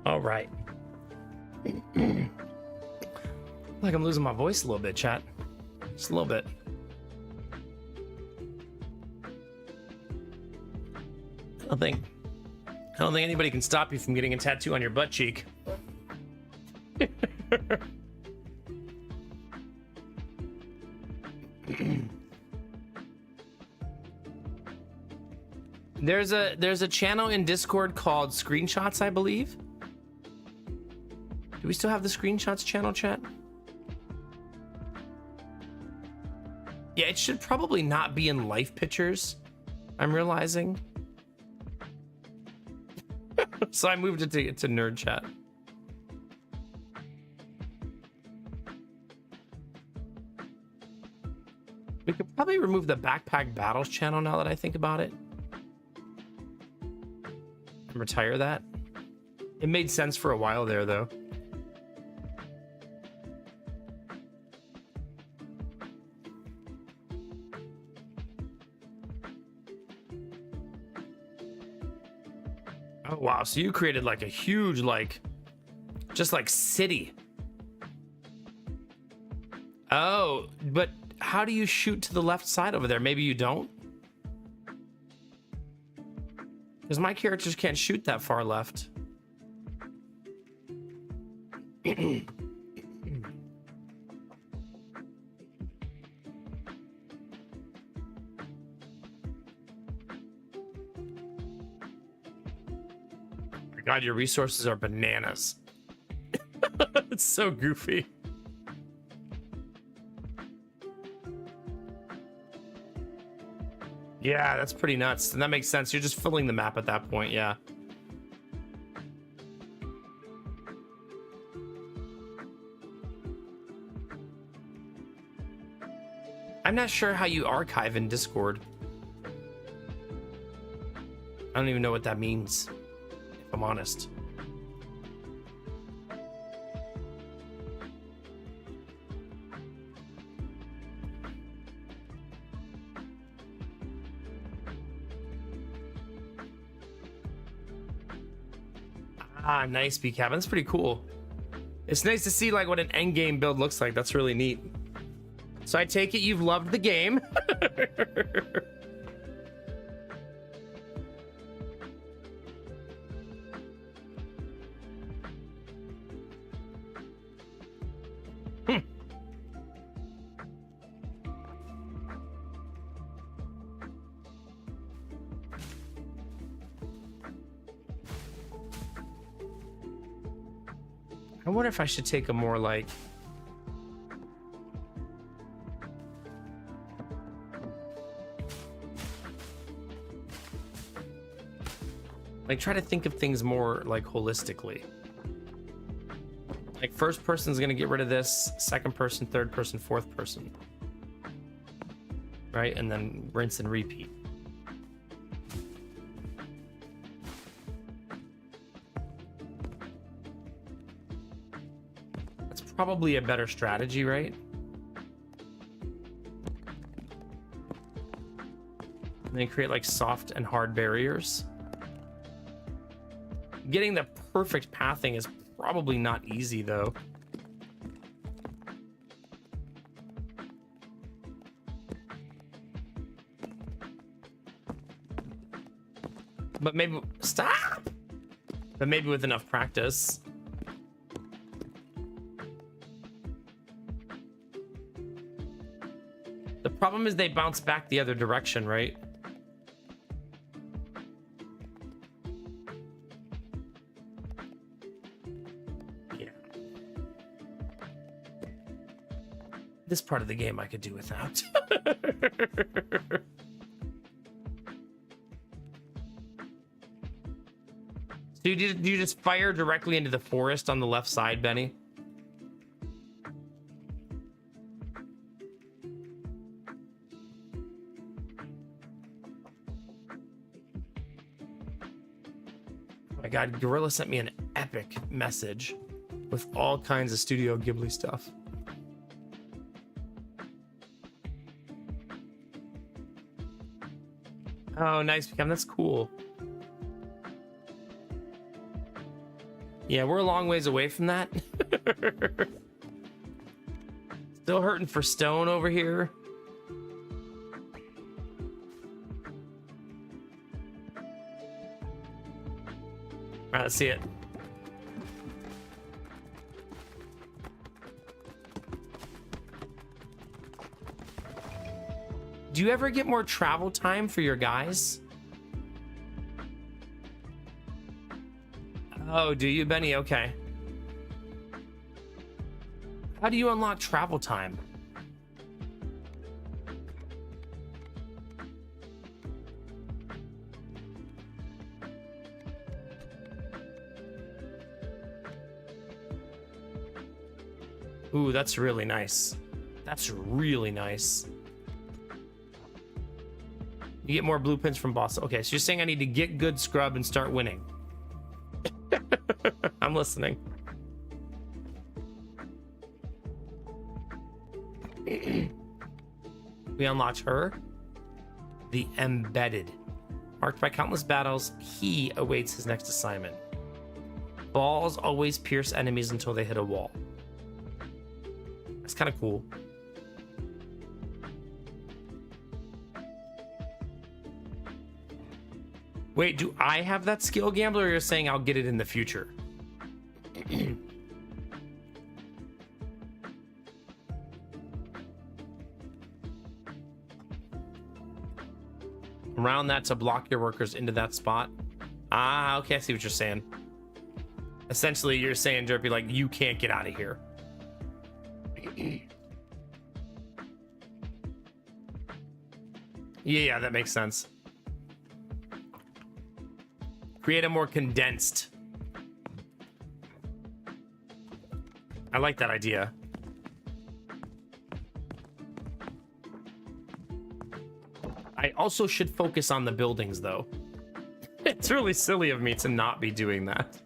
All right. Like I'm losing my voice a little bit, chat. Just a little bit. I think I don't think anybody can stop you from getting a tattoo on your butt cheek. There's a channel in Discord called Screenshots, I believe. Do we still have the Screenshots channel, chat? Yeah, it should probably not be in life pictures, I'm realizing. So I moved it to nerd chat. We could probably remove the Backpack Battles channel now that I think about it. And retire that. It made sense for a while there, though. Oh, wow. So you created like a huge, like, just like city. Oh, but how do you shoot to the left side over there? Maybe you don't? Because my characters can't shoot that far left. God, your resources are bananas. It's so goofy. Yeah, that's pretty nuts. And that makes sense. You're just filling the map at that point, yeah. I'm not sure how you archive in Discord. I don't even know what that means, if I'm honest. Ah, nice, B cabin. That's pretty cool. It's nice to see like what an end game build looks like. That's really neat. So I take it you've loved the game. I wonder if I should take a more like try to think of things more like holistically. Like first person's gonna get rid of this, second person, third person, fourth person. Right? And then rinse and repeat. That's probably a better strategy, right? And then create like soft and hard barriers. Getting the perfect pathing is probably not easy, though. But maybe... Stop! But maybe with enough practice. The problem is they bounce back the other direction, right? This part of the game I could do without. Do you just fire directly into the forest on the left side, Benny? Oh my God, Gorilla sent me an epic message with all kinds of Studio Ghibli stuff. Oh, nice, Cam. That's cool. Yeah, we're a long ways away from that. Still hurting for stone over here. right, let's see it. Do you ever get more travel time for your guys? Oh, do you, Benny? Okay. How do you unlock travel time? Ooh, that's really nice. That's really nice. You get more blueprints from boss. Okay, so you're saying I need to get good scrub and start winning. I'm listening. We unlocked her. The Embedded. Marked by countless battles, he awaits his next assignment. Balls always pierce enemies until they hit a wall. That's kind of cool. Wait, do I have that skill, Gambler, or you're saying I'll get it in the future? Around that to block your workers into that spot. Ah, okay, I see what you're saying. Essentially, you're saying, Derpy, like, you can't get out of here. Yeah, that makes sense. Create a more condensed. I like that idea. I also should focus on the buildings, though. It's really silly of me to not be doing that.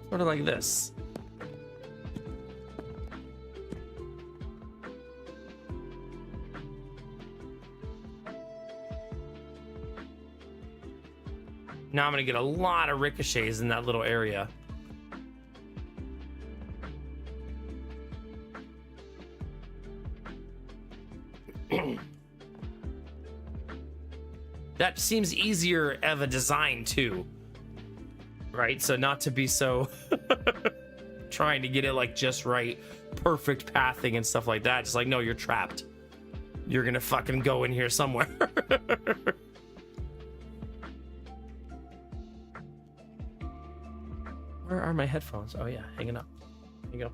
Sort of like this. Now I'm gonna get a lot of ricochets in that little area. That seems easier of a design too. Right, so not to be so trying to get it like just right, perfect pathing and stuff like that. Just like, no, you're trapped. You're gonna fucking go in here somewhere. Where are my headphones? Oh yeah, hanging up. There you go.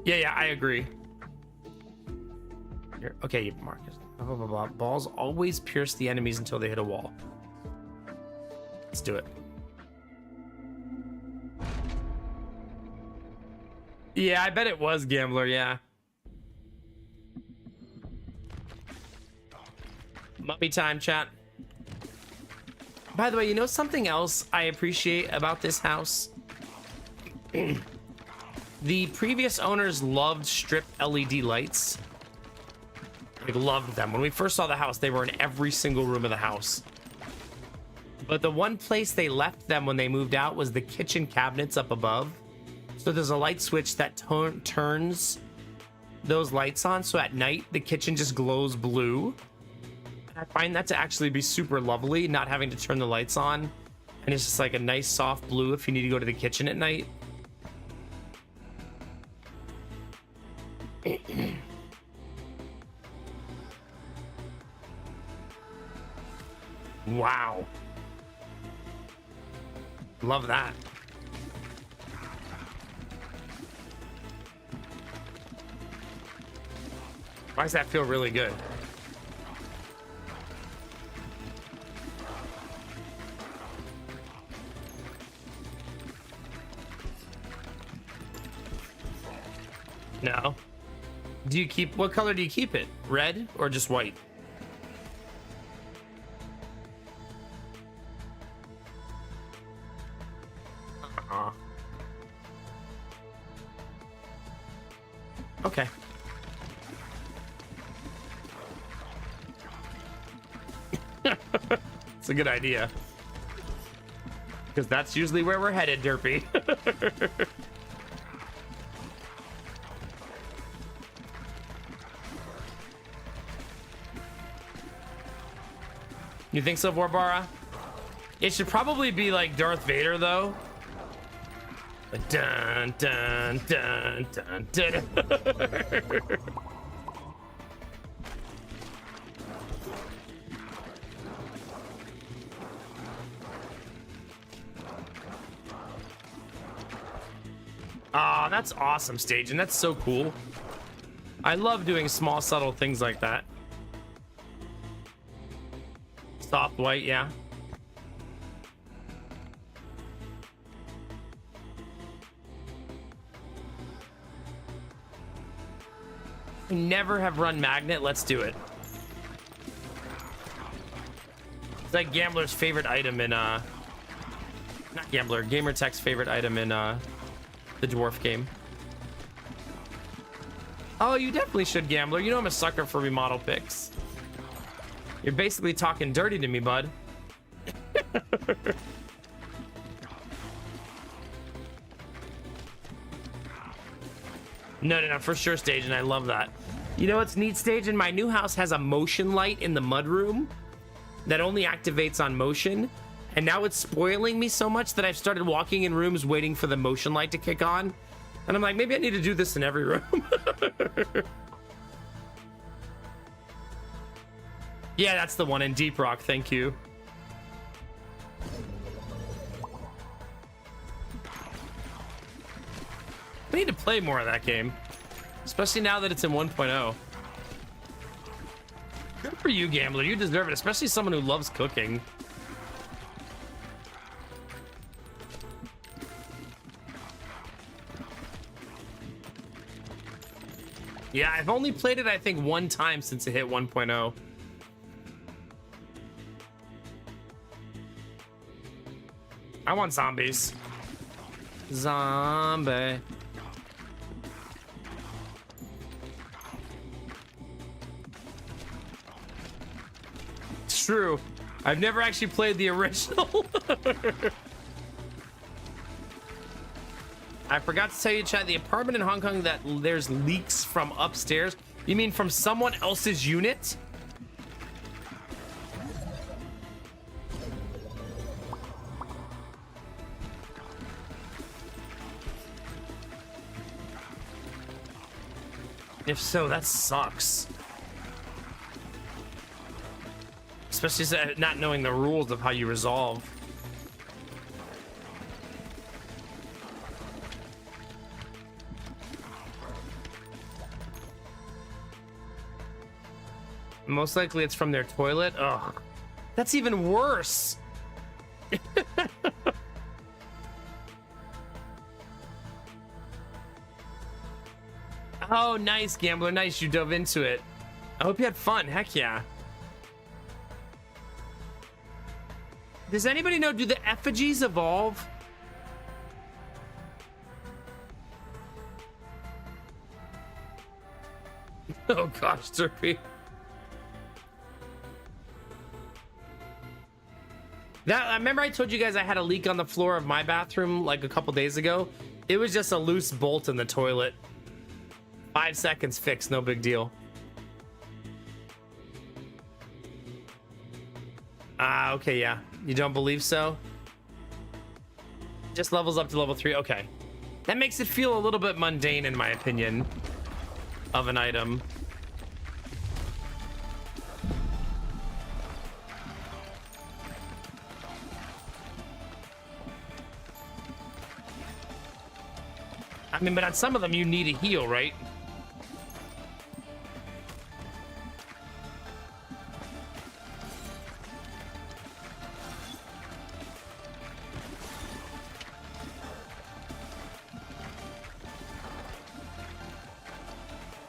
Yeah, I agree. Here, okay, Marcus. Blah, blah, blah. Balls always pierce the enemies until they hit a wall. Let's do it. Yeah, I bet it was, Gambler, yeah. Mummy time, chat. By the way, you know something else I appreciate about this house? The previous owners loved strip LED lights. We loved them. When we first saw the house, they were in every single room of the house. But the one place they left them when they moved out was the kitchen cabinets up above. So there's a light switch that turns those lights on. So at night, the kitchen just glows blue. I find that to actually be super lovely, not having to turn the lights on. And it's just like a nice soft blue if you need to go to the kitchen at night. Wow. Love that. Why does that feel really good? No. Do you keep, what color do you keep it? Red or just white? Okay. It's a good idea. Because that's usually where we're headed, Derpy. You think so, Vorbara? It should probably be like Darth Vader, though. Like, dun, dun, dun, dun, dun. Ah, that's awesome, Stage, and that's so cool. I love doing small, subtle things like that. Soft white, yeah. I never have run Magnet. Let's do it. It's like Gambler's favorite item in not Gambler, Gamertech's favorite item in the dwarf game. Oh, you definitely should, Gambler. You know I'm a sucker for remodel picks. You're basically talking dirty to me, bud. No, for sure, Stage, and I love that. You know what's neat, Stage? And my new house has a motion light in the mudroom that only activates on motion. And now it's spoiling me so much that I've started walking in rooms waiting for the motion light to kick on. And I'm like, maybe I need to do this in every room. Yeah, that's the one in Deep Rock. Thank you. I need to play more of that game, especially now that it's in 1.0. Good for you, Gambler. You deserve it, especially someone who loves cooking. Yeah, I've only played it, I think, one time since it hit 1.0. I want zombies. Zombie. It's true. I've never actually played the original. I forgot to tell you, chat, the apartment in Hong Kong that there's leaks from upstairs. You mean from someone else's unit? If so, that sucks. Especially not knowing the rules of how you resolve. Most likely it's from their toilet. Ugh. That's even worse. Oh, nice, Gambler. Nice, you dove into it. I hope you had fun. Heck yeah. Does anybody know, do the effigies evolve? Oh gosh, Derpy. I remember I told you guys I had a leak on the floor of my bathroom like a couple days ago. It was just a loose bolt in the toilet. 5 seconds fixed, no big deal. Okay, yeah. You don't believe so? Just levels up to level 3. Okay. That makes it feel a little bit mundane, in my opinion, of an item. mean, but on some of them you need a heal, right?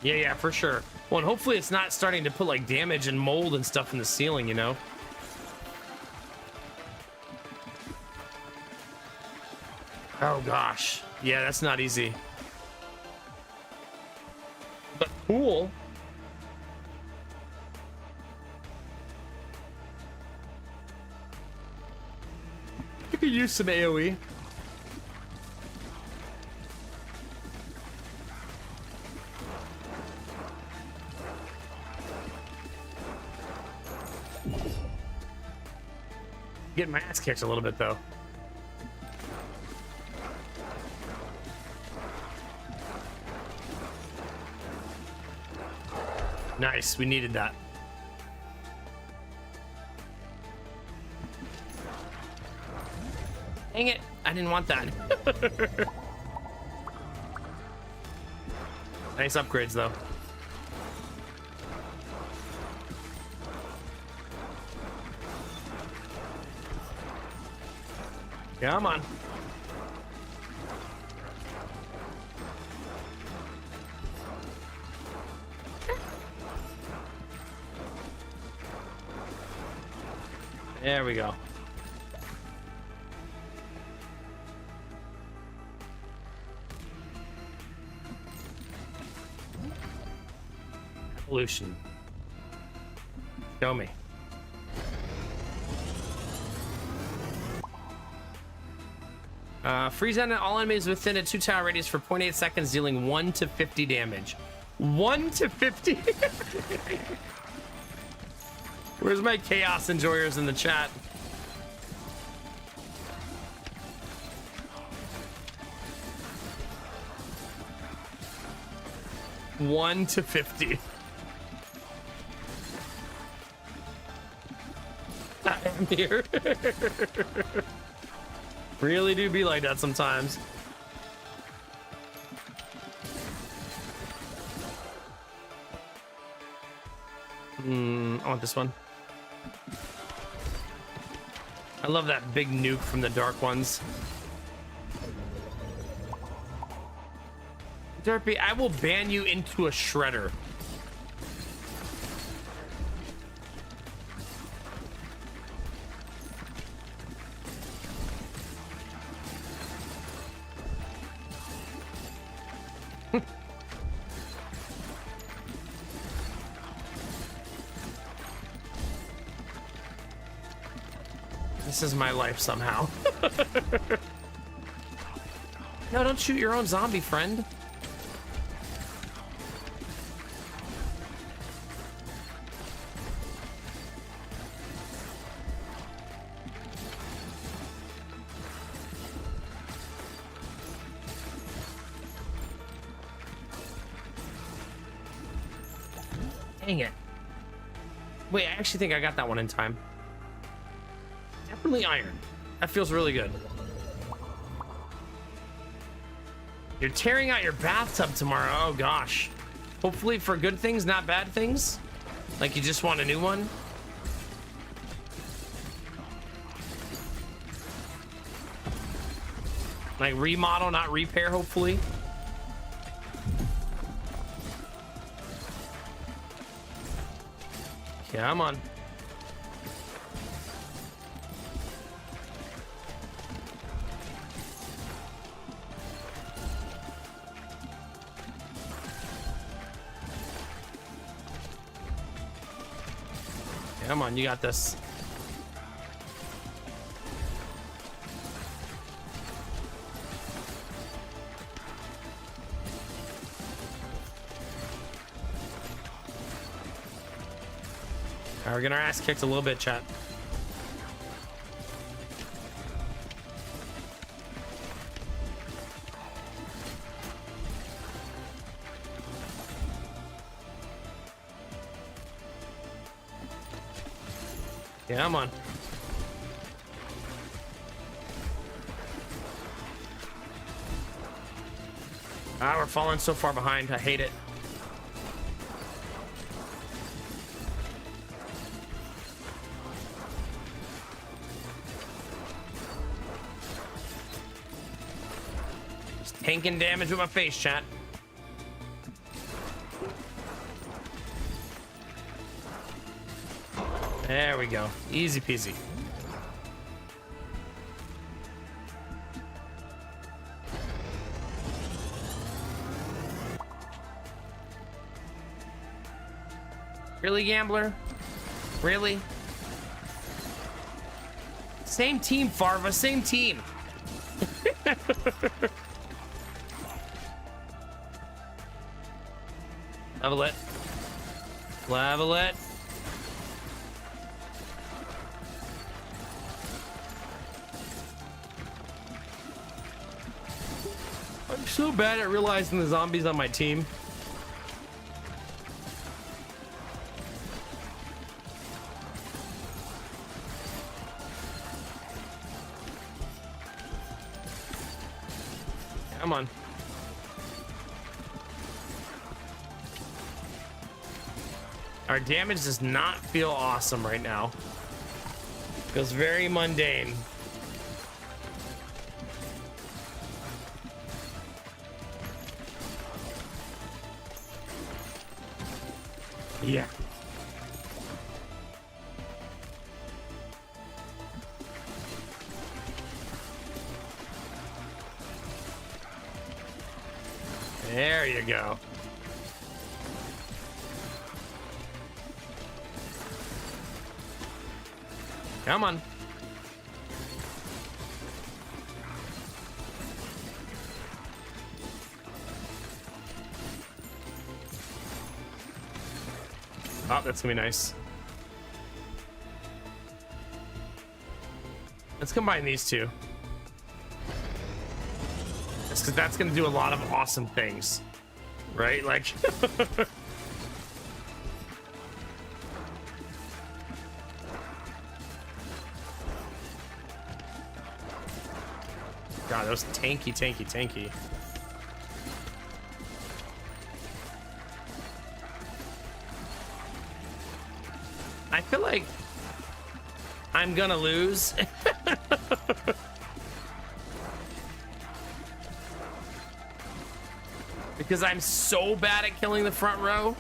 Yeah, for sure. Well, and hopefully it's not starting to put like damage and mold and stuff in the ceiling, you know? Oh gosh. Yeah, that's not easy. But cool. You could use some AoE. Getting my ass kicked a little bit though. Nice, we needed that. Dang it, I didn't want that. Nice upgrades though. Come on. There we go. Evolution. Show me. Freeze on all enemies within a 2-tower radius for 0.8 seconds, dealing 1 to 50 damage. 1 to 50? Where's my chaos enjoyers in the chat? One to 50. I am here. Really do be like that sometimes. I want this one. I love that big nuke from the dark ones. Derpy, I will ban you into a shredder. This is my life somehow. No, don't shoot your own zombie friend. Dang it. Wait, I actually think I got that one in time. Definitely iron. That feels really good. You're tearing out your bathtub tomorrow. Oh gosh. Hopefully for good things, not bad things. Like you just want a new one. Like remodel, not repair, hopefully. Come on. Come on, you got this. All right, we're getting our ass kicked a little bit, chat. Yeah, I'm on. Ah, we're falling so far behind. I hate it. Just tanking damage with my face, chat. There we go. Easy peasy. Really, Gambler? Really? Same team, Farva. Same team. Level it. Level it. I'm so bad at realizing the zombies on my team. Come on. Our damage does not feel awesome right now. Feels very mundane. Yeah. There you go. Come on. Oh, that's gonna be nice. Let's combine these two. Because that's gonna do a lot of awesome things, right? Like God, those tanky. I feel like I'm gonna lose. Because I'm so bad at killing the front row.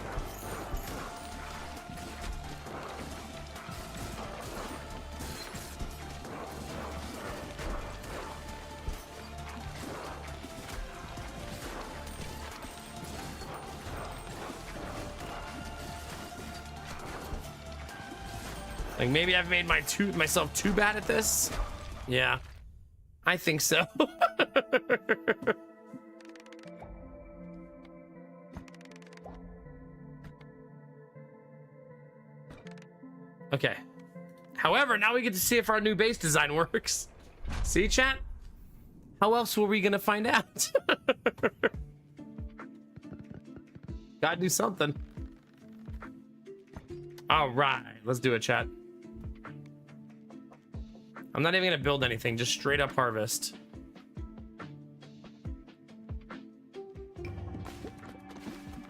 Like maybe I've made myself too bad at this. Yeah, I think so. Okay. However, now we get to see if our new base design works. See, chat? How else were we gonna find out? Gotta do something. All right, let's do it, chat. I'm not even gonna build anything, just straight up harvest.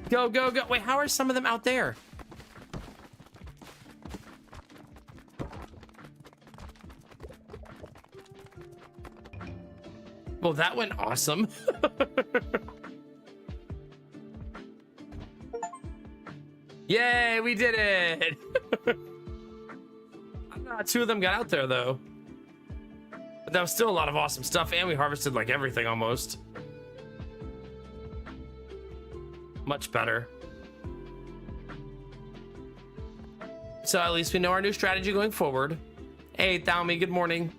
Go, go, go. Wait, how are some of them out there? Well, that went awesome. Yay, we did it. Two of them got out there though. But that was still a lot of awesome stuff, and we harvested like everything almost. Much better. So at least we know our new strategy going forward. Hey, Thaumi, good morning.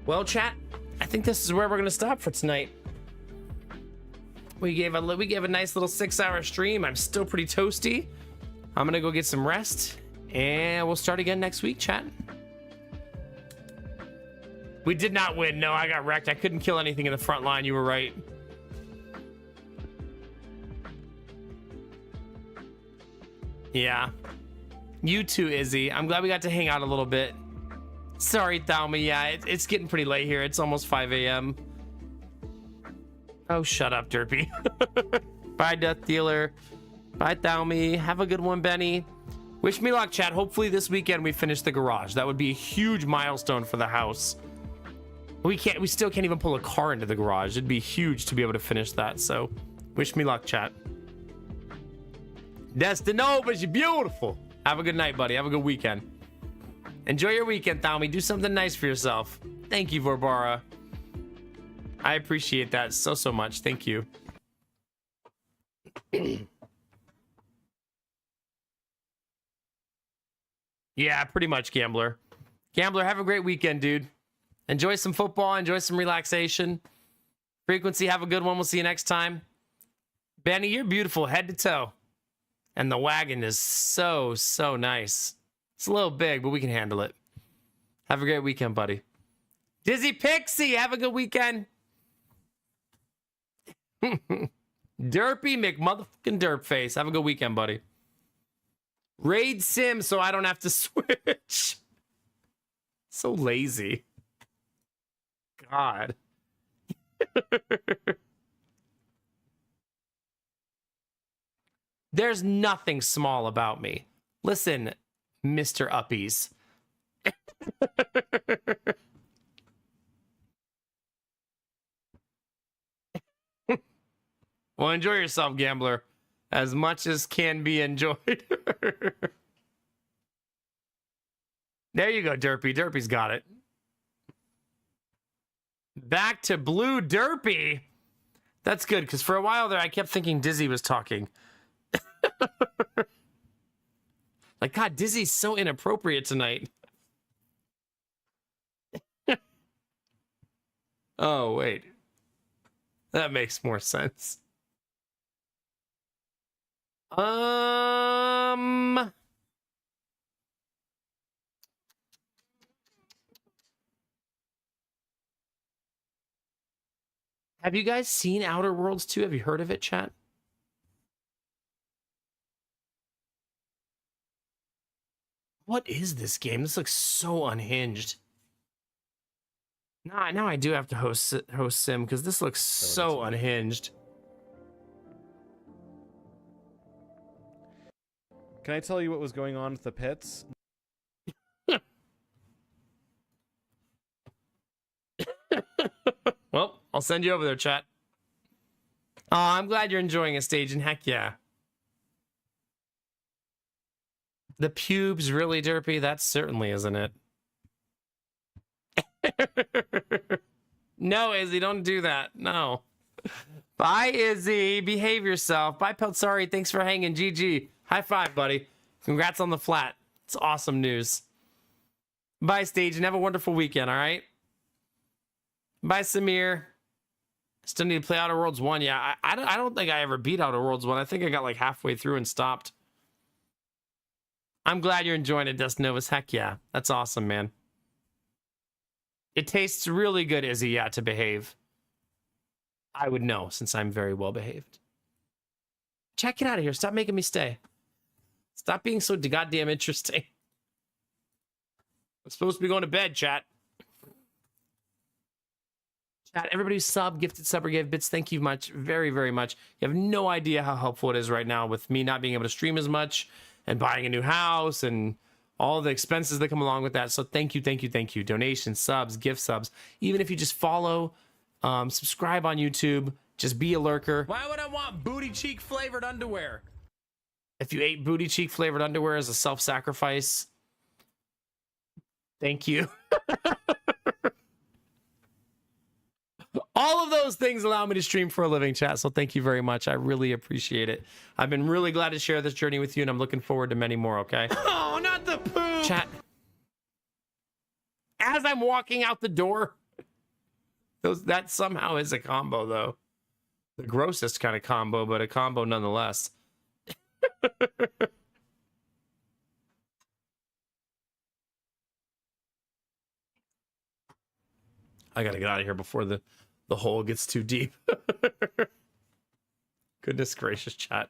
Well, chat, I think this is where we're gonna stop for tonight. We gave a nice little 6-hour stream. I'm still pretty toasty. I'm gonna go get some rest, and we'll start again next week, chat. We did not win. No, I got wrecked. I couldn't kill anything in the front line. You were right. Yeah. You too, Izzy. I'm glad we got to hang out a little bit. Sorry, Thalmy. Yeah, it's getting pretty late here. It's almost 5 a.m. Oh, shut up, Derpy. Bye, Death Dealer. Bye, Thalmy. Have a good one, Benny. Wish me luck, chat. Hopefully this weekend we finish the garage. That would be a huge milestone for the house. We still can't even pull a car into the garage. It'd be huge to be able to finish that. So, wish me luck, chat. Destinova's, you're beautiful. Have a good night, buddy. Have a good weekend. Enjoy your weekend, Thalmy. Do something nice for yourself. Thank you, Vorbara. I appreciate that so much. Thank you. Yeah, pretty much, Gambler. Gambler, have a great weekend, dude. Enjoy some football. Enjoy some relaxation. Frequency, have a good one. We'll see you next time. Benny, you're beautiful head to toe. And the wagon is so nice. It's a little big, but we can handle it. Have a great weekend, buddy. Dizzy Pixie, have a good weekend. Derpy McMotherfucking Derpface. Have a good weekend, buddy. Raid Sim so I don't have to switch. So lazy. God. There's nothing small about me. Listen, Mr. Uppies. Well, enjoy yourself, Gambler. As much as can be enjoyed. There you go, Derpy. Derpy's got it. Back to Blue Derpy. That's good, because for a while there, I kept thinking Dizzy was talking. Like, God, Dizzy's so inappropriate tonight. Oh, wait. That makes more sense. Have you guys seen Outer Worlds 2? Have you heard of it, chat? What is this game? This looks so unhinged. Now I do have to host Sim because this looks so unhinged. Can I tell you what was going on with the pits? Well, I'll send you over there, chat. Oh, I'm glad you're enjoying a stage, and heck yeah. The pubes really Derpy? That certainly isn't it. No, Izzy, don't do that. No. Bye, Izzy. Behave yourself. Bye, Peltsari. Thanks for hanging. GG. High five, buddy. Congrats on the flat. It's awesome news. Bye, Stage, and have a wonderful weekend, all right? Bye, Samir. Still need to play Outer Worlds 1. Yeah, I don't think I ever beat Outer Worlds 1. I think I got like halfway through and stopped. I'm glad you're enjoying it, Dust Novus. Heck yeah. That's awesome, man. It tastes really good, Izzy, yeah, to behave. I would know, since I'm very well behaved. Chat, get out of here. Stop making me stay. Stop being so goddamn interesting. I'm supposed to be going to bed, chat. Chat, everybody who sub, gifted sub, or gave bits, thank you much, very, very much. You have no idea how helpful it is right now with me not being able to stream as much and buying a new house and all the expenses that come along with that. So thank you, thank you, thank you. Donations, subs, gift subs. Even if you just follow, subscribe on YouTube, just be a lurker. Why would I want booty cheek flavored underwear? If you ate booty cheek flavored underwear as a self-sacrifice, thank you. All of those things allow me to stream for a living, chat. So thank you very much. I really appreciate it. I've been really glad to share this journey with you, and I'm looking forward to many more, okay? Oh, not the poo! Chat. As I'm walking out the door, that somehow is a combo, though. The grossest kind of combo, but a combo nonetheless. I gotta get out of here before the hole gets too deep. Goodness gracious, chat.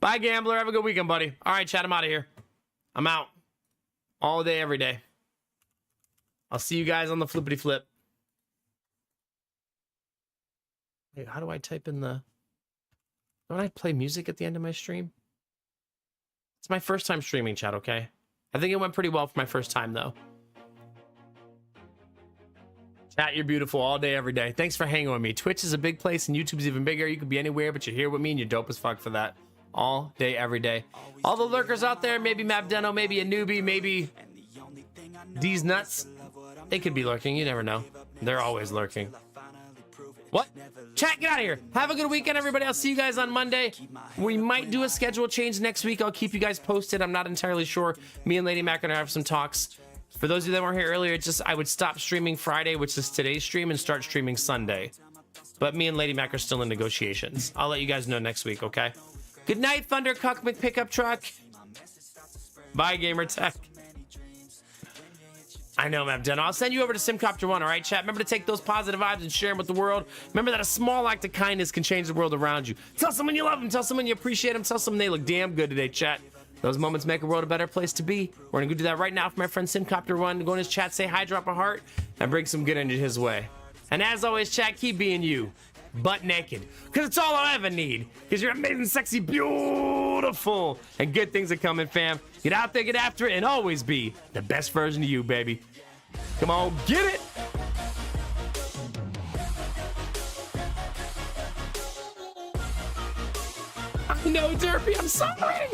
Bye, Gambler. Have a good weekend, buddy. All right, chat, I'm out of here. I'm out. All day, every day. I'll see you guys on the flippity flip. Wait, how do I type in the... Don't I play music at the end of my stream? It's my first time streaming, chat, okay? I think it went pretty well for my first time, though. Chat, you're beautiful all day, every day. Thanks for hanging with me. Twitch is a big place and YouTube's even bigger. You could be anywhere, but you're here with me and you're dope as fuck for that. All day, every day. All the lurkers out there, maybe Mabdeno, maybe a newbie, maybe these nuts. They could be lurking, you never know. They're always lurking. What? Chat, get out of here. Have a good weekend, everybody. I'll see you guys on Monday. We might do a schedule change next week. I'll keep you guys posted. I'm not entirely sure. Me and Lady Mac are gonna have some talks. For those of you that weren't here earlier, it's just I would stop streaming Friday, which is today's stream, and start streaming Sunday. But me and Lady Mac are still in negotiations. I'll let you guys know next week, okay? Good night, Thunder Cuck McPickup Truck. Bye, Gamer Tech. I know, Mabden. I'll send you over to Simcopter 1, all right, chat? Remember to take those positive vibes and share them with the world. Remember that a small act of kindness can change the world around you. Tell someone you love them. Tell someone you appreciate them. Tell someone they look damn good today, chat. Those moments make a world a better place to be. We're going to go do that right now for my friend Simcopter 1. Go in his chat, say hi, drop a heart, and bring some good energy his way. And as always, chat, keep being you. Butt naked. Because it's all I ever need. Because you're amazing, sexy, beautiful. And good things are coming, fam. Get out there, get after it, and always be the best version of you, baby. Come on, get it! I know, Derpy, I'm sorry!